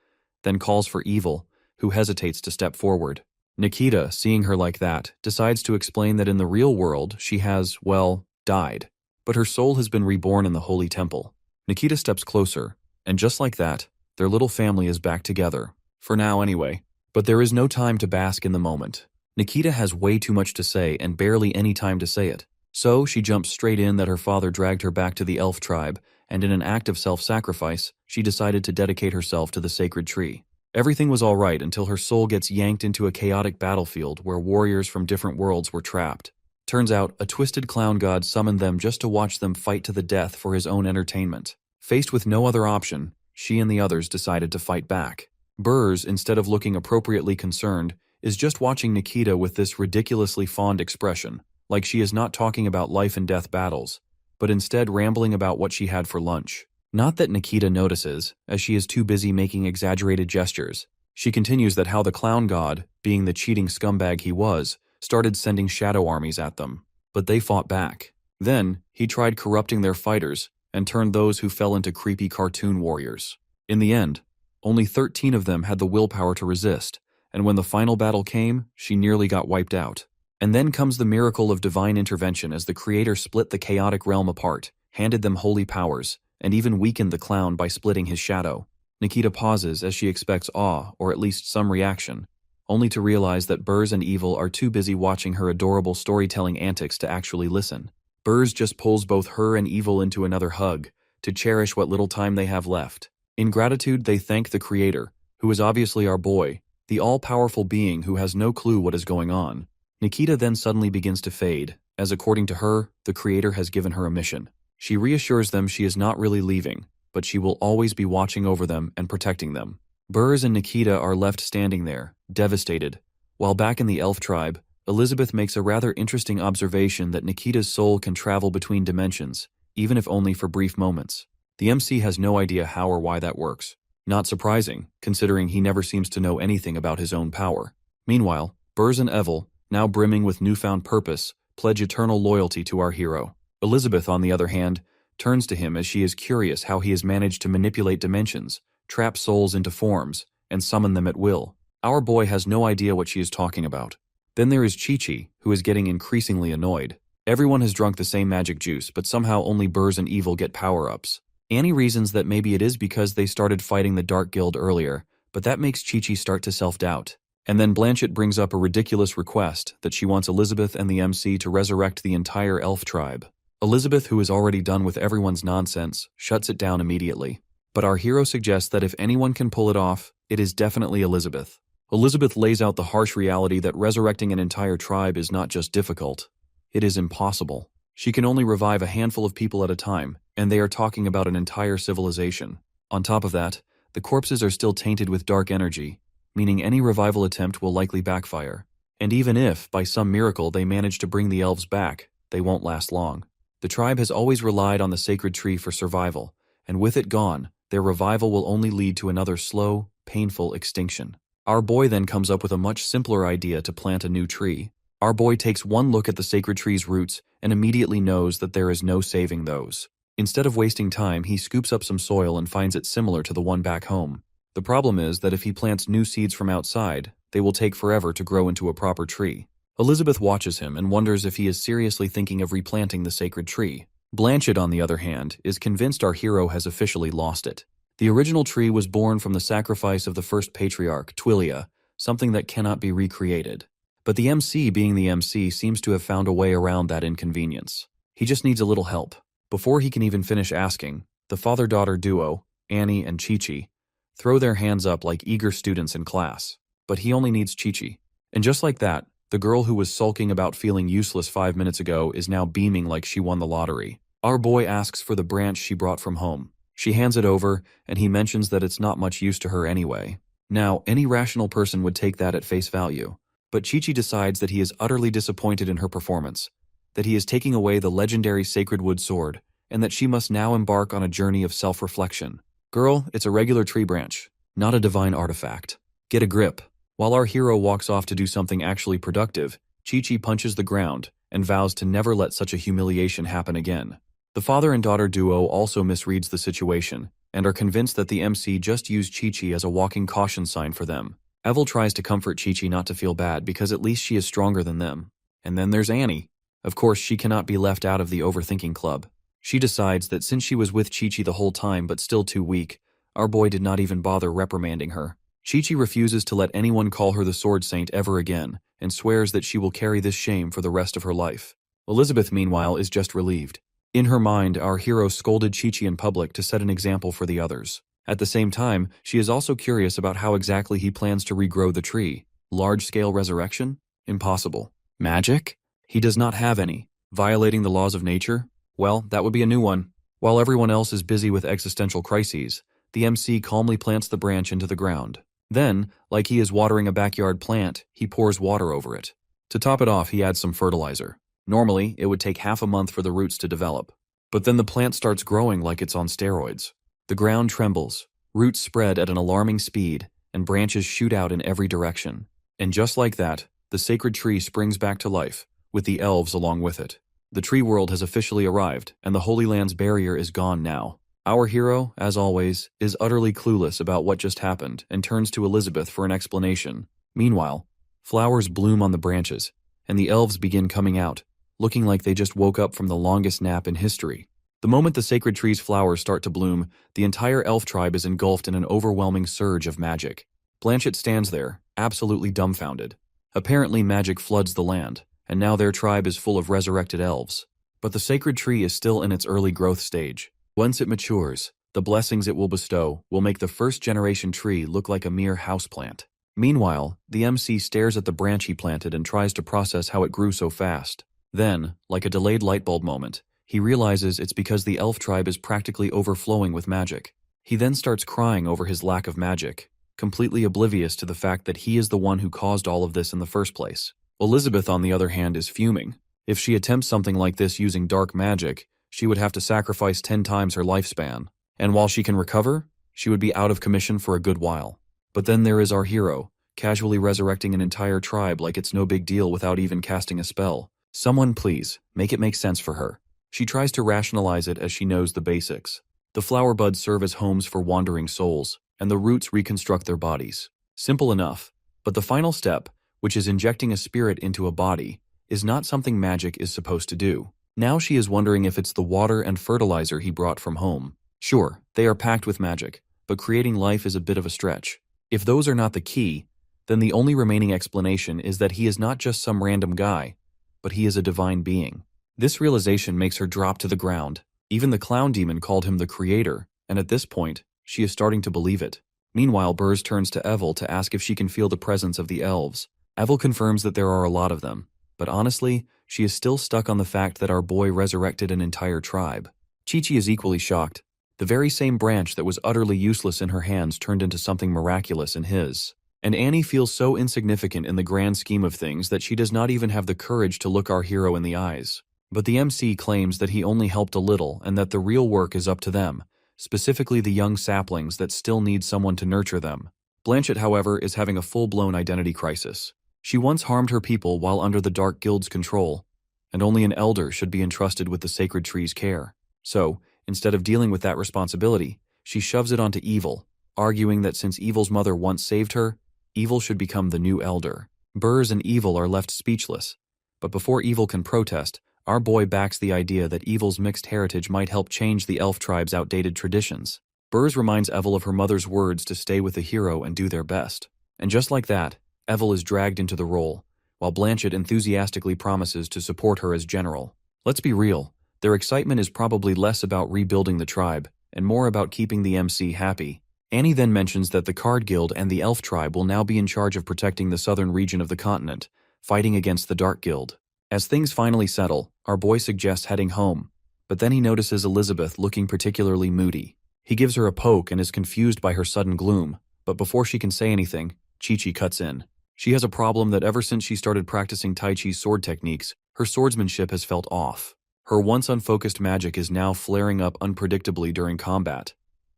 then calls for Evil, who hesitates to step forward. Nikita, seeing her like that, decides to explain that in the real world she has, well, died, but her soul has been reborn in the holy temple. Nikita steps closer, and just like that, their little family is back together. For now anyway. But there is no time to bask in the moment. Nikita has way too much to say and barely any time to say it. So she jumps straight in that her father dragged her back to the elf tribe, and in an act of self-sacrifice, she decided to dedicate herself to the sacred tree. Everything was alright until her soul gets yanked into a chaotic battlefield where warriors from different worlds were trapped. Turns out, a twisted clown god summoned them just to watch them fight to the death for his own entertainment. Faced with no other option, she and the others decided to fight back. Burrs, instead of looking appropriately concerned, is just watching Nikita with this ridiculously fond expression, like she is not talking about life and death battles, but instead rambling about what she had for lunch. Not that Nikita notices, as she is too busy making exaggerated gestures. She continues that how the clown god, being the cheating scumbag he was, started sending shadow armies at them. But they fought back. Then, he tried corrupting their fighters, and turned those who fell into creepy cartoon warriors. In the end, only 13 of them had the willpower to resist, and when the final battle came, she nearly got wiped out. And then comes the miracle of divine intervention as the creator split the chaotic realm apart, handed them holy powers, and even weakened the clown by splitting his shadow. Nikita pauses as she expects awe, or at least some reaction, only to realize that Burrs and Evil are too busy watching her adorable storytelling antics to actually listen. Burrs just pulls both her and Evil into another hug, to cherish what little time they have left. In gratitude, they thank the creator, who is obviously our boy, the all-powerful being who has no clue what is going on. Nikita then suddenly begins to fade, as according to her, the creator has given her a mission. She reassures them she is not really leaving, but she will always be watching over them and protecting them. Burrs and Nikita are left standing there, devastated, while back in the elf tribe, Elizabeth makes a rather interesting observation that Nikita's soul can travel between dimensions, even if only for brief moments. The MC has no idea how or why that works. Not surprising, considering he never seems to know anything about his own power. Meanwhile, Burrs and Evil, now brimming with newfound purpose, pledge eternal loyalty to our hero. Elizabeth, on the other hand, turns to him as she is curious how he has managed to manipulate dimensions, trap souls into forms, and summon them at will. Our boy has no idea what she is talking about. Then there is Chi-Chi, who is getting increasingly annoyed. Everyone has drunk the same magic juice, but somehow only Burrs and Evil get power-ups. Annie reasons that maybe it is because they started fighting the Dark Guild earlier, but that makes Chi-Chi start to self-doubt. And then Blanchett brings up a ridiculous request that she wants Elizabeth and the MC to resurrect the entire elf tribe. Elizabeth, who is already done with everyone's nonsense, shuts it down immediately. But our hero suggests that if anyone can pull it off, it is definitely Elizabeth. Elizabeth lays out the harsh reality that resurrecting an entire tribe is not just difficult, it is impossible. She can only revive a handful of people at a time, and they are talking about an entire civilization. On top of that, the corpses are still tainted with dark energy, meaning any revival attempt will likely backfire. And even if, by some miracle, they manage to bring the elves back, they won't last long. The tribe has always relied on the sacred tree for survival, and with it gone, their revival will only lead to another slow, painful extinction. Our boy then comes up with a much simpler idea to plant a new tree. Our boy takes one look at the sacred tree's roots and immediately knows that there is no saving those. Instead of wasting time, he scoops up some soil and finds it similar to the one back home. The problem is that if he plants new seeds from outside, they will take forever to grow into a proper tree. Elizabeth watches him and wonders if he is seriously thinking of replanting the sacred tree. Blanchett, on the other hand, is convinced our hero has officially lost it. The original tree was born from the sacrifice of the first patriarch, Twilia, something that cannot be recreated. But the MC, being the MC, seems to have found a way around that inconvenience. He just needs a little help. Before he can even finish asking, the father-daughter duo, Annie and Chi-Chi, throw their hands up like eager students in class. But he only needs Chi-Chi. And just like that, the girl who was sulking about feeling useless 5 minutes ago is now beaming like she won the lottery. Our boy asks for the branch she brought from home. She hands it over, and he mentions that it's not much use to her anyway. Now, any rational person would take that at face value. But Chi-Chi decides that he is utterly disappointed in her performance, that he is taking away the legendary sacred wood sword, and that she must now embark on a journey of self-reflection. Girl, it's a regular tree branch, not a divine artifact. Get a grip. While our hero walks off to do something actually productive, Chi-Chi punches the ground and vows to never let such a humiliation happen again. The father and daughter duo also misreads the situation and are convinced that the MC just used Chi-Chi as a walking caution sign for them. Evel tries to comfort Chi-Chi not to feel bad because at least she is stronger than them. And then there's Annie. Of course, she cannot be left out of the overthinking club. She decides that since she was with Chi-Chi the whole time but still too weak, our boy did not even bother reprimanding her. Chi-Chi refuses to let anyone call her the Sword Saint ever again and swears that she will carry this shame for the rest of her life. Elizabeth, meanwhile, is just relieved. In her mind, our hero scolded Chi-Chi in public to set an example for the others. At the same time, she is also curious about how exactly he plans to regrow the tree. Large-scale resurrection? Impossible. Magic? He does not have any. Violating the laws of nature? Well, that would be a new one. While everyone else is busy with existential crises, the MC calmly plants the branch into the ground. Then, like he is watering a backyard plant, he pours water over it. To top it off, he adds some fertilizer. Normally, it would take half a month for the roots to develop. But then the plant starts growing like it's on steroids. The ground trembles, roots spread at an alarming speed, and branches shoot out in every direction. And just like that, the sacred tree springs back to life, with the elves along with it. The tree world has officially arrived, and the Holy Land's barrier is gone now. Our hero, as always, is utterly clueless about what just happened and turns to Elizabeth for an explanation. Meanwhile, flowers bloom on the branches, and the elves begin coming out, looking like they just woke up from the longest nap in history. The moment the sacred tree's flowers start to bloom, the entire elf tribe is engulfed in an overwhelming surge of magic. Blanchett stands there, absolutely dumbfounded. Apparently magic floods the land, and now their tribe is full of resurrected elves. But the sacred tree is still in its early growth stage. Once it matures, the blessings it will bestow will make the first-generation tree look like a mere houseplant. Meanwhile, the MC stares at the branch he planted and tries to process how it grew so fast. Then, like a delayed light bulb moment, he realizes it's because the elf tribe is practically overflowing with magic. He then starts crying over his lack of magic, completely oblivious to the fact that he is the one who caused all of this in the first place. Elizabeth, on the other hand, is fuming. If she attempts something like this using dark magic, she would have to sacrifice 10 times her lifespan. And while she can recover, she would be out of commission for a good while. But then there is our hero, casually resurrecting an entire tribe like it's no big deal without even casting a spell. Someone please, make it make sense for her. She tries to rationalize it as she knows the basics. The flower buds serve as homes for wandering souls, and the roots reconstruct their bodies. Simple enough, but the final step, which is injecting a spirit into a body, is not something magic is supposed to do. Now she is wondering if it's the water and fertilizer he brought from home. Sure, they are packed with magic, but creating life is a bit of a stretch. If those are not the key, then the only remaining explanation is that he is not just some random guy, but he is a divine being. This realization makes her drop to the ground. Even the clown demon called him the creator, and at this point, she is starting to believe it. Meanwhile, Burrs turns to Evel to ask if she can feel the presence of the elves. Evel confirms that there are a lot of them, but honestly, she is still stuck on the fact that our boy resurrected an entire tribe. Chi-Chi is equally shocked. The very same branch that was utterly useless in her hands turned into something miraculous in his. And Annie feels so insignificant in the grand scheme of things that she does not even have the courage to look our hero in the eyes. But the MC claims that he only helped a little and that the real work is up to them, specifically the young saplings that still need someone to nurture them. Blanchett, however, is having a full-blown identity crisis. She once harmed her people while under the Dark Guild's control, and only an elder should be entrusted with the sacred tree's care. So, instead of dealing with that responsibility, she shoves it onto Evil, arguing that since Evil's mother once saved her, Evil should become the new elder. Burrs and Evil are left speechless, but before Evil can protest, our boy backs the idea that Evil's mixed heritage might help change the elf tribe's outdated traditions. Burrs reminds Evel of her mother's words to stay with the hero and do their best. And just like that, Evel is dragged into the role, while Blanchett enthusiastically promises to support her as general. Let's be real, their excitement is probably less about rebuilding the tribe, and more about keeping the MC happy. Annie then mentions that the Card Guild and the Elf Tribe will now be in charge of protecting the southern region of the continent, fighting against the Dark Guild. As things finally settle, our boy suggests heading home, but then he notices Elizabeth looking particularly moody. He gives her a poke and is confused by her sudden gloom, but before she can say anything, Chi-Chi cuts in. She has a problem that ever since she started practicing Tai Chi's sword techniques, her swordsmanship has felt off. Her once unfocused magic is now flaring up unpredictably during combat,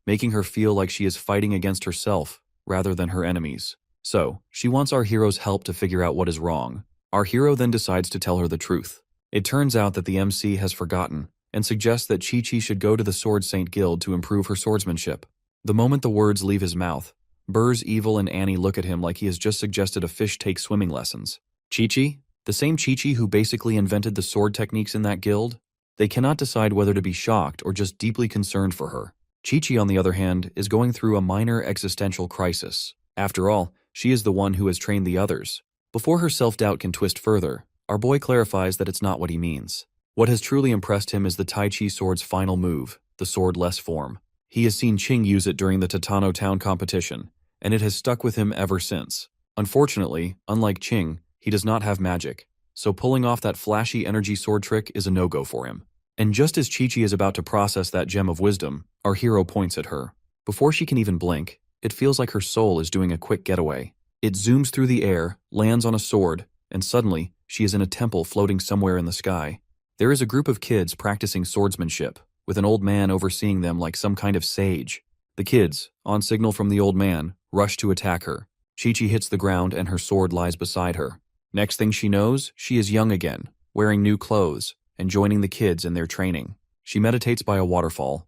making her feel like she is fighting against herself rather than her enemies. So, she wants our hero's help to figure out what is wrong. Our hero then decides to tell her the truth. It turns out that the MC has forgotten, and suggests that Chi-Chi should go to the Sword Saint Guild to improve her swordsmanship. The moment the words leave his mouth, Burrs, Evil, and Annie look at him like he has just suggested a fish take swimming lessons. Chi-Chi? The same Chi-Chi who basically invented the sword techniques in that guild? They cannot decide whether to be shocked or just deeply concerned for her. Chi-Chi, on the other hand, is going through a minor existential crisis. After all, she is the one who has trained the others. Before her self-doubt can twist further, our boy clarifies that it's not what he means. What has truly impressed him is the Tai Chi sword's final move, the swordless form. He has seen Ching use it during the Tatano Town competition, and it has stuck with him ever since. Unfortunately, unlike Ching, he does not have magic, so pulling off that flashy energy sword trick is a no-go for him. And just as Chi-Chi is about to process that gem of wisdom, our hero points at her. Before she can even blink, it feels like her soul is doing a quick getaway. It zooms through the air, lands on a sword, and suddenly, she is in a temple floating somewhere in the sky. There is a group of kids practicing swordsmanship, with an old man overseeing them like some kind of sage. The kids, on signal from the old man, rush to attack her. Chi-Chi hits the ground and her sword lies beside her. Next thing she knows, she is young again, wearing new clothes, and joining the kids in their training. She meditates by a waterfall,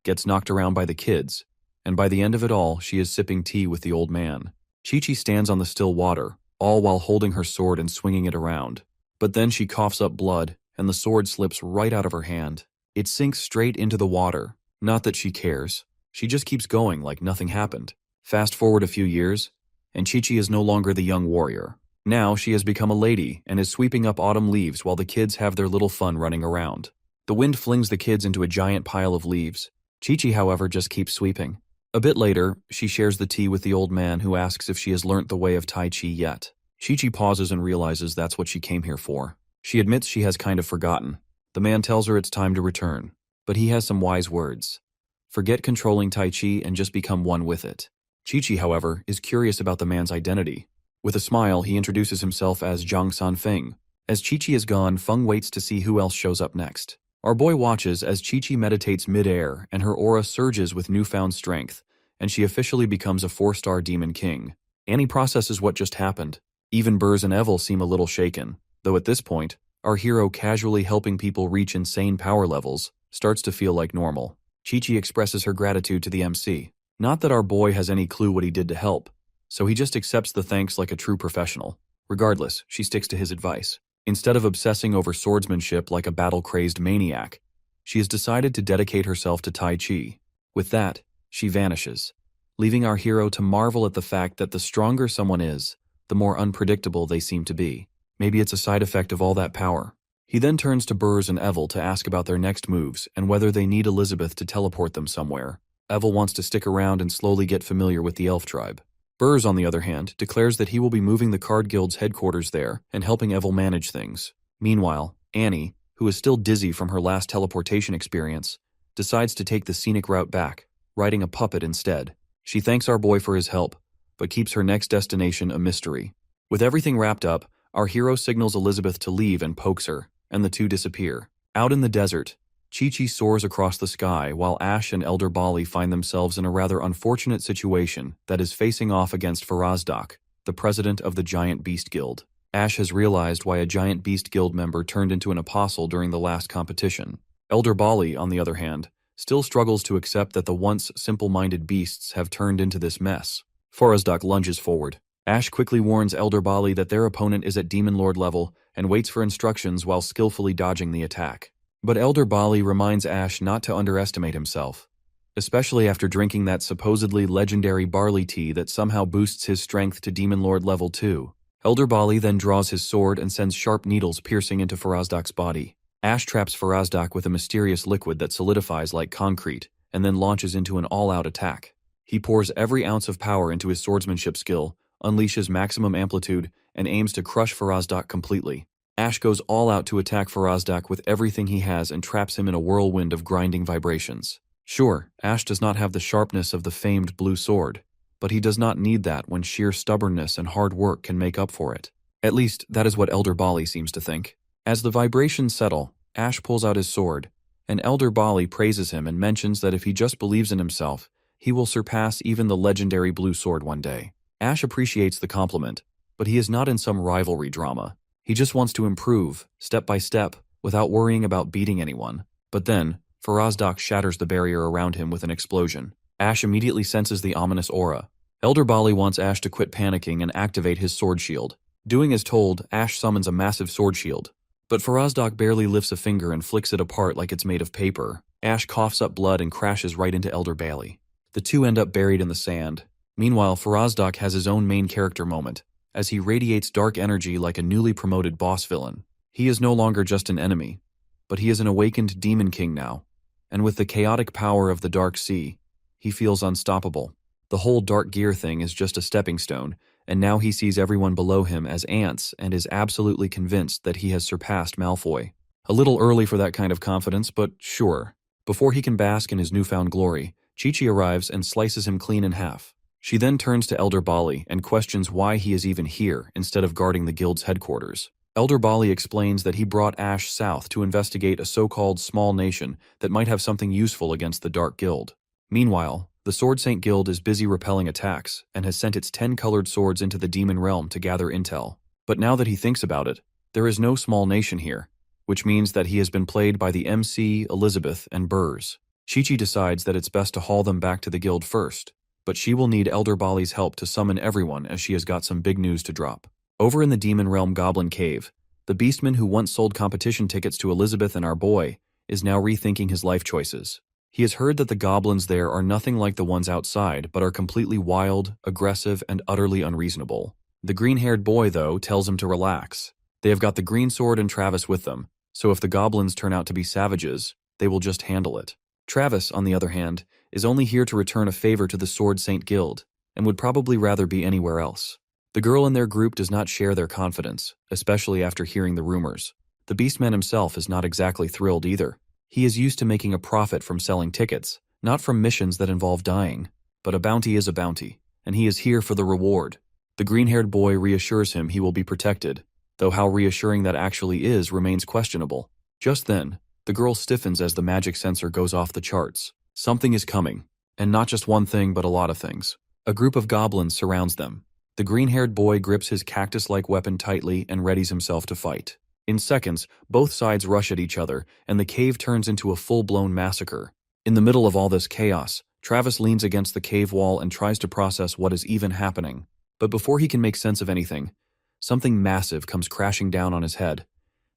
gets knocked around by the kids, and by the end of it all, she is sipping tea with the old man. Chi-Chi stands on the still water, all while holding her sword and swinging it around. But then she coughs up blood, and the sword slips right out of her hand. It sinks straight into the water. Not that she cares. She just keeps going like nothing happened. Fast forward a few years, and Chi-Chi is no longer the young warrior. Now she has become a lady and is sweeping up autumn leaves while the kids have their little fun running around. The wind flings the kids into a giant pile of leaves. Chi-Chi, however, just keeps sweeping. A bit later, she shares the tea with the old man who asks if she has learnt the way of Tai Chi yet. Chi-Chi pauses and realizes that's what she came here for. She admits she has kind of forgotten. The man tells her it's time to return, but he has some wise words. Forget controlling Tai Chi and just become one with it. Chi-Chi, however, is curious about the man's identity. With a smile, he introduces himself as Zhang Sanfeng. As Chi-Chi is gone, Feng waits to see who else shows up next. Our boy watches as Chi-Chi meditates mid-air and her aura surges with newfound strength, and she officially becomes a 4-star demon king. Annie processes what just happened. Even Burrs and Evil seem a little shaken, though at this point, our hero casually helping people reach insane power levels starts to feel like normal. Chi-Chi expresses her gratitude to the MC. Not that our boy has any clue what he did to help, so he just accepts the thanks like a true professional. Regardless, she sticks to his advice. Instead of obsessing over swordsmanship like a battle-crazed maniac, she has decided to dedicate herself to Tai Chi. With that, she vanishes, leaving our hero to marvel at the fact that the stronger someone is, the more unpredictable they seem to be. Maybe it's a side effect of all that power. He then turns to Burrs and Evil to ask about their next moves and whether they need Elizabeth to teleport them somewhere. Evil wants to stick around and slowly get familiar with the elf tribe. Burrs, on the other hand, declares that he will be moving the Card Guild's headquarters there and helping Evil manage things. Meanwhile, Annie, who is still dizzy from her last teleportation experience, decides to take the scenic route back, riding a puppet instead. She thanks our boy for his help, but keeps her next destination a mystery. With everything wrapped up, our hero signals Elizabeth to leave and pokes her, and the two disappear. Out in the desert, Chi-Chi soars across the sky while Ash and Elder Bali find themselves in a rather unfortunate situation that is facing off against Farazdak, the president of the Giant Beast Guild. Ash has realized why a Giant Beast Guild member turned into an apostle during the last competition. Elder Bali, on the other hand, still struggles to accept that the once simple-minded beasts have turned into this mess. Farazdak lunges forward. Ash quickly warns Elder Bali that their opponent is at Demon Lord level and waits for instructions while skillfully dodging the attack. But Elder Bali reminds Ash not to underestimate himself, especially after drinking that supposedly legendary barley tea that somehow boosts his strength to Demon Lord level 2. Elder Bali then draws his sword and sends sharp needles piercing into Farazdak's body. Ash traps Farazdak with a mysterious liquid that solidifies like concrete and then launches into an all-out attack. He pours every ounce of power into his swordsmanship skill, unleashes maximum amplitude, and aims to crush Farazdak completely. Ash goes all out to attack Farazdak with everything he has and traps him in a whirlwind of grinding vibrations. Sure, Ash does not have the sharpness of the famed blue sword, but he does not need that when sheer stubbornness and hard work can make up for it. At least, that is what Elder Bali seems to think. As the vibrations settle, Ash pulls out his sword, and Elder Bali praises him and mentions that if he just believes in himself, he will surpass even the legendary blue sword one day. Ash appreciates the compliment, but he is not in some rivalry drama. He just wants to improve, step by step, without worrying about beating anyone. But then, Farazdak shatters the barrier around him with an explosion. Ash immediately senses the ominous aura. Elder Bali wants Ash to quit panicking and activate his sword shield. Doing as told, Ash summons a massive sword shield. But Farazdak barely lifts a finger and flicks it apart like it's made of paper. Ash coughs up blood and crashes right into Elder Bali. The two end up buried in the sand. Meanwhile, Farazdak has his own main character moment, as he radiates dark energy like a newly promoted boss villain. He is no longer just an enemy, but he is an awakened demon king now. And with the chaotic power of the Dark Sea, he feels unstoppable. The whole Dark Gear thing is just a stepping stone, and now he sees everyone below him as ants and is absolutely convinced that he has surpassed Malfoy. A little early for that kind of confidence, but sure. Before he can bask in his newfound glory, Chi-Chi arrives and slices him clean in half. She then turns to Elder Bali and questions why he is even here instead of guarding the guild's headquarters. Elder Bali explains that he brought Ash south to investigate a so-called small nation that might have something useful against the Dark Guild. Meanwhile, the Sword Saint Guild is busy repelling attacks and has sent its 10 colored swords into the demon realm to gather intel. But now that he thinks about it, there is no small nation here, which means that he has been played by the MC, Elizabeth, and Burrs. Chi-Chi decides that it's best to haul them back to the guild first, but she will need Elder Bali's help to summon everyone as she has got some big news to drop. Over in the Demon Realm Goblin Cave, the beastman who once sold competition tickets to Elizabeth and our boy is now rethinking his life choices. He has heard that the goblins there are nothing like the ones outside, but are completely wild, aggressive, and utterly unreasonable. The green-haired boy, though, tells him to relax. They have got the green sword and Travis with them, so if the goblins turn out to be savages, they will just handle it. Travis, on the other hand, is only here to return a favor to the Sword Saint Guild, and would probably rather be anywhere else. The girl in their group does not share their confidence, especially after hearing the rumors. The Beastman himself is not exactly thrilled either. He is used to making a profit from selling tickets, not from missions that involve dying. But a bounty is a bounty, and he is here for the reward. The green-haired boy reassures him he will be protected, though how reassuring that actually is remains questionable. Just then, the girl stiffens as the magic sensor goes off the charts. Something is coming, and not just one thing but a lot of things. A group of goblins surrounds them. The green-haired boy grips his cactus-like weapon tightly and readies himself to fight. In seconds, both sides rush at each other, and the cave turns into a full-blown massacre. In the middle of all this chaos, Travis leans against the cave wall and tries to process what is even happening. But before he can make sense of anything, something massive comes crashing down on his head.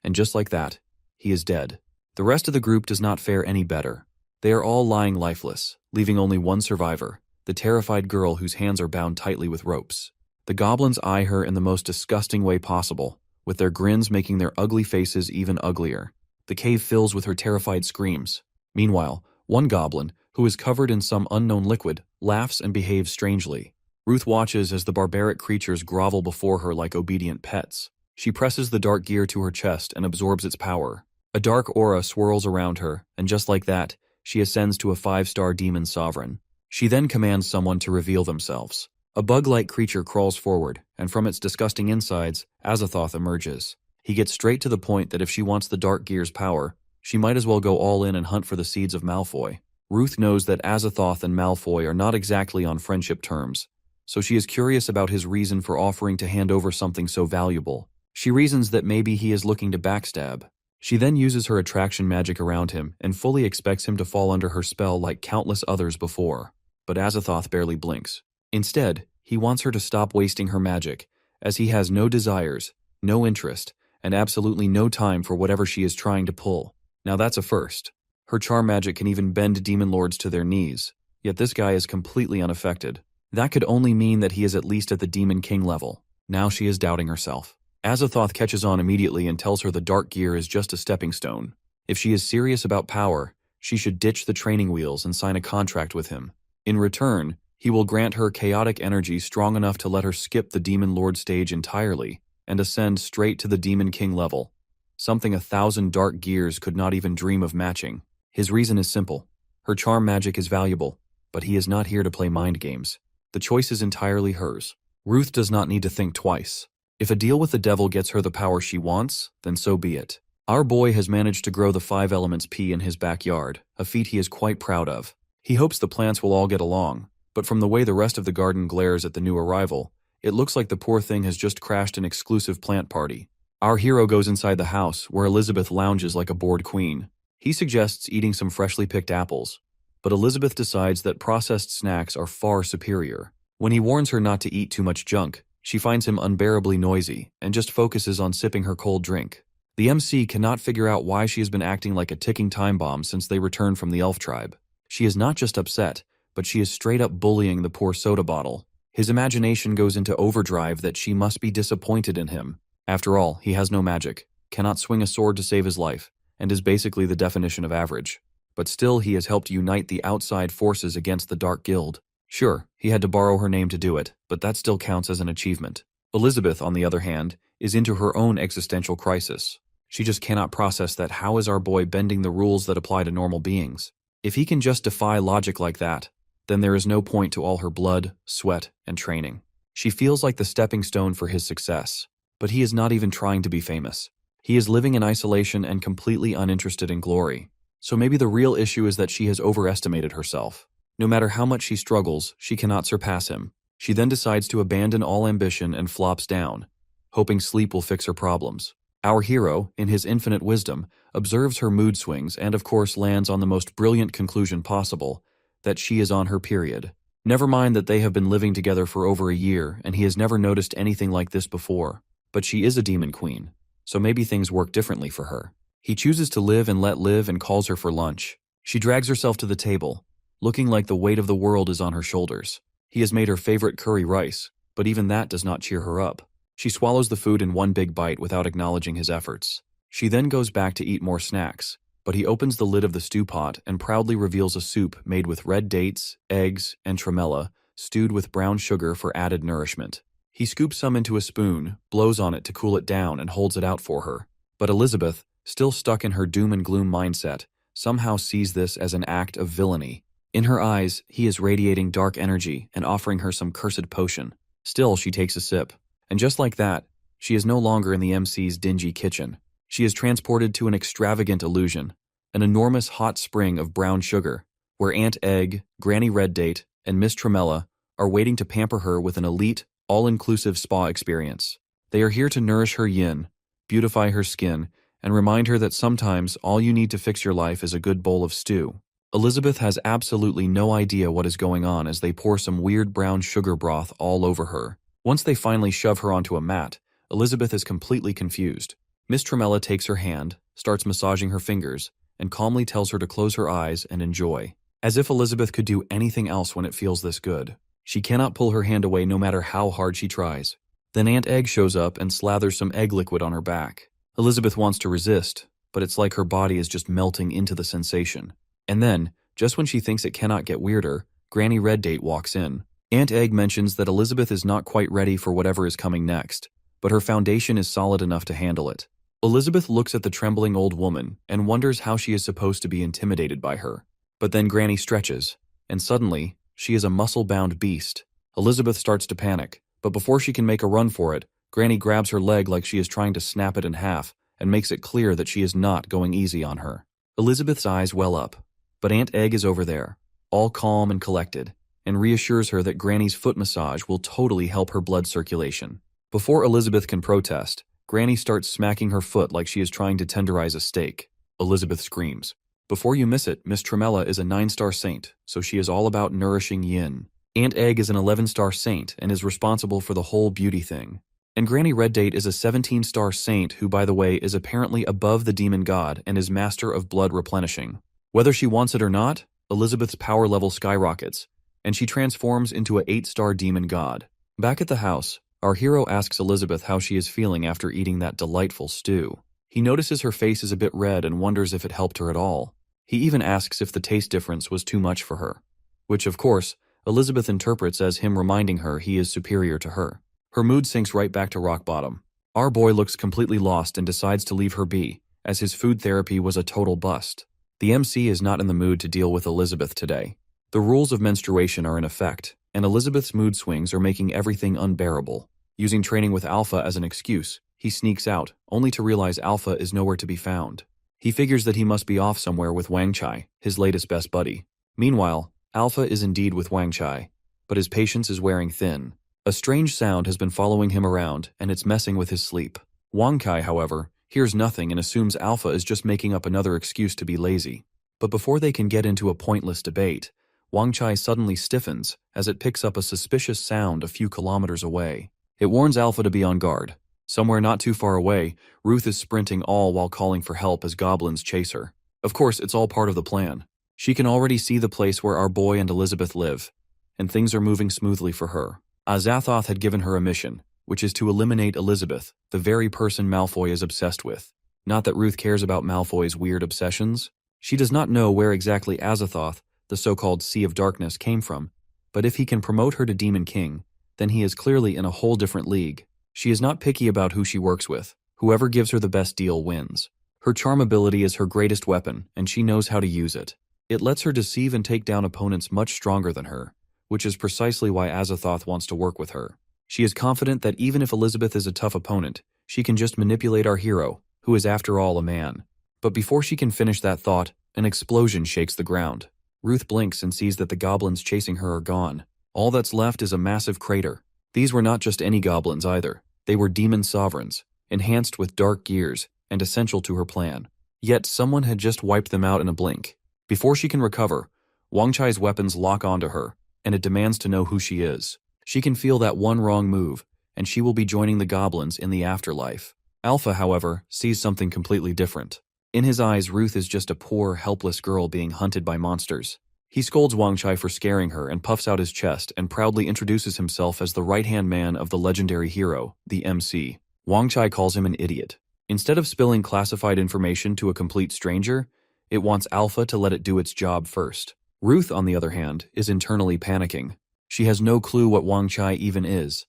And just like that, he is dead. The rest of the group does not fare any better. They are all lying lifeless, leaving only one survivor, the terrified girl whose hands are bound tightly with ropes. The goblins eye her in the most disgusting way possible, with their grins making their ugly faces even uglier. The cave fills with her terrified screams. Meanwhile, one goblin, who is covered in some unknown liquid, laughs and behaves strangely. Ruth watches as the barbaric creatures grovel before her like obedient pets. She presses the dark gear to her chest and absorbs its power. A dark aura swirls around her, and just like that, she ascends to a 5-star demon sovereign. She then commands someone to reveal themselves. A bug-like creature crawls forward, and from its disgusting insides, Azathoth emerges. He gets straight to the point that if she wants the Dark Gear's power, she might as well go all in and hunt for the seeds of Malfoy. Ruth knows that Azathoth and Malfoy are not exactly on friendship terms, so she is curious about his reason for offering to hand over something so valuable. She reasons that maybe he is looking to backstab. She then uses her attraction magic around him and fully expects him to fall under her spell like countless others before. But Azathoth barely blinks. Instead, he wants her to stop wasting her magic, as he has no desires, no interest, and absolutely no time for whatever she is trying to pull. Now that's a first. Her charm magic can even bend demon lords to their knees, yet this guy is completely unaffected. That could only mean that he is at least at the Demon King level. Now she is doubting herself. Azathoth catches on immediately and tells her the Dark Gear is just a stepping stone. If she is serious about power, she should ditch the training wheels and sign a contract with him. In return, he will grant her chaotic energy strong enough to let her skip the Demon Lord stage entirely and ascend straight to the Demon King level, something 1,000 Dark Gears could not even dream of matching. His reason is simple. Her charm magic is valuable, but he is not here to play mind games. The choice is entirely hers. Ruth does not need to think twice. If a deal with the devil gets her the power she wants, then so be it. Our boy has managed to grow the 5 elements pea in his backyard, a feat he is quite proud of. He hopes the plants will all get along, but from the way the rest of the garden glares at the new arrival, it looks like the poor thing has just crashed an exclusive plant party. Our hero goes inside the house, where Elizabeth lounges like a bored queen. He suggests eating some freshly picked apples, but Elizabeth decides that processed snacks are far superior. When he warns her not to eat too much junk, she finds him unbearably noisy and just focuses on sipping her cold drink. The MC cannot figure out why she has been acting like a ticking time bomb since they returned from the elf tribe. She is not just upset, but she is straight up bullying the poor soda bottle. His imagination goes into overdrive that she must be disappointed in him. After all, he has no magic, cannot swing a sword to save his life, and is basically the definition of average. But still, he has helped unite the outside forces against the Dark Guild. Sure, he had to borrow her name to do it, but that still counts as an achievement. Elizabeth, on the other hand, is into her own existential crisis. She just cannot process that how is our boy bending the rules that apply to normal beings? If he can just defy logic like that, then there is no point to all her blood, sweat, and training. She feels like the stepping stone for his success, but he is not even trying to be famous. He is living in isolation and completely uninterested in glory. So maybe the real issue is that she has overestimated herself. No matter how much she struggles, she cannot surpass him. She then decides to abandon all ambition and flops down, hoping sleep will fix her problems. Our hero, in his infinite wisdom, observes her mood swings and of course lands on the most brilliant conclusion possible, that she is on her period. Never mind that they have been living together for over a year and he has never noticed anything like this before. But she is a demon queen, so maybe things work differently for her. He chooses to live and let live and calls her for lunch. She drags herself to the table, looking like the weight of the world is on her shoulders. He has made her favorite curry rice, but even that does not cheer her up. She swallows the food in one big bite without acknowledging his efforts. She then goes back to eat more snacks, but he opens the lid of the stew pot and proudly reveals a soup made with red dates, eggs, and tremella, stewed with brown sugar for added nourishment. He scoops some into a spoon, blows on it to cool it down, and holds it out for her. But Elizabeth, still stuck in her doom and gloom mindset, somehow sees this as an act of villainy. In her eyes, he is radiating dark energy and offering her some cursed potion. Still, she takes a sip. And just like that, she is no longer in the MC's dingy kitchen. She is transported to an extravagant illusion, an enormous hot spring of brown sugar, where Aunt Egg, Granny Red Date, and Miss Tremella are waiting to pamper her with an elite, all-inclusive spa experience. They are here to nourish her yin, beautify her skin, and remind her that sometimes all you need to fix your life is a good bowl of stew. Elizabeth has absolutely no idea what is going on as they pour some weird brown sugar broth all over her. Once they finally shove her onto a mat, Elizabeth is completely confused. Miss Tremella takes her hand, starts massaging her fingers, and calmly tells her to close her eyes and enjoy. As if Elizabeth could do anything else when it feels this good. She cannot pull her hand away no matter how hard she tries. Then Aunt Egg shows up and slathers some egg liquid on her back. Elizabeth wants to resist, but it's like her body is just melting into the sensation. And then, just when she thinks it cannot get weirder, Granny Red Date walks in. Aunt Egg mentions that Elizabeth is not quite ready for whatever is coming next, but her foundation is solid enough to handle it. Elizabeth looks at the trembling old woman and wonders how she is supposed to be intimidated by her. But then Granny stretches, and suddenly, she is a muscle-bound beast. Elizabeth starts to panic, but before she can make a run for it, Granny grabs her leg like she is trying to snap it in half and makes it clear that she is not going easy on her. Elizabeth's eyes well up, but Aunt Egg is over there, all calm and collected, and reassures her that Granny's foot massage will totally help her blood circulation. Before Elizabeth can protest, Granny starts smacking her foot like she is trying to tenderize a steak. Elizabeth screams. Before you miss it, Miss Tremella is a 9-star saint, so she is all about nourishing yin. Aunt Egg is an 11-star saint and is responsible for the whole beauty thing. And Granny Red Date is a 17-star saint who, by the way, is apparently above the demon god and is master of blood replenishing. Whether she wants it or not, Elizabeth's power level skyrockets, and she transforms into a 8-star demon god. Back at the house, our hero asks Elizabeth how she is feeling after eating that delightful stew. He notices her face is a bit red and wonders if it helped her at all. He even asks if the taste difference was too much for her, which, of course, Elizabeth interprets as him reminding her he is superior to her. Her mood sinks right back to rock bottom. Our boy looks completely lost and decides to leave her be, as his food therapy was a total bust. The MC is not in the mood to deal with Elizabeth today. The rules of menstruation are in effect, and Elizabeth's mood swings are making everything unbearable. Using training with Alpha as an excuse, he sneaks out, only to realize Alpha is nowhere to be found. He figures that he must be off somewhere with Wang Chai, his latest best buddy. Meanwhile, Alpha is indeed with Wang Chai, but his patience is wearing thin. A strange sound has been following him around, and it's messing with his sleep. Wang Kai, however, hears nothing and assumes Alpha is just making up another excuse to be lazy. But before they can get into a pointless debate, Wang Chai suddenly stiffens as it picks up a suspicious sound a few kilometers away. It warns Alpha to be on guard. Somewhere not too far away, Ruth is sprinting all while calling for help as goblins chase her. Of course, it's all part of the plan. She can already see the place where our boy and Elizabeth live, and things are moving smoothly for her. Azathoth had given her a mission, which is to eliminate Elizabeth, the very person Malfoy is obsessed with. Not that Ruth cares about Malfoy's weird obsessions. She does not know where exactly Azathoth, the so-called Sea of Darkness, came from, but if he can promote her to Demon King, then he is clearly in a whole different league. She is not picky about who she works with. Whoever gives her the best deal wins. Her charm ability is her greatest weapon, and she knows how to use it. It lets her deceive and take down opponents much stronger than her, which is precisely why Azathoth wants to work with her. She is confident that even if Elizabeth is a tough opponent, she can just manipulate our hero, who is after all a man. But before she can finish that thought, an explosion shakes the ground. Ruth blinks and sees that the goblins chasing her are gone. All that's left is a massive crater. These were not just any goblins either. They were demon sovereigns, enhanced with dark gears, and essential to her plan. Yet someone had just wiped them out in a blink. Before she can recover, Wang Chai's weapons lock onto her, and it demands to know who she is. She can feel that one wrong move, and she will be joining the goblins in the afterlife. Alpha, however, sees something completely different. In his eyes, Ruth is just a poor, helpless girl being hunted by monsters. He scolds Wang Chai for scaring her and puffs out his chest and proudly introduces himself as the right-hand man of the legendary hero, the MC. Wang Chai calls him an idiot. Instead of spilling classified information to a complete stranger, it wants Alpha to let it do its job first. Ruth, on the other hand, is internally panicking. She has no clue what Wang Chai even is,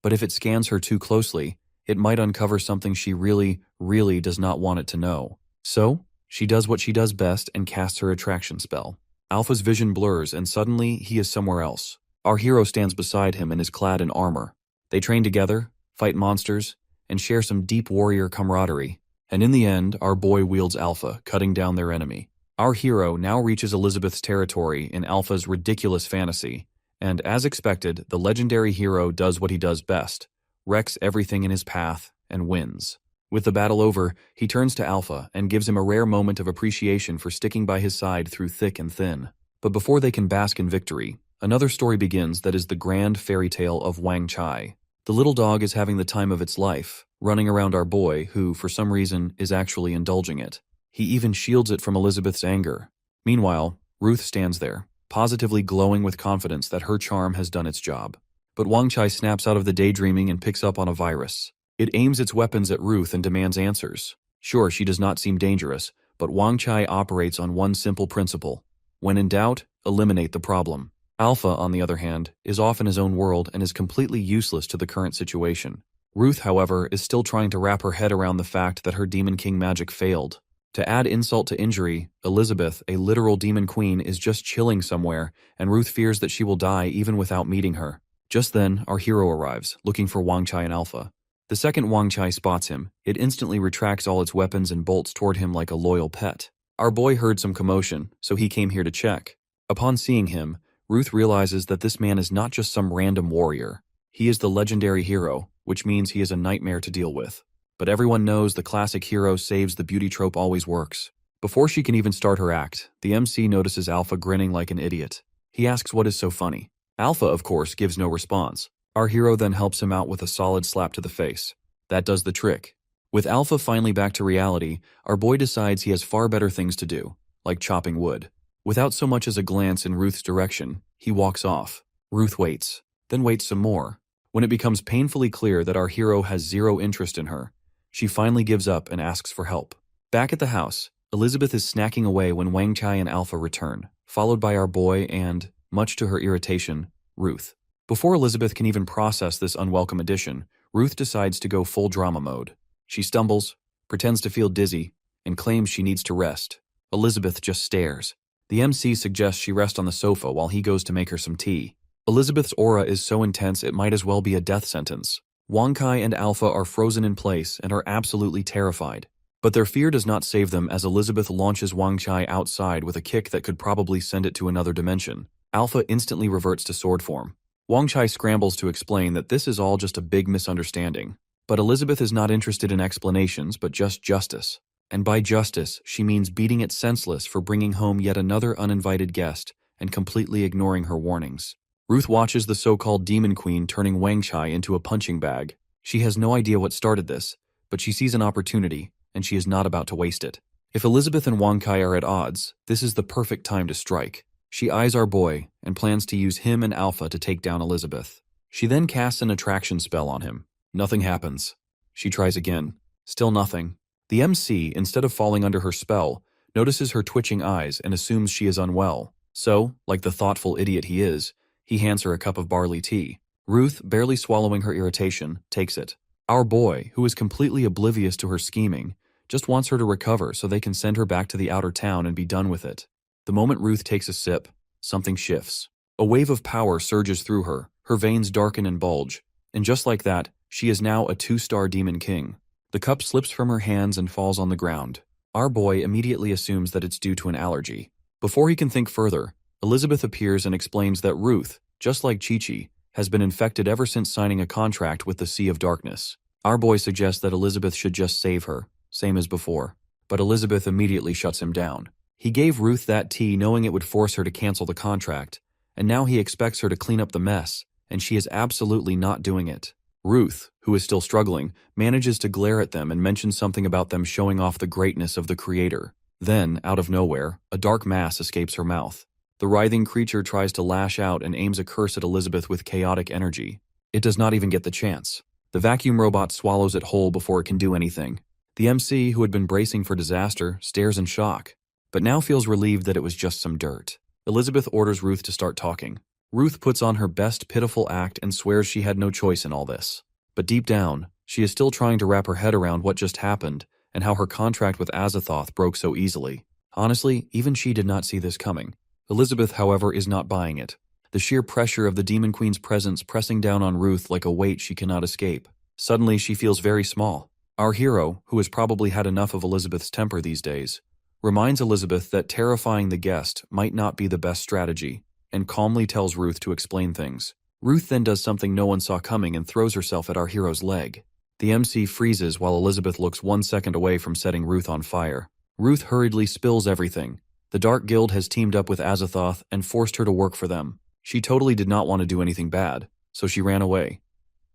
but if it scans her too closely, it might uncover something she really, really does not want it to know. So, she does what she does best and casts her attraction spell. Alpha's vision blurs and suddenly he is somewhere else. Our hero stands beside him and is clad in armor. They train together, fight monsters, and share some deep warrior camaraderie. And in the end, our boy wields Alpha, cutting down their enemy. Our hero now reaches Elizabeth's territory in Alpha's ridiculous fantasy, and as expected, the legendary hero does what he does best, wrecks everything in his path, and wins. With the battle over, he turns to Alpha and gives him a rare moment of appreciation for sticking by his side through thick and thin. But before they can bask in victory, another story begins that is the grand fairy tale of Wang Chai. The little dog is having the time of its life, running around our boy who, for some reason, is actually indulging it. He even shields it from Elizabeth's anger. Meanwhile, Ruth stands there, positively glowing with confidence that her charm has done its job. But Wang Chai snaps out of the daydreaming and picks up on a virus. It aims its weapons at Ruth and demands answers. Sure, she does not seem dangerous, but Wang Chai operates on one simple principle. When in doubt, eliminate the problem. Alpha, on the other hand, is off in his own world and is completely useless to the current situation. Ruth, however, is still trying to wrap her head around the fact that her Demon King magic failed. To add insult to injury, Elizabeth, a literal demon queen, is just chilling somewhere, and Ruth fears that she will die even without meeting her. Just then, our hero arrives, looking for Wang Chai and Alpha. The second Wang Chai spots him, it instantly retracts all its weapons and bolts toward him like a loyal pet. Our boy heard some commotion, so he came here to check. Upon seeing him, Ruth realizes that this man is not just some random warrior. He is the legendary hero, which means he is a nightmare to deal with. But everyone knows the classic hero saves the beauty trope always works. Before she can even start her act, the MC notices Alpha grinning like an idiot. He asks what is so funny. Alpha, of course, gives no response. Our hero then helps him out with a solid slap to the face. That does the trick. With Alpha finally back to reality, our boy decides he has far better things to do, like chopping wood. Without so much as a glance in Ruth's direction, he walks off. Ruth waits, then waits some more. When it becomes painfully clear that our hero has zero interest in her, she finally gives up and asks for help. Back at the house, Elizabeth is snacking away when Wang Chai and Alpha return, followed by our boy and, much to her irritation, Ruth. Before Elizabeth can even process this unwelcome addition, Ruth decides to go full drama mode. She stumbles, pretends to feel dizzy, and claims she needs to rest. Elizabeth just stares. The MC suggests she rest on the sofa while he goes to make her some tea. Elizabeth's aura is so intense it might as well be a death sentence. Wang Kai and Alpha are frozen in place and are absolutely terrified. But their fear does not save them as Elizabeth launches Wang Chai outside with a kick that could probably send it to another dimension. Alpha instantly reverts to sword form. Wang Chai scrambles to explain that this is all just a big misunderstanding. But Elizabeth is not interested in explanations, but just justice. And by justice, she means beating it senseless for bringing home yet another uninvited guest and completely ignoring her warnings. Ruth watches the so-called Demon Queen turning Wang Chai into a punching bag. She has no idea what started this, but she sees an opportunity, and she is not about to waste it. If Elizabeth and Wang Chai are at odds, this is the perfect time to strike. She eyes our boy and plans to use him and Alpha to take down Elizabeth. She then casts an attraction spell on him. Nothing happens. She tries again. Still nothing. The MC, instead of falling under her spell, notices her twitching eyes and assumes she is unwell. So, like the thoughtful idiot he is, he hands her a cup of barley tea. Ruth, barely swallowing her irritation, takes it. Our boy, who is completely oblivious to her scheming, just wants her to recover so they can send her back to the outer town and be done with it. The moment Ruth takes a sip, something shifts. A wave of power surges through her, her veins darken and bulge, and just like that, she is now a 2-star demon king. The cup slips from her hands and falls on the ground. Our boy immediately assumes that it's due to an allergy. Before he can think further, Elizabeth appears and explains that Ruth, just like Chi-Chi, has been infected ever since signing a contract with the Sea of Darkness. Our boy suggests that Elizabeth should just save her, same as before, but Elizabeth immediately shuts him down. He gave Ruth that tea knowing it would force her to cancel the contract, and now he expects her to clean up the mess, and she is absolutely not doing it. Ruth, who is still struggling, manages to glare at them and mention something about them showing off the greatness of the Creator. Then, out of nowhere, a dark mass escapes her mouth. The writhing creature tries to lash out and aims a curse at Elizabeth with chaotic energy. It does not even get the chance. The vacuum robot swallows it whole before it can do anything. The MC, who had been bracing for disaster, stares in shock, but now feels relieved that it was just some dirt. Elizabeth orders Ruth to start talking. Ruth puts on her best pitiful act and swears she had no choice in all this. But deep down, she is still trying to wrap her head around what just happened and how her contract with Azathoth broke so easily. Honestly, even she did not see this coming. Elizabeth, however, is not buying it. The sheer pressure of the Demon Queen's presence pressing down on Ruth like a weight she cannot escape. Suddenly, she feels very small. Our hero, who has probably had enough of Elizabeth's temper these days, reminds Elizabeth that terrifying the guest might not be the best strategy, and calmly tells Ruth to explain things. Ruth then does something no one saw coming and throws herself at our hero's leg. The MC freezes while Elizabeth looks 1 second away from setting Ruth on fire. Ruth hurriedly spills everything. The Dark Guild has teamed up with Azathoth and forced her to work for them. She totally did not want to do anything bad, so she ran away.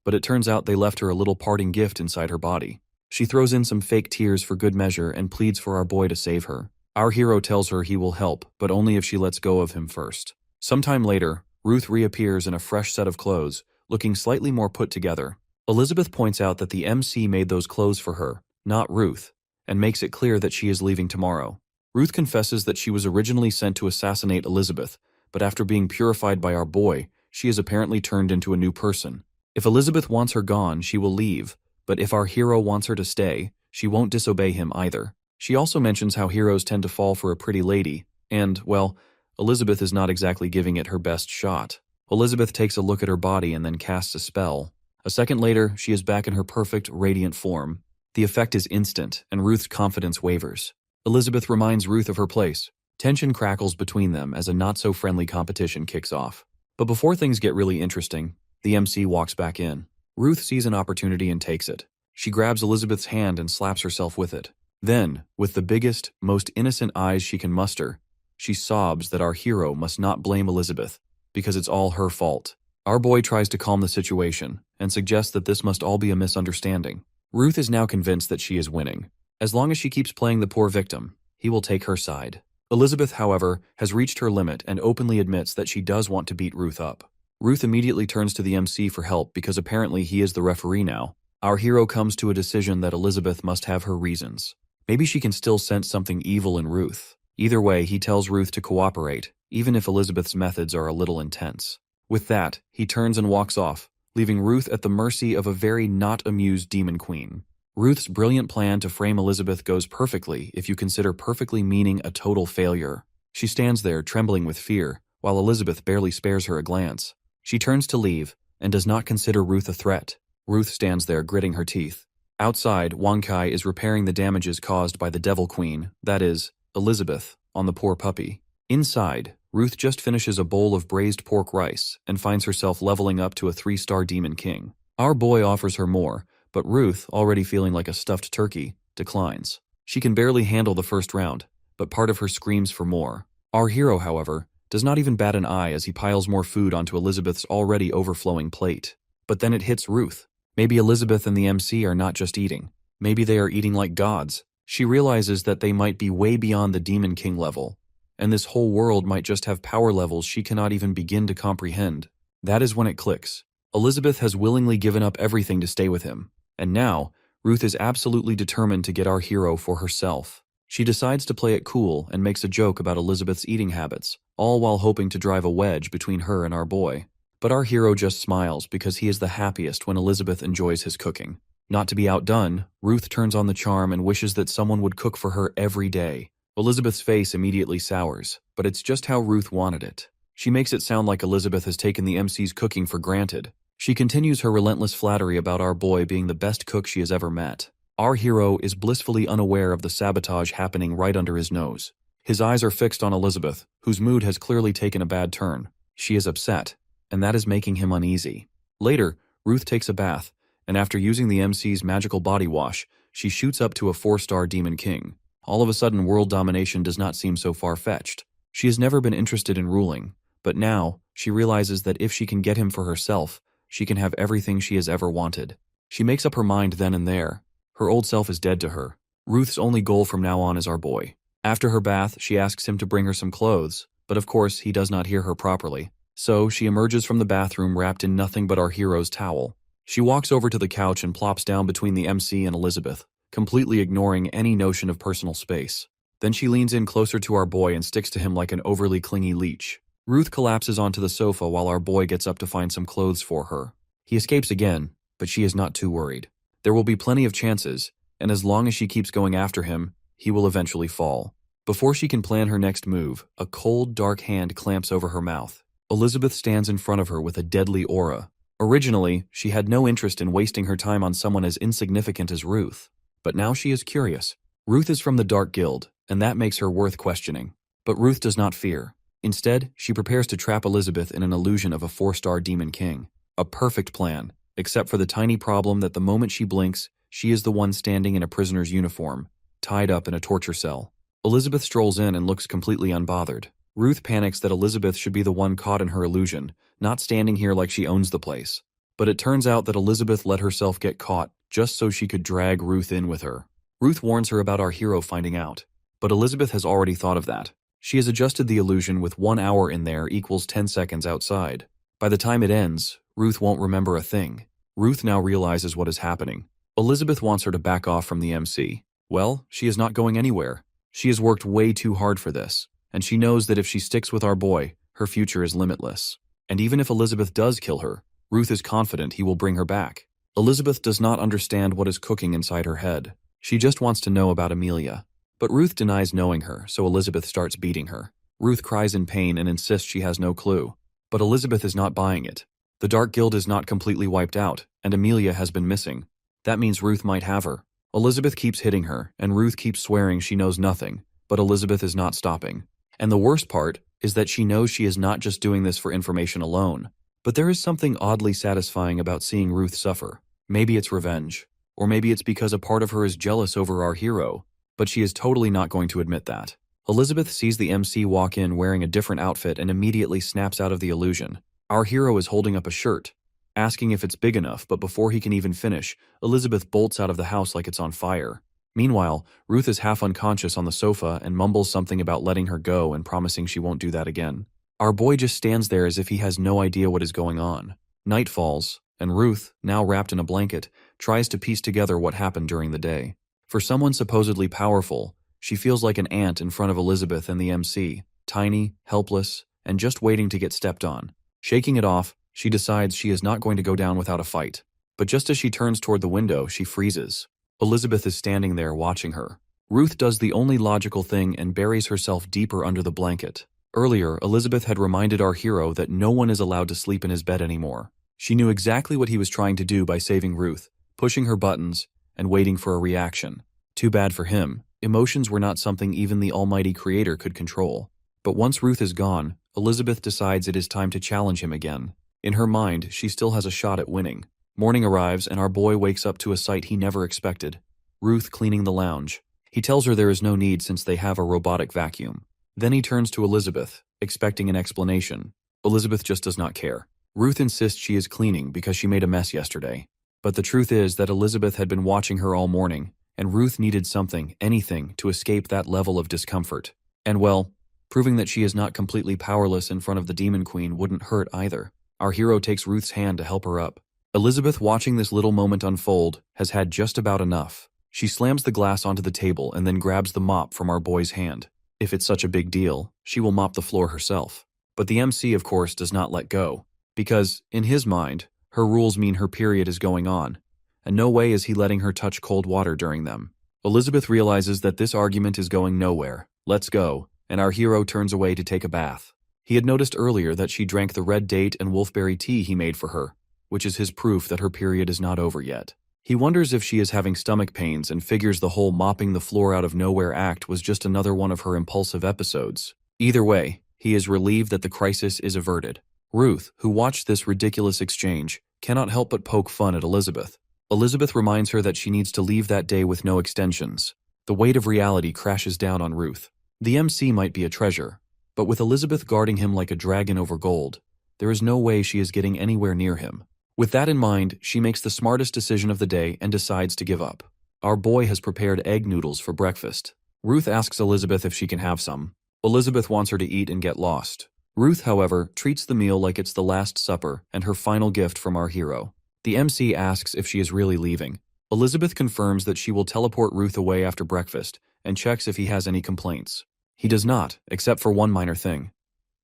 But it turns out they left her a little parting gift inside her body. She throws in some fake tears for good measure and pleads for our boy to save her. Our hero tells her he will help, but only if she lets go of him first. Sometime later, Ruth reappears in a fresh set of clothes, looking slightly more put together. Elizabeth points out that the MC made those clothes for her, not Ruth, and makes it clear that she is leaving tomorrow. Ruth confesses that she was originally sent to assassinate Elizabeth, but after being purified by our boy, she is apparently turned into a new person. If Elizabeth wants her gone, she will leave, but if our hero wants her to stay, she won't disobey him either. She also mentions how heroes tend to fall for a pretty lady, and, well, Elizabeth is not exactly giving it her best shot. Elizabeth takes a look at her body and then casts a spell. A second later, she is back in her perfect, radiant form. The effect is instant, and Ruth's confidence wavers. Elizabeth reminds Ruth of her place. Tension crackles between them as a not-so-friendly competition kicks off. But before things get really interesting, the MC walks back in. Ruth sees an opportunity and takes it. She grabs Elizabeth's hand and slaps herself with it. Then, with the biggest, most innocent eyes she can muster, she sobs that our hero must not blame Elizabeth, because it's all her fault. Our boy tries to calm the situation, and suggests that this must all be a misunderstanding. Ruth is now convinced that she is winning. As long as she keeps playing the poor victim, he will take her side. Elizabeth, however, has reached her limit and openly admits that she does want to beat Ruth up. Ruth immediately turns to the MC for help because apparently he is the referee now. Our hero comes to a decision that Elizabeth must have her reasons. Maybe she can still sense something evil in Ruth. Either way, he tells Ruth to cooperate, even if Elizabeth's methods are a little intense. With that, he turns and walks off, leaving Ruth at the mercy of a very not amused demon queen. Ruth's brilliant plan to frame Elizabeth goes perfectly if you consider perfectly meaning a total failure. She stands there trembling with fear, while Elizabeth barely spares her a glance. She turns to leave, and does not consider Ruth a threat. Ruth stands there gritting her teeth. Outside, Wang Kai is repairing the damages caused by the Devil Queen, that is, Elizabeth, on the poor puppy. Inside, Ruth just finishes a bowl of braised pork rice and finds herself leveling up to a 3-star demon king. Our boy offers her more, but Ruth, already feeling like a stuffed turkey, declines. She can barely handle the first round, but part of her screams for more. Our hero, however, does not even bat an eye as he piles more food onto Elizabeth's already overflowing plate. But then it hits Ruth. Maybe Elizabeth and the MC are not just eating. Maybe they are eating like gods. She realizes that they might be way beyond the Demon King level, and this whole world might just have power levels she cannot even begin to comprehend. That is when it clicks. Elizabeth has willingly given up everything to stay with him, and now, Ruth is absolutely determined to get our hero for herself. She decides to play it cool and makes a joke about Elizabeth's eating habits, all while hoping to drive a wedge between her and our boy. But our hero just smiles because he is the happiest when Elizabeth enjoys his cooking. Not to be outdone, Ruth turns on the charm and wishes that someone would cook for her every day. Elizabeth's face immediately sours, but it's just how Ruth wanted it. She makes it sound like Elizabeth has taken the MC's cooking for granted. She continues her relentless flattery about our boy being the best cook she has ever met. Our hero is blissfully unaware of the sabotage happening right under his nose. His eyes are fixed on Elizabeth, whose mood has clearly taken a bad turn. She is upset, and that is making him uneasy. Later, Ruth takes a bath, and after using the MC's magical body wash, she shoots up to a 4-star Demon King. All of a sudden, world domination does not seem so far-fetched. She has never been interested in ruling, but now, she realizes that if she can get him for herself, she can have everything she has ever wanted. She makes up her mind then and there. Her old self is dead to her. Ruth's only goal from now on is our boy. After her bath, she asks him to bring her some clothes, but of course, he does not hear her properly. So, she emerges from the bathroom wrapped in nothing but our hero's towel. She walks over to the couch and plops down between the MC and Elizabeth, completely ignoring any notion of personal space. Then she leans in closer to our boy and sticks to him like an overly clingy leech. Ruth collapses onto the sofa while our boy gets up to find some clothes for her. He escapes again, but she is not too worried. There will be plenty of chances, and as long as she keeps going after him, he will eventually fall. Before she can plan her next move, a cold, dark hand clamps over her mouth. Elizabeth stands in front of her with a deadly aura. Originally, she had no interest in wasting her time on someone as insignificant as Ruth. But now she is curious. Ruth is from the Dark Guild, and that makes her worth questioning. But Ruth does not fear. Instead, she prepares to trap Elizabeth in an illusion of a 4-star Demon King. A perfect plan, except for the tiny problem that the moment she blinks, she is the one standing in a prisoner's uniform, tied up in a torture cell. Elizabeth strolls in and looks completely unbothered. Ruth panics that Elizabeth should be the one caught in her illusion, not standing here like she owns the place. But it turns out that Elizabeth let herself get caught just so she could drag Ruth in with her. Ruth warns her about our hero finding out, but Elizabeth has already thought of that. She has adjusted the illusion with 1 hour in there equals 10 seconds outside. By the time it ends, Ruth won't remember a thing. Ruth now realizes what is happening. Elizabeth wants her to back off from the MC. Well, she is not going anywhere. She has worked way too hard for this, and she knows that if she sticks with our boy, her future is limitless. And even if Elizabeth does kill her, Ruth is confident he will bring her back. Elizabeth does not understand what is cooking inside her head. She just wants to know about Amelia. But Ruth denies knowing her, so Elizabeth starts beating her. Ruth cries in pain and insists she has no clue. But Elizabeth is not buying it. The Dark Guild is not completely wiped out, and Amelia has been missing. That means Ruth might have her. Elizabeth keeps hitting her, and Ruth keeps swearing she knows nothing, but Elizabeth is not stopping. And the worst part is that she knows she is not just doing this for information alone. But there is something oddly satisfying about seeing Ruth suffer. Maybe it's revenge, or maybe it's because a part of her is jealous over our hero, but she is totally not going to admit that. Elizabeth sees the MC walk in wearing a different outfit and immediately snaps out of the illusion. Our hero is holding up a shirt, asking if it's big enough, but before he can even finish, Elizabeth bolts out of the house like it's on fire. Meanwhile, Ruth is half unconscious on the sofa and mumbles something about letting her go and promising she won't do that again. Our boy just stands there as if he has no idea what is going on. Night falls, and Ruth, now wrapped in a blanket, tries to piece together what happened during the day. For someone supposedly powerful, she feels like an ant in front of Elizabeth and the MC, tiny, helpless, and just waiting to get stepped on. Shaking it off, she decides she is not going to go down without a fight. But just as she turns toward the window, she freezes. Elizabeth is standing there watching her. Ruth does the only logical thing and buries herself deeper under the blanket. Earlier, Elizabeth had reminded our hero that no one is allowed to sleep in his bed anymore. She knew exactly what he was trying to do by saving Ruth, pushing her buttons, and waiting for a reaction. Too bad for him. Emotions were not something even the almighty creator could control. But once Ruth is gone, Elizabeth decides it is time to challenge him again. In her mind, she still has a shot at winning. Morning arrives and our boy wakes up to a sight he never expected. Ruth cleaning the lounge. He tells her there is no need since they have a robotic vacuum. Then he turns to Elizabeth, expecting an explanation. Elizabeth just does not care. Ruth insists she is cleaning because she made a mess yesterday. But the truth is that Elizabeth had been watching her all morning, and Ruth needed something, anything, to escape that level of discomfort. And well, proving that she is not completely powerless in front of the Demon Queen wouldn't hurt either. Our hero takes Ruth's hand to help her up. Elizabeth, watching this little moment unfold, has had just about enough. She slams the glass onto the table and then grabs the mop from our boy's hand. If it's such a big deal, she will mop the floor herself. But the MC, of course, does not let go. Because, in his mind, her rules mean her period is going on, and no way is he letting her touch cold water during them. Elizabeth realizes that this argument is going nowhere. Let's go, and our hero turns away to take a bath. He had noticed earlier that she drank the red date and wolfberry tea he made for her, which is his proof that her period is not over yet. He wonders if she is having stomach pains and figures the whole mopping the floor out of nowhere act was just another one of her impulsive episodes. Either way, he is relieved that the crisis is averted. Ruth, who watched this ridiculous exchange, cannot help but poke fun at Elizabeth. Elizabeth reminds her that she needs to leave that day with no extensions. The weight of reality crashes down on Ruth. The MC might be a treasure, but with Elizabeth guarding him like a dragon over gold, there is no way she is getting anywhere near him. With that in mind, she makes the smartest decision of the day and decides to give up. Our boy has prepared egg noodles for breakfast. Ruth asks Elizabeth if she can have some. Elizabeth wants her to eat and get lost. Ruth, however, treats the meal like it's the Last Supper and her final gift from our hero. The MC asks if she is really leaving. Elizabeth confirms that she will teleport Ruth away after breakfast and checks if he has any complaints. He does not, except for one minor thing.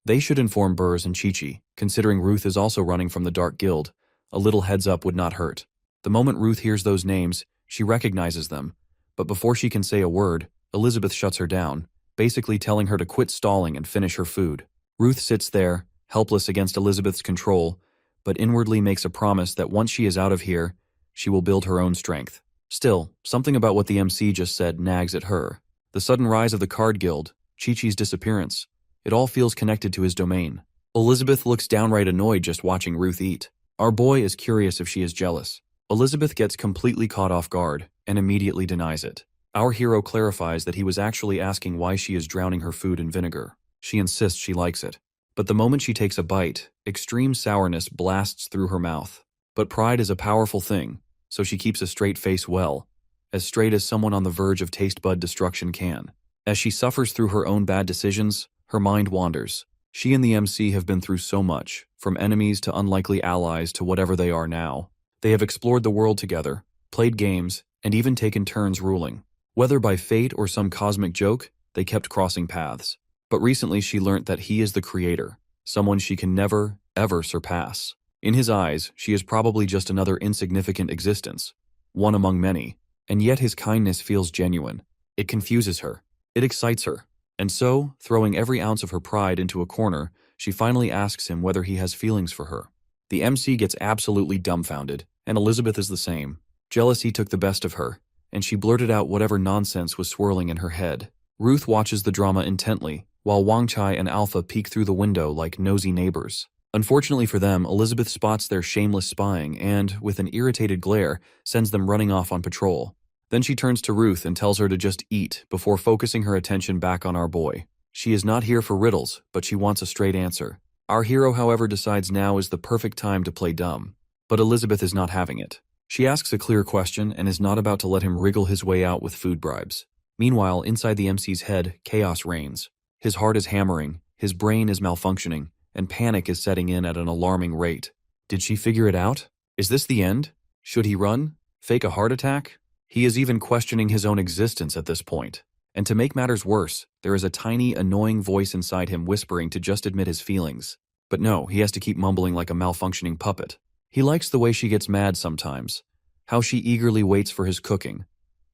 They should inform Burrs and Chi-Chi, considering Ruth is also running from the Dark Guild. A little heads up would not hurt. The moment Ruth hears those names, she recognizes them, but before she can say a word, Elizabeth shuts her down, basically telling her to quit stalling and finish her food. Ruth sits there, helpless against Elizabeth's control, but inwardly makes a promise that once she is out of here, she will build her own strength. Still, something about what the MC just said nags at her. The sudden rise of the Card Guild, Chi-Chi's disappearance, it all feels connected to his domain. Elizabeth looks downright annoyed just watching Ruth eat. Our boy is curious if she is jealous. Elizabeth gets completely caught off guard and immediately denies it. Our hero clarifies that he was actually asking why she is drowning her food in vinegar. She insists she likes it. But the moment she takes a bite, extreme sourness blasts through her mouth. But pride is a powerful thing, so she keeps a straight face well, as straight as someone on the verge of taste bud destruction can. As she suffers through her own bad decisions, her mind wanders. She and the MC have been through so much, from enemies to unlikely allies to whatever they are now. They have explored the world together, played games, and even taken turns ruling. Whether by fate or some cosmic joke, they kept crossing paths. But recently she learnt that he is the creator, someone she can never, ever surpass. In his eyes, she is probably just another insignificant existence, one among many, and yet his kindness feels genuine. It confuses her. It excites her. And so, throwing every ounce of her pride into a corner, she finally asks him whether he has feelings for her. The MC gets absolutely dumbfounded, and Elizabeth is the same. Jealousy took the best of her, and she blurted out whatever nonsense was swirling in her head. Ruth watches the drama intently, while Wang Chai and Alpha peek through the window like nosy neighbors. Unfortunately for them, Elizabeth spots their shameless spying and, with an irritated glare, sends them running off on patrol. Then she turns to Ruth and tells her to just eat before focusing her attention back on our boy. She is not here for riddles, but she wants a straight answer. Our hero, however, decides now is the perfect time to play dumb. But Elizabeth is not having it. She asks a clear question and is not about to let him wriggle his way out with food bribes. Meanwhile, inside the MC's head, chaos reigns. His heart is hammering, his brain is malfunctioning, and panic is setting in at an alarming rate. Did she figure it out? Is this the end? Should he run? Fake a heart attack? He is even questioning his own existence at this point. And to make matters worse, there is a tiny, annoying voice inside him whispering to just admit his feelings. But no, he has to keep mumbling like a malfunctioning puppet. He likes the way she gets mad sometimes, how she eagerly waits for his cooking,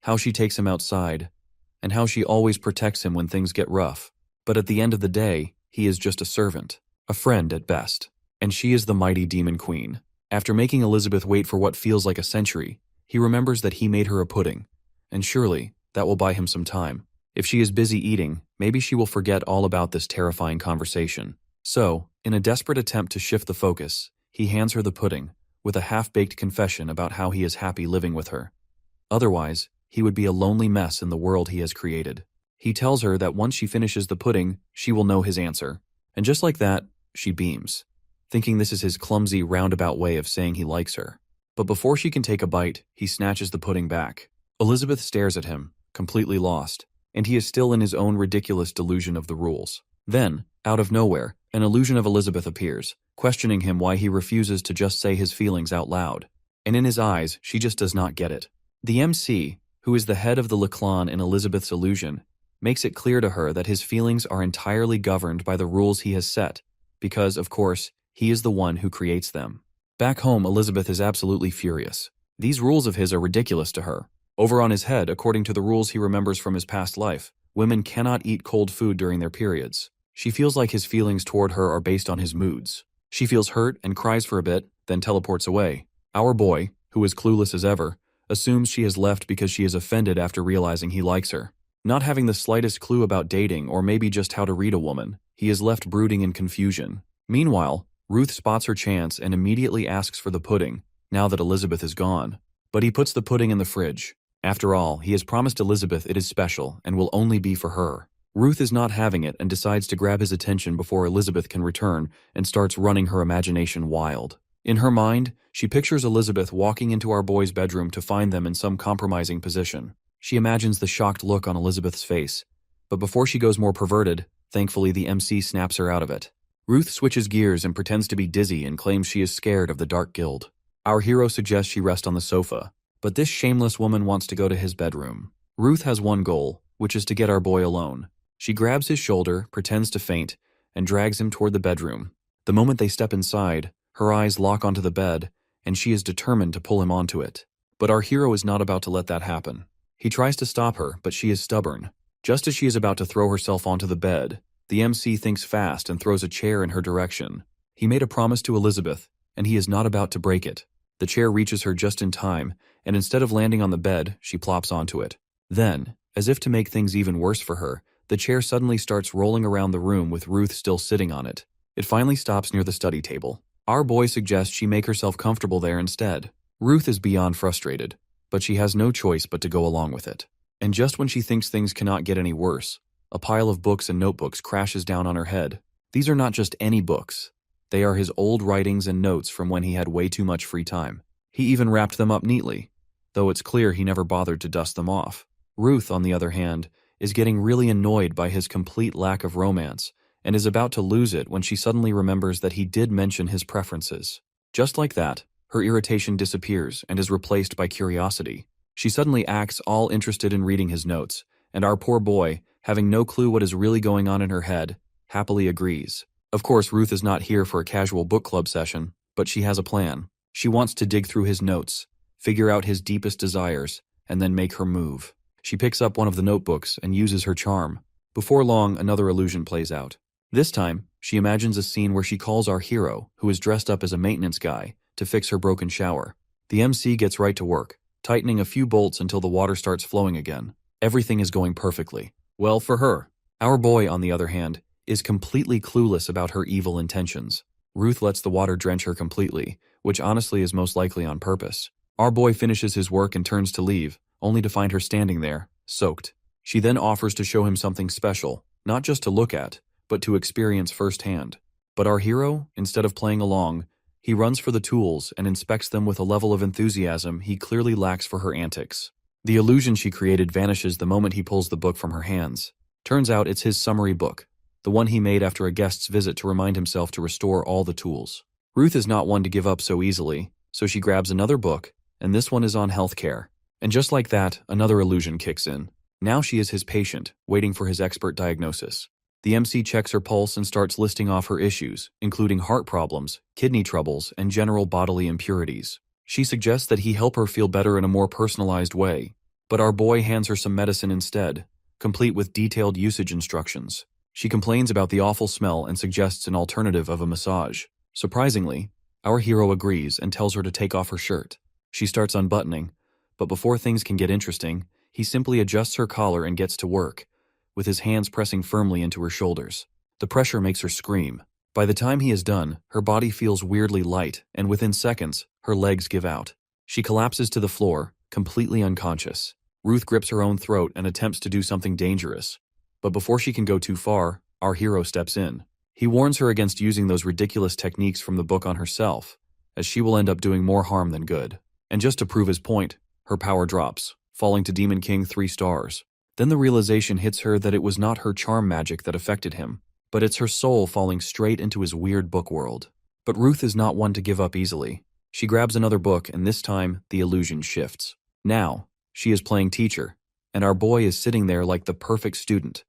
how she takes him outside, and how she always protects him when things get rough. But at the end of the day, he is just a servant, a friend at best. And she is the mighty Demon Queen. After making Elizabeth wait for what feels like a century, he remembers that he made her a pudding, and surely that will buy him some time. If she is busy eating, maybe she will forget all about this terrifying conversation. So, in a desperate attempt to shift the focus, he hands her the pudding, with a half-baked confession about how he is happy living with her. Otherwise, he would be a lonely mess in the world he has created. He tells her that once she finishes the pudding, she will know his answer. And just like that, she beams, thinking this is his clumsy, roundabout way of saying he likes her. But before she can take a bite, he snatches the pudding back. Elizabeth stares at him, completely lost, and he is still in his own ridiculous delusion of the rules. Then, out of nowhere, an illusion of Elizabeth appears, questioning him why he refuses to just say his feelings out loud. And in his eyes, she just does not get it. The MC, who is the head of the clan in Elizabeth's illusion, makes it clear to her that his feelings are entirely governed by the rules he has set, because, of course, he is the one who creates them. Back home, Elizabeth is absolutely furious. These rules of his are ridiculous to her. Over on his head, according to the rules he remembers from his past life, women cannot eat cold food during their periods. She feels like his feelings toward her are based on his moods. She feels hurt and cries for a bit, then teleports away. Our boy, who is clueless as ever, assumes she has left because she is offended after realizing he likes her. Not having the slightest clue about dating or maybe just how to read a woman, he is left brooding in confusion. Meanwhile, Ruth spots her chance and immediately asks for the pudding, now that Elizabeth is gone. But he puts the pudding in the fridge. After all, he has promised Elizabeth it is special and will only be for her. Ruth is not having it and decides to grab his attention before Elizabeth can return and starts running her imagination wild. In her mind, she pictures Elizabeth walking into our boy's bedroom to find them in some compromising position. She imagines the shocked look on Elizabeth's face. But before she goes more perverted, thankfully the MC snaps her out of it. Ruth switches gears and pretends to be dizzy and claims she is scared of the Dark Guild. Our hero suggests she rest on the sofa, but this shameless woman wants to go to his bedroom. Ruth has one goal, which is to get our boy alone. She grabs his shoulder, pretends to faint, and drags him toward the bedroom. The moment they step inside, her eyes lock onto the bed, and she is determined to pull him onto it. But our hero is not about to let that happen. He tries to stop her, but she is stubborn. Just as she is about to throw herself onto the bed, the MC thinks fast and throws a chair in her direction. He made a promise to Elizabeth, and he is not about to break it. The chair reaches her just in time, and instead of landing on the bed, she plops onto it. Then, as if to make things even worse for her, the chair suddenly starts rolling around the room with Ruth still sitting on it. It finally stops near the study table. Our boy suggests she make herself comfortable there instead. Ruth is beyond frustrated, but she has no choice but to go along with it. And just when she thinks things cannot get any worse, a pile of books and notebooks crashes down on her head. These are not just any books. They are his old writings and notes from when he had way too much free time. He even wrapped them up neatly, though it's clear he never bothered to dust them off. Ruth, on the other hand, is getting really annoyed by his complete lack of romance and is about to lose it when she suddenly remembers that he did mention his preferences. Just like that, her irritation disappears and is replaced by curiosity. She suddenly acts all interested in reading his notes, and our poor boy, having no clue what is really going on in her head, happily agrees. Of course, Ruth is not here for a casual book club session, but she has a plan. She wants to dig through his notes, figure out his deepest desires, and then make her move. She picks up one of the notebooks and uses her charm. Before long, another illusion plays out. This time, she imagines a scene where she calls our hero, who is dressed up as a maintenance guy, to fix her broken shower. The MC gets right to work, tightening a few bolts until the water starts flowing again. Everything is going perfectly. Well, for her. Our boy, on the other hand, is completely clueless about her evil intentions. Ruth lets the water drench her completely, which honestly is most likely on purpose. Our boy finishes his work and turns to leave, only to find her standing there, soaked. She then offers to show him something special, not just to look at, but to experience firsthand. But our hero, instead of playing along, he runs for the tools and inspects them with a level of enthusiasm he clearly lacks for her antics. The illusion she created vanishes the moment he pulls the book from her hands. Turns out it's his summary book, the one he made after a guest's visit to remind himself to restore all the tools. Ruth is not one to give up so easily, so she grabs another book, and this one is on healthcare. And just like that, another illusion kicks in. Now she is his patient, waiting for his expert diagnosis. The MC checks her pulse and starts listing off her issues, including heart problems, kidney troubles, and general bodily impurities. She suggests that he help her feel better in a more personalized way, but our boy hands her some medicine instead, complete with detailed usage instructions. She complains about the awful smell and suggests an alternative of a massage. Surprisingly, our hero agrees and tells her to take off her shirt. She starts unbuttoning, but before things can get interesting, he simply adjusts her collar and gets to work, with his hands pressing firmly into her shoulders. The pressure makes her scream. By the time he is done, her body feels weirdly light, and within seconds, her legs give out. She collapses to the floor, completely unconscious. Ruth grips her own throat and attempts to do something dangerous. But before she can go too far, our hero steps in. He warns her against using those ridiculous techniques from the book on herself, as she will end up doing more harm than good. And just to prove his point, her power drops, falling to Demon King 3 stars. Then the realization hits her that it was not her charm magic that affected him, but it's her soul falling straight into his weird book world. But Ruth is not one to give up easily. She grabs another book, and this time, the illusion shifts. Now, she is playing teacher, and our boy is sitting there like the perfect student.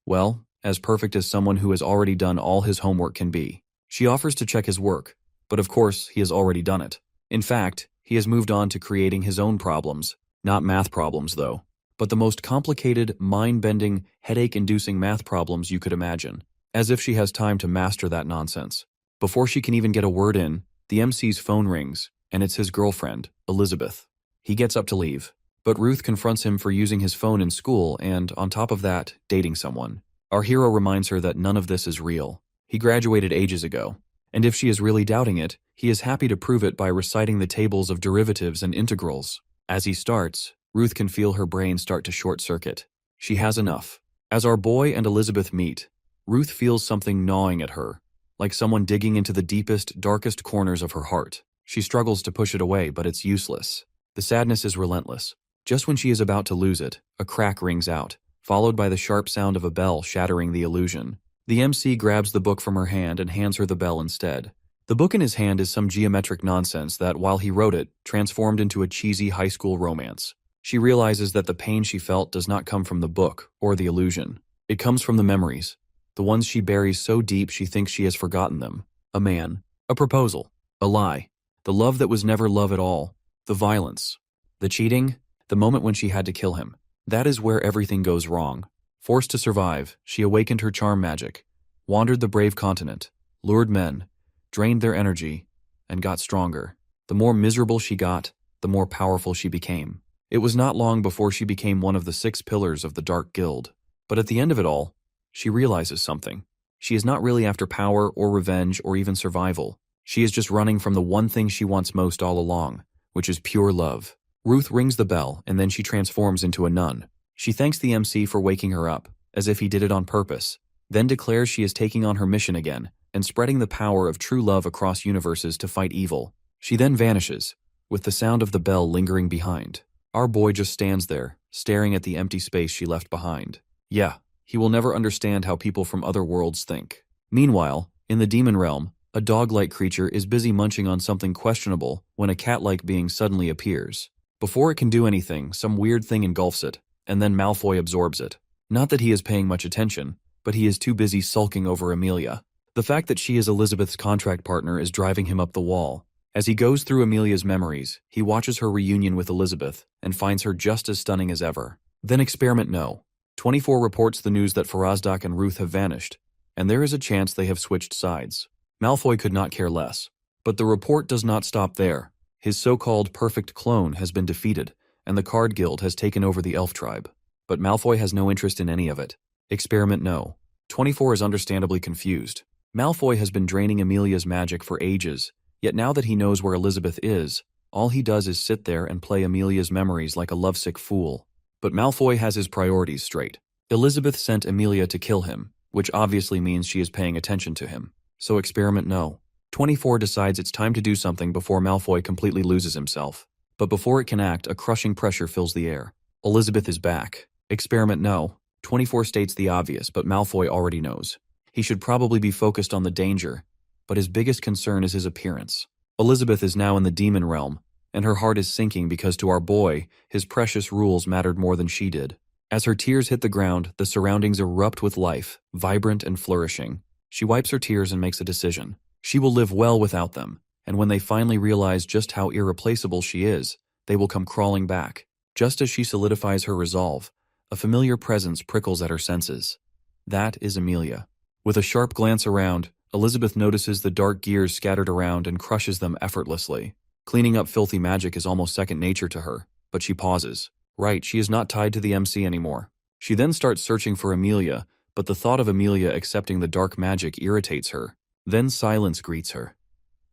Well, as perfect as someone who has already done all his homework can be. She offers to check his work, but of course, he has already done it. In fact, he has moved on to creating his own problems. Not math problems, though, but the most complicated, mind-bending, headache-inducing math problems you could imagine. As if she has time to master that nonsense. Before she can even get a word in, the MC's phone rings, and it's his girlfriend, Elizabeth. He gets up to leave, but Ruth confronts him for using his phone in school and, on top of that, dating someone. Our hero reminds her that none of this is real. He graduated ages ago, and if she is really doubting it, he is happy to prove it by reciting the tables of derivatives and integrals. As he starts, Ruth can feel her brain start to short-circuit. She has enough. As our boy and Elizabeth meet, Ruth feels something gnawing at her, like someone digging into the deepest, darkest corners of her heart. She struggles to push it away, but it's useless. The sadness is relentless. Just when she is about to lose it, a crack rings out, followed by the sharp sound of a bell shattering the illusion. The MC grabs the book from her hand and hands her the bell instead. The book in his hand is some geometric nonsense that, while he wrote it, transformed into a cheesy high school romance. She realizes that the pain she felt does not come from the book or the illusion. It comes from the memories. The ones she buries so deep she thinks she has forgotten them. A man, a proposal, a lie, the love that was never love at all, the violence, the cheating, the moment when she had to kill him. That is where everything goes wrong. Forced to survive, she awakened her charm magic, wandered the brave continent, lured men, drained their energy, and got stronger. The more miserable she got, the more powerful she became. It was not long before she became one of the 6 pillars of the Dark Guild. But at the end of it all, she realizes something. She is not really after power or revenge or even survival. She is just running from the one thing she wants most all along, which is pure love. Ruth rings the bell, and then she transforms into a nun. She thanks the MC for waking her up, as if he did it on purpose, then declares she is taking on her mission again, and spreading the power of true love across universes to fight evil. She then vanishes, with the sound of the bell lingering behind. Our boy just stands there, staring at the empty space she left behind. Yeah, he will never understand how people from other worlds think. Meanwhile, in the demon realm, a dog-like creature is busy munching on something questionable when a cat-like being suddenly appears. Before it can do anything, some weird thing engulfs it, and then Malfoy absorbs it. Not that he is paying much attention, but he is too busy sulking over Amelia. The fact that she is Elizabeth's contract partner is driving him up the wall. As he goes through Amelia's memories, he watches her reunion with Elizabeth and finds her just as stunning as ever. Then Experiment No. 24 reports the news that Farazdak and Ruth have vanished, and there is a chance they have switched sides. Malfoy could not care less. But the report does not stop there. His so-called perfect clone has been defeated, and the Card Guild has taken over the Elf tribe. But Malfoy has no interest in any of it. Experiment No. 24 is understandably confused. Malfoy has been draining Amelia's magic for ages, yet now that he knows where Elizabeth is, all he does is sit there and play Amelia's memories like a lovesick fool. But Malfoy has his priorities straight. Elizabeth sent Amelia to kill him, which obviously means she is paying attention to him. So Experiment No. 24 decides it's time to do something before Malfoy completely loses himself. But before it can act, a crushing pressure fills the air. Elizabeth is back. Experiment No. 24 states the obvious, but Malfoy already knows. He should probably be focused on the danger, but his biggest concern is his appearance. Elizabeth is now in the demon realm, and her heart is sinking because to our boy, his precious rules mattered more than she did. As her tears hit the ground, the surroundings erupt with life, vibrant and flourishing. She wipes her tears and makes a decision. She will live well without them, and when they finally realize just how irreplaceable she is, they will come crawling back. Just as she solidifies her resolve, a familiar presence prickles at her senses. That is Amelia. With a sharp glance around, Elizabeth notices the dark gears scattered around and crushes them effortlessly. Cleaning up filthy magic is almost second nature to her, but she pauses. Right, she is not tied to the MC anymore. She then starts searching for Amelia, but the thought of Amelia accepting the dark magic irritates her. Then silence greets her.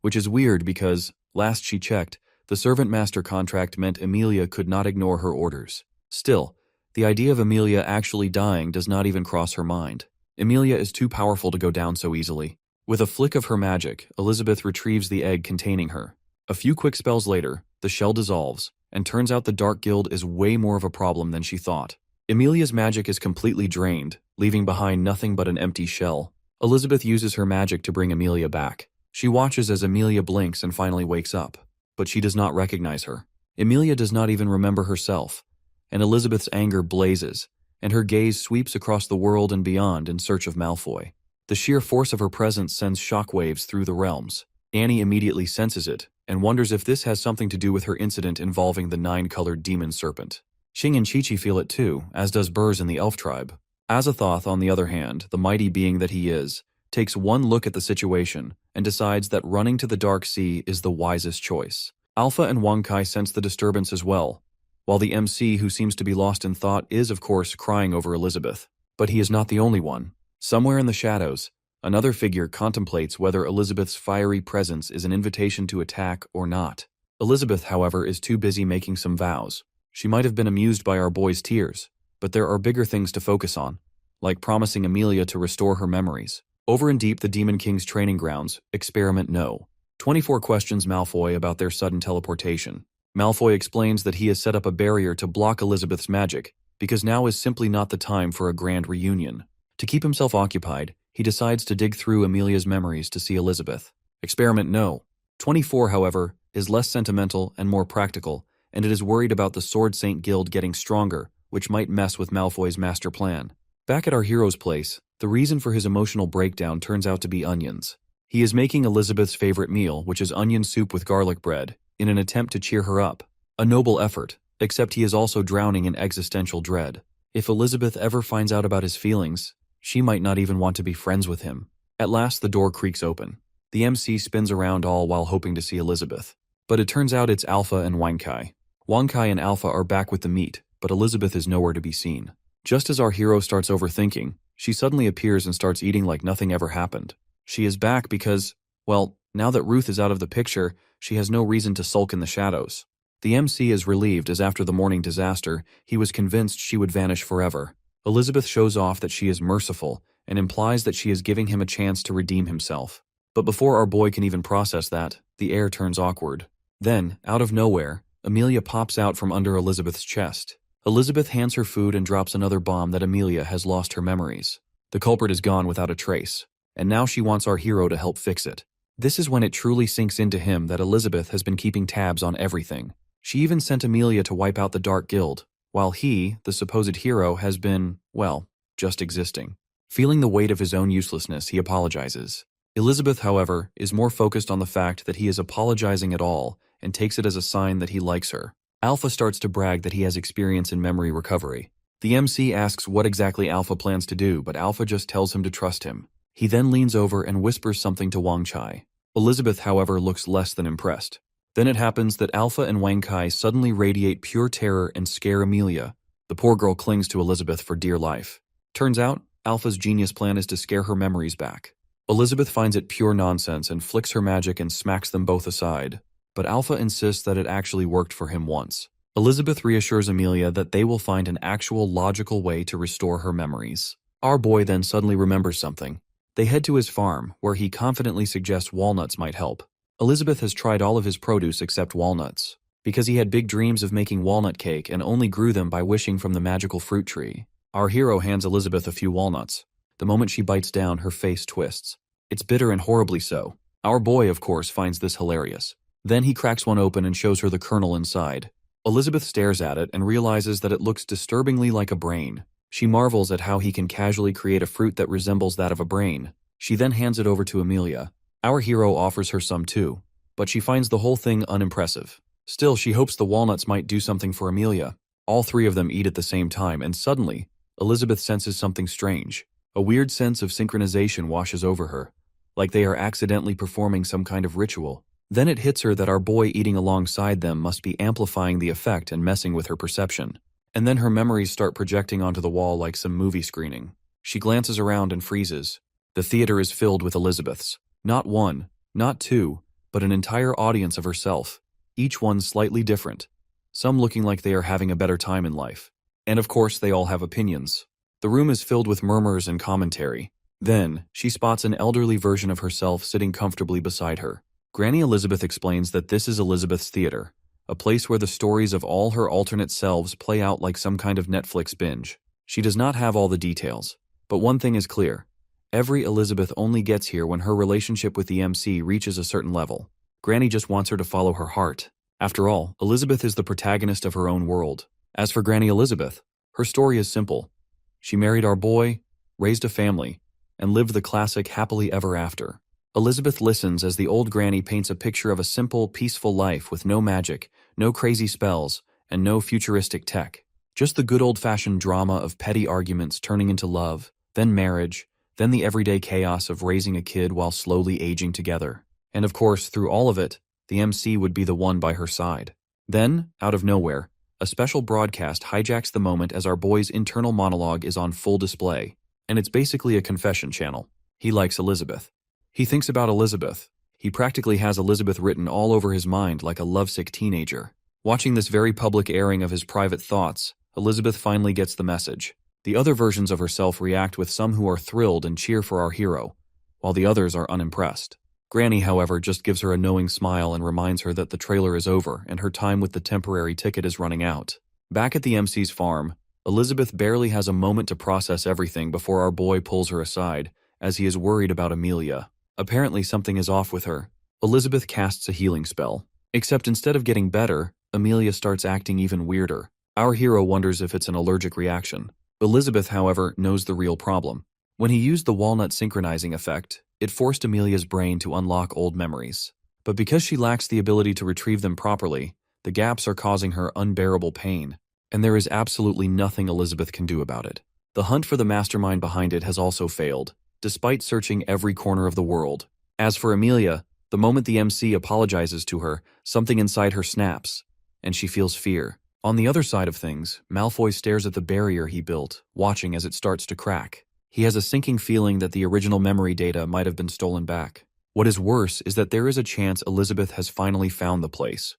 Which is weird because, last she checked, the servant master contract meant Emilia could not ignore her orders. Still, the idea of Emilia actually dying does not even cross her mind. Emilia is too powerful to go down so easily. With a flick of her magic, Elizabeth retrieves the egg containing her. A few quick spells later, the shell dissolves, and turns out the Dark Guild is way more of a problem than she thought. Emilia's magic is completely drained, leaving behind nothing but an empty shell. Elizabeth uses her magic to bring Emilia back. She watches as Emilia blinks and finally wakes up, but she does not recognize her. Emilia does not even remember herself, and Elizabeth's anger blazes, and her gaze sweeps across the world and beyond in search of Malfoy. The sheer force of her presence sends shockwaves through the realms. Annie immediately senses it, and wonders if this has something to do with her incident involving the 9-colored demon serpent. Xing and Chi-Chi feel it too, as does Burz in the elf tribe. Azathoth, on the other hand, the mighty being that he is, takes one look at the situation and decides that running to the Dark Sea is the wisest choice. Alpha and Wang Kai sense the disturbance as well, while the MC, who seems to be lost in thought, is of course crying over Elizabeth. But he is not the only one. Somewhere in the shadows, another figure contemplates whether Elizabeth's fiery presence is an invitation to attack or not. Elizabeth, however, is too busy making some vows. She might have been amused by our boy's tears, but there are bigger things to focus on, like promising Emilia to restore her memories. Over in Deep, the Demon King's training grounds, Experiment No. 24 questions Malfoy about their sudden teleportation. Malfoy explains that he has set up a barrier to block Elizabeth's magic, because now is simply not the time for a grand reunion. To keep himself occupied, he decides to dig through Emilia's memories to see Elizabeth. Experiment No. 24, however, is less sentimental and more practical, and it is worried about the Sword Saint Guild getting stronger, which might mess with Malfoy's master plan. Back at our hero's place, the reason for his emotional breakdown turns out to be onions. He is making Elizabeth's favorite meal, which is onion soup with garlic bread, in an attempt to cheer her up. A noble effort, except he is also drowning in existential dread. If Elizabeth ever finds out about his feelings, she might not even want to be friends with him. At last, the door creaks open. The MC spins around all while hoping to see Elizabeth. But it turns out it's Alpha and Wang Kai. Wang Kai and Alpha are back with the meat, but Elizabeth is nowhere to be seen. Just as our hero starts overthinking, she suddenly appears and starts eating like nothing ever happened. She is back because, well, now that Ruth is out of the picture, she has no reason to sulk in the shadows. The MC is relieved as after the morning disaster, he was convinced she would vanish forever. Elizabeth shows off that she is merciful and implies that she is giving him a chance to redeem himself. But before our boy can even process that, the air turns awkward. Then, out of nowhere, Emilia pops out from under Elizabeth's chest. Elizabeth hands her food and drops another bomb that Emilia has lost her memories. The culprit is gone without a trace, and now she wants our hero to help fix it. This is when it truly sinks into him that Elizabeth has been keeping tabs on everything. She even sent Emilia to wipe out the Dark Guild, while he, the supposed hero, has been, well, just existing. Feeling the weight of his own uselessness, he apologizes. Elizabeth, however, is more focused on the fact that he is apologizing at all and takes it as a sign that he likes her. Alpha starts to brag that he has experience in memory recovery. The MC asks what exactly Alpha plans to do, but Alpha just tells him to trust him. He then leans over and whispers something to Wang Chai. Elizabeth, however, looks less than impressed. Then it happens that Alpha and Wang Kai suddenly radiate pure terror and scare Emilia. The poor girl clings to Elizabeth for dear life. Turns out, Alpha's genius plan is to scare her memories back. Elizabeth finds it pure nonsense and flicks her magic and smacks them both aside. But Alpha insists that it actually worked for him once. Elizabeth reassures Emilia that they will find an actual logical way to restore her memories. Our boy then suddenly remembers something. They head to his farm, where he confidently suggests walnuts might help. Elizabeth has tried all of his produce except walnuts, because he had big dreams of making walnut cake and only grew them by wishing from the magical fruit tree. Our hero hands Elizabeth a few walnuts. The moment she bites down, her face twists. It's bitter and horribly so. Our boy, of course, finds this hilarious. Then he cracks one open and shows her the kernel inside. Elizabeth stares at it and realizes that it looks disturbingly like a brain. She marvels at how he can casually create a fruit that resembles that of a brain. She then hands it over to Emilia. Our hero offers her some too, but she finds the whole thing unimpressive. Still, she hopes the walnuts might do something for Emilia. All three of them eat at the same time, and suddenly, Elizabeth senses something strange. A weird sense of synchronization washes over her, like they are accidentally performing some kind of ritual. Then it hits her that our boy eating alongside them must be amplifying the effect and messing with her perception. And then her memories start projecting onto the wall like some movie screening. She glances around and freezes. The theater is filled with Elizabeths. Not one, not two, but an entire audience of herself, each one slightly different, some looking like they are having a better time in life. And of course, they all have opinions. The room is filled with murmurs and commentary. Then, she spots an elderly version of herself sitting comfortably beside her. Granny Elizabeth explains that this is Elizabeth's theater, a place where the stories of all her alternate selves play out like some kind of Netflix binge. She does not have all the details, but one thing is clear. Every Elizabeth only gets here when her relationship with the MC reaches a certain level. Granny just wants her to follow her heart. After all, Elizabeth is the protagonist of her own world. As for Granny Elizabeth, her story is simple. She married our boy, raised a family, and lived the classic happily ever after. Elizabeth listens as the old granny paints a picture of a simple, peaceful life with no magic, no crazy spells, and no futuristic tech. Just the good old-fashioned drama of petty arguments turning into love, then marriage, then the everyday chaos of raising a kid while slowly aging together. And of course, through all of it, the MC would be the one by her side. Then, out of nowhere, a special broadcast hijacks the moment as our boy's internal monologue is on full display, and it's basically a confession channel. He likes Elizabeth. He thinks about Elizabeth. He practically has Elizabeth written all over his mind like a lovesick teenager. Watching this very public airing of his private thoughts, Elizabeth finally gets the message. The other versions of herself react with some who are thrilled and cheer for our hero, while the others are unimpressed. Granny, however, just gives her a knowing smile and reminds her that the trailer is over and her time with the temporary ticket is running out. Back at the MC's farm, Elizabeth barely has a moment to process everything before our boy pulls her aside, as he is worried about Amelia. Apparently something is off with her. Elizabeth casts a healing spell. Except instead of getting better, Amelia starts acting even weirder. Our hero wonders if it's an allergic reaction. Elizabeth, however, knows the real problem. When he used the walnut synchronizing effect, it forced Amelia's brain to unlock old memories. But because she lacks the ability to retrieve them properly, the gaps are causing her unbearable pain, and there is absolutely nothing Elizabeth can do about it. The hunt for the mastermind behind it has also failed, despite searching every corner of the world. As for Amelia, the moment the MC apologizes to her, something inside her snaps, and she feels fear. On the other side of things, Malfoy stares at the barrier he built, watching as it starts to crack. He has a sinking feeling that the original memory data might have been stolen back. What is worse is that there is a chance Elizabeth has finally found the place.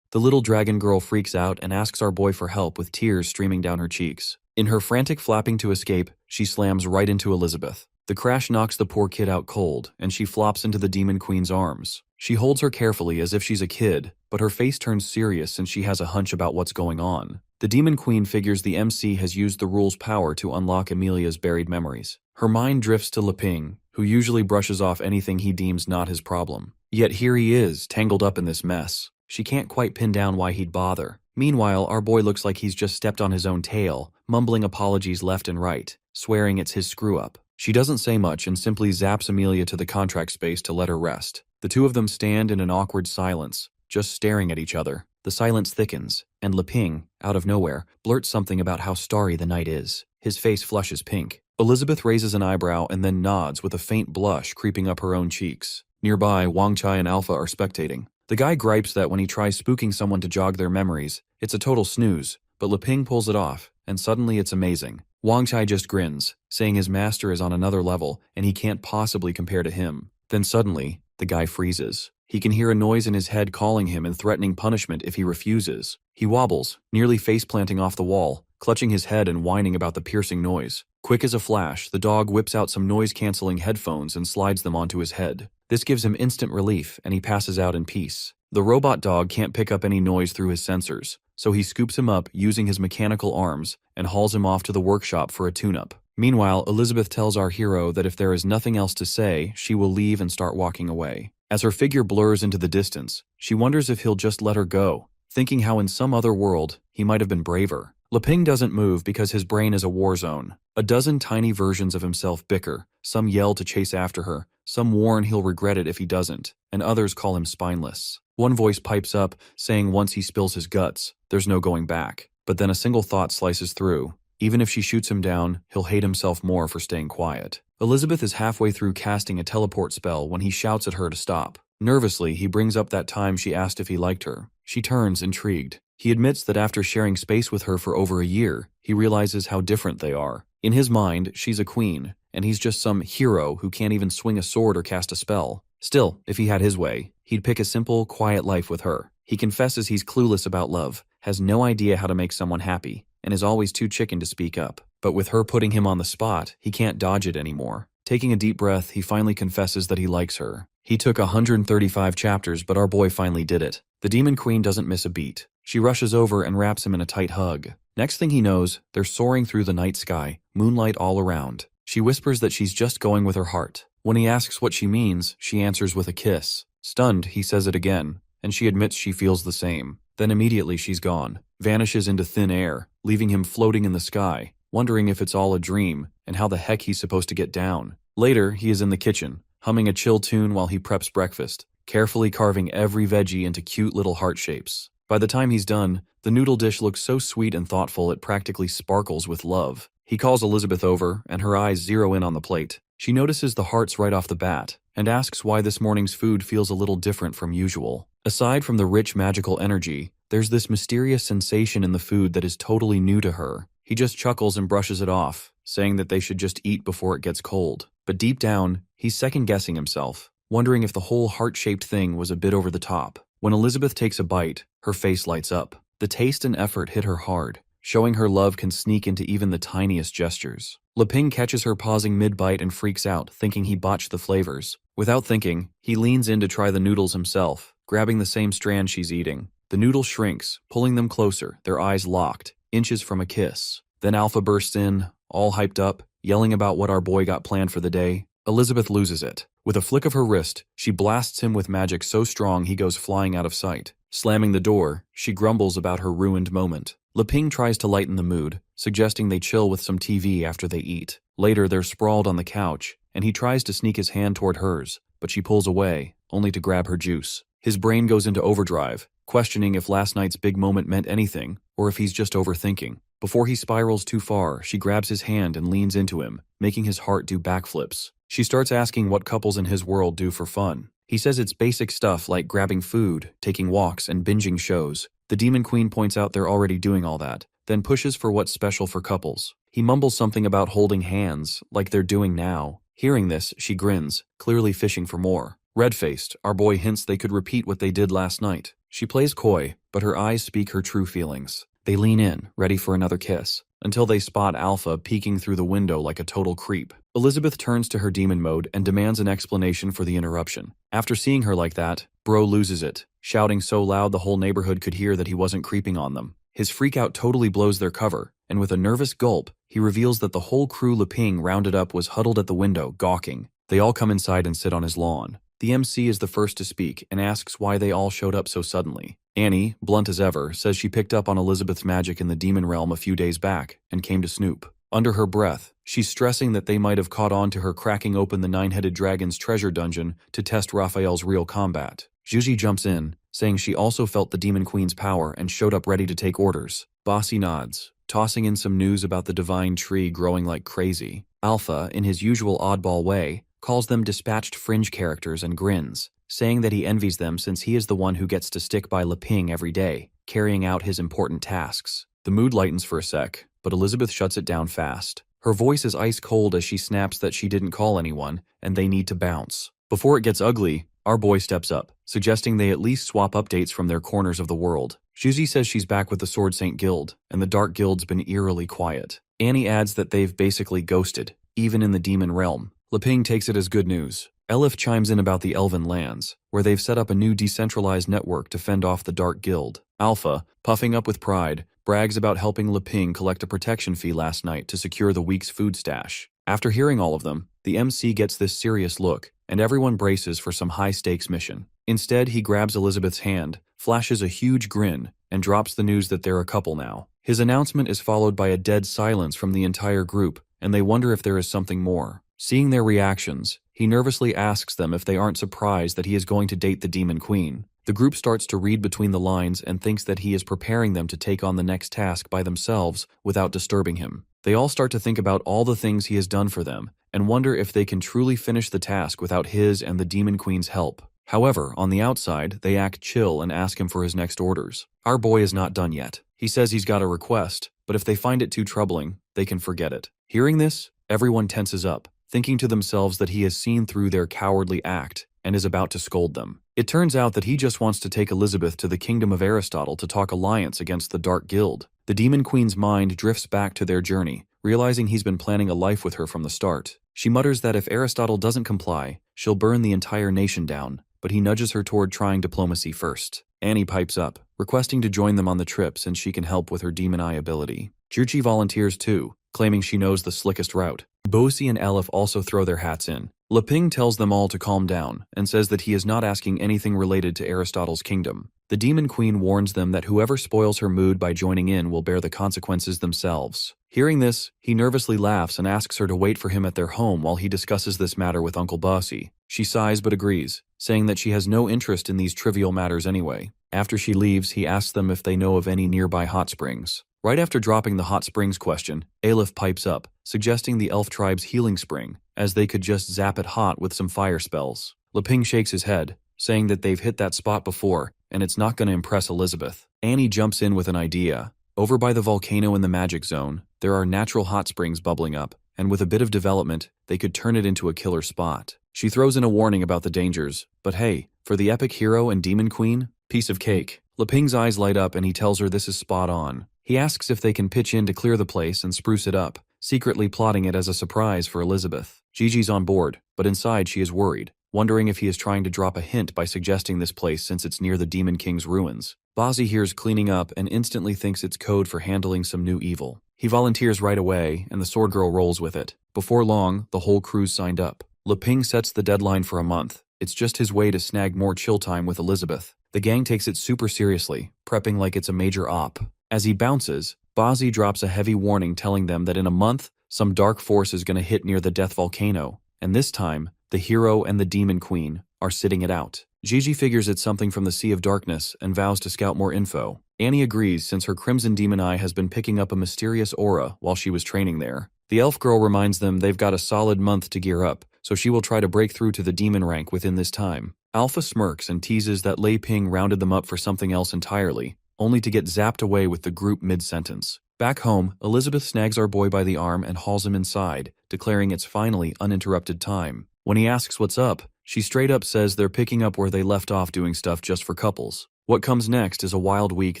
The little dragon girl freaks out and asks our boy for help with tears streaming down her cheeks. In her frantic flapping to escape, she slams right into Elizabeth. The crash knocks the poor kid out cold, and she flops into the Demon Queen's arms. She holds her carefully as if she's a kid, but her face turns serious since she has a hunch about what's going on. The Demon Queen figures the MC has used the rule's power to unlock Amelia's buried memories. Her mind drifts to Leping, who usually brushes off anything he deems not his problem. Yet here he is, tangled up in this mess. She can't quite pin down why he'd bother. Meanwhile, our boy looks like he's just stepped on his own tail, mumbling apologies left and right, swearing it's his screw-up. She doesn't say much and simply zaps Amelia to the contract space to let her rest. The two of them stand in an awkward silence, just staring at each other. The silence thickens, and Leping, out of nowhere, blurts something about how starry the night is. His face flushes pink. Elizabeth raises an eyebrow and then nods with a faint blush creeping up her own cheeks. Nearby, Wang Chai and Alpha are spectating. The guy gripes that when he tries spooking someone to jog their memories, it's a total snooze, but Leping pulls it off, and suddenly it's amazing. Wang Chai just grins, saying his master is on another level and he can't possibly compare to him. Then suddenly, the guy freezes. He can hear a noise in his head calling him and threatening punishment if he refuses. He wobbles, nearly face-planting off the wall, clutching his head and whining about the piercing noise. Quick as a flash, the dog whips out some noise-canceling headphones and slides them onto his head. This gives him instant relief, and he passes out in peace. The robot dog can't pick up any noise through his sensors, so he scoops him up using his mechanical arms and hauls him off to the workshop for a tune-up. Meanwhile, Elizabeth tells our hero that if there is nothing else to say, she will leave and start walking away. As her figure blurs into the distance, she wonders if he'll just let her go, thinking how in some other world, he might have been braver. Leping doesn't move because his brain is a war zone. A dozen tiny versions of himself bicker, some yell to chase after her, some warn he'll regret it if he doesn't, and others call him spineless. One voice pipes up, saying once he spills his guts, there's no going back. But then a single thought slices through. Even if she shoots him down, he'll hate himself more for staying quiet. Elizabeth is halfway through casting a teleport spell when he shouts at her to stop. Nervously, he brings up that time she asked if he liked her. She turns, intrigued. He admits that after sharing space with her for over a year, he realizes how different they are. In his mind, she's a queen, and he's just some hero who can't even swing a sword or cast a spell. Still, if he had his way, he'd pick a simple, quiet life with her. He confesses he's clueless about love, has no idea how to make someone happy, and is always too chicken to speak up. But with her putting him on the spot, he can't dodge it anymore. Taking a deep breath, he finally confesses that he likes her. He took 135 chapters, but our boy finally did it. The Demon Queen doesn't miss a beat. She rushes over and wraps him in a tight hug. Next thing he knows, they're soaring through the night sky, moonlight all around. She whispers that she's just going with her heart. When he asks what she means, she answers with a kiss. Stunned, he says it again, and she admits she feels the same. Then immediately she's gone, vanishes into thin air, leaving him floating in the sky, wondering if it's all a dream and how the heck he's supposed to get down. Later, he is in the kitchen, humming a chill tune while he preps breakfast, carefully carving every veggie into cute little heart shapes. By the time he's done, the noodle dish looks so sweet and thoughtful it practically sparkles with love. He calls Elizabeth over, and her eyes zero in on the plate. She notices the hearts right off the bat, and asks why this morning's food feels a little different from usual. Aside from the rich magical energy, there's this mysterious sensation in the food that is totally new to her. He just chuckles and brushes it off, saying that they should just eat before it gets cold. But deep down, he's second-guessing himself, wondering if the whole heart-shaped thing was a bit over the top. When Elizabeth takes a bite, her face lights up. The taste and effort hit her hard, showing her love can sneak into even the tiniest gestures. Leping catches her pausing mid-bite and freaks out, thinking he botched the flavors. Without thinking, he leans in to try the noodles himself, grabbing the same strand she's eating. The noodle shrinks, pulling them closer, their eyes locked, inches from a kiss. Then Alpha bursts in, all hyped up, yelling about what our boy got planned for the day. Elizabeth loses it. With a flick of her wrist, she blasts him with magic so strong he goes flying out of sight. Slamming the door, she grumbles about her ruined moment. Leping tries to lighten the mood, suggesting they chill with some TV after they eat. Later, they're sprawled on the couch, and he tries to sneak his hand toward hers, but she pulls away, only to grab her juice. His brain goes into overdrive, questioning if last night's big moment meant anything, or if he's just overthinking. Before he spirals too far, she grabs his hand and leans into him, making his heart do backflips. She starts asking what couples in his world do for fun. He says it's basic stuff like grabbing food, taking walks, and binging shows. The Demon Queen points out they're already doing all that, then pushes for what's special for couples. He mumbles something about holding hands, like they're doing now. Hearing this, she grins, clearly fishing for more. Red-faced, our boy hints they could repeat what they did last night. She plays coy, but her eyes speak her true feelings. They lean in, ready for another kiss, until they spot Alpha peeking through the window like a total creep. Elizabeth turns to her demon mode and demands an explanation for the interruption. After seeing her like that, Bro loses it, shouting so loud the whole neighborhood could hear that he wasn't creeping on them. His freakout totally blows their cover, and with a nervous gulp, he reveals that the whole crew Leping rounded up was huddled at the window, gawking. They all come inside and sit on his lawn. The MC is the first to speak and asks why they all showed up so suddenly. Annie, blunt as ever, says she picked up on Elizabeth's magic in the demon realm a few days back and came to snoop. Under her breath, she's stressing that they might have caught on to her cracking open the nine-headed dragon's treasure dungeon to test Raphael's real combat. Juji jumps in, saying she also felt the Demon Queen's power and showed up ready to take orders. Bossy nods, tossing in some news about the divine tree growing like crazy. Alpha, in his usual oddball way, calls them dispatched fringe characters and grins, saying that he envies them since he is the one who gets to stick by Leping every day, carrying out his important tasks. The mood lightens for a sec, but Elizabeth shuts it down fast. Her voice is ice cold as she snaps that she didn't call anyone, and they need to bounce. Before it gets ugly, our boy steps up, suggesting they at least swap updates from their corners of the world. Shuzi says she's back with the Sword Saint Guild, and the Dark Guild's been eerily quiet. Annie adds that they've basically ghosted, even in the demon realm. Leping takes it as good news. Elif chimes in about the Elven lands, where they've set up a new decentralized network to fend off the Dark Guild. Alpha, puffing up with pride, brags about helping Leping collect a protection fee last night to secure the week's food stash. After hearing all of them, the MC gets this serious look, and everyone braces for some high-stakes mission. Instead, he grabs Elizabeth's hand, flashes a huge grin, and drops the news that they're a couple now. His announcement is followed by a dead silence from the entire group, and they wonder if there is something more. Seeing their reactions, he nervously asks them if they aren't surprised that he is going to date the Demon Queen. The group starts to read between the lines and thinks that he is preparing them to take on the next task by themselves without disturbing him. They all start to think about all the things he has done for them and wonder if they can truly finish the task without his and the Demon Queen's help. However, on the outside, they act chill and ask him for his next orders. Our boy is not done yet. He says he's got a request, but if they find it too troubling, they can forget it. Hearing this, everyone tenses up, thinking to themselves that he has seen through their cowardly act and is about to scold them. It turns out that he just wants to take Elizabeth to the kingdom of Aristotle to talk alliance against the Dark Guild. The Demon Queen's mind drifts back to their journey, realizing he's been planning a life with her from the start. She mutters that if Aristotle doesn't comply, she'll burn the entire nation down, but he nudges her toward trying diplomacy first. Annie pipes up, requesting to join them on the trip since she can help with her demon eye ability. Juchi volunteers too, claiming she knows the slickest route. Bosi and Elif also throw their hats in. Leping tells them all to calm down and says that he is not asking anything related to Aristotle's kingdom. The Demon Queen warns them that whoever spoils her mood by joining in will bear the consequences themselves. Hearing this, he nervously laughs and asks her to wait for him at their home while he discusses this matter with Uncle Bossy. She sighs but agrees, saying that she has no interest in these trivial matters anyway. After she leaves, he asks them if they know of any nearby hot springs. Right after dropping the hot springs question, Elif pipes up, suggesting the elf tribe's healing spring, as they could just zap it hot with some fire spells. Leping shakes his head, saying that they've hit that spot before, and it's not going to impress Elizabeth. Annie jumps in with an idea. Over by the volcano in the magic zone, there are natural hot springs bubbling up, and with a bit of development, they could turn it into a killer spot. She throws in a warning about the dangers, but hey, for the epic hero and demon queen, piece of cake. Leping's eyes light up and he tells her this is spot on. He asks if they can pitch in to clear the place and spruce it up, secretly plotting it as a surprise for Elizabeth. Gigi's on board, but inside she is worried, wondering if he is trying to drop a hint by suggesting this place since it's near the Demon King's ruins. Bozzy hears cleaning up and instantly thinks it's code for handling some new evil. He volunteers right away, and the sword girl rolls with it. Before long, the whole crew's signed up. Leping sets the deadline for a month. It's just his way to snag more chill time with Elizabeth. The gang takes it super seriously, prepping like it's a major op. As he bounces, Bozzy drops a heavy warning telling them that in a month, some dark force is going to hit near the Death Volcano, and this time, the hero and the Demon Queen are sitting it out. Gigi figures it's something from the Sea of Darkness and vows to scout more info. Annie agrees since her Crimson Demon Eye has been picking up a mysterious aura while she was training there. The elf girl reminds them they've got a solid month to gear up, so she will try to break through to the demon rank within this time. Alpha smirks and teases that Lei Ping rounded them up for something else entirely, only to get zapped away with the group mid-sentence. Back home, Elizabeth snags our boy by the arm and hauls him inside, declaring it's finally uninterrupted time. When he asks what's up, she straight up says they're picking up where they left off doing stuff just for couples. What comes next is a wild week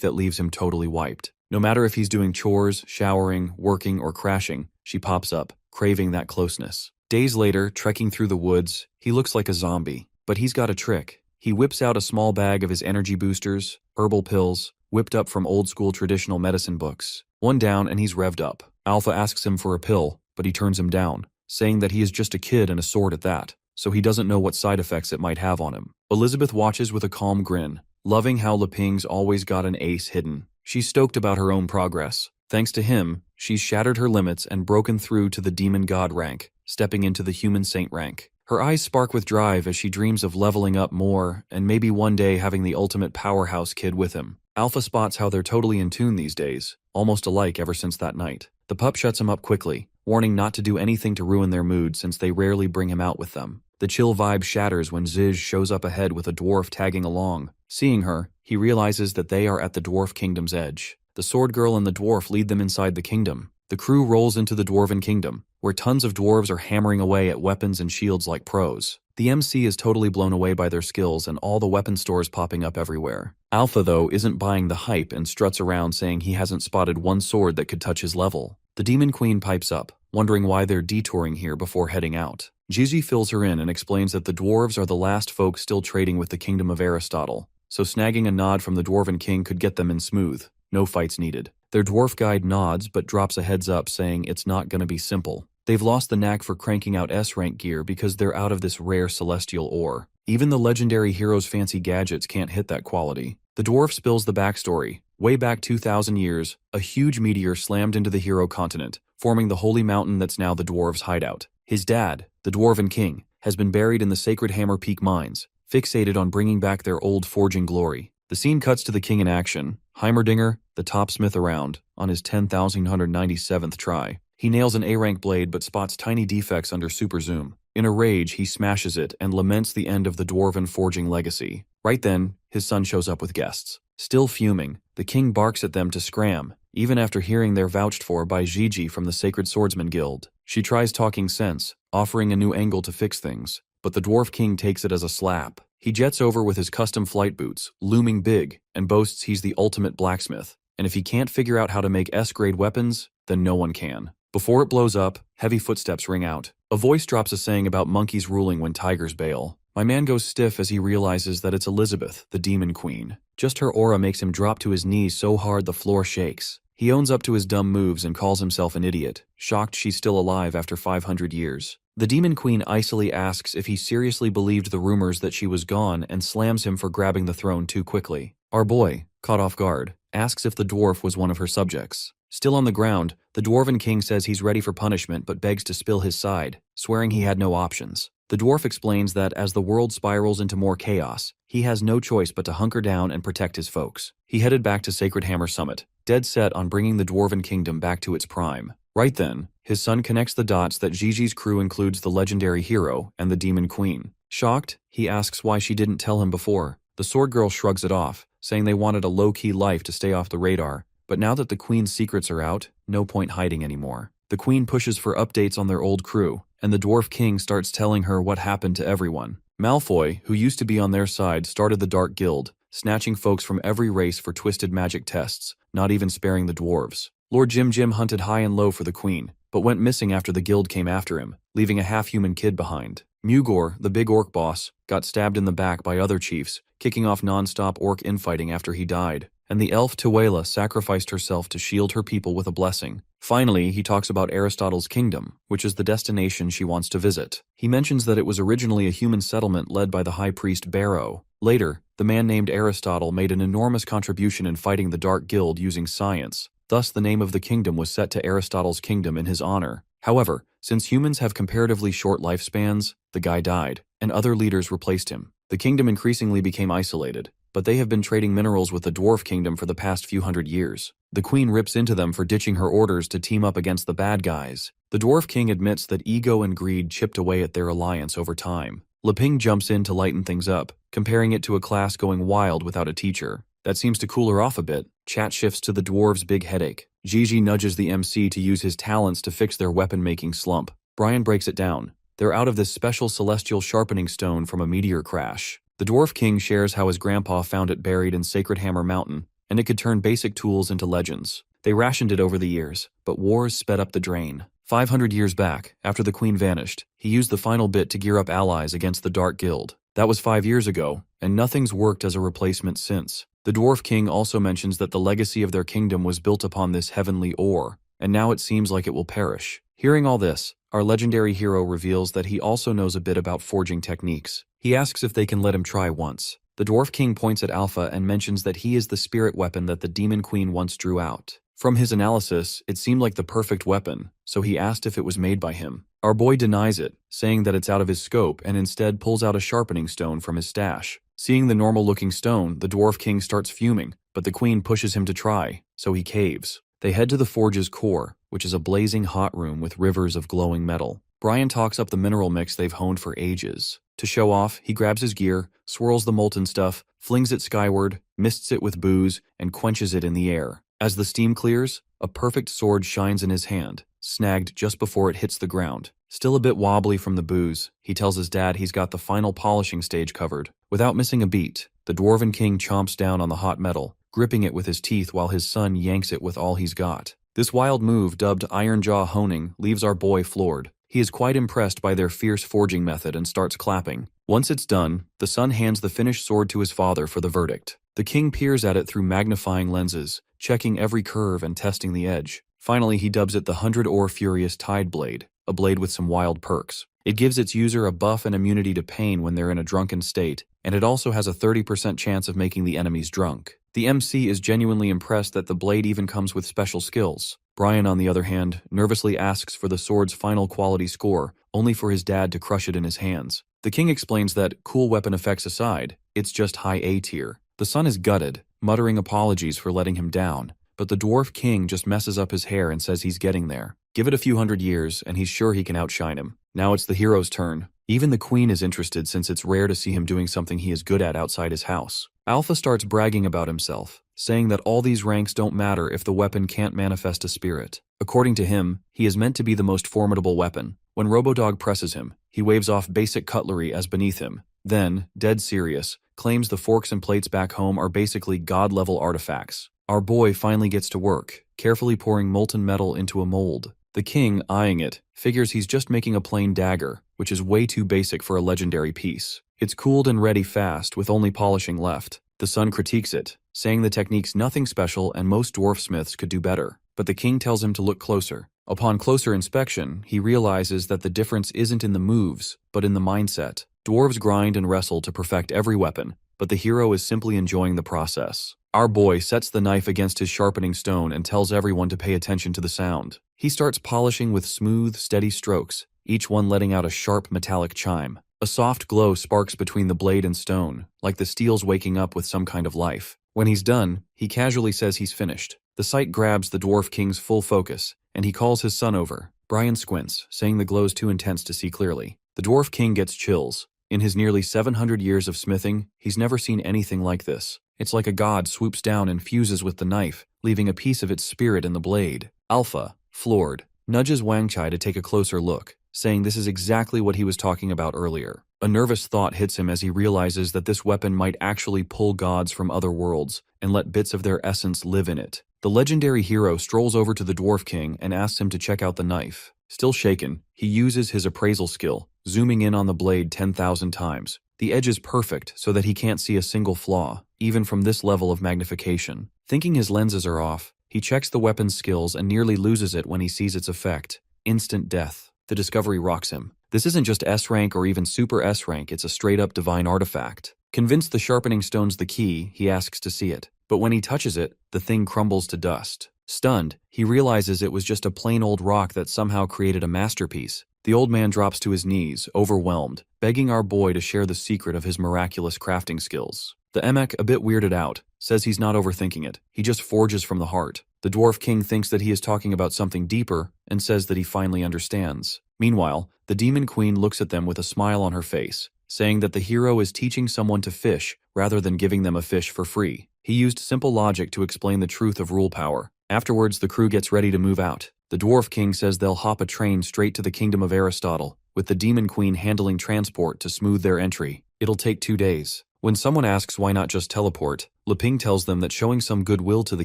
that leaves him totally wiped. No matter if he's doing chores, showering, working, or crashing, she pops up, craving that closeness. Days later, trekking through the woods, he looks like a zombie. But he's got a trick. He whips out a small bag of his energy boosters, herbal pills, whipped up from old-school traditional medicine books. One down and he's revved up. Alpha asks him for a pill, but he turns him down, saying that he is just a kid and a sword at that, so he doesn't know what side effects it might have on him. Elizabeth watches with a calm grin, loving how Leping's always got an ace hidden. She's stoked about her own progress. Thanks to him, she's shattered her limits and broken through to the demon god rank, stepping into the human saint rank. Her eyes spark with drive as she dreams of leveling up more and maybe one day having the ultimate powerhouse kid with him. Alpha spots how they're totally in tune these days, almost alike ever since that night. The pup shuts him up quickly, warning not to do anything to ruin their mood since they rarely bring him out with them. The chill vibe shatters when Ziz shows up ahead with a dwarf tagging along. Seeing her, he realizes that they are at the dwarf kingdom's edge. The sword girl and the dwarf lead them inside the kingdom. The crew rolls into the dwarven kingdom, where tons of dwarves are hammering away at weapons and shields like pros. The MC is totally blown away by their skills and all the weapon stores popping up everywhere. Alpha, though, isn't buying the hype and struts around saying he hasn't spotted one sword that could touch his level. The Demon Queen pipes up, wondering why they're detouring here before heading out. Gigi fills her in and explains that the dwarves are the last folk still trading with the kingdom of Aristotle, so snagging a nod from the dwarven king could get them in smooth. No fights needed. Their dwarf guide nods but drops a heads up saying it's not gonna be simple. They've lost the knack for cranking out S-rank gear because they're out of this rare celestial ore. Even the legendary hero's fancy gadgets can't hit that quality. The dwarf spills the backstory. Way back 2,000 years, a huge meteor slammed into the hero continent, forming the holy mountain that's now the dwarves' hideout. His dad, the dwarven king, has been buried in the sacred Hammer Peak mines, fixated on bringing back their old forging glory. The scene cuts to the king in action, Heimerdinger, the top smith around, on his 10,197th try. He nails an A-rank blade but spots tiny defects under super zoom. In a rage, he smashes it and laments the end of the dwarven forging legacy. Right then, his son shows up with guests. Still fuming, the king barks at them to scram, even after hearing they're vouched for by Gigi from the Sacred Swordsman Guild. She tries talking sense, offering a new angle to fix things, but the Dwarf King takes it as a slap. He jets over with his custom flight boots, looming big, and boasts he's the ultimate blacksmith, and if he can't figure out how to make S-grade weapons, then no one can. Before it blows up, heavy footsteps ring out. A voice drops a saying about monkeys ruling when tigers bail. My man goes stiff as he realizes that it's Elizabeth, the Demon Queen. Just her aura makes him drop to his knees so hard the floor shakes. He owns up to his dumb moves and calls himself an idiot, shocked she's still alive after 500 years. The Demon Queen icily asks if he seriously believed the rumors that she was gone and slams him for grabbing the throne too quickly. Our boy, caught off guard, asks if the dwarf was one of her subjects. Still on the ground, the Dwarven King says he's ready for punishment but begs to spill his side, swearing he had no options. The dwarf explains that as the world spirals into more chaos, he has no choice but to hunker down and protect his folks. He headed back to Sacred Hammer Summit, dead set on bringing the Dwarven Kingdom back to its prime. Right then, his son connects the dots that Gigi's crew includes the legendary hero and the Demon Queen. Shocked, he asks why she didn't tell him before. The Sword Girl shrugs it off, saying they wanted a low-key life to stay off the radar, but now that the Queen's secrets are out, no point hiding anymore. The Queen pushes for updates on their old crew, and the Dwarf King starts telling her what happened to everyone. Malfoy, who used to be on their side, started the Dark Guild, snatching folks from every race for twisted magic tests, not even sparing the dwarves. Lord Jim hunted high and low for the Queen, but went missing after the guild came after him, leaving a half-human kid behind. Mugor, the big orc boss, got stabbed in the back by other chiefs, kicking off non-stop orc infighting after he died, and the elf Tuela sacrificed herself to shield her people with a blessing. Finally, he talks about Aristotle's kingdom, which is the destination she wants to visit. He mentions that it was originally a human settlement led by the high priest Barrow. Later, the man named Aristotle made an enormous contribution in fighting the Dark Guild using science. Thus, the name of the kingdom was set to Aristotle's kingdom in his honor. However, since humans have comparatively short lifespans, the guy died, and other leaders replaced him. The kingdom increasingly became isolated, but they have been trading minerals with the Dwarf Kingdom for the past few hundred years. The Queen rips into them for ditching her orders to team up against the bad guys. The Dwarf King admits that ego and greed chipped away at their alliance over time. Leping jumps in to lighten things up, comparing it to a class going wild without a teacher. That seems to cool her off a bit. Chat shifts to the dwarves' big headache. Gigi nudges the MC to use his talents to fix their weapon-making slump. Brian breaks it down. They're out of this special celestial sharpening stone from a meteor crash. The Dwarf King shares how his grandpa found it buried in Sacred Hammer Mountain, and it could turn basic tools into legends. They rationed it over the years, but wars sped up the drain. 500 years back, after the Queen vanished, he used the final bit to gear up allies against the Dark Guild. That was 5 years ago, and nothing's worked as a replacement since. The Dwarf King also mentions that the legacy of their kingdom was built upon this heavenly ore, and now it seems like it will perish. Hearing all this, our legendary hero reveals that he also knows a bit about forging techniques. He asks if they can let him try once. The Dwarf King points at Alpha and mentions that he is the spirit weapon that the Demon Queen once drew out. From his analysis, it seemed like the perfect weapon, so he asked if it was made by him. Our boy denies it, saying that it's out of his scope and instead pulls out a sharpening stone from his stash. Seeing the normal-looking stone, the Dwarf King starts fuming, but the Queen pushes him to try, so he caves. They head to the forge's core, which is a blazing hot room with rivers of glowing metal. Brian talks up the mineral mix they've honed for ages. To show off, he grabs his gear, swirls the molten stuff, flings it skyward, mists it with booze, and quenches it in the air. As the steam clears, a perfect sword shines in his hand, snagged just before it hits the ground. Still a bit wobbly from the booze, he tells his dad he's got the final polishing stage covered. Without missing a beat, the Dwarven King chomps down on the hot metal, gripping it with his teeth while his son yanks it with all he's got. This wild move, dubbed Iron Jaw Honing, leaves our boy floored. He is quite impressed by their fierce forging method and starts clapping. Once it's done, the son hands the finished sword to his father for the verdict. The king peers at it through magnifying lenses, checking every curve and testing the edge. Finally, he dubs it the 100-Ore Furious Tide Blade, a blade with some wild perks. It gives its user a buff and immunity to pain when they're in a drunken state, and it also has a 30% chance of making the enemies drunk. The MC is genuinely impressed that the blade even comes with special skills. Brian, on the other hand, nervously asks for the sword's final quality score, only for his dad to crush it in his hands. The king explains that, cool weapon effects aside, it's just high A tier. The son is gutted, muttering apologies for letting him down, but the Dwarf King just messes up his hair and says he's getting there. Give it a few hundred years, and he's sure he can outshine him. Now it's the hero's turn. Even the Queen is interested since it's rare to see him doing something he is good at outside his house. Alpha starts bragging about himself, saying that all these ranks don't matter if the weapon can't manifest a spirit. According to him, he is meant to be the most formidable weapon. When Robodog presses him, he waves off basic cutlery as beneath him. Then, dead serious, claims the forks and plates back home are basically god-level artifacts. Our boy finally gets to work, carefully pouring molten metal into a mold. The king, eyeing it, figures he's just making a plain dagger, which is way too basic for a legendary piece. It's cooled and ready fast, with only polishing left. The son critiques it, saying the technique's nothing special and most dwarf smiths could do better. But the king tells him to look closer. Upon closer inspection, he realizes that the difference isn't in the moves, but in the mindset. Dwarves grind and wrestle to perfect every weapon, but the hero is simply enjoying the process. Our boy sets the knife against his sharpening stone and tells everyone to pay attention to the sound. He starts polishing with smooth, steady strokes, each one letting out a sharp metallic chime. A soft glow sparks between the blade and stone, like the steel's waking up with some kind of life. When he's done, he casually says he's finished. The sight grabs the Dwarf King's full focus, and he calls his son over. Brian squints, saying the glow's too intense to see clearly. The Dwarf King gets chills. In his nearly 700 years of smithing, he's never seen anything like this. It's like a god swoops down and fuses with the knife, leaving a piece of its spirit in the blade. Alpha, floored, nudges Wang Chai to take a closer look, saying this is exactly what he was talking about earlier. A nervous thought hits him as he realizes that this weapon might actually pull gods from other worlds and let bits of their essence live in it. The legendary hero strolls over to the Dwarf King and asks him to check out the knife. Still shaken, he uses his appraisal skill, zooming in on the blade 10,000 times. The edge is perfect so that he can't see a single flaw, even from this level of magnification. Thinking his lenses are off, he checks the weapon's skills and nearly loses it when he sees its effect. Instant death. The discovery rocks him. This isn't just S-rank or even super S-rank, it's a straight-up divine artifact. Convinced the sharpening stone's the key, he asks to see it. But when he touches it, the thing crumbles to dust. Stunned, he realizes it was just a plain old rock that somehow created a masterpiece. The old man drops to his knees, overwhelmed, begging our boy to share the secret of his miraculous crafting skills. The Emek, a bit weirded out, says he's not overthinking it. He just forges from the heart. The Dwarf King thinks that he is talking about something deeper and says that he finally understands. Meanwhile, the Demon Queen looks at them with a smile on her face, saying that the hero is teaching someone to fish rather than giving them a fish for free. He used simple logic to explain the truth of rule power. Afterwards, the crew gets ready to move out. The Dwarf King says they'll hop a train straight to the kingdom of Aristotle, with the Demon Queen handling transport to smooth their entry. It'll take 2 days. When someone asks why not just teleport, Leping tells them that showing some goodwill to the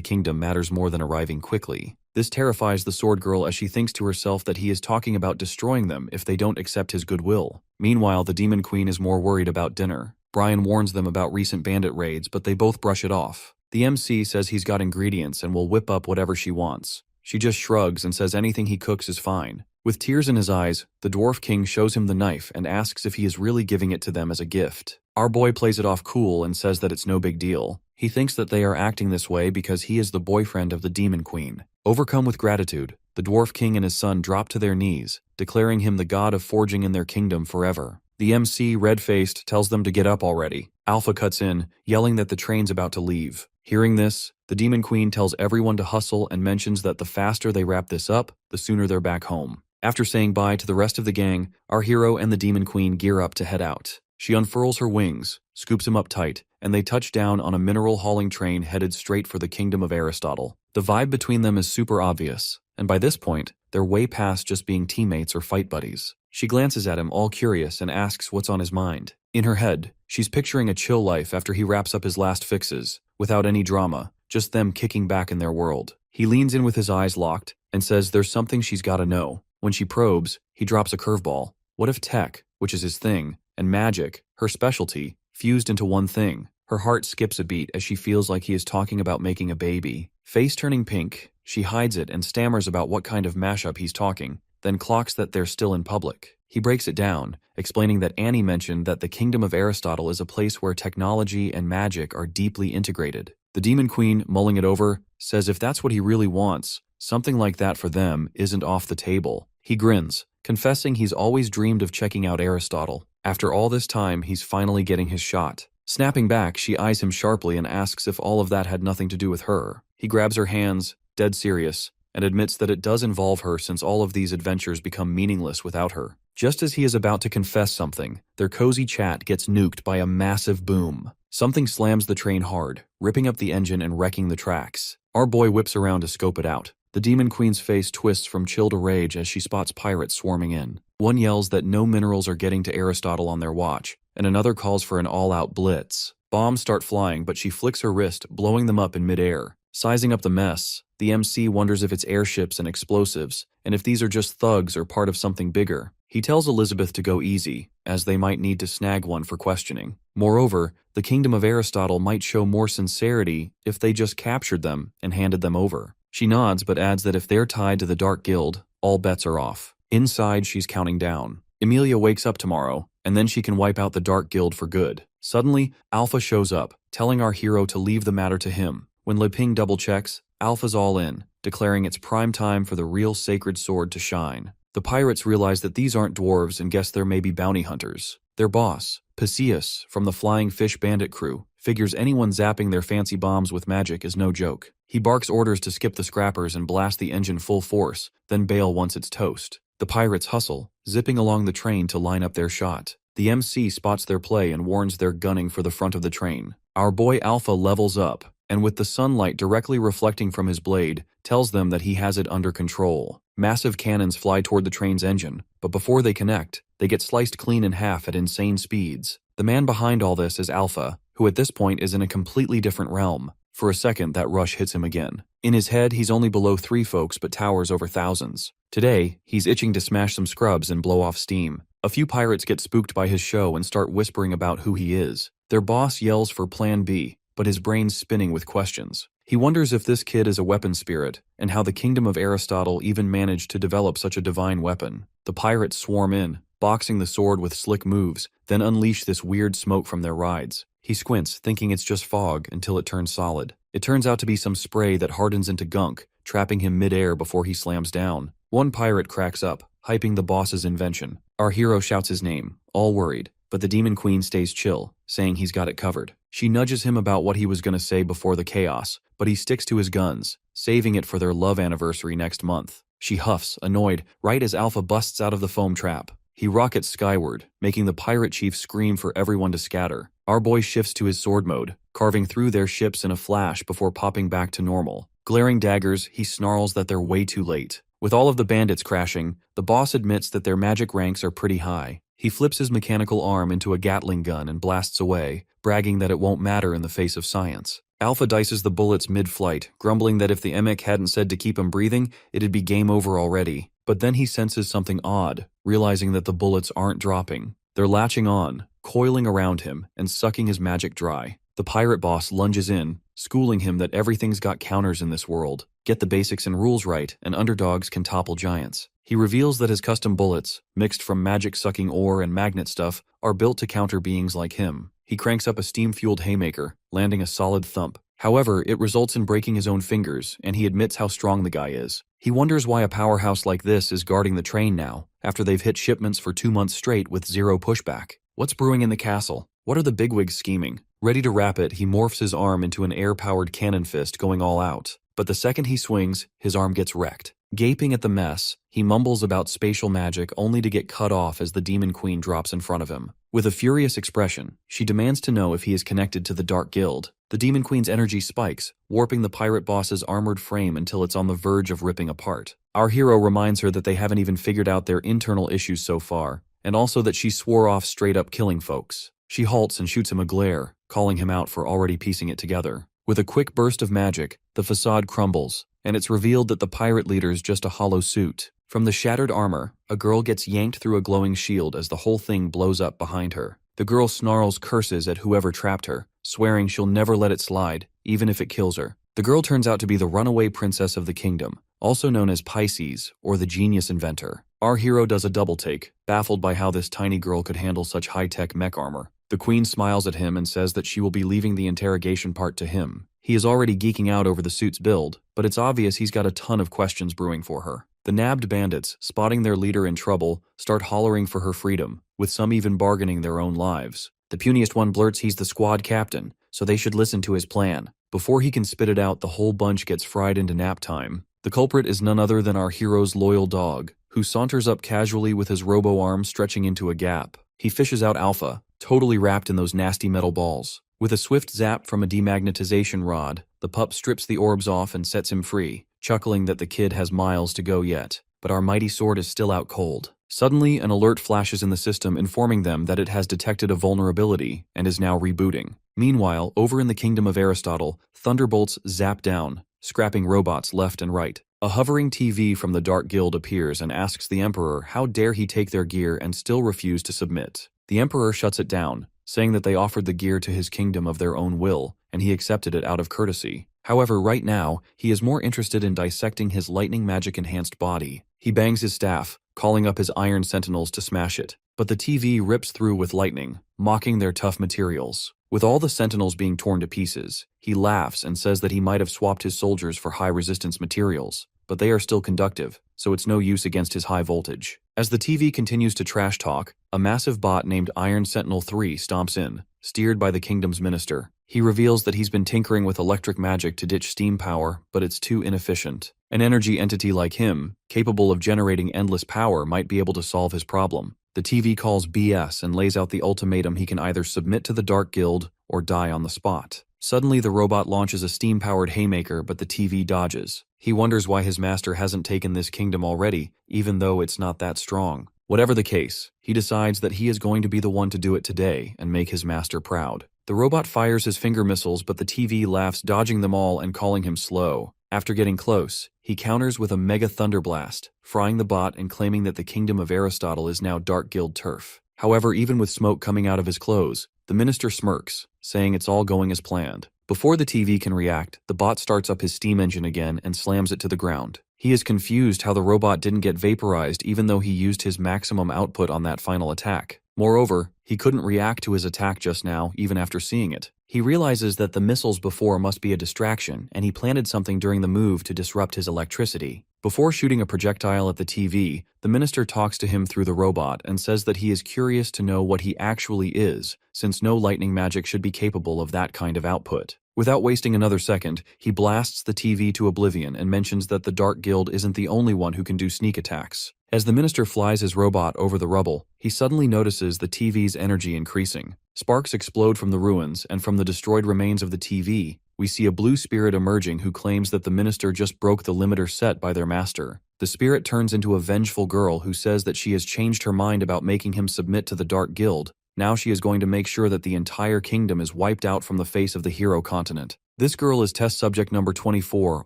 kingdom matters more than arriving quickly. This terrifies the sword girl as she thinks to herself that he is talking about destroying them if they don't accept his goodwill. Meanwhile, the Demon Queen is more worried about dinner. Brian warns them about recent bandit raids, but they both brush it off. The MC says he's got ingredients and will whip up whatever she wants. She just shrugs and says anything he cooks is fine. With tears in his eyes, the Dwarf King shows him the knife and asks if he is really giving it to them as a gift. Our boy plays it off cool and says that it's no big deal. He thinks that they are acting this way because he is the boyfriend of the Demon Queen. Overcome with gratitude, the Dwarf King and his son drop to their knees, declaring him the god of forging in their kingdom forever. The MC, red-faced, tells them to get up already. Alpha cuts in, yelling that the train's about to leave. Hearing this, the Demon Queen tells everyone to hustle and mentions that the faster they wrap this up, the sooner they're back home. After saying bye to the rest of the gang, our hero and the Demon Queen gear up to head out. She unfurls her wings, scoops him up tight, and they touch down on a mineral-hauling train headed straight for the kingdom of Aristotle. The vibe between them is super obvious, and by this point, they're way past just being teammates or fight buddies. She glances at him all curious and asks what's on his mind. In her head, she's picturing a chill life after he wraps up his last fixes, without any drama, just them kicking back in their world. He leans in with his eyes locked and says there's something she's gotta know. When she probes, he drops a curveball. What if tech, which is his thing, and magic, her specialty, fused into one thing? Her heart skips a beat as she feels like he is talking about making a baby. Face turning pink, she hides it and stammers about what kind of mashup he's talking, then clocks that they're still in public. He breaks it down, explaining that Annie mentioned that the kingdom of Aristotle is a place where technology and magic are deeply integrated. The Demon Queen, mulling it over, says if that's what he really wants, something like that for them isn't off the table. He grins, confessing he's always dreamed of checking out Aristotle. After all this time, he's finally getting his shot. Snapping back, she eyes him sharply and asks if all of that had nothing to do with her. He grabs her hands, dead serious, and admits that it does involve her since all of these adventures become meaningless without her. Just as he is about to confess something, their cozy chat gets nuked by a massive boom. Something slams the train hard, ripping up the engine and wrecking the tracks. Our boy whips around to scope it out. The Demon Queen's face twists from chill to rage as she spots pirates swarming in. One yells that no minerals are getting to Aristotle on their watch, and another calls for an all-out blitz. Bombs start flying, but she flicks her wrist, blowing them up in midair. Sizing up the mess, the MC wonders if it's airships and explosives, and if these are just thugs or part of something bigger. He tells Elizabeth to go easy, as they might need to snag one for questioning. Moreover, the Kingdom of Aristotle might show more sincerity if they just captured them and handed them over. She nods but adds that if they're tied to the Dark Guild, all bets are off. Inside, she's counting down. Emilia wakes up tomorrow, and then she can wipe out the Dark Guild for good. Suddenly, Alpha shows up, telling our hero to leave the matter to him. When Le Ping double-checks, Alpha's all in, declaring it's prime time for the real sacred sword to shine. The pirates realize that these aren't dwarves and guess they're maybe bounty hunters. Their boss, Perseus, from the Flying Fish Bandit crew, figures anyone zapping their fancy bombs with magic is no joke. He barks orders to skip the scrappers and blast the engine full force, then bail once it's toast. The pirates hustle, zipping along the train to line up their shot. The MC spots their play and warns they're gunning for the front of the train. Our boy Alpha levels up, and with the sunlight directly reflecting from his blade, tells them that he has it under control. Massive cannons fly toward the train's engine, but before they connect, they get sliced clean in half at insane speeds. The man behind all this is Alpha, who at this point is in a completely different realm. For a second, that rush hits him again. In his head, he's only below 3 folks but towers over thousands. Today, he's itching to smash some scrubs and blow off steam. A few pirates get spooked by his show and start whispering about who he is. Their boss yells for Plan B, but his brain's spinning with questions. He wonders if this kid is a weapon spirit, and how the Kingdom of Aristotle even managed to develop such a divine weapon. The pirates swarm in, boxing the sword with slick moves, then unleash this weird smoke from their rides. He squints, thinking it's just fog, until it turns solid. It turns out to be some spray that hardens into gunk, trapping him midair before he slams down. One pirate cracks up, hyping the boss's invention. Our hero shouts his name, all worried, but the Demon Queen stays chill, saying he's got it covered. She nudges him about what he was going to say before the chaos, but he sticks to his guns, saving it for their love anniversary next month. She huffs, annoyed, right as Alpha busts out of the foam trap. He rockets skyward, making the pirate chief scream for everyone to scatter. Our boy shifts to his sword mode, carving through their ships in a flash before popping back to normal. Glaring daggers, he snarls that they're way too late. With all of the bandits crashing, the boss admits that their magic ranks are pretty high. He flips his mechanical arm into a Gatling gun and blasts away, bragging that it won't matter in the face of science. Alpha dices the bullets mid-flight, grumbling that if the Emic hadn't said to keep him breathing, it'd be game over already. But then he senses something odd, realizing that the bullets aren't dropping. They're latching on, coiling around him, and sucking his magic dry. The pirate boss lunges in, schooling him that everything's got counters in this world. Get the basics and rules right, and underdogs can topple giants. He reveals that his custom bullets, mixed from magic-sucking ore and magnet stuff, are built to counter beings like him. He cranks up a steam-fueled haymaker, landing a solid thump. However, it results in breaking his own fingers, and he admits how strong the guy is. He wonders why a powerhouse like this is guarding the train now, after they've hit shipments for 2 months straight with zero pushback. What's brewing in the castle? What are the bigwigs scheming? Ready to wrap it, he morphs his arm into an air-powered cannon fist going all out. But the second he swings, his arm gets wrecked. Gaping at the mess, he mumbles about spatial magic only to get cut off as the Demon Queen drops in front of him. With a furious expression, she demands to know if he is connected to the Dark Guild. The Demon Queen's energy spikes, warping the pirate boss's armored frame until it's on the verge of ripping apart. Our hero reminds her that they haven't even figured out their internal issues so far, and also that she swore off straight up killing folks. She halts and shoots him a glare, calling him out for already piecing it together. With a quick burst of magic, the facade crumbles, and it's revealed that the pirate leader's just a hollow suit. From the shattered armor, a girl gets yanked through a glowing shield as the whole thing blows up behind her. The girl snarls curses at whoever trapped her, swearing she'll never let it slide, even if it kills her. The girl turns out to be the runaway princess of the kingdom, also known as Pisces, or the genius inventor. Our hero does a double take, baffled by how this tiny girl could handle such high-tech mech armor. The queen smiles at him and says that she will be leaving the interrogation part to him. He is already geeking out over the suit's build, but it's obvious he's got a ton of questions brewing for her. The nabbed bandits, spotting their leader in trouble, start hollering for her freedom, with some even bargaining their own lives. The puniest one blurts he's the squad captain, so they should listen to his plan. Before he can spit it out, the whole bunch gets fried into nap time. The culprit is none other than our hero's loyal dog, who saunters up casually with his robo-arm stretching into a gap. He fishes out Alpha, totally wrapped in those nasty metal balls. With a swift zap from a demagnetization rod, the pup strips the orbs off and sets him free, chuckling that the kid has miles to go yet, but our mighty sword is still out cold. Suddenly, an alert flashes in the system informing them that it has detected a vulnerability and is now rebooting. Meanwhile, over in the kingdom of Aristotle, thunderbolts zap down, scrapping robots left and right. A hovering TV from the Dark Guild appears and asks the Emperor how dare he take their gear and still refuse to submit. The Emperor shuts it down, saying that they offered the gear to his kingdom of their own will, and he accepted it out of courtesy. However, right now, he is more interested in dissecting his lightning magic-enhanced body. He bangs his staff, calling up his iron sentinels to smash it, but the TV rips through with lightning, mocking their tough materials. With all the sentinels being torn to pieces, he laughs and says that he might have swapped his soldiers for high-resistance materials, but they are still conductive, so it's no use against his high voltage. As the TV continues to trash talk, a massive bot named Iron Sentinel 3 stomps in, steered by the kingdom's minister. He reveals that he's been tinkering with electric magic to ditch steam power, but it's too inefficient. An energy entity like him, capable of generating endless power, might be able to solve his problem. The TV calls BS and lays out the ultimatum: he can either submit to the Dark Guild or die on the spot. Suddenly, the robot launches a steam-powered haymaker, but the TV dodges. He wonders why his master hasn't taken this kingdom already, even though it's not that strong. Whatever the case, he decides that he is going to be the one to do it today and make his master proud. The robot fires his finger missiles, but the TV laughs, dodging them all and calling him slow. After getting close, he counters with a mega thunderblast, frying the bot and claiming that the kingdom of Aristotle is now Dark Guild turf. However, even with smoke coming out of his clothes, the minister smirks, saying it's all going as planned. Before the TV can react, the bot starts up his steam engine again and slams it to the ground. He is confused how the robot didn't get vaporized even though he used his maximum output on that final attack. Moreover, he couldn't react to his attack just now, even after seeing it. He realizes that the missiles before must be a distraction, and he planted something during the move to disrupt his electricity. Before shooting a projectile at the TV, the minister talks to him through the robot and says that he is curious to know what he actually is, since no lightning magic should be capable of that kind of output. Without wasting another second, he blasts the TV to oblivion and mentions that the Dark Guild isn't the only one who can do sneak attacks. As the minister flies his robot over the rubble, he suddenly notices the TV's energy increasing. Sparks explode from the ruins, and from the destroyed remains of the TV, we see a blue spirit emerging who claims that the minister just broke the limiter set by their master. The spirit turns into a vengeful girl who says that she has changed her mind about making him submit to the Dark Guild. Now she is going to make sure that the entire kingdom is wiped out from the face of the hero continent. This girl is test subject number 24,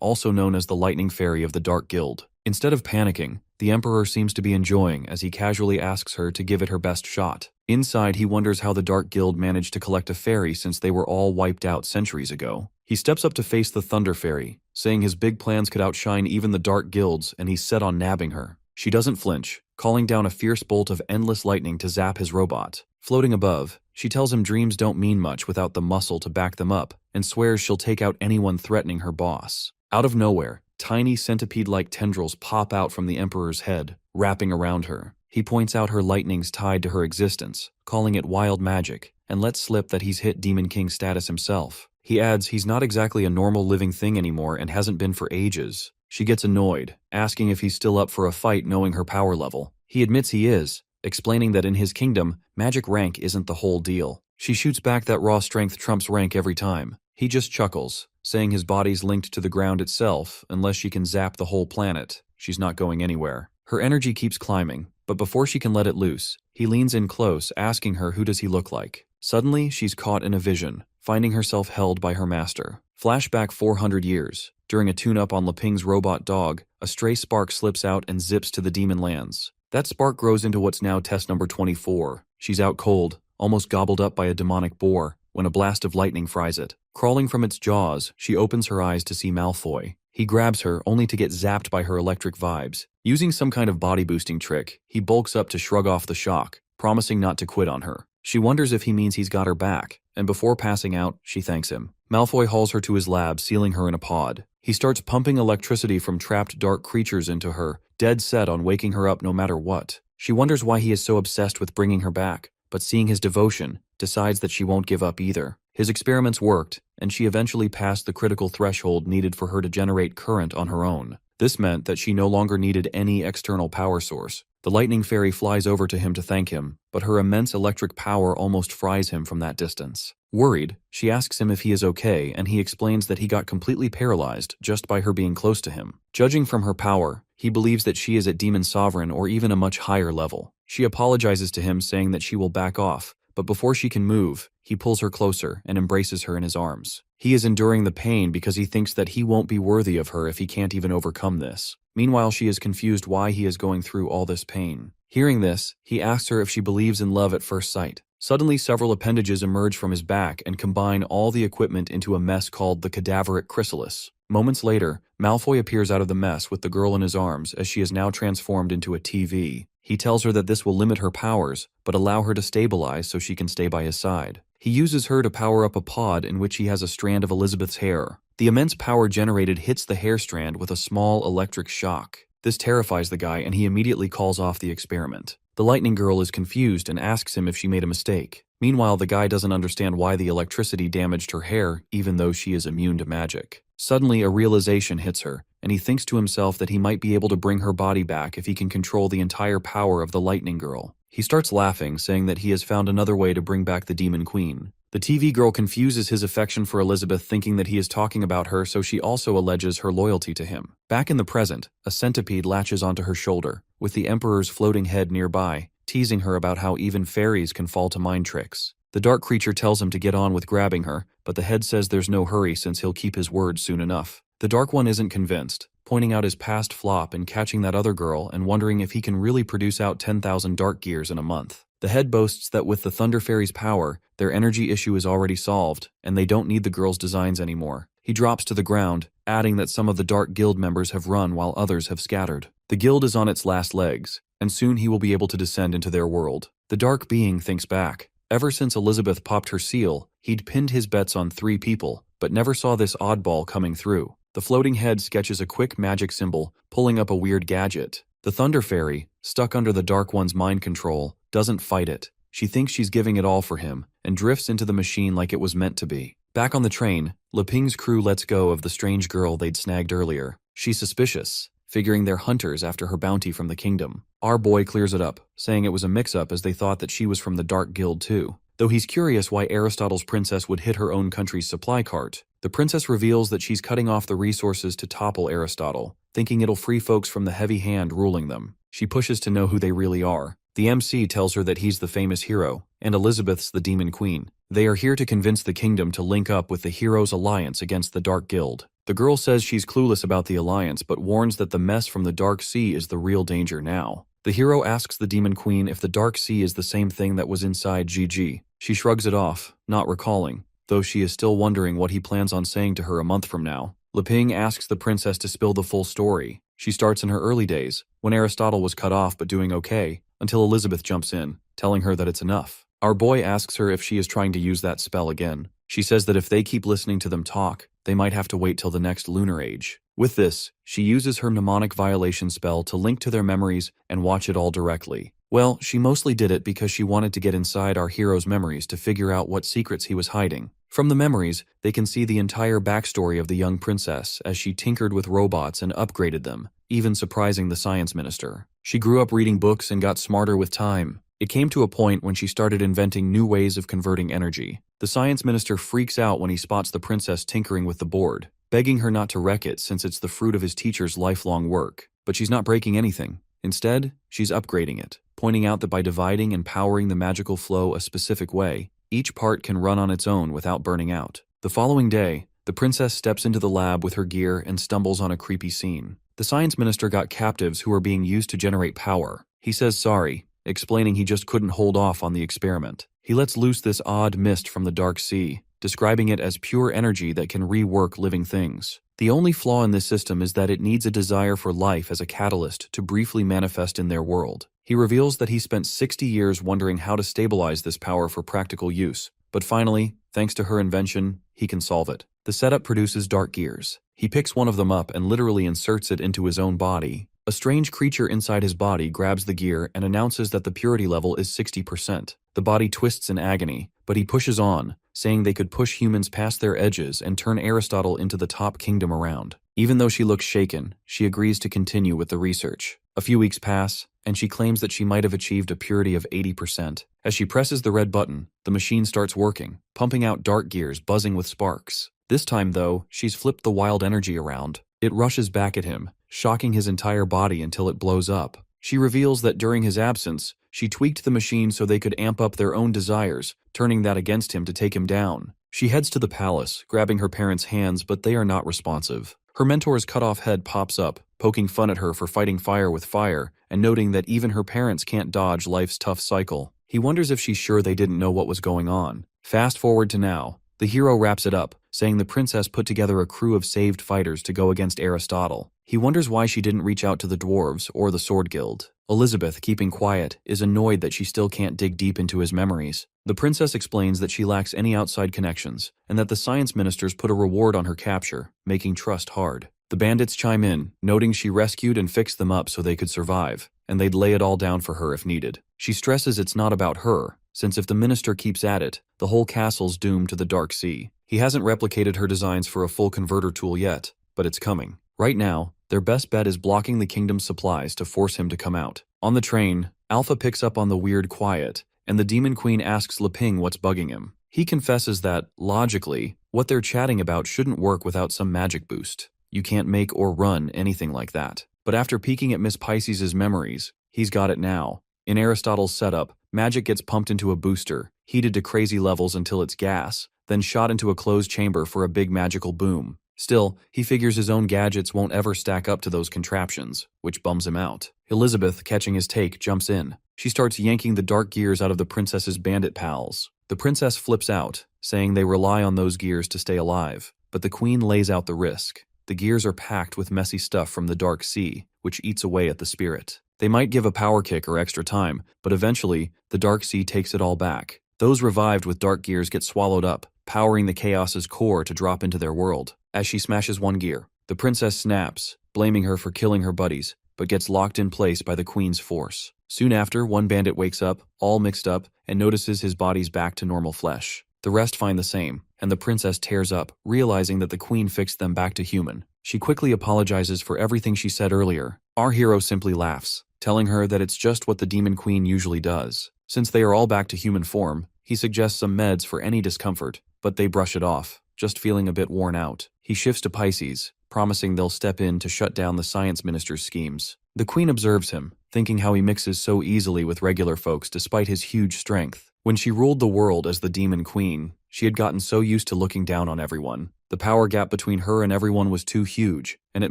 also known as the Lightning Fairy of the Dark Guild. Instead of panicking, the Emperor seems to be enjoying as he casually asks her to give it her best shot. Inside, he wonders how the Dark Guild managed to collect a fairy since they were all wiped out centuries ago. He steps up to face the Thunder Fairy, saying his big plans could outshine even the Dark Guilds, and he's set on nabbing her. She doesn't flinch, calling down a fierce bolt of endless lightning to zap his robot. Floating above, she tells him dreams don't mean much without the muscle to back them up, and swears she'll take out anyone threatening her boss. Out of nowhere, tiny centipede-like tendrils pop out from the Emperor's head, wrapping around her. He points out her lightnings tied to her existence, calling it wild magic, and lets slip that he's hit Demon King status himself. He adds he's not exactly a normal living thing anymore and hasn't been for ages. She gets annoyed, asking if he's still up for a fight knowing her power level. He admits he is, explaining that in his kingdom, magic rank isn't the whole deal. She shoots back that raw strength trumps rank every time. He just chuckles, saying his body's linked to the ground itself. Unless she can zap the whole planet, she's not going anywhere. Her energy keeps climbing, but before she can let it loose, he leans in close, asking her who does he look like. Suddenly, she's caught in a vision, finding herself held by her master. Flashback 400 years. During a tune-up on Leping's robot dog, a stray spark slips out and zips to the demon lands. That spark grows into what's now test number 24. She's out cold, almost gobbled up by a demonic boar, when a blast of lightning fries it. Crawling from its jaws, she opens her eyes to see Malfoy. He grabs her, only to get zapped by her electric vibes. Using some kind of body-boosting trick, he bulks up to shrug off the shock, promising not to quit on her. She wonders if he means he's got her back, and before passing out, she thanks him. Malfoy hauls her to his lab, sealing her in a pod. He starts pumping electricity from trapped dark creatures into her, dead set on waking her up no matter what. She wonders why he is so obsessed with bringing her back, but seeing his devotion, decides that she won't give up either. His experiments worked, and she eventually passed the critical threshold needed for her to generate current on her own. This meant that she no longer needed any external power source. The Lightning Fairy flies over to him to thank him, but her immense electric power almost fries him from that distance. Worried, she asks him if he is okay, and he explains that he got completely paralyzed just by her being close to him. Judging from her power, he believes that she is at Demon Sovereign or even a much higher level. She apologizes to him, saying that she will back off, but before she can move, he pulls her closer and embraces her in his arms. He is enduring the pain because he thinks that he won't be worthy of her if he can't even overcome this. Meanwhile, she is confused why he is going through all this pain. Hearing this, he asks her if she believes in love at first sight. Suddenly, several appendages emerge from his back and combine all the equipment into a mess called the Cadaveric Chrysalis. Moments later, Malfoy appears out of the mess with the girl in his arms as she is now transformed into a TV. He tells her that this will limit her powers, but allow her to stabilize so she can stay by his side. He uses her to power up a pod in which he has a strand of Elizabeth's hair. The immense power generated hits the hair strand with a small electric shock. This terrifies the guy, and he immediately calls off the experiment. The lightning girl is confused and asks him if she made a mistake. Meanwhile, the guy doesn't understand why the electricity damaged her hair, even though she is immune to magic. Suddenly, a realization hits her, and he thinks to himself that he might be able to bring her body back if he can control the entire power of the lightning girl. He starts laughing, saying that he has found another way to bring back the Demon Queen. The TV girl confuses his affection for Elizabeth, thinking that he is talking about her, so she also alleges her loyalty to him. Back in the present, a centipede latches onto her shoulder, with the Emperor's floating head nearby, teasing her about how even fairies can fall to mind tricks. The dark creature tells him to get on with grabbing her, but the head says there's no hurry since he'll keep his word soon enough. The dark one isn't convinced, pointing out his past flop in catching that other girl and wondering if he can really produce out 10,000 dark gears in a month. The head boasts that with the Thunder Fairy's power, their energy issue is already solved, and they don't need the girl's designs anymore. He drops to the ground, adding that some of the Dark Guild members have run while others have scattered. The guild is on its last legs, and soon he will be able to descend into their world. The dark being thinks back. Ever since Elizabeth popped her seal, he'd pinned his bets on 3 people, but never saw this oddball coming through. The floating head sketches a quick magic symbol, pulling up a weird gadget. The Thunder Fairy, stuck under the Dark One's mind control, doesn't fight it. She thinks she's giving it all for him, and drifts into the machine like it was meant to be. Back on the train, Leping's crew lets go of the strange girl they'd snagged earlier. She's suspicious, figuring they're hunters after her bounty from the kingdom. Our boy clears it up, saying it was a mix-up as they thought that she was from the Dark Guild too. Though he's curious why Aristotle's princess would hit her own country's supply cart, the princess reveals that she's cutting off the resources to topple Aristotle, thinking it'll free folks from the heavy hand ruling them. She pushes to know who they really are. The MC tells her that he's the famous hero, and Elizabeth's the Demon Queen. They are here to convince the kingdom to link up with the Heroes' Alliance against the Dark Guild. The girl says she's clueless about the alliance, but warns that the mess from the Dark Sea is the real danger now. The hero asks the Demon Queen if the Dark Sea is the same thing that was inside Gigi. She shrugs it off, not recalling, though she is still wondering what he plans on saying to her a month from now. Leping asks the princess to spill the full story. She starts in her early days, when Aristotle was cut off but doing okay, until Elizabeth jumps in, telling her that it's enough. Our boy asks her if she is trying to use that spell again. She says that if they keep listening to them talk, they might have to wait till the next lunar age. With this, she uses her mnemonic violation spell to link to their memories and watch it all directly. Well, she mostly did it because she wanted to get inside our hero's memories to figure out what secrets he was hiding. From the memories, they can see the entire backstory of the young princess as she tinkered with robots and upgraded them, even surprising the science minister. She grew up reading books and got smarter with time. It came to a point when she started inventing new ways of converting energy. The science minister freaks out when he spots the princess tinkering with the board, begging her not to wreck it since it's the fruit of his teacher's lifelong work. But she's not breaking anything. Instead, she's upgrading it, pointing out that by dividing and powering the magical flow a specific way, each part can run on its own without burning out. The following day, the princess steps into the lab with her gear and stumbles on a creepy scene. The science minister got captives who are being used to generate power. He says sorry, explaining he just couldn't hold off on the experiment. He lets loose this odd mist from the Dark Sea, describing it as pure energy that can rework living things. The only flaw in this system is that it needs a desire for life as a catalyst to briefly manifest in their world. He reveals that he spent 60 years wondering how to stabilize this power for practical use, but finally, thanks to her invention, he can solve it. The setup produces dark gears. He picks one of them up and literally inserts it into his own body. A strange creature inside his body grabs the gear and announces that the purity level is 60%. The body twists in agony, but he pushes on, saying they could push humans past their edges and turn Aristotle into the top kingdom around. Even though she looks shaken, she agrees to continue with the research. A few weeks pass, and she claims that she might have achieved a purity of 80%. As she presses the red button, the machine starts working, pumping out dark gears buzzing with sparks. This time, though, she's flipped the wild energy around. It rushes back at him, shocking his entire body until it blows up. She reveals that during his absence, she tweaked the machine so they could amp up their own desires, turning that against him to take him down. She heads to the palace, grabbing her parents' hands, but they are not responsive. Her mentor's cut-off head pops up, poking fun at her for fighting fire with fire, and noting that even her parents can't dodge life's tough cycle. He wonders if she's sure they didn't know what was going on. Fast forward to now. The hero wraps it up, saying the princess put together a crew of saved fighters to go against Aristotle. He wonders why she didn't reach out to the dwarves or the Sword Guild. Elizabeth, keeping quiet, is annoyed that she still can't dig deep into his memories. The princess explains that she lacks any outside connections, and that the science ministers put a reward on her capture, making trust hard. The bandits chime in, noting she rescued and fixed them up so they could survive, and they'd lay it all down for her if needed. She stresses it's not about her, since if the minister keeps at it, the whole castle's doomed to the Dark Sea. He hasn't replicated her designs for a full converter tool yet, but it's coming. Right now, their best bet is blocking the kingdom's supplies to force him to come out. On the train, Alpha picks up on the weird quiet, and the Demon Queen asks Leping what's bugging him. He confesses that, logically, what they're chatting about shouldn't work without some magic boost. You can't make or run anything like that. But after peeking at Miss Pisces' memories, he's got it now. In Aristotle's setup, magic gets pumped into a booster, heated to crazy levels until it's gas, then shot into a closed chamber for a big magical boom. Still, he figures his own gadgets won't ever stack up to those contraptions, which bums him out. Elizabeth, catching his take, jumps in. She starts yanking the dark gears out of the princess's bandit pals. The princess flips out, saying they rely on those gears to stay alive, but the queen lays out the risk. The gears are packed with messy stuff from the Dark Sea, which eats away at the spirit. They might give a power kick or extra time, but eventually, the Dark Sea takes it all back. Those revived with dark gears get swallowed up, powering the chaos's core to drop into their world. As she smashes one gear, the princess snaps, blaming her for killing her buddies, but gets locked in place by the queen's force. Soon after, one bandit wakes up, all mixed up, and notices his body's back to normal flesh. The rest find the same, and the princess tears up, realizing that the queen fixed them back to human. She quickly apologizes for everything she said earlier. Our hero simply laughs, telling her that it's just what the Demon Queen usually does. Since they are all back to human form, he suggests some meds for any discomfort, but they brush it off, just feeling a bit worn out. He shifts to Pisces, promising they'll step in to shut down the science minister's schemes. The queen observes him, thinking how he mixes so easily with regular folks despite his huge strength. When she ruled the world as the Demon Queen, she had gotten so used to looking down on everyone. The power gap between her and everyone was too huge, and it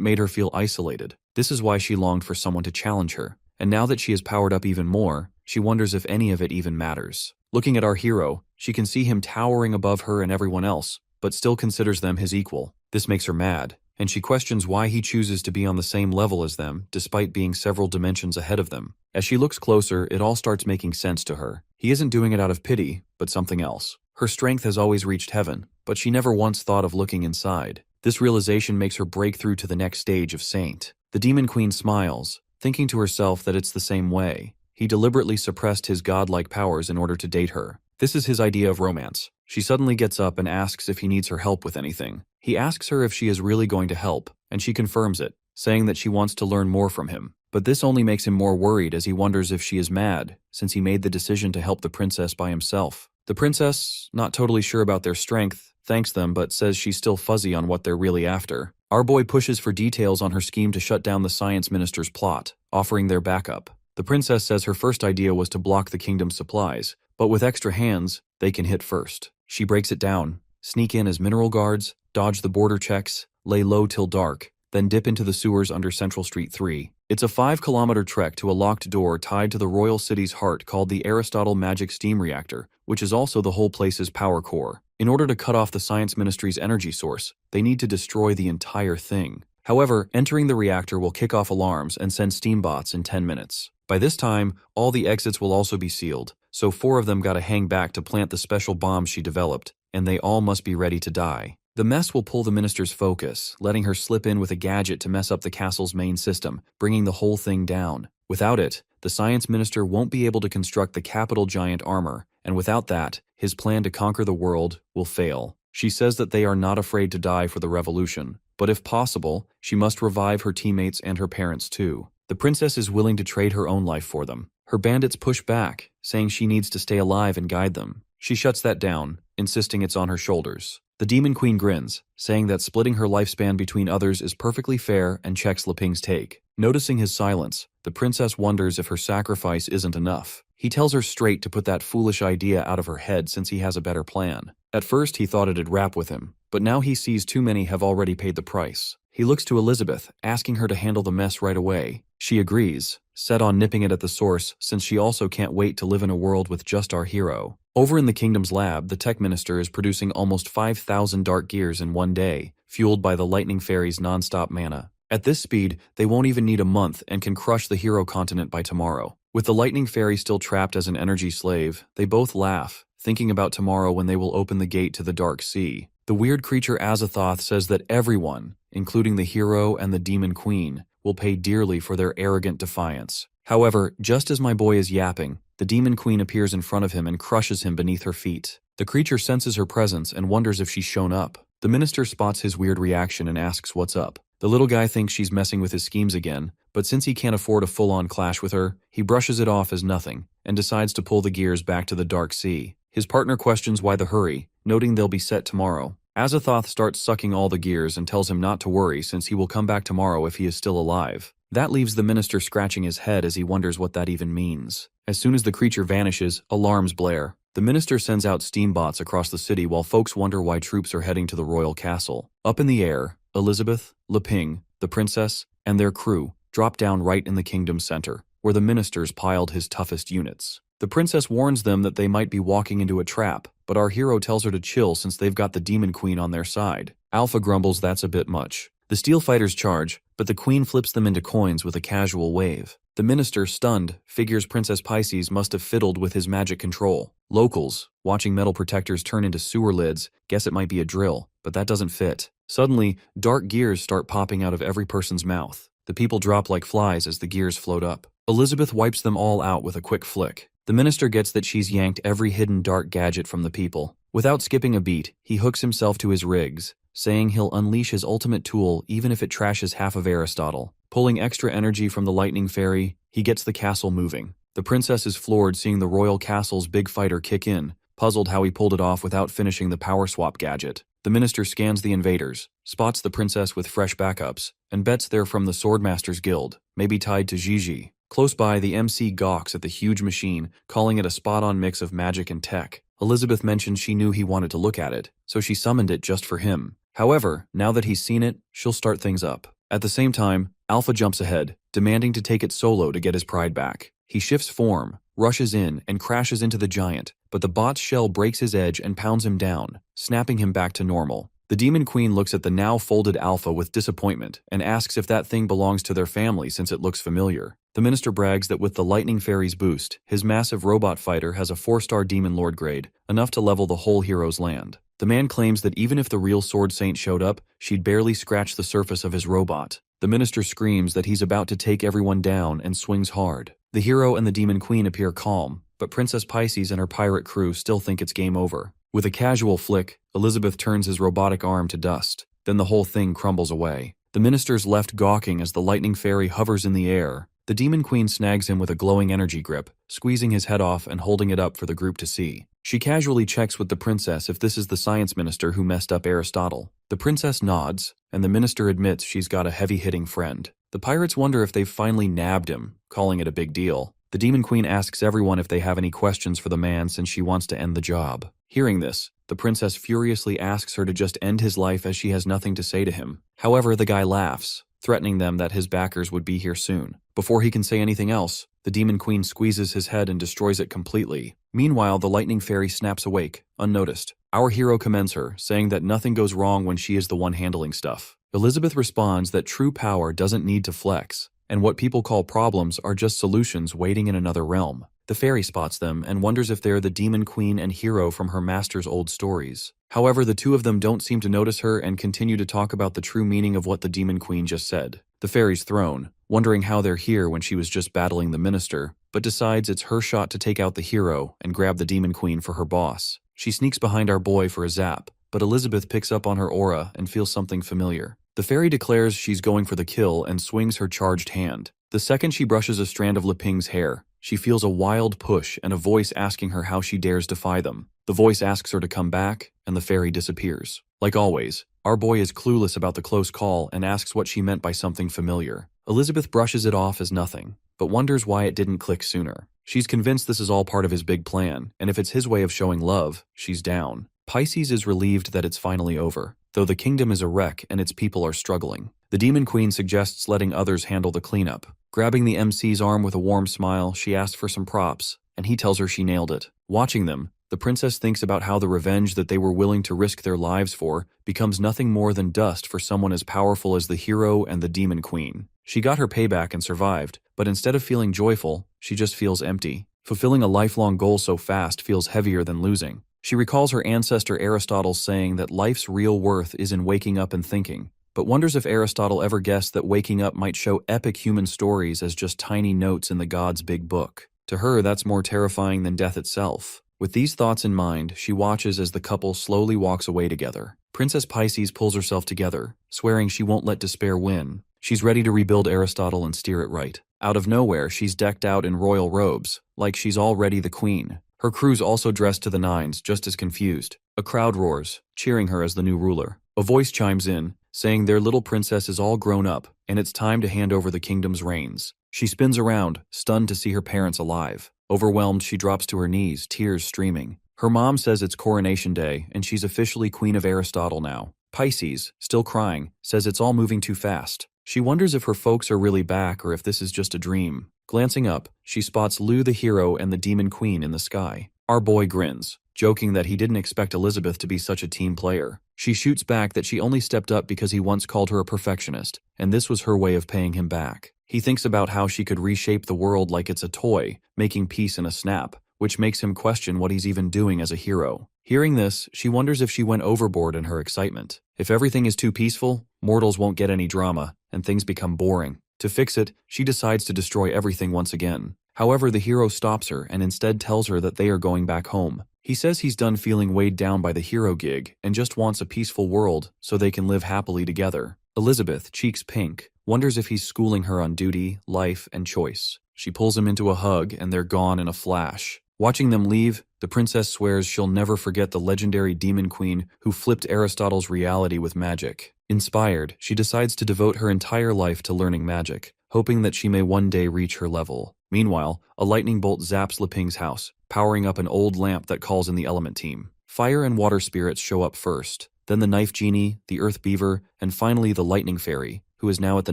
made her feel isolated. This is why she longed for someone to challenge her, and now that she is powered up even more, she wonders if any of it even matters. Looking at our hero, she can see him towering above her and everyone else, but still considers them his equal. This makes her mad, and she questions why he chooses to be on the same level as them despite being several dimensions ahead of them. As she looks closer, it all starts making sense to her. He isn't doing it out of pity, but something else. Her strength has always reached heaven, but she never once thought of looking inside. This realization makes her break through to the next stage of Saint. The Demon Queen smiles, thinking to herself that it's the same way. He deliberately suppressed his godlike powers in order to date her. This is his idea of romance. She suddenly gets up and asks if he needs her help with anything. He asks her if she is really going to help, and she confirms it, saying that she wants to learn more from him. But this only makes him more worried as he wonders if she is mad, since he made the decision to help the princess by himself. The princess, not totally sure about their strength, thanks them but says she's still fuzzy on what they're really after. Our boy pushes for details on her scheme to shut down the science minister's plot, offering their backup. The princess says her first idea was to block the kingdom's supplies, but with extra hands, they can hit first. She breaks it down, sneak in as mineral guards, dodge the border checks, lay low till dark, then dip into the sewers under Central Street 3. It's a 5-kilometer trek to a locked door tied to the royal city's heart called the Aristotle Magic Steam Reactor, which is also the whole place's power core. In order to cut off the science ministry's energy source, they need to destroy the entire thing. However, entering the reactor will kick off alarms and send steam bots in 10 minutes. By this time, all the exits will also be sealed, so 4 of them gotta hang back to plant the special bombs she developed, and they all must be ready to die. The mess will pull the minister's focus, letting her slip in with a gadget to mess up the castle's main system, bringing the whole thing down. Without it, the science minister won't be able to construct the capital giant armor, and without that, his plan to conquer the world will fail. She says that they are not afraid to die for the revolution, but if possible, she must revive her teammates and her parents too. The princess is willing to trade her own life for them. Her bandits push back, saying she needs to stay alive and guide them. She shuts that down, insisting it's on her shoulders. The Demon Queen grins, saying that splitting her lifespan between others is perfectly fair and checks Leping's take. Noticing his silence, the princess wonders if her sacrifice isn't enough. He tells her straight to put that foolish idea out of her head since he has a better plan. At first he thought it'd wrap with him, but now he sees too many have already paid the price. He looks to Elizabeth, asking her to handle the mess right away. She agrees, set on nipping it at the source since she also can't wait to live in a world with just our hero. Over in the kingdom's lab, the tech minister is producing almost 5,000 dark gears in one day, fueled by the lightning fairy's non-stop mana. At this speed, they won't even need a month and can crush the hero continent by tomorrow. With the lightning fairy still trapped as an energy slave, they both laugh, thinking about tomorrow when they will open the gate to the dark sea. The weird creature Azathoth says that everyone, including the hero and the demon queen, will pay dearly for their arrogant defiance. However, just as my boy is yapping, the demon queen appears in front of him and crushes him beneath her feet. The creature senses her presence and wonders if she's shown up. The minister spots his weird reaction and asks what's up. The little guy thinks she's messing with his schemes again, but since he can't afford a full-on clash with her, he brushes it off as nothing and decides to pull the gears back to the dark sea. His partner questions why the hurry, noting they'll be set tomorrow. Azathoth starts sucking all the gears and tells him not to worry since he will come back tomorrow if he is still alive. That leaves the minister scratching his head as he wonders what that even means. As soon as the creature vanishes, alarms blare. The minister sends out steambots across the city while folks wonder why troops are heading to the royal castle. Up in the air, Elizabeth, Leping, the princess, and their crew drop down right in the kingdom's center, where the minister's piled his toughest units. The princess warns them that they might be walking into a trap, but our hero tells her to chill since they've got the demon queen on their side. Alpha grumbles that's a bit much. The steel fighters charge, but the queen flips them into coins with a casual wave. The minister, stunned, figures Princess Pisces must have fiddled with his magic control. Locals, watching metal protectors turn into sewer lids, guess it might be a drill, but that doesn't fit. Suddenly, dark gears start popping out of every person's mouth. The people drop like flies as the gears float up. Elizabeth wipes them all out with a quick flick. The minister gets that she's yanked every hidden dark gadget from the people. Without skipping a beat, he hooks himself to his rigs, saying he'll unleash his ultimate tool even if it trashes half of Aristotle. Pulling extra energy from the lightning fairy, he gets the castle moving. The princess is floored seeing the royal castle's big fighter kick in, puzzled how he pulled it off without finishing the power swap gadget. The minister scans the invaders, spots the princess with fresh backups, and bets they're from the Swordmasters Guild, maybe tied to Gigi. Close by, the MC gawks at the huge machine, calling it a spot-on mix of magic and tech. Elizabeth mentioned she knew he wanted to look at it, so she summoned it just for him. However, now that he's seen it, she'll start things up. At the same time, Alpha jumps ahead, demanding to take it solo to get his pride back. He shifts form, rushes in, and crashes into the giant, but the bot's shell breaks his edge and pounds him down, snapping him back to normal. The demon queen looks at the now folded Alpha with disappointment and asks if that thing belongs to their family since it looks familiar. The minister brags that with the lightning fairy's boost, his massive robot fighter has a 4-star demon lord grade, enough to level the whole hero's land. The man claims that even if the real sword saint showed up, she'd barely scratch the surface of his robot. The minister screams that he's about to take everyone down and swings hard. The hero and the demon queen appear calm, but Princess Pisces and her pirate crew still think it's game over. With a casual flick, Elizabeth turns his robotic arm to dust. Then the whole thing crumbles away. The minister's left gawking as the lightning fairy hovers in the air. The demon queen snags him with a glowing energy grip, squeezing his head off and holding it up for the group to see. She casually checks with the princess if this is the science minister who messed up Aristotle. The princess nods, and the minister admits she's got a heavy-hitting friend. The pirates wonder if they've finally nabbed him, calling it a big deal. The demon queen asks everyone if they have any questions for the man since she wants to end the job. Hearing this, the princess furiously asks her to just end his life as she has nothing to say to him. However, the guy laughs, threatening them that his backers would be here soon. Before he can say anything else, the demon queen squeezes his head and destroys it completely. Meanwhile, the lightning fairy snaps awake, unnoticed. Our hero commends her, saying that nothing goes wrong when she is the one handling stuff. Elizabeth responds that true power doesn't need to flex, and what people call problems are just solutions waiting in another realm. The fairy spots them and wonders if they're the demon queen and hero from her master's old stories. However, the two of them don't seem to notice her and continue to talk about the true meaning of what the demon queen just said. The fairy's thrown, wondering how they're here when she was just battling the minister, but decides it's her shot to take out the hero and grab the demon queen for her boss. She sneaks behind our boy for a zap, but Elizabeth picks up on her aura and feels something familiar. The fairy declares she's going for the kill and swings her charged hand. The second she brushes a strand of Leping's hair, she feels a wild push and a voice asking her how she dares defy them. The voice asks her to come back, and the fairy disappears. Like always, our boy is clueless about the close call and asks what she meant by something familiar. Elizabeth brushes it off as nothing, but wonders why it didn't click sooner. She's convinced this is all part of his big plan, and if it's his way of showing love, she's down. Pisces is relieved that it's finally over, though the kingdom is a wreck and its people are struggling. The Demon Queen suggests letting others handle the cleanup. Grabbing the MC's arm with a warm smile, she asks for some props, and he tells her she nailed it. Watching them, the princess thinks about how the revenge that they were willing to risk their lives for becomes nothing more than dust for someone as powerful as the hero and the Demon Queen. She got her payback and survived, but instead of feeling joyful, she just feels empty. Fulfilling a lifelong goal so fast feels heavier than losing. She recalls her ancestor Aristotle saying that life's real worth is in waking up and thinking, but wonders if Aristotle ever guessed that waking up might show epic human stories as just tiny notes in the gods' big book. To her, that's more terrifying than death itself. With these thoughts in mind, she watches as the couple slowly walks away together. Princess Pisces pulls herself together, swearing she won't let despair win. She's ready to rebuild Aristotle and steer it right. Out of nowhere, she's decked out in royal robes, like she's already the queen. Her crew's also dressed to the nines, just as confused. A crowd roars, cheering her as the new ruler. A voice chimes in, saying their little princess is all grown up, and it's time to hand over the kingdom's reins. She spins around, stunned to see her parents alive. Overwhelmed, she drops to her knees, tears streaming. Her mom says it's coronation day, and she's officially queen of Aristotle now. Pisces, still crying, says it's all moving too fast. She wonders if her folks are really back or if this is just a dream. Glancing up, she spots Lou the hero and the Demon Queen in the sky. Our boy grins, joking that he didn't expect Elizabeth to be such a team player. She shoots back that she only stepped up because he once called her a perfectionist, and this was her way of paying him back. He thinks about how she could reshape the world like it's a toy, making peace in a snap, which makes him question what he's even doing as a hero. Hearing this, she wonders if she went overboard in her excitement. If everything is too peaceful, mortals won't get any drama, and things become boring. To fix it, she decides to destroy everything once again. However, the hero stops her and instead tells her that they are going back home. He says he's done feeling weighed down by the hero gig and just wants a peaceful world so they can live happily together. Elizabeth, cheeks pink, wonders if he's schooling her on duty, life, and choice. She pulls him into a hug and they're gone in a flash. Watching them leave, the princess swears she'll never forget the legendary Demon Queen who flipped Aristotle's reality with magic. Inspired, she decides to devote her entire life to learning magic, hoping that she may one day reach her level. Meanwhile, a lightning bolt zaps Leping's house, powering up an old lamp that calls in the element team. Fire and water spirits show up first, then the knife genie, the earth beaver, and finally the lightning fairy, who is now at the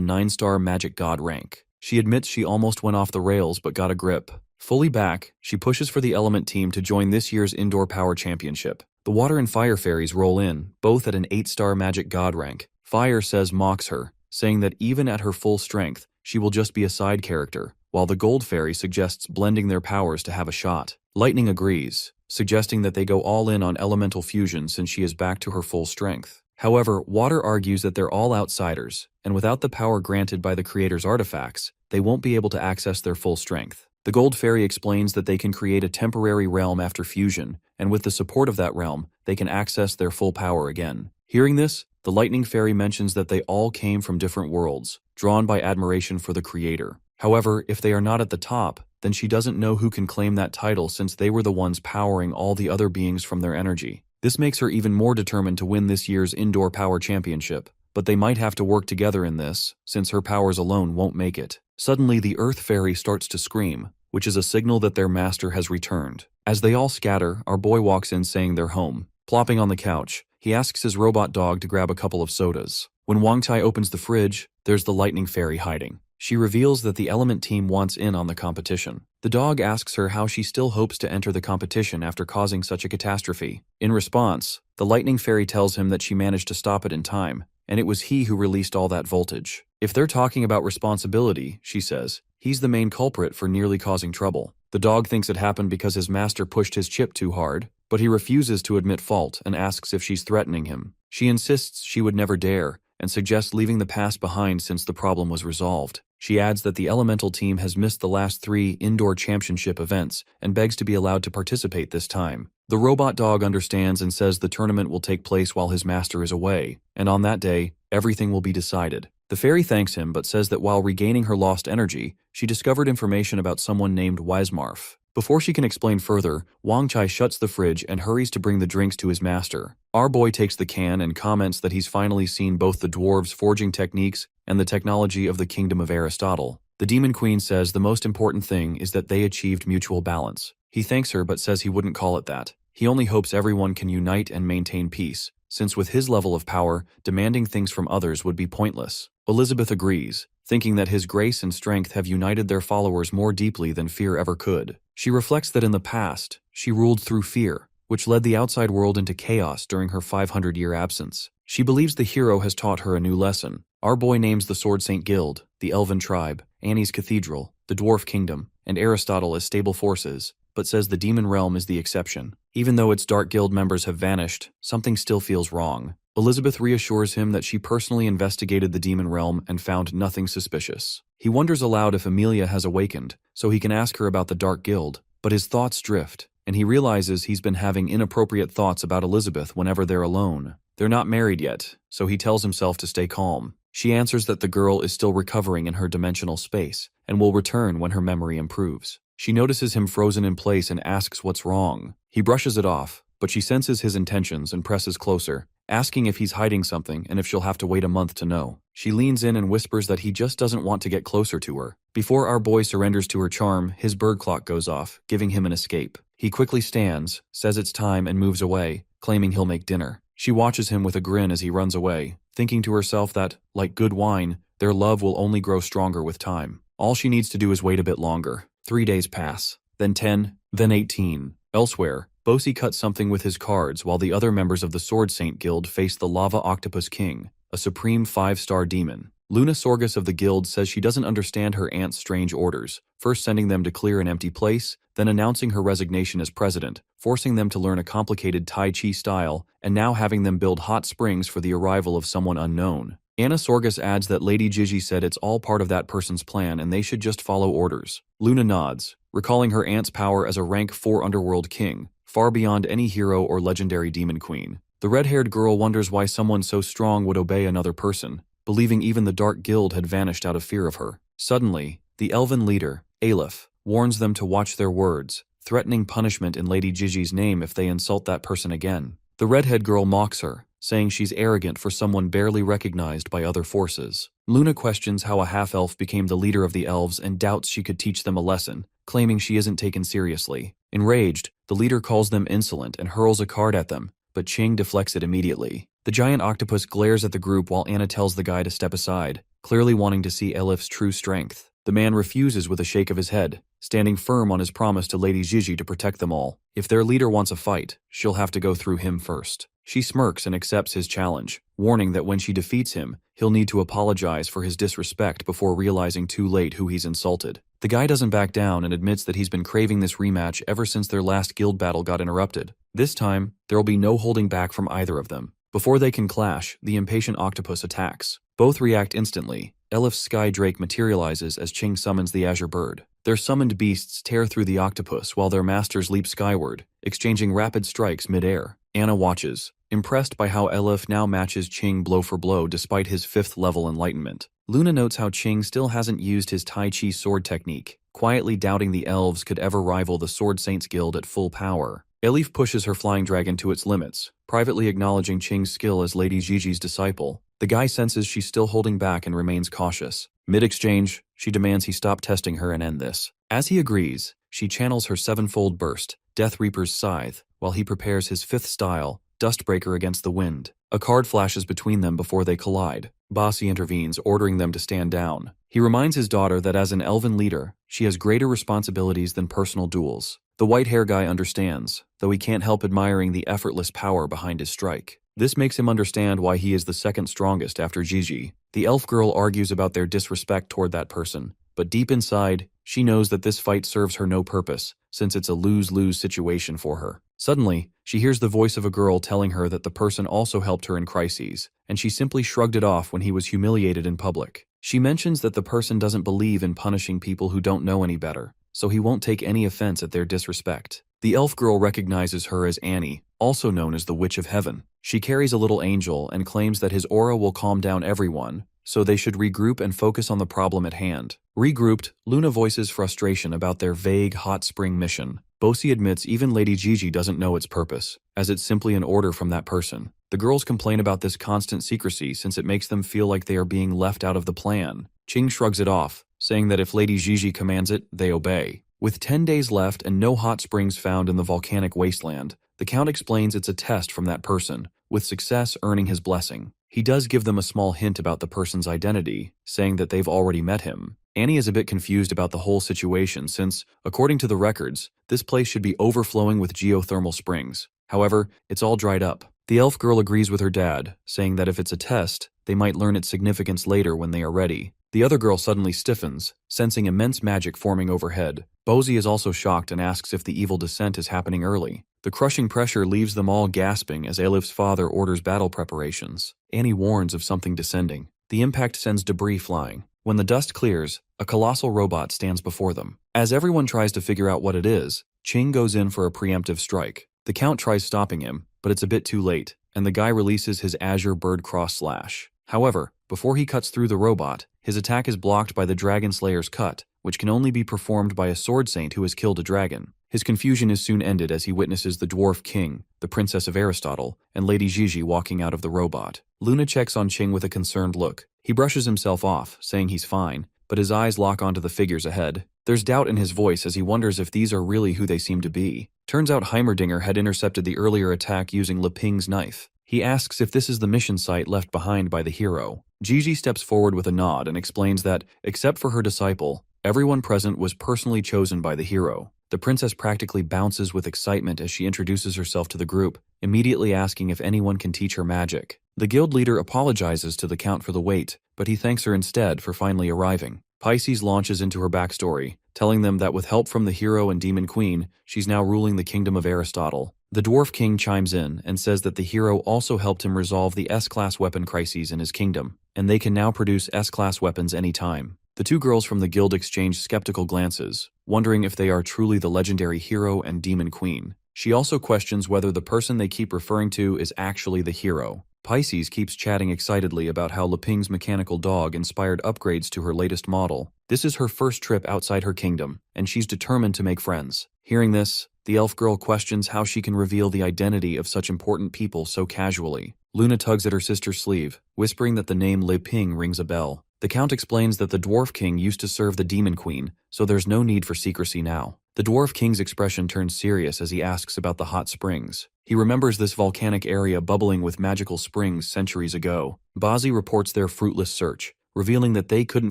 9-star magic god rank. She admits she almost went off the rails but got a grip. Fully back, she pushes for the element team to join this year's indoor power championship. The water and fire fairies roll in, both at an 8-star magic god rank. Fire says mocks her, saying that even at her full strength, she will just be a side character, while the gold fairy suggests blending their powers to have a shot. Lightning agrees, suggesting that they go all in on elemental fusion since she is back to her full strength. However, Water argues that they're all outsiders, and without the power granted by the creator's artifacts, they won't be able to access their full strength. The Gold Fairy explains that they can create a temporary realm after fusion, and with the support of that realm, they can access their full power again. Hearing this, the Lightning Fairy mentions that they all came from different worlds, drawn by admiration for the creator. However, if they are not at the top, then she doesn't know who can claim that title since they were the ones powering all the other beings from their energy. This makes her even more determined to win this year's Indoor Power Championship, but they might have to work together in this, since her powers alone won't make it. Suddenly, the Earth Fairy starts to scream, which is a signal that their master has returned. As they all scatter, our boy walks in saying they're home. Plopping on the couch, he asks his robot dog to grab a couple of sodas. When Wang Tai opens the fridge, there's the Lightning Fairy hiding. She reveals that the Element team wants in on the competition. The dog asks her how she still hopes to enter the competition after causing such a catastrophe. In response, the Lightning Fairy tells him that she managed to stop it in time, and it was he who released all that voltage. If they're talking about responsibility, she says, he's the main culprit for nearly causing trouble. The dog thinks it happened because his master pushed his chip too hard, but he refuses to admit fault and asks if she's threatening him. She insists she would never dare, and suggests leaving the past behind since the problem was resolved. She adds that the Elemental team has missed the last 3 indoor championship events and begs to be allowed to participate this time. The robot dog understands and says the tournament will take place while his master is away, and on that day, everything will be decided. The fairy thanks him but says that while regaining her lost energy, she discovered information about someone named Wismarf. Before she can explain further, Wang Chai shuts the fridge and hurries to bring the drinks to his master. Our boy takes the can and comments that he's finally seen both the dwarves' forging techniques and the technology of the kingdom of Aristotle. The Demon Queen says the most important thing is that they achieved mutual balance. He thanks her but says he wouldn't call it that. He only hopes everyone can unite and maintain peace, since with his level of power, demanding things from others would be pointless. Elizabeth agrees, thinking that his grace and strength have united their followers more deeply than fear ever could. She reflects that in the past, she ruled through fear, which led the outside world into chaos during her 500-year absence. She believes the hero has taught her a new lesson. Our boy names the Sword Saint Guild, the Elven Tribe, Annie's Cathedral, the Dwarf Kingdom, and Aristotle as stable forces, but says the Demon Realm is the exception. Even though its Dark Guild members have vanished, something still feels wrong. Elizabeth reassures him that she personally investigated the Demon Realm and found nothing suspicious. He wonders aloud if Amelia has awakened, so he can ask her about the Dark Guild, but his thoughts drift, and he realizes he's been having inappropriate thoughts about Elizabeth whenever they're alone. They're not married yet, so he tells himself to stay calm. She answers that the girl is still recovering in her dimensional space, and will return when her memory improves. She notices him frozen in place and asks what's wrong. He brushes it off, but she senses his intentions and presses closer, asking if he's hiding something and if she'll have to wait a month to know. She leans in and whispers that he just doesn't want to get closer to her. Before our boy surrenders to her charm, his bird clock goes off, giving him an escape. He quickly stands, says it's time, and moves away, claiming he'll make dinner. She watches him with a grin as he runs away, thinking to herself that, like good wine, their love will only grow stronger with time. All she needs to do is wait a bit longer. 3 days pass, then 10, then 18. Elsewhere, Bosi cuts something with his cards while the other members of the Sword Saint Guild face the Lava Octopus King, a supreme 5-star demon. Luna Sorgus of the guild says she doesn't understand her aunt's strange orders, first sending them to clear an empty place, then announcing her resignation as president, forcing them to learn a complicated Tai Chi style, and now having them build hot springs for the arrival of someone unknown. Anna Sorgus adds that Lady Gigi said it's all part of that person's plan and they should just follow orders. Luna nods, recalling her aunt's power as a rank 4 underworld king, far beyond any hero or legendary demon queen. The red-haired girl wonders why someone so strong would obey another person, believing even the Dark Guild had vanished out of fear of her. Suddenly, the elven leader, Aleph, warns them to watch their words, threatening punishment in Lady Gigi's name if they insult that person again. The redhead girl mocks her, saying she's arrogant for someone barely recognized by other forces. Luna questions how a half-elf became the leader of the elves and doubts she could teach them a lesson, claiming she isn't taken seriously. Enraged, the leader calls them insolent and hurls a card at them, but Ching deflects it immediately. The giant octopus glares at the group while Anna tells the guy to step aside, clearly wanting to see Eleph's true strength. The man refuses with a shake of his head, standing firm on his promise to Lady Gigi to protect them all. If their leader wants a fight, she'll have to go through him first. She smirks and accepts his challenge, warning that when she defeats him, he'll need to apologize for his disrespect before realizing too late who he's insulted. The guy doesn't back down and admits that he's been craving this rematch ever since their last guild battle got interrupted. This time, there'll be no holding back from either of them. Before they can clash, the impatient octopus attacks. Both react instantly. Eleph's sky drake materializes as Ching summons the azure bird. Their summoned beasts tear through the octopus while their masters leap skyward, exchanging rapid strikes mid-air. Anna watches, impressed by how Aleph now matches Ching blow for blow despite his 5th level enlightenment. Luna notes how Ching still hasn't used his Tai Chi sword technique, quietly doubting the elves could ever rival the Sword Saints Guild at full power. Elif pushes her flying dragon to its limits, privately acknowledging Ching's skill as Lady Gigi's disciple. The guy senses she's still holding back and remains cautious. Mid-exchange, she demands he stop testing her and end this. As he agrees, she channels her 7-fold burst, Death Reaper's Scythe, while he prepares his 5th style, Dustbreaker against the wind. A card flashes between them before they collide. Bossy intervenes, ordering them to stand down. He reminds his daughter that as an elven leader, she has greater responsibilities than personal duels. The white hair guy understands, though he can't help admiring the effortless power behind his strike. This makes him understand why he is the second strongest after Gigi. The elf girl argues about their disrespect toward that person, but deep inside, she knows that this fight serves her no purpose, since it's a lose-lose situation for her. Suddenly, she hears the voice of a girl telling her that the person also helped her in crises, and she simply shrugged it off when he was humiliated in public. She mentions that the person doesn't believe in punishing people who don't know any better, so he won't take any offense at their disrespect. The elf girl recognizes her as Annie, also known as the Witch of Heaven. She carries a little angel and claims that his aura will calm down everyone, so they should regroup and focus on the problem at hand. Regrouped, Luna voices frustration about their vague hot spring mission. Bosi admits even Lady Gigi doesn't know its purpose, as it's simply an order from that person. The girls complain about this constant secrecy since it makes them feel like they are being left out of the plan. Ching shrugs it off, saying that if Lady Gigi commands it, they obey. With 10 days left and no hot springs found in the volcanic wasteland, the Count explains it's a test from that person, with success earning his blessing. He does give them a small hint about the person's identity, saying that they've already met him. Annie is a bit confused about the whole situation since, according to the records, this place should be overflowing with geothermal springs. However, it's all dried up. The elf girl agrees with her dad, saying that if it's a test, they might learn its significance later when they are ready. The other girl suddenly stiffens, sensing immense magic forming overhead. Bosi is also shocked and asks if the evil descent is happening early. The crushing pressure leaves them all gasping as Alif's father orders battle preparations. Annie warns of something descending. The impact sends debris flying. When the dust clears, a colossal robot stands before them. As everyone tries to figure out what it is, Ching goes in for a preemptive strike. The Count tries stopping him, but it's a bit too late, and the guy releases his Azure Bird Cross Slash. However, before he cuts through the robot, his attack is blocked by the Dragon Slayer's cut, which can only be performed by a sword saint who has killed a dragon. His confusion is soon ended as he witnesses the Dwarf King, the Princess of Aristotle, and Lady Gigi walking out of the robot. Luna checks on Ching with a concerned look. He brushes himself off, saying he's fine, but his eyes lock onto the figures ahead. There's doubt in his voice as he wonders if these are really who they seem to be. Turns out Heimerdinger had intercepted the earlier attack using Leping's knife. He asks if this is the mission site left behind by the hero. Gigi steps forward with a nod and explains that, except for her disciple, everyone present was personally chosen by the hero. The princess practically bounces with excitement as she introduces herself to the group, immediately asking if anyone can teach her magic. The guild leader apologizes to the Count for the wait, but he thanks her instead for finally arriving. Pisces launches into her backstory, telling them that with help from the hero and demon queen, she's now ruling the kingdom of Aristotle. The Dwarf King chimes in and says that the hero also helped him resolve the S-class weapon crises in his kingdom, and they can now produce S-class weapons anytime. The two girls from the guild exchange skeptical glances, wondering if they are truly the legendary hero and demon queen. She also questions whether the person they keep referring to is actually the hero. Pisces keeps chatting excitedly about how Leping's mechanical dog inspired upgrades to her latest model. This is her first trip outside her kingdom, and she's determined to make friends. Hearing this, the elf girl questions how she can reveal the identity of such important people so casually. Luna tugs at her sister's sleeve, whispering that the name Leping rings a bell. The Count explains that the Dwarf King used to serve the Demon Queen, so there's no need for secrecy now. The Dwarf King's expression turns serious as he asks about the hot springs. He remembers this volcanic area bubbling with magical springs centuries ago. Bosi reports their fruitless search, revealing that they couldn't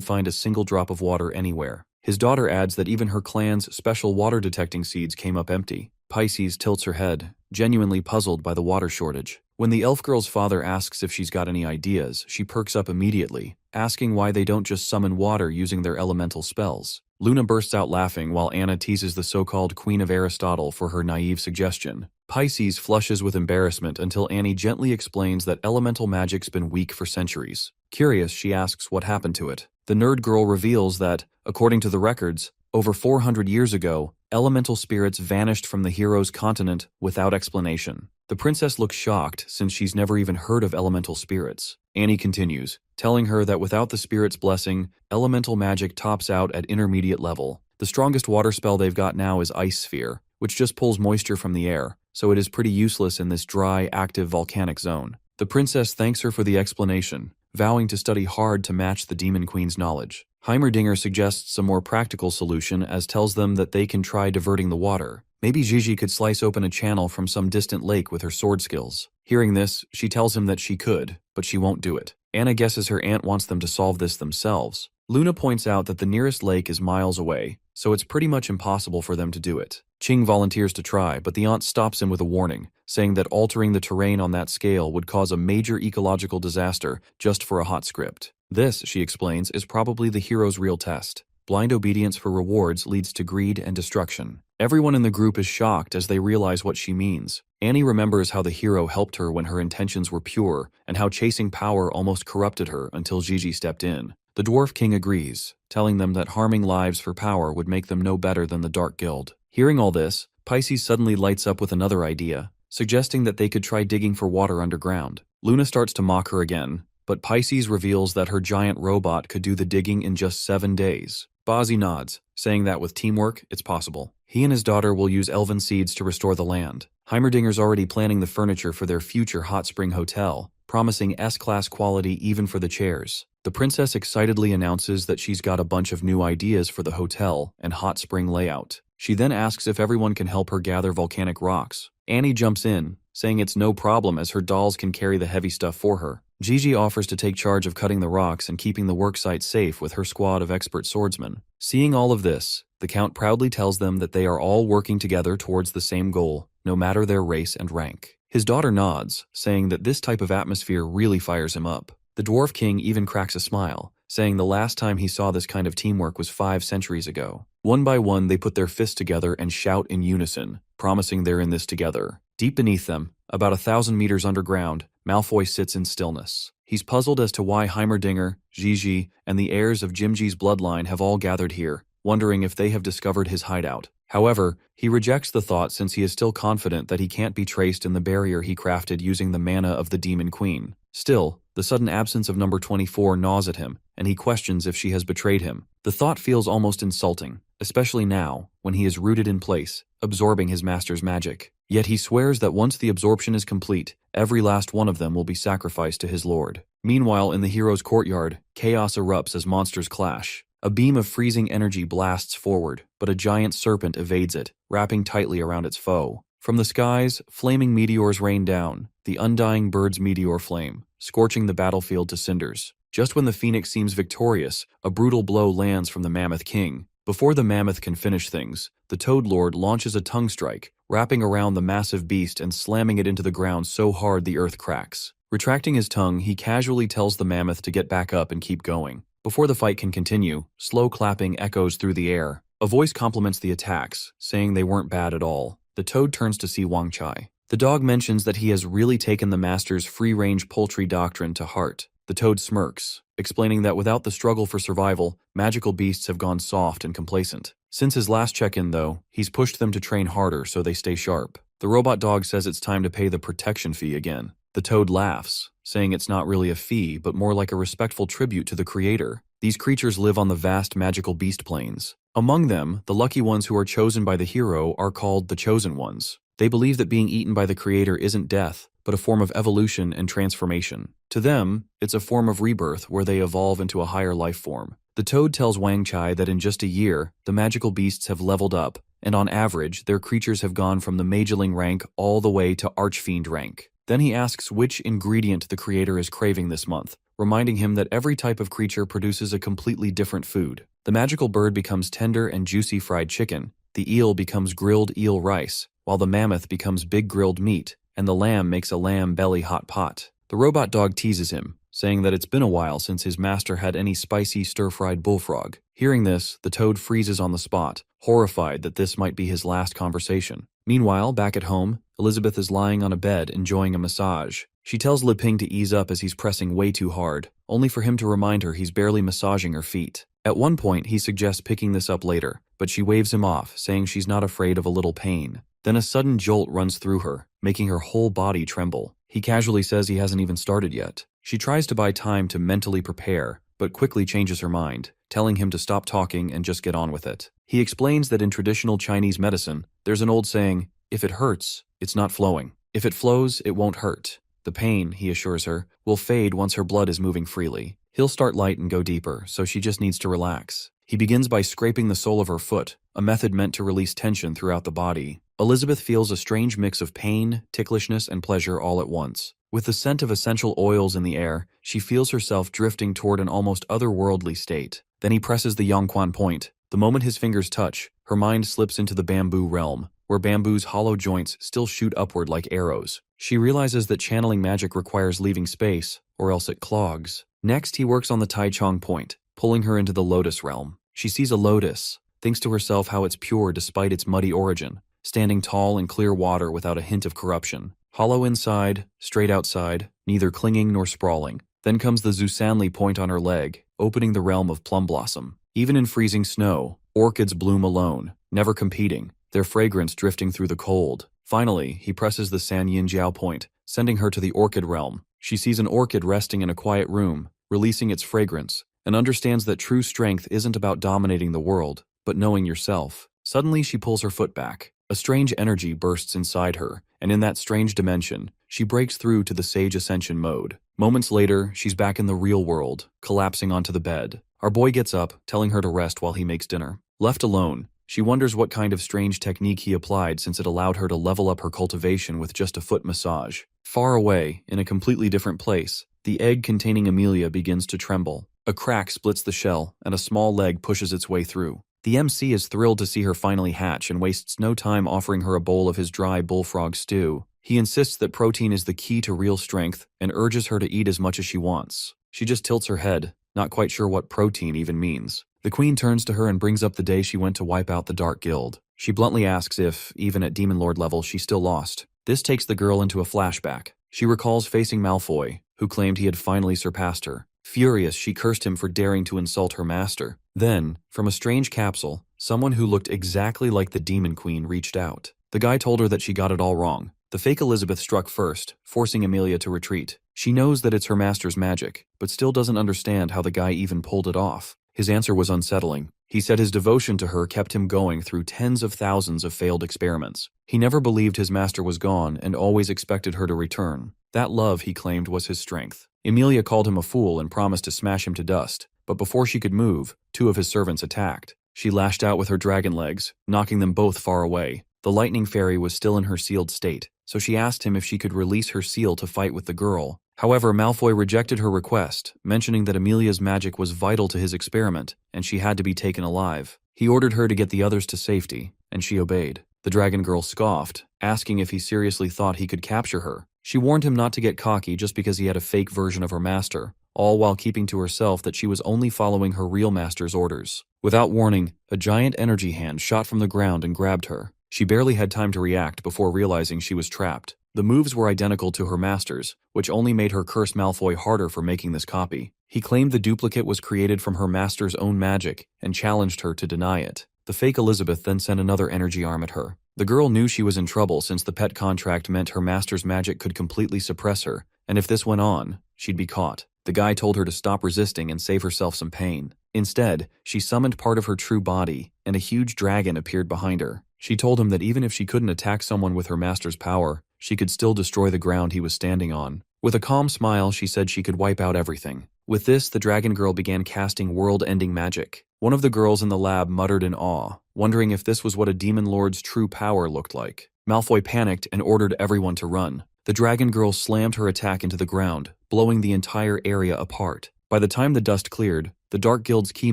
find a single drop of water anywhere. His daughter adds that even her clan's special water-detecting seeds came up empty. Pisces tilts her head, genuinely puzzled by the water shortage. When the elf girl's father asks if she's got any ideas, she perks up immediately, asking why they don't just summon water using their elemental spells. Luna bursts out laughing while Anna teases the so-called Queen of Aristotle for her naive suggestion. Pisces flushes with embarrassment until Annie gently explains that elemental magic's been weak for centuries. Curious, she asks what happened to it. The nerd girl reveals that, according to the records, over 400 years ago, elemental spirits vanished from the hero's continent without explanation. The princess looks shocked since she's never even heard of elemental spirits. Annie continues, telling her that without the spirit's blessing, elemental magic tops out at intermediate level. The strongest water spell they've got now is Ice Sphere, which just pulls moisture from the air, so it is pretty useless in this dry, active volcanic zone. The princess thanks her for the explanation, vowing to study hard to match the Demon Queen's knowledge. Heimerdinger suggests a more practical solution as tells them that they can try diverting the water. Maybe Gigi could slice open a channel from some distant lake with her sword skills. Hearing this, she tells him that she could, but she won't do it. Anna guesses her aunt wants them to solve this themselves. Luna points out that the nearest lake is miles away, so it's pretty much impossible for them to do it. Ching volunteers to try, but the aunt stops him with a warning, saying that altering the terrain on that scale would cause a major ecological disaster just for a hot script. This, she explains, is probably the hero's real test. Blind obedience for rewards leads to greed and destruction. Everyone in the group is shocked as they realize what she means. Annie remembers how the hero helped her when her intentions were pure, and how chasing power almost corrupted her until Gigi stepped in. The Dwarf King agrees, telling them that harming lives for power would make them no better than the Dark Guild. Hearing all this, Pisces suddenly lights up with another idea, suggesting that they could try digging for water underground. Luna starts to mock her again, but Pisces reveals that her giant robot could do the digging in just 7 days. Bozzy nods, saying that with teamwork, it's possible. He and his daughter will use elven seeds to restore the land. Heimerdinger's already planning the furniture for their future hot spring hotel, promising S-class quality even for the chairs. The princess excitedly announces that she's got a bunch of new ideas for the hotel and hot spring layout. She then asks if everyone can help her gather volcanic rocks. Annie jumps in, saying it's no problem as her dolls can carry the heavy stuff for her. Gigi offers to take charge of cutting the rocks and keeping the worksite safe with her squad of expert swordsmen. Seeing all of this, the Count proudly tells them that they are all working together towards the same goal, no matter their race and rank. His daughter nods, saying that this type of atmosphere really fires him up. The Dwarf King even cracks a smile, saying the last time he saw this kind of teamwork was 5 centuries ago. One by one, they put their fists together and shout in unison, promising they're in this together. Deep beneath them, about 1,000 meters underground, Malfoy sits in stillness. He's puzzled as to why Heimerdinger, Gigi, and the heirs of Jimji's bloodline have all gathered here, wondering if they have discovered his hideout. However, he rejects the thought since he is still confident that he can't be traced in the barrier he crafted using the mana of the Demon Queen. Still, the sudden absence of number 24 gnaws at him, and he questions if she has betrayed him. The thought feels almost insulting, especially now, when he is rooted in place, absorbing his master's magic. Yet he swears that once the absorption is complete, every last one of them will be sacrificed to his lord. Meanwhile, in the hero's courtyard, chaos erupts as monsters clash. A beam of freezing energy blasts forward, but a giant serpent evades it, wrapping tightly around its foe. From the skies, flaming meteors rain down, the undying bird's meteor flame, scorching the battlefield to cinders. Just when the phoenix seems victorious, a brutal blow lands from the Mammoth King. Before the mammoth can finish things, the Toad Lord launches a tongue strike, wrapping around the massive beast and slamming it into the ground so hard the earth cracks. Retracting his tongue, he casually tells the mammoth to get back up and keep going. Before the fight can continue, slow clapping echoes through the air. A voice compliments the attacks, saying they weren't bad at all. The toad turns to see Wang Chai. The dog mentions that he has really taken the master's free-range poultry doctrine to heart. The toad smirks, explaining that without the struggle for survival, magical beasts have gone soft and complacent. Since his last check-in, though, he's pushed them to train harder so they stay sharp. The robot dog says it's time to pay the protection fee again. The toad laughs, saying it's not really a fee, but more like a respectful tribute to the creator. These creatures live on the vast magical beast plains. Among them, the lucky ones who are chosen by the hero are called the Chosen Ones. They believe that being eaten by the creator isn't death, but a form of evolution and transformation. To them, it's a form of rebirth where they evolve into a higher life form. The toad tells Wang Chai that in just a year, the magical beasts have leveled up, and on average, their creatures have gone from the mageling rank all the way to archfiend rank. Then he asks which ingredient the creator is craving this month, reminding him that every type of creature produces a completely different food. The magical bird becomes tender and juicy fried chicken, the eel becomes grilled eel rice, while the mammoth becomes big grilled meat, and the lamb makes a lamb belly hot pot. The robot dog teases him, saying that it's been a while since his master had any spicy stir-fried bullfrog. Hearing this, the toad freezes on the spot, horrified that this might be his last conversation. Meanwhile, back at home, Elizabeth is lying on a bed enjoying a massage. She tells Liping to ease up as he's pressing way too hard, only for him to remind her he's barely massaging her feet. At one point, he suggests picking this up later, but she waves him off, saying she's not afraid of a little pain. Then a sudden jolt runs through her, making her whole body tremble. He casually says he hasn't even started yet. She tries to buy time to mentally prepare, but quickly changes her mind, telling him to stop talking and just get on with it. He explains that in traditional Chinese medicine, there's an old saying, if it hurts, it's not flowing. If it flows, it won't hurt. The pain, he assures her, will fade once her blood is moving freely. He'll start light and go deeper, so she just needs to relax. He begins by scraping the sole of her foot, a method meant to release tension throughout the body. Elizabeth feels a strange mix of pain, ticklishness, and pleasure all at once. With the scent of essential oils in the air, she feels herself drifting toward an almost otherworldly state. Then he presses the Yongquan point. The moment his fingers touch, her mind slips into the bamboo realm, where bamboo's hollow joints still shoot upward like arrows. She realizes that channeling magic requires leaving space, or else it clogs. Next, he works on the Taichung point, pulling her into the lotus realm. She sees a lotus, thinks to herself how it's pure despite its muddy origin, standing tall in clear water without a hint of corruption. Hollow inside, straight outside, neither clinging nor sprawling. Then comes the Zusanli point on her leg, opening the realm of plum blossom. Even in freezing snow, orchids bloom alone, never competing, their fragrance drifting through the cold. Finally, he presses the San Yin Jiao point, sending her to the orchid realm. She sees an orchid resting in a quiet room, releasing its fragrance, and understands that true strength isn't about dominating the world, but knowing yourself. Suddenly she pulls her foot back. A strange energy bursts inside her, and in that strange dimension, she breaks through to the Sage Ascension mode. Moments later, she's back in the real world, collapsing onto the bed. Our boy gets up, telling her to rest while he makes dinner. Left alone, she wonders what kind of strange technique he applied since it allowed her to level up her cultivation with just a foot massage. Far away, in a completely different place, the egg containing Amelia begins to tremble. A crack splits the shell, and a small leg pushes its way through. The MC is thrilled to see her finally hatch and wastes no time offering her a bowl of his dry bullfrog stew. He insists that protein is the key to real strength and urges her to eat as much as she wants. She just tilts her head, not quite sure what protein even means. The queen turns to her and brings up the day she went to wipe out the Dark Guild. She bluntly asks if, even at Demon Lord level, she still lost. This takes the girl into a flashback. She recalls facing Malfoy, who claimed he had finally surpassed her. Furious, she cursed him for daring to insult her master. Then, from a strange capsule, someone who looked exactly like the Demon Queen reached out. The guy told her that she got it all wrong. The fake Elizabeth struck first, forcing Amelia to retreat. She knows that it's her master's magic, but still doesn't understand how the guy even pulled it off. His answer was unsettling. He said his devotion to her kept him going through tens of thousands of failed experiments. He never believed his master was gone and always expected her to return. That love, he claimed, was his strength. Amelia called him a fool and promised to smash him to dust, but before she could move, 2 of his servants attacked. She lashed out with her dragon legs, knocking them both far away. The lightning fairy was still in her sealed state, so she asked him if she could release her seal to fight with the girl. However, Malfoy rejected her request, mentioning that Amelia's magic was vital to his experiment, and she had to be taken alive. He ordered her to get the others to safety, and she obeyed. The dragon girl scoffed, asking if he seriously thought he could capture her. She warned him not to get cocky just because he had a fake version of her master, all while keeping to herself that she was only following her real master's orders. Without warning, a giant energy hand shot from the ground and grabbed her. She barely had time to react before realizing she was trapped. The moves were identical to her master's, which only made her curse Malfoy harder for making this copy. He claimed the duplicate was created from her master's own magic and challenged her to deny it. The fake Elizabeth then sent another energy arm at her. The girl knew she was in trouble since the pet contract meant her master's magic could completely suppress her, and if this went on, she'd be caught. The guy told her to stop resisting and save herself some pain. Instead, she summoned part of her true body, and a huge dragon appeared behind her. She told him that even if she couldn't attack someone with her master's power, she could still destroy the ground he was standing on. With a calm smile, she said she could wipe out everything. With this, the dragon girl began casting world-ending magic. One of the girls in the lab muttered in awe, wondering if this was what a demon lord's true power looked like. Malfoy panicked and ordered everyone to run. The dragon girl slammed her attack into the ground, blowing the entire area apart. By the time the dust cleared, the Dark Guild's key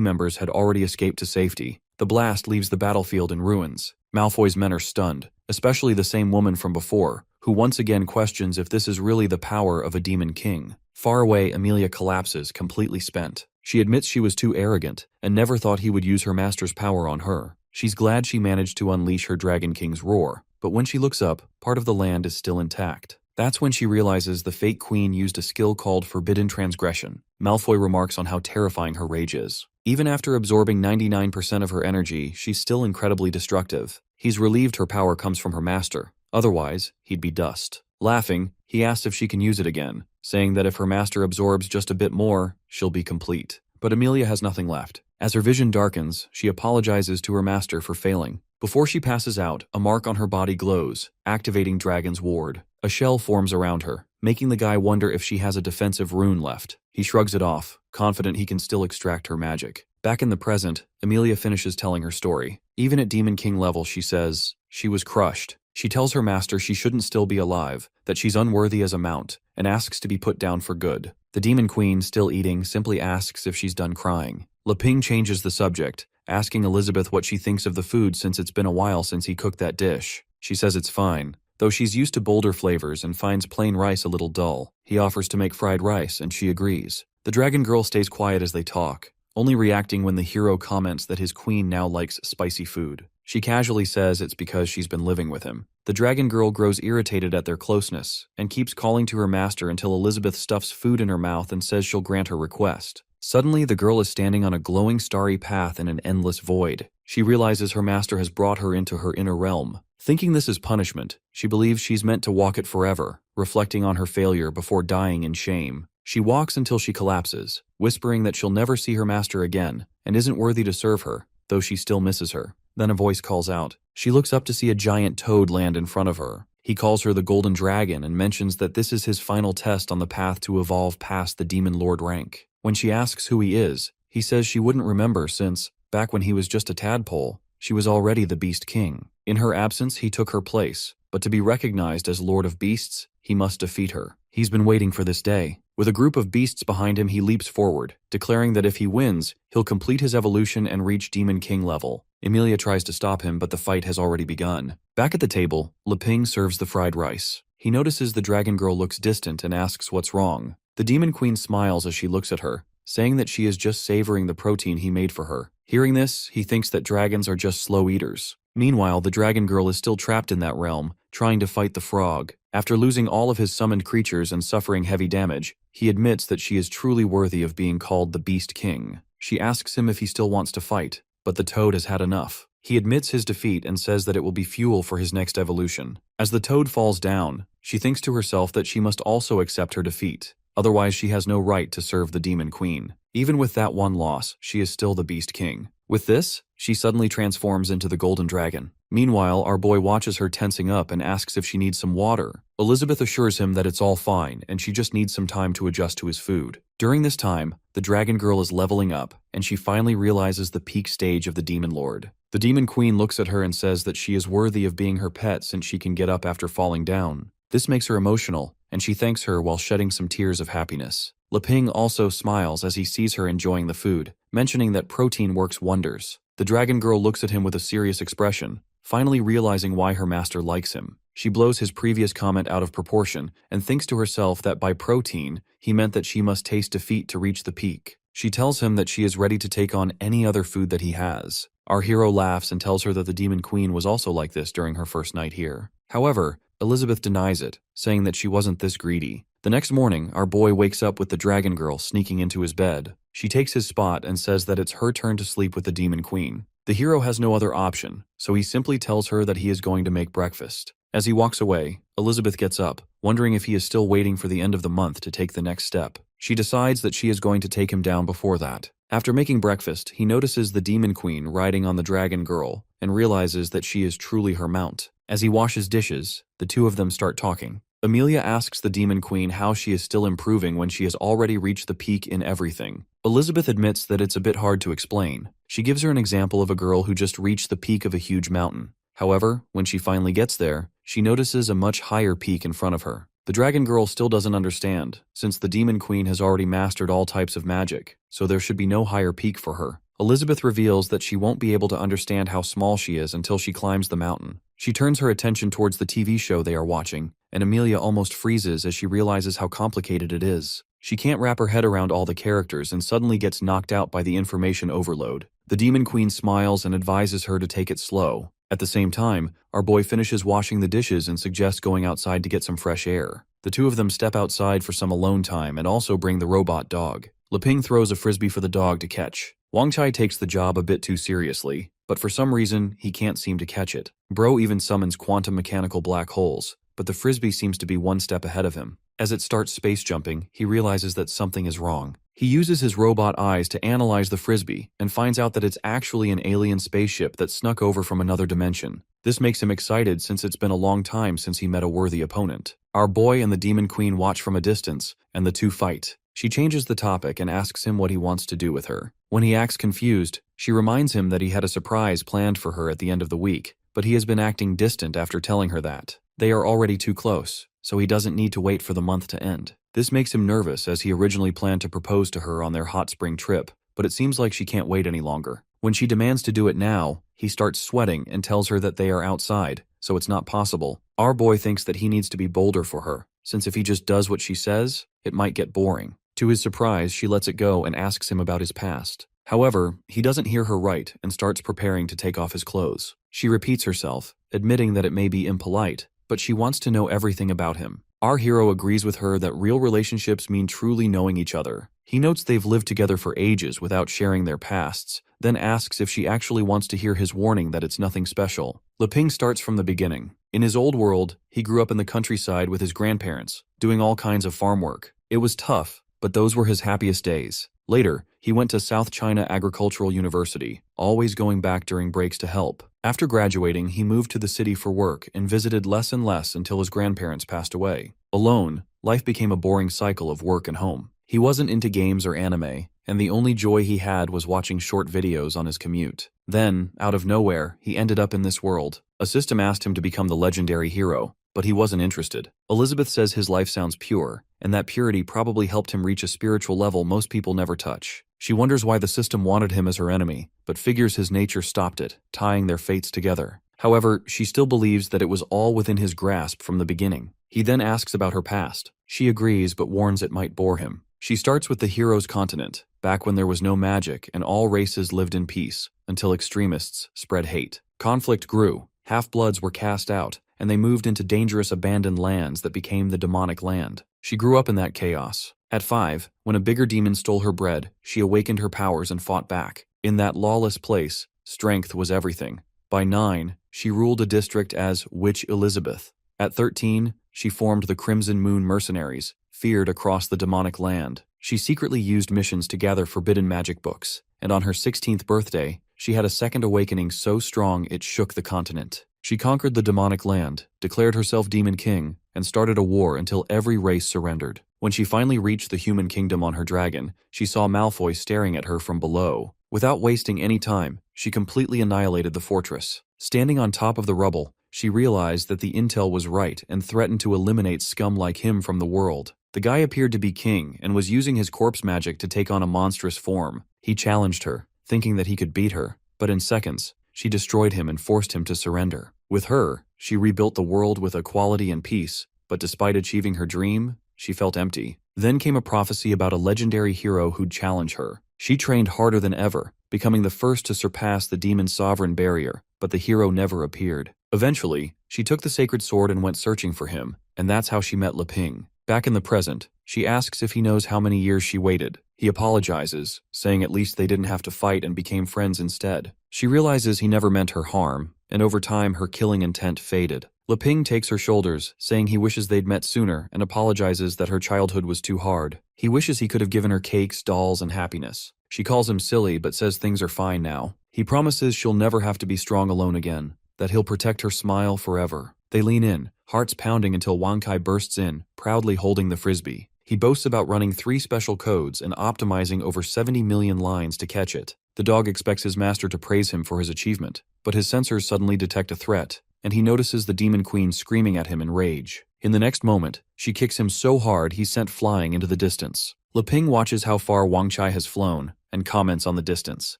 members had already escaped to safety. The blast leaves the battlefield in ruins. Malfoy's men are stunned, especially the same woman from before, who once again questions if this is really the power of a demon king. Far away, Amelia collapses, completely spent. She admits she was too arrogant and never thought he would use her master's power on her. She's glad she managed to unleash her Dragon King's roar, but when she looks up, part of the land is still intact. That's when she realizes the fake queen used a skill called Forbidden Transgression. Malfoy remarks on how terrifying her rage is. Even after absorbing 99% of her energy, she's still incredibly destructive. He's relieved her power comes from her master. Otherwise, he'd be dust. Laughing, he asks if she can use it again, saying that if her master absorbs just a bit more, she'll be complete. But Amelia has nothing left. As her vision darkens, she apologizes to her master for failing. Before she passes out, a mark on her body glows, activating Dragon's Ward. A shell forms around her, making the guy wonder if she has a defensive rune left. He shrugs it off, confident he can still extract her magic. Back in the present, Amelia finishes telling her story. Even at Demon King level, she says, she was crushed. She tells her master she shouldn't still be alive, that she's unworthy as a mount, and asks to be put down for good. The Demon Queen, still eating, simply asks if she's done crying. Leping changes the subject, asking Elizabeth what she thinks of the food since it's been a while since he cooked that dish. She says it's fine, though she's used to bolder flavors and finds plain rice a little dull. He offers to make fried rice, and she agrees. The dragon girl stays quiet as they talk, only reacting when the hero comments that his queen now likes spicy food. She casually says it's because she's been living with him. The dragon girl grows irritated at their closeness and keeps calling to her master until Elizabeth stuffs food in her mouth and says she'll grant her request. Suddenly, the girl is standing on a glowing starry path in an endless void. She realizes her master has brought her into her inner realm. Thinking this is punishment, she believes she's meant to walk it forever, reflecting on her failure before dying in shame. She walks until she collapses, whispering that she'll never see her master again and isn't worthy to serve her, though she still misses her. Then a voice calls out. She looks up to see a giant toad land in front of her. He calls her the Golden Dragon and mentions that this is his final test on the path to evolve past the Demon Lord rank. When she asks who he is, he says she wouldn't remember since, back when he was just a tadpole, she was already the Beast King. In her absence, he took her place, but to be recognized as Lord of Beasts, he must defeat her. He's been waiting for this day. With a group of beasts behind him, he leaps forward, declaring that if he wins, he'll complete his evolution and reach Demon King level. Emilia tries to stop him, but the fight has already begun. Back at the table, Leping serves the fried rice. He notices the dragon girl looks distant and asks what's wrong. The Demon Queen smiles as she looks at her, saying that she is just savoring the protein he made for her. Hearing this, he thinks that dragons are just slow eaters. Meanwhile, the dragon girl is still trapped in that realm, trying to fight the frog. After losing all of his summoned creatures and suffering heavy damage, he admits that she is truly worthy of being called the Beast King. She asks him if he still wants to fight, but the toad has had enough. He admits his defeat and says that it will be fuel for his next evolution. As the toad falls down, she thinks to herself that she must also accept her defeat. Otherwise, she has no right to serve the Demon Queen. Even with that one loss, she is still the Beast King. With this, she suddenly transforms into the Golden Dragon. Meanwhile, our boy watches her tensing up and asks if she needs some water. Elizabeth assures him that it's all fine and she just needs some time to adjust to his food. During this time, the dragon girl is leveling up and she finally realizes the peak stage of the Demon Lord. The Demon Queen looks at her and says that she is worthy of being her pet since she can get up after falling down. This makes her emotional, and she thanks her while shedding some tears of happiness. Leping also smiles as he sees her enjoying the food, mentioning that protein works wonders. The dragon girl looks at him with a serious expression, finally realizing why her master likes him. She blows his previous comment out of proportion and thinks to herself that by protein, he meant that she must taste defeat to reach the peak. She tells him that she is ready to take on any other food that he has. Our hero laughs and tells her that the Demon Queen was also like this during her first night here. However, Elizabeth denies it, saying that she wasn't this greedy. The next morning, our boy wakes up with the dragon girl sneaking into his bed. She takes his spot and says that it's her turn to sleep with the Demon Queen. The hero has no other option, so he simply tells her that he is going to make breakfast. As he walks away, Elizabeth gets up, wondering if he is still waiting for the end of the month to take the next step. She decides that she is going to take him down before that. After making breakfast, he notices the Demon Queen riding on the dragon girl and realizes that she is truly her mount. As he washes dishes, the two of them start talking. Emilia asks the Demon Queen how she is still improving when she has already reached the peak in everything. Elizabeth admits that it's a bit hard to explain. She gives her an example of a girl who just reached the peak of a huge mountain. However, when she finally gets there, she notices a much higher peak in front of her. The dragon girl still doesn't understand, since the Demon Queen has already mastered all types of magic, so there should be no higher peak for her. Elizabeth reveals that she won't be able to understand how small she is until she climbs the mountain. She turns her attention towards the TV show they are watching, and Emilia almost freezes as she realizes how complicated it is. She can't wrap her head around all the characters and suddenly gets knocked out by the information overload. The Demon Queen smiles and advises her to take it slow. At the same time, our boy finishes washing the dishes and suggests going outside to get some fresh air. The two of them step outside for some alone time and also bring the robot dog. Leping throws a frisbee for the dog to catch. Wangchai takes the job a bit too seriously, but for some reason, he can't seem to catch it. Bro even summons quantum mechanical black holes, but the frisbee seems to be one step ahead of him. As it starts space jumping, he realizes that something is wrong. He uses his robot eyes to analyze the frisbee and finds out that it's actually an alien spaceship that snuck over from another dimension. This makes him excited since it's been a long time since he met a worthy opponent. Our boy and the Demon Queen watch from a distance, and the two fight. She changes the topic and asks him what he wants to do with her. When he acts confused, she reminds him that he had a surprise planned for her at the end of the week, but he has been acting distant after telling her that. They are already too close, so he doesn't need to wait for the month to end. This makes him nervous as he originally planned to propose to her on their hot spring trip, but it seems like she can't wait any longer. When she demands to do it now, he starts sweating and tells her that they are outside, so it's not possible. Our boy thinks that he needs to be bolder for her, since if he just does what she says, it might get boring. To his surprise, she lets it go and asks him about his past. However, he doesn't hear her right and starts preparing to take off his clothes. She repeats herself, admitting that it may be impolite, but she wants to know everything about him. Our hero agrees with her that real relationships mean truly knowing each other. He notes they've lived together for ages without sharing their pasts, then asks if she actually wants to hear his warning that it's nothing special. Leping starts from the beginning. In his old world, he grew up in the countryside with his grandparents, doing all kinds of farm work. It was tough, but those were his happiest days. Later, he went to South China Agricultural University, always going back during breaks to help. After graduating, he moved to the city for work and visited less and less until his grandparents passed away. Alone, life became a boring cycle of work and home. He wasn't into games or anime, and the only joy he had was watching short videos on his commute. Then, out of nowhere, he ended up in this world. A system asked him to become the legendary hero, but he wasn't interested. Elizabeth says his life sounds pure, and that purity probably helped him reach a spiritual level most people never touch. She wonders why the system wanted him as her enemy, but figures his nature stopped it, tying their fates together. However, she still believes that it was all within his grasp from the beginning. He then asks about her past. She agrees but warns it might bore him. She starts with the hero's continent, back when there was no magic and all races lived in peace, until extremists spread hate. Conflict grew, half-bloods were cast out, and they moved into dangerous abandoned lands that became the demonic land. She grew up in that chaos. At 5, when a bigger demon stole her bread, she awakened her powers and fought back. In that lawless place, strength was everything. By 9, she ruled a district as Witch Elizabeth. At 13, she formed the Crimson Moon Mercenaries, feared across the demonic land. She secretly used missions to gather forbidden magic books, and on her 16th birthday, she had a second awakening so strong it shook the continent. She conquered the demonic land, declared herself Demon King, and started a war until every race surrendered. When she finally reached the human kingdom on her dragon, she saw Malfoy staring at her from below. Without wasting any time, she completely annihilated the fortress. Standing on top of the rubble, she realized that the intel was right and threatened to eliminate scum like him from the world. The guy appeared to be king and was using his corpse magic to take on a monstrous form. He challenged her, thinking that he could beat her, but in seconds, she destroyed him and forced him to surrender. With her, she rebuilt the world with equality and peace, but despite achieving her dream, she felt empty. Then came a prophecy about a legendary hero who'd challenge her. She trained harder than ever, becoming the first to surpass the demon's sovereign barrier, but the hero never appeared. Eventually, she took the sacred sword and went searching for him, and that's how she met Leping. Back in the present, she asks if he knows how many years she waited. He apologizes, saying at least they didn't have to fight and became friends instead. She realizes he never meant her harm, and over time her killing intent faded. Leping takes her shoulders, saying he wishes they'd met sooner and apologizes that her childhood was too hard. He wishes he could have given her cakes, dolls, and happiness. She calls him silly but says things are fine now. He promises she'll never have to be strong alone again, that he'll protect her smile forever. They lean in, hearts pounding until Wankai bursts in, proudly holding the frisbee. He boasts about running 3 special codes and optimizing over 70 million lines to catch it. The dog expects his master to praise him for his achievement, but his sensors suddenly detect a threat, and he notices the Demon Queen screaming at him in rage. In the next moment, she kicks him so hard he's sent flying into the distance. Leping watches how far Wang Chai has flown, and comments on the distance,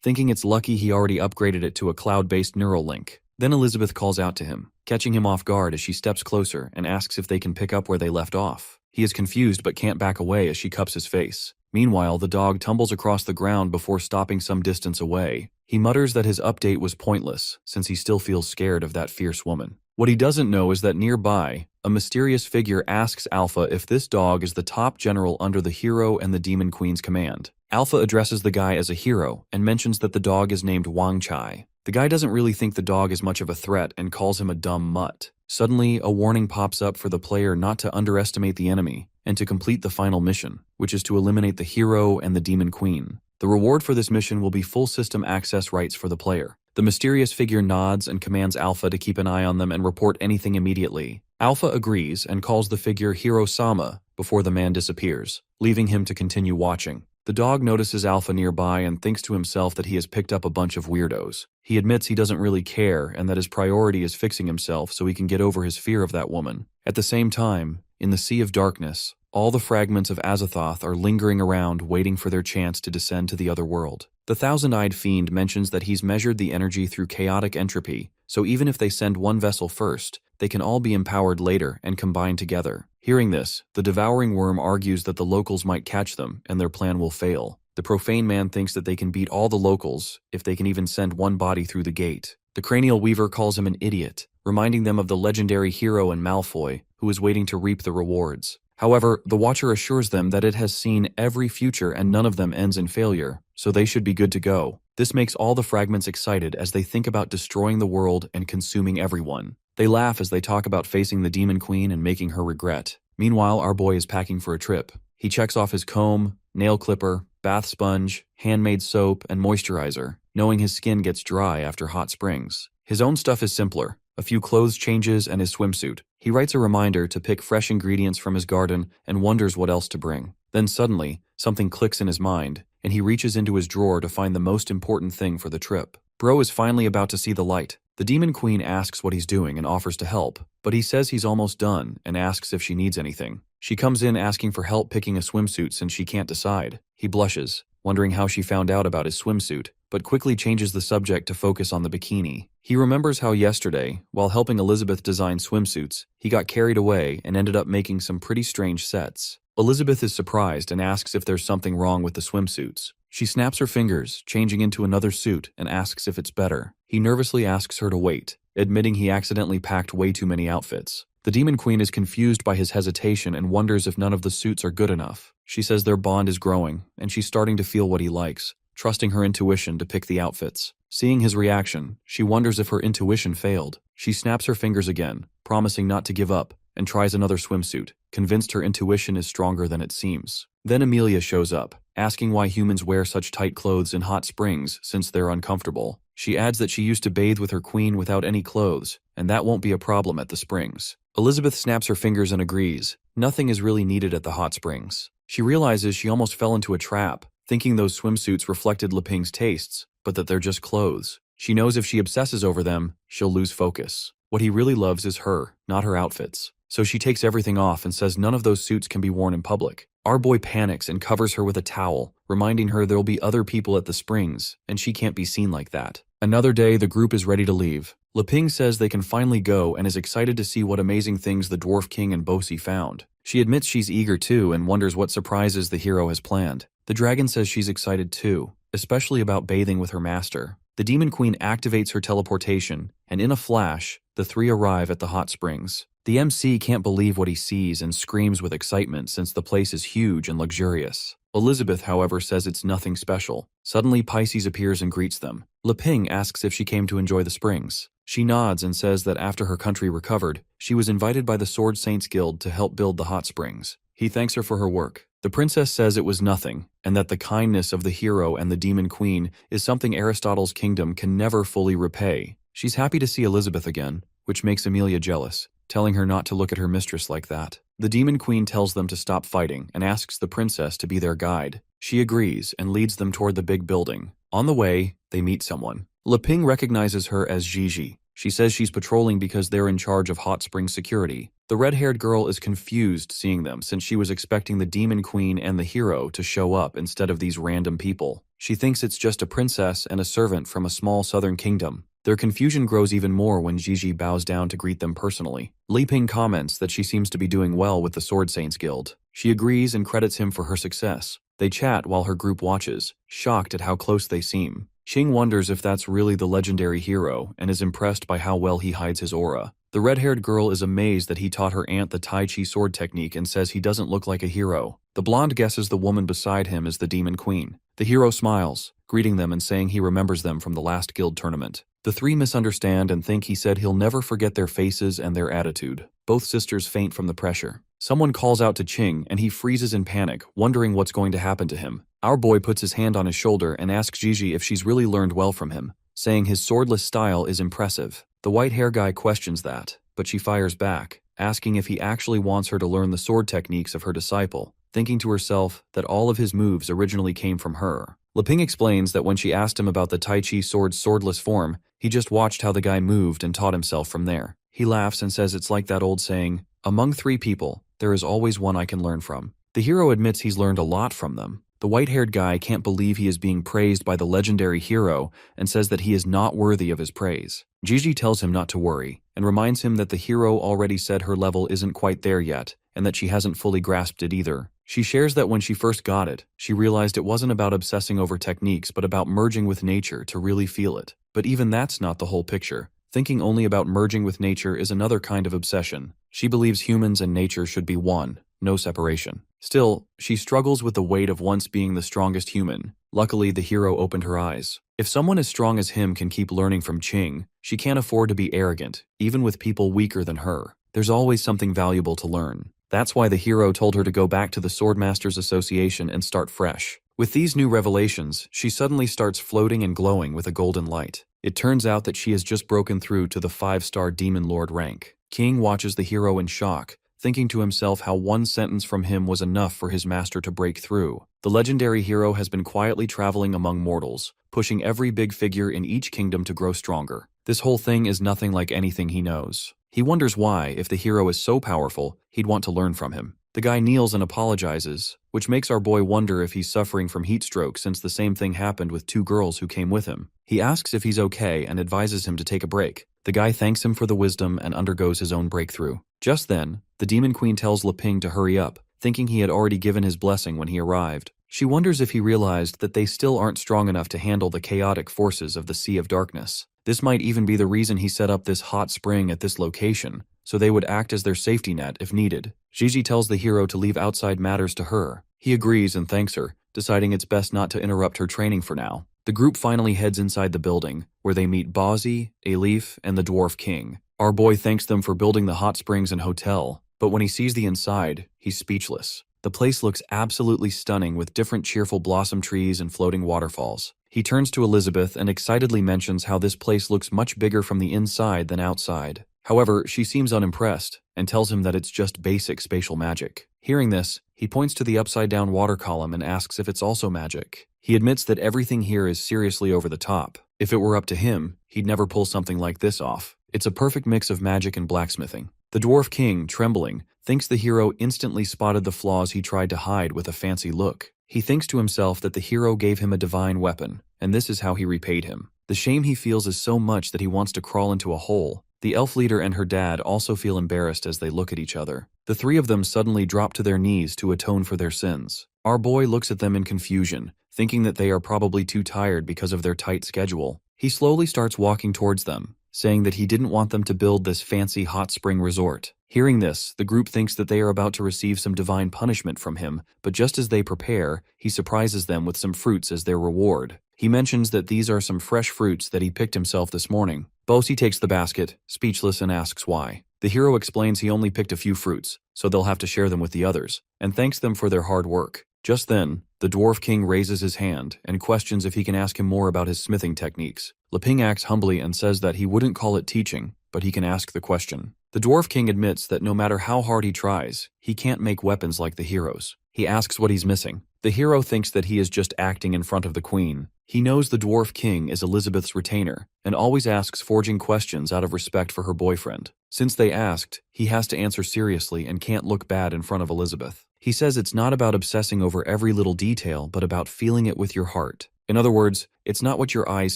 thinking it's lucky he already upgraded it to a cloud-based neural link. Then Elizabeth calls out to him, catching him off guard as she steps closer and asks if they can pick up where they left off. He is confused but can't back away as she cups his face. Meanwhile, the dog tumbles across the ground before stopping some distance away. He mutters that his update was pointless, since he still feels scared of that fierce woman. What he doesn't know is that nearby, a mysterious figure asks Alpha if this dog is the top general under the hero and the Demon Queen's command. Alpha addresses the guy as a hero and mentions that the dog is named Wang Chai. The guy doesn't really think the dog is much of a threat and calls him a dumb mutt. Suddenly, a warning pops up for the player not to underestimate the enemy and to complete the final mission, which is to eliminate the hero and the Demon Queen. The reward for this mission will be full system access rights for the player. The mysterious figure nods and commands Alpha to keep an eye on them and report anything immediately. Alpha agrees and calls the figure Hiro-sama before the man disappears, leaving him to continue watching. The dog notices Alpha nearby and thinks to himself that he has picked up a bunch of weirdos. He admits he doesn't really care and that his priority is fixing himself so he can get over his fear of that woman. At the same time, in the Sea of Darkness, all the fragments of Azathoth are lingering around waiting for their chance to descend to the other world. The Thousand-Eyed Fiend mentions that he's measured the energy through chaotic entropy, so even if they send one vessel first, they can all be empowered later and combine together. Hearing this, the Devouring Worm argues that the locals might catch them and their plan will fail. The Profane Man thinks that they can beat all the locals if they can even send one body through the gate. The Cranial Weaver calls him an idiot, reminding them of the legendary hero in Malfoy, who is waiting to reap the rewards. However, the Watcher assures them that it has seen every future and none of them ends in failure, so they should be good to go. This makes all the fragments excited as they think about destroying the world and consuming everyone. They laugh as they talk about facing the Demon Queen and making her regret. Meanwhile, our boy is packing for a trip. He checks off his comb, nail clipper, bath sponge, handmade soap, and moisturizer, knowing his skin gets dry after hot springs. His own stuff is simpler. A few clothes changes and his swimsuit. He writes a reminder to pick fresh ingredients from his garden and wonders what else to bring. Then suddenly, something clicks in his mind, and he reaches into his drawer to find the most important thing for the trip. Bro is finally about to see the light. The Demon Queen asks what he's doing and offers to help, but he says he's almost done and asks if she needs anything. She comes in asking for help picking a swimsuit since she can't decide. He blushes, wondering how she found out about his swimsuit, but quickly changes the subject to focus on the bikini. He remembers how yesterday, while helping Elizabeth design swimsuits, he got carried away and ended up making some pretty strange sets. Elizabeth is surprised and asks if there's something wrong with the swimsuits. She snaps her fingers, changing into another suit, and asks if it's better. He nervously asks her to wait, admitting he accidentally packed way too many outfits. The Demon Queen is confused by his hesitation and wonders if none of the suits are good enough. She says their bond is growing, and she's starting to feel what he likes, trusting her intuition to pick the outfits. Seeing his reaction, she wonders if her intuition failed. She snaps her fingers again, promising not to give up, and tries another swimsuit, convinced her intuition is stronger than it seems. Then Amelia shows up, asking why humans wear such tight clothes in hot springs since they're uncomfortable. She adds that she used to bathe with her queen without any clothes, and that won't be a problem at the springs. Elizabeth snaps her fingers and agrees. Nothing is really needed at the hot springs. She realizes she almost fell into a trap, thinking those swimsuits reflected Leping's tastes, but that they're just clothes. She knows if she obsesses over them, she'll lose focus. What he really loves is her, not her outfits. So she takes everything off and says none of those suits can be worn in public. Our boy panics and covers her with a towel, reminding her there'll be other people at the springs, and she can't be seen like that. Another day, the group is ready to leave. Leping says they can finally go and is excited to see what amazing things the Dwarf King and Bosi found. She admits she's eager too and wonders what surprises the hero has planned. The dragon says she's excited too, especially about bathing with her master. The Demon Queen activates her teleportation, and in a flash, the three arrive at the hot springs. The MC can't believe what he sees and screams with excitement since the place is huge and luxurious. Elizabeth, however, says it's nothing special. Suddenly, Pisces appears and greets them. Leping asks if she came to enjoy the springs. She nods and says that after her country recovered, she was invited by the Sword Saints Guild to help build the hot springs. He thanks her for her work. The princess says it was nothing, and that the kindness of the hero and the Demon Queen is something Aristotle's kingdom can never fully repay. She's happy to see Elizabeth again, which makes Amelia jealous, telling her not to look at her mistress like that. The Demon Queen tells them to stop fighting and asks the princess to be their guide. She agrees and leads them toward the big building. On the way, they meet someone. Leping recognizes her as Gigi. She says she's patrolling because they're in charge of hot spring security. The red-haired girl is confused seeing them since she was expecting the Demon Queen and the hero to show up instead of these random people. She thinks it's just a princess and a servant from a small southern kingdom. Their confusion grows even more when Gigi bows down to greet them personally. Leping comments that she seems to be doing well with the Sword Saints Guild. She agrees and credits him for her success. They chat while her group watches, shocked at how close they seem. Qing wonders if that's really the legendary hero and is impressed by how well he hides his aura. The red-haired girl is amazed that he taught her aunt the Tai Chi sword technique and says he doesn't look like a hero. The blonde guesses the woman beside him is the Demon Queen. The hero smiles, greeting them and saying he remembers them from the last guild tournament. The three misunderstand and think he said he'll never forget their faces and their attitude. Both sisters faint from the pressure. Someone calls out to Qing and he freezes in panic, wondering what's going to happen to him. Our boy puts his hand on his shoulder and asks Gigi if she's really learned well from him, saying his swordless style is impressive. The white hair guy questions that, but she fires back, asking if he actually wants her to learn the sword techniques of her disciple, thinking to herself that all of his moves originally came from her. Leping explains that when she asked him about the Tai Chi sword's swordless form, he just watched how the guy moved and taught himself from there. He laughs and says it's like that old saying, "Among three people, there is always one I can learn from." The hero admits he's learned a lot from them. The white-haired guy can't believe he is being praised by the legendary hero and says that he is not worthy of his praise. Gigi tells him not to worry and reminds him that the hero already said her level isn't quite there yet and that she hasn't fully grasped it either. She shares that when she first got it, she realized it wasn't about obsessing over techniques but about merging with nature to really feel it. But even that's not the whole picture. Thinking only about merging with nature is another kind of obsession. She believes humans and nature should be one. no separation. Still, she struggles with the weight of once being the strongest human. Luckily, the hero opened her eyes. If someone as strong as him can keep learning from Ching, she can't afford to be arrogant, even with people weaker than her. There's always something valuable to learn. That's why the hero told her to go back to the Swordmasters Association and start fresh. With these new revelations, she suddenly starts floating and glowing with a golden light. It turns out that she has just broken through to the 5-star Demon Lord rank. King watches the hero in shock, thinking to himself how one sentence from him was enough for his master to break through. The legendary hero has been quietly traveling among mortals, pushing every big figure in each kingdom to grow stronger. This whole thing is nothing like anything he knows. He wonders why, if the hero is so powerful, he'd want to learn from him. The guy kneels and apologizes, which makes our boy wonder if he's suffering from heat stroke since the same thing happened with 2 girls who came with him. He asks if he's okay and advises him to take a break. The guy thanks him for the wisdom and undergoes his own breakthrough. Just then, the Demon Queen tells Leping to hurry up, thinking he had already given his blessing when he arrived. She wonders if he realized that they still aren't strong enough to handle the chaotic forces of the Sea of Darkness. This might even be the reason he set up this hot spring at this location, so they would act as their safety net if needed. Gigi tells the hero to leave outside matters to her. He agrees and thanks her, deciding it's best not to interrupt her training for now. The group finally heads inside the building, where they meet Bozzy, Elif, and the Dwarf King. Our boy thanks them for building the hot springs and hotel, but when he sees the inside, he's speechless. The place looks absolutely stunning with different cheerful blossom trees and floating waterfalls. He turns to Elizabeth and excitedly mentions how this place looks much bigger from the inside than outside. However, she seems unimpressed and tells him that it's just basic spatial magic. Hearing this, he points to the upside-down water column and asks if it's also magic. He admits that everything here is seriously over the top. If it were up to him, he'd never pull something like this off. It's a perfect mix of magic and blacksmithing. The Dwarf King, trembling, thinks the hero instantly spotted the flaws he tried to hide with a fancy look. He thinks to himself that the hero gave him a divine weapon, and this is how he repaid him. The shame he feels is so much that he wants to crawl into a hole. The elf leader and her dad also feel embarrassed as they look at each other. The 3 of them suddenly drop to their knees to atone for their sins. Our boy looks at them in confusion, thinking that they are probably too tired because of their tight schedule. He slowly starts walking towards them, saying that he didn't want them to build this fancy hot spring resort. Hearing this, the group thinks that they are about to receive some divine punishment from him, but just as they prepare, he surprises them with some fruits as their reward. He mentions that these are some fresh fruits that he picked himself this morning. Bosi takes the basket, speechless, and asks why. The hero explains he only picked a few fruits, so they'll have to share them with the others, and thanks them for their hard work. Just then, the Dwarf King raises his hand and questions if he can ask him more about his smithing techniques. Leping acts humbly and says that he wouldn't call it teaching, but he can ask the question. The Dwarf King admits that no matter how hard he tries, he can't make weapons like the heroes. He asks what he's missing. The hero thinks that he is just acting in front of the queen. He knows the Dwarf King is Elizabeth's retainer and always asks forging questions out of respect for her boyfriend. Since they asked, he has to answer seriously and can't look bad in front of Elizabeth. He says it's not about obsessing over every little detail, but about feeling it with your heart. In other words, it's not what your eyes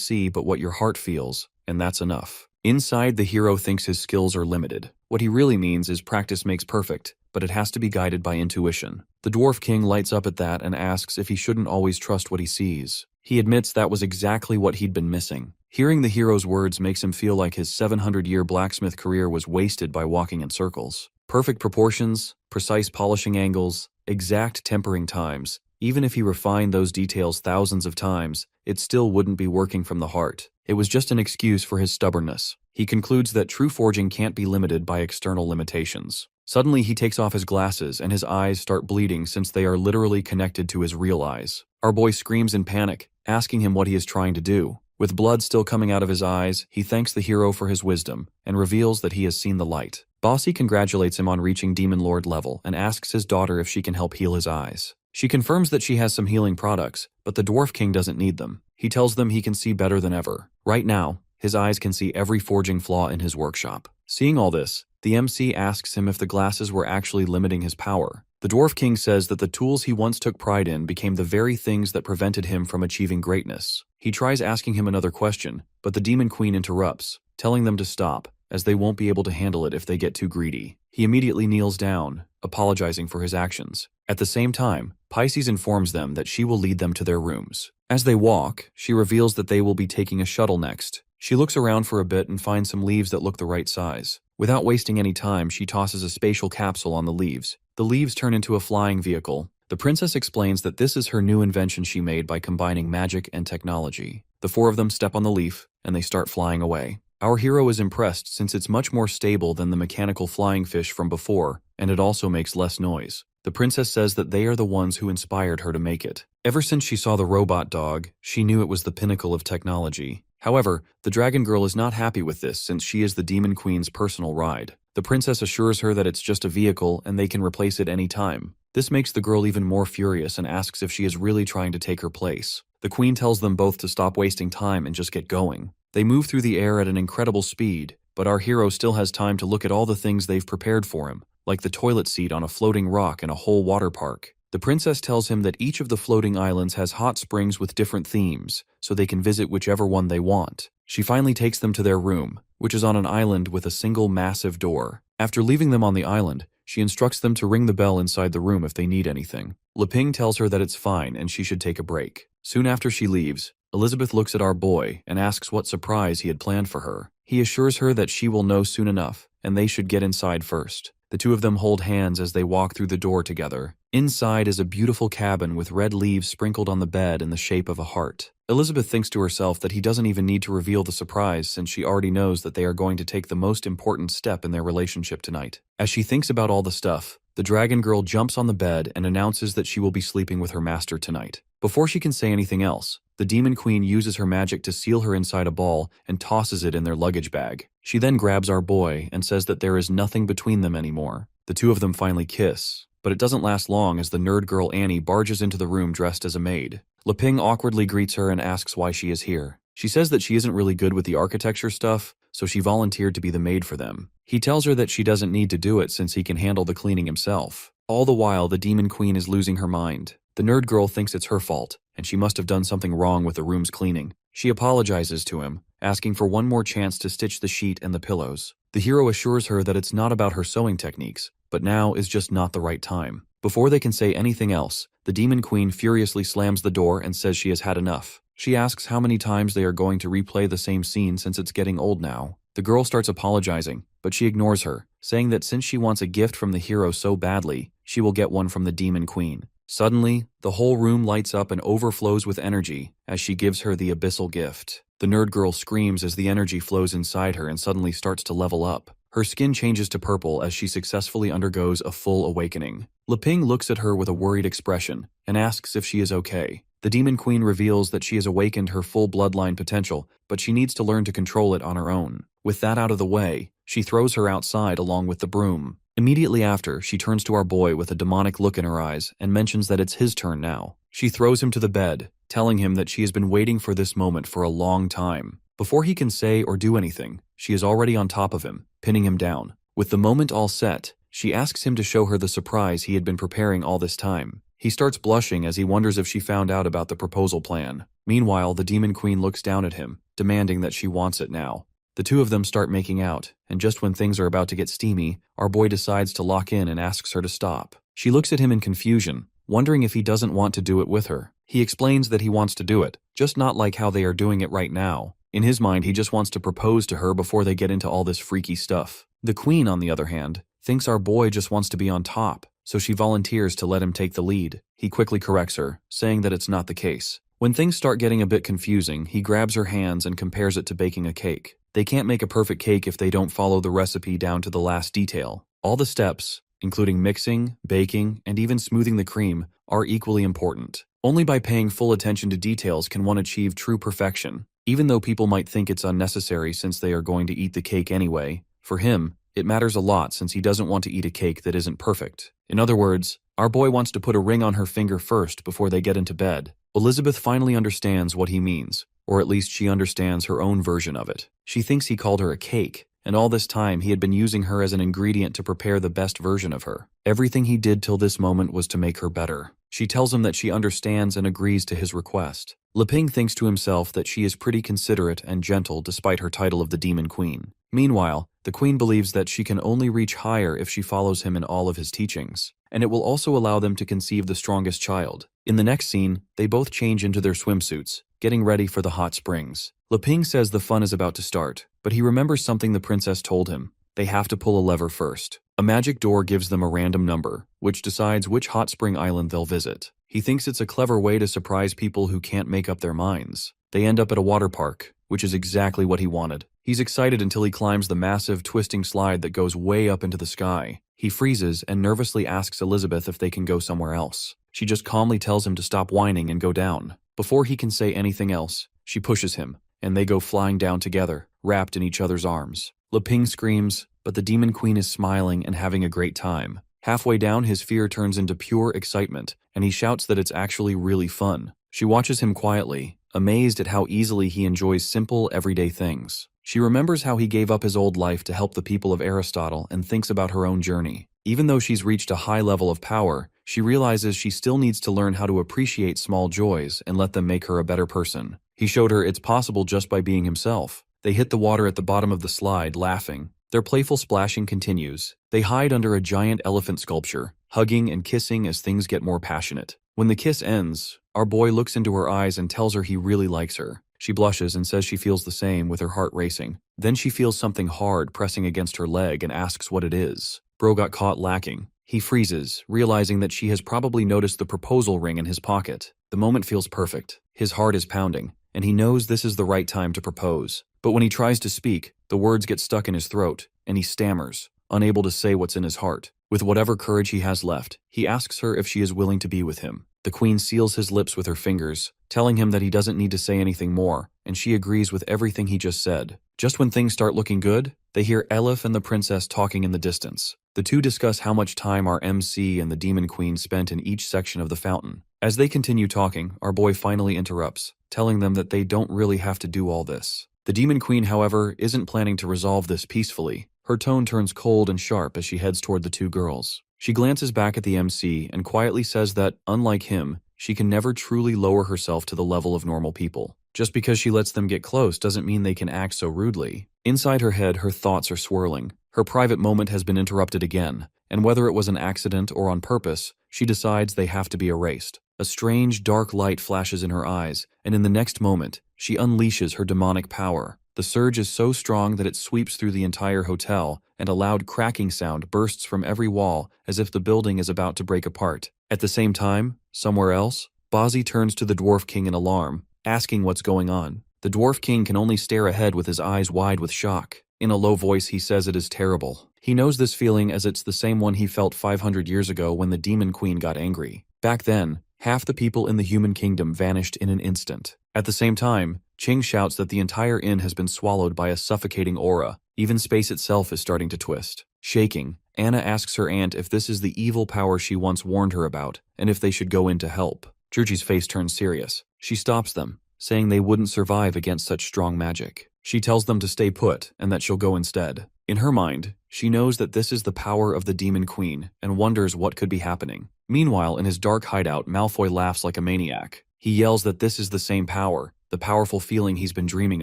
see, but what your heart feels, and that's enough. Inside, the hero thinks his skills are limited. What he really means is practice makes perfect, but it has to be guided by intuition. The Dwarf King lights up at that and asks if he shouldn't always trust what he sees. He admits that was exactly what he'd been missing. Hearing the hero's words makes him feel like his 700-year blacksmith career was wasted by walking in circles. Perfect proportions, precise polishing angles, exact tempering times. Even if he refined those details thousands of times, it still wouldn't be working from the heart. It was just an excuse for his stubbornness. He concludes that true forging can't be limited by external limitations. Suddenly, he takes off his glasses and his eyes start bleeding since they are literally connected to his real eyes. Our boy screams in panic, asking him what he is trying to do. With blood still coming out of his eyes, he thanks the hero for his wisdom and reveals that he has seen the light. Bossy congratulates him on reaching Demon Lord level and asks his daughter if she can help heal his eyes. She confirms that she has some healing products, but the Dwarf King doesn't need them. He tells them he can see better than ever. Right now, his eyes can see every forging flaw in his workshop. Seeing all this, the MC asks him if the glasses were actually limiting his power. The Dwarf King says that the tools he once took pride in became the very things that prevented him from achieving greatness. He tries asking him another question, but the Demon Queen interrupts, telling them to stop, as they won't be able to handle it if they get too greedy. He immediately kneels down, apologizing for his actions. At the same time, Pisces informs them that she will lead them to their rooms. As they walk, she reveals that they will be taking a shuttle next. She looks around for a bit and finds some leaves that look the right size. Without wasting any time, she tosses a spatial capsule on the leaves, The leaves turn into a flying vehicle. The princess explains that this is her new invention she made by combining magic and technology. The four of them step on the leaf, and they start flying away. Our hero is impressed since it's much more stable than the mechanical flying fish from before, and it also makes less noise. The princess says that they are the ones who inspired her to make it. Ever since she saw the robot dog, she knew it was the pinnacle of technology. However, the dragon girl is not happy with this since she is the demon queen's personal ride. The princess assures her that it's just a vehicle and they can replace it any time. This makes the girl even more furious and asks if she is really trying to take her place. The queen tells them both to stop wasting time and just get going. They move through the air at an incredible speed, but our hero still has time to look at all the things they've prepared for him, like the toilet seat on a floating rock in a whole water park. The princess tells him that each of the floating islands has hot springs with different themes, so they can visit whichever one they want. She finally takes them to their room, which is on an island with a single massive door. After leaving them on the island, she instructs them to ring the bell inside the room if they need anything. Leping tells her that it's fine and she should take a break. Soon after she leaves, Elizabeth looks at our boy and asks what surprise he had planned for her. He assures her that she will know soon enough, and they should get inside first. The two of them hold hands as they walk through the door together. Inside is a beautiful cabin with red leaves sprinkled on the bed in the shape of a heart. Elizabeth thinks to herself that he doesn't even need to reveal the surprise since she already knows that they are going to take the most important step in their relationship tonight. As she thinks about all the stuff, the dragon girl jumps on the bed and announces that she will be sleeping with her master tonight. Before she can say anything else, the demon queen uses her magic to seal her inside a ball and tosses it in their luggage bag. She then grabs our boy and says that there is nothing between them anymore. The two of them finally kiss, but it doesn't last long as the nerd girl Annie barges into the room dressed as a maid. Leping awkwardly greets her and asks why she is here. She says that she isn't really good with the architecture stuff, so she volunteered to be the maid for them. He tells her that she doesn't need to do it since he can handle the cleaning himself. All the while, the demon queen is losing her mind. The nerd girl thinks it's her fault, and she must have done something wrong with the room's cleaning. She apologizes to him, asking for one more chance to stitch the sheet and the pillows. The hero assures her that it's not about her sewing techniques, but now is just not the right time. Before they can say anything else, the demon queen furiously slams the door and says she has had enough. She asks how many times they are going to replay the same scene since it's getting old now. The girl starts apologizing, but she ignores her, saying that since she wants a gift from the hero so badly, she will get one from the demon queen. Suddenly, the whole room lights up and overflows with energy as she gives her the abyssal gift. The nerd girl screams as the energy flows inside her and suddenly starts to level up. Her skin changes to purple as she successfully undergoes a full awakening. Leping looks at her with a worried expression and asks if she is okay. The demon queen reveals that she has awakened her full bloodline potential, but she needs to learn to control it on her own. With that out of the way, she throws her outside along with the broom. Immediately after, she turns to our boy with a demonic look in her eyes and mentions that it's his turn now. She throws him to the bed, telling him that she has been waiting for this moment for a long time. Before he can say or do anything, she is already on top of him, pinning him down. With the moment all set, she asks him to show her the surprise he had been preparing all this time. He starts blushing as he wonders if she found out about the proposal plan. Meanwhile, the demon queen looks down at him, demanding that she wants it now. The two of them start making out, and just when things are about to get steamy, our boy decides to lock in and asks her to stop. She looks at him in confusion, wondering if he doesn't want to do it with her. He explains that he wants to do it, just not like how they are doing it right now. In his mind, he just wants to propose to her before they get into all this freaky stuff. The queen, on the other hand, thinks our boy just wants to be on top, so she volunteers to let him take the lead. He quickly corrects her, saying that it's not the case. When things start getting a bit confusing, he grabs her hands and compares it to baking a cake. They can't make a perfect cake if they don't follow the recipe down to the last detail. All the steps, including mixing, baking, and even smoothing the cream, are equally important. Only by paying full attention to details can one achieve true perfection. Even though people might think it's unnecessary since they are going to eat the cake anyway, for him, it matters a lot since he doesn't want to eat a cake that isn't perfect. In other words, our boy wants to put a ring on her finger first before they get into bed. Elizabeth finally understands what he means, or at least she understands her own version of it. She thinks he called her a cake, and all this time he had been using her as an ingredient to prepare the best version of her. Everything he did till this moment was to make her better. She tells him that she understands and agrees to his request. Leping thinks to himself that she is pretty considerate and gentle despite her title of the Demon Queen. Meanwhile, the Queen believes that she can only reach higher if she follows him in all of his teachings, and it will also allow them to conceive the strongest child. In the next scene, they both change into their swimsuits, getting ready for the hot springs. Leping says the fun is about to start, but he remembers something the princess told him, They have to pull a lever first. A magic door gives them a random number, which decides which hot spring island they'll visit. He thinks it's a clever way to surprise people who can't make up their minds. They end up at a water park, which is exactly what he wanted. He's excited until he climbs the massive, twisting slide that goes way up into the sky. He freezes and nervously asks Elizabeth if they can go somewhere else. She just calmly tells him to stop whining and go down. Before he can say anything else, she pushes him, and they go flying down together, wrapped in each other's arms. Leping screams, but the Demon Queen is smiling and having a great time. Halfway down, his fear turns into pure excitement, and he shouts that it's actually really fun. She watches him quietly, amazed at how easily he enjoys simple, everyday things. She remembers how he gave up his old life to help the people of Aristotle and thinks about her own journey. Even though she's reached a high level of power, she realizes she still needs to learn how to appreciate small joys and let them make her a better person. He showed her it's possible just by being himself. They hit the water at the bottom of the slide, laughing. Their playful splashing continues. They hide under a giant elephant sculpture, hugging and kissing as things get more passionate. When the kiss ends, our boy looks into her eyes and tells her he really likes her. She blushes and says she feels the same, with her heart racing. Then she feels something hard pressing against her leg and asks what it is. Bro got caught lacking. He freezes, realizing that she has probably noticed the proposal ring in his pocket. The moment feels perfect. His heart is pounding, and he knows this is the right time to propose. But when he tries to speak, the words get stuck in his throat, and he stammers, unable to say what's in his heart. With whatever courage he has left, he asks her if she is willing to be with him. The queen seals his lips with her fingers, telling him that he doesn't need to say anything more, and she agrees with everything he just said. Just when things start looking good, they hear Elif and the princess talking in the distance. The two discuss how much time our MC and the Demon Queen spent in each section of the fountain. As they continue talking, our boy finally interrupts, telling them that they don't really have to do all this. The Demon Queen, however, isn't planning to resolve this peacefully. Her tone turns cold and sharp as she heads toward the two girls. She glances back at the MC and quietly says that, unlike him, she can never truly lower herself to the level of normal people. Just because she lets them get close doesn't mean they can act so rudely. Inside her head, her thoughts are swirling. Her private moment has been interrupted again, and whether it was an accident or on purpose, she decides they have to be erased. A strange, dark light flashes in her eyes, and in the next moment, she unleashes her demonic power. The surge is so strong that it sweeps through the entire hotel, and a loud cracking sound bursts from every wall as if the building is about to break apart. At the same time, somewhere else, Bozzy turns to the Dwarf King in alarm, asking what's going on. The Dwarf King can only stare ahead with his eyes wide with shock. In a low voice, he says it is terrible. He knows this feeling as it's the same one he felt 500 years ago when the Demon Queen got angry. Back then, half the people in the human kingdom vanished in an instant. At the same time, Ching shouts that the entire inn has been swallowed by a suffocating aura. Even space itself is starting to twist. Shaking, Anna asks her aunt if this is the evil power she once warned her about, and if they should go in to help. Juji's face turns serious. She stops them, saying they wouldn't survive against such strong magic. She tells them to stay put and that she'll go instead. In her mind, she knows that this is the power of the Demon Queen and wonders what could be happening. Meanwhile, in his dark hideout, Malfoy laughs like a maniac. He yells that this is the same power, the powerful feeling he's been dreaming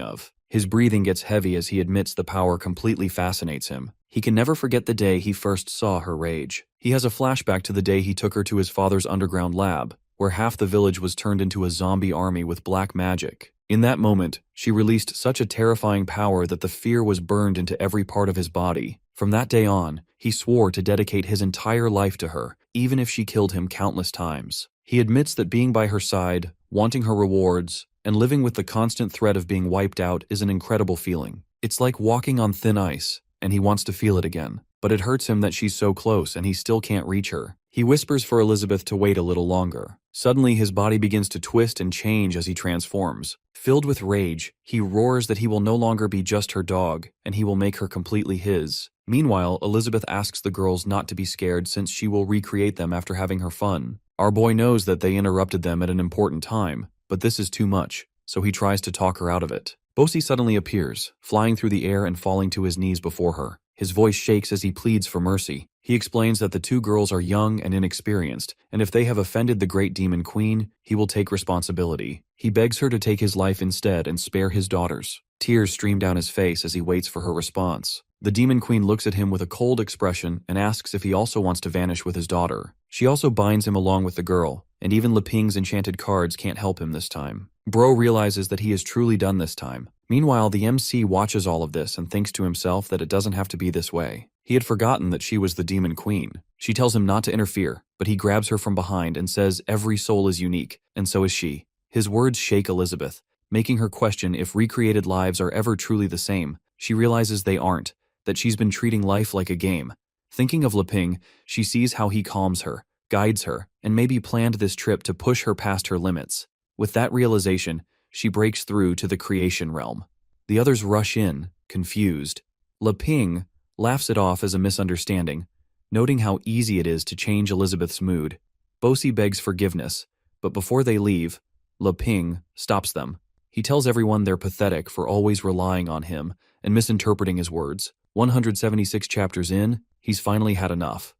of. His breathing gets heavy as he admits the power completely fascinates him. He can never forget the day he first saw her rage. He has a flashback to the day he took her to his father's underground lab, where half the village was turned into a zombie army with black magic. In that moment, she released such a terrifying power that the fear was burned into every part of his body. From that day on, he swore to dedicate his entire life to her, even if she killed him countless times. He admits that being by her side, wanting her rewards, and living with the constant threat of being wiped out is an incredible feeling. It's like walking on thin ice, and he wants to feel it again. But it hurts him that she's so close and he still can't reach her. He whispers for Elizabeth to wait a little longer. Suddenly, his body begins to twist and change as he transforms. Filled with rage, he roars that he will no longer be just her dog, and he will make her completely his. Meanwhile, Elizabeth asks the girls not to be scared since she will recreate them after having her fun. Our boy knows that they interrupted them at an important time, but this is too much, so he tries to talk her out of it. Bosi suddenly appears, flying through the air and falling to his knees before her. His voice shakes as he pleads for mercy. He explains that the two girls are young and inexperienced, and if they have offended the great Demon Queen, he will take responsibility. He begs her to take his life instead and spare his daughters. Tears stream down his face as he waits for her response. The demon queen looks at him with a cold expression and asks if he also wants to vanish with his daughter. She also binds him along with the girl, and even Leping's enchanted cards can't help him this time. Bro realizes that he is truly done this time. Meanwhile, the MC watches all of this and thinks to himself that it doesn't have to be this way. He had forgotten that she was the demon queen. She tells him not to interfere, but he grabs her from behind and says every soul is unique, and so is she. His words shake Elizabeth, making her question if recreated lives are ever truly the same. She realizes they aren't, that she's been treating life like a game. Thinking of Leping, she sees how he calms her, guides her, and maybe planned this trip to push her past her limits. With that realization, she breaks through to the creation realm. The others rush in, confused. Leping laughs it off as a misunderstanding, noting how easy it is to change Elizabeth's mood. Bosi begs forgiveness, but before they leave, Leping stops them. He tells everyone they're pathetic for always relying on him and misinterpreting his words. 176 chapters in, he's finally had enough.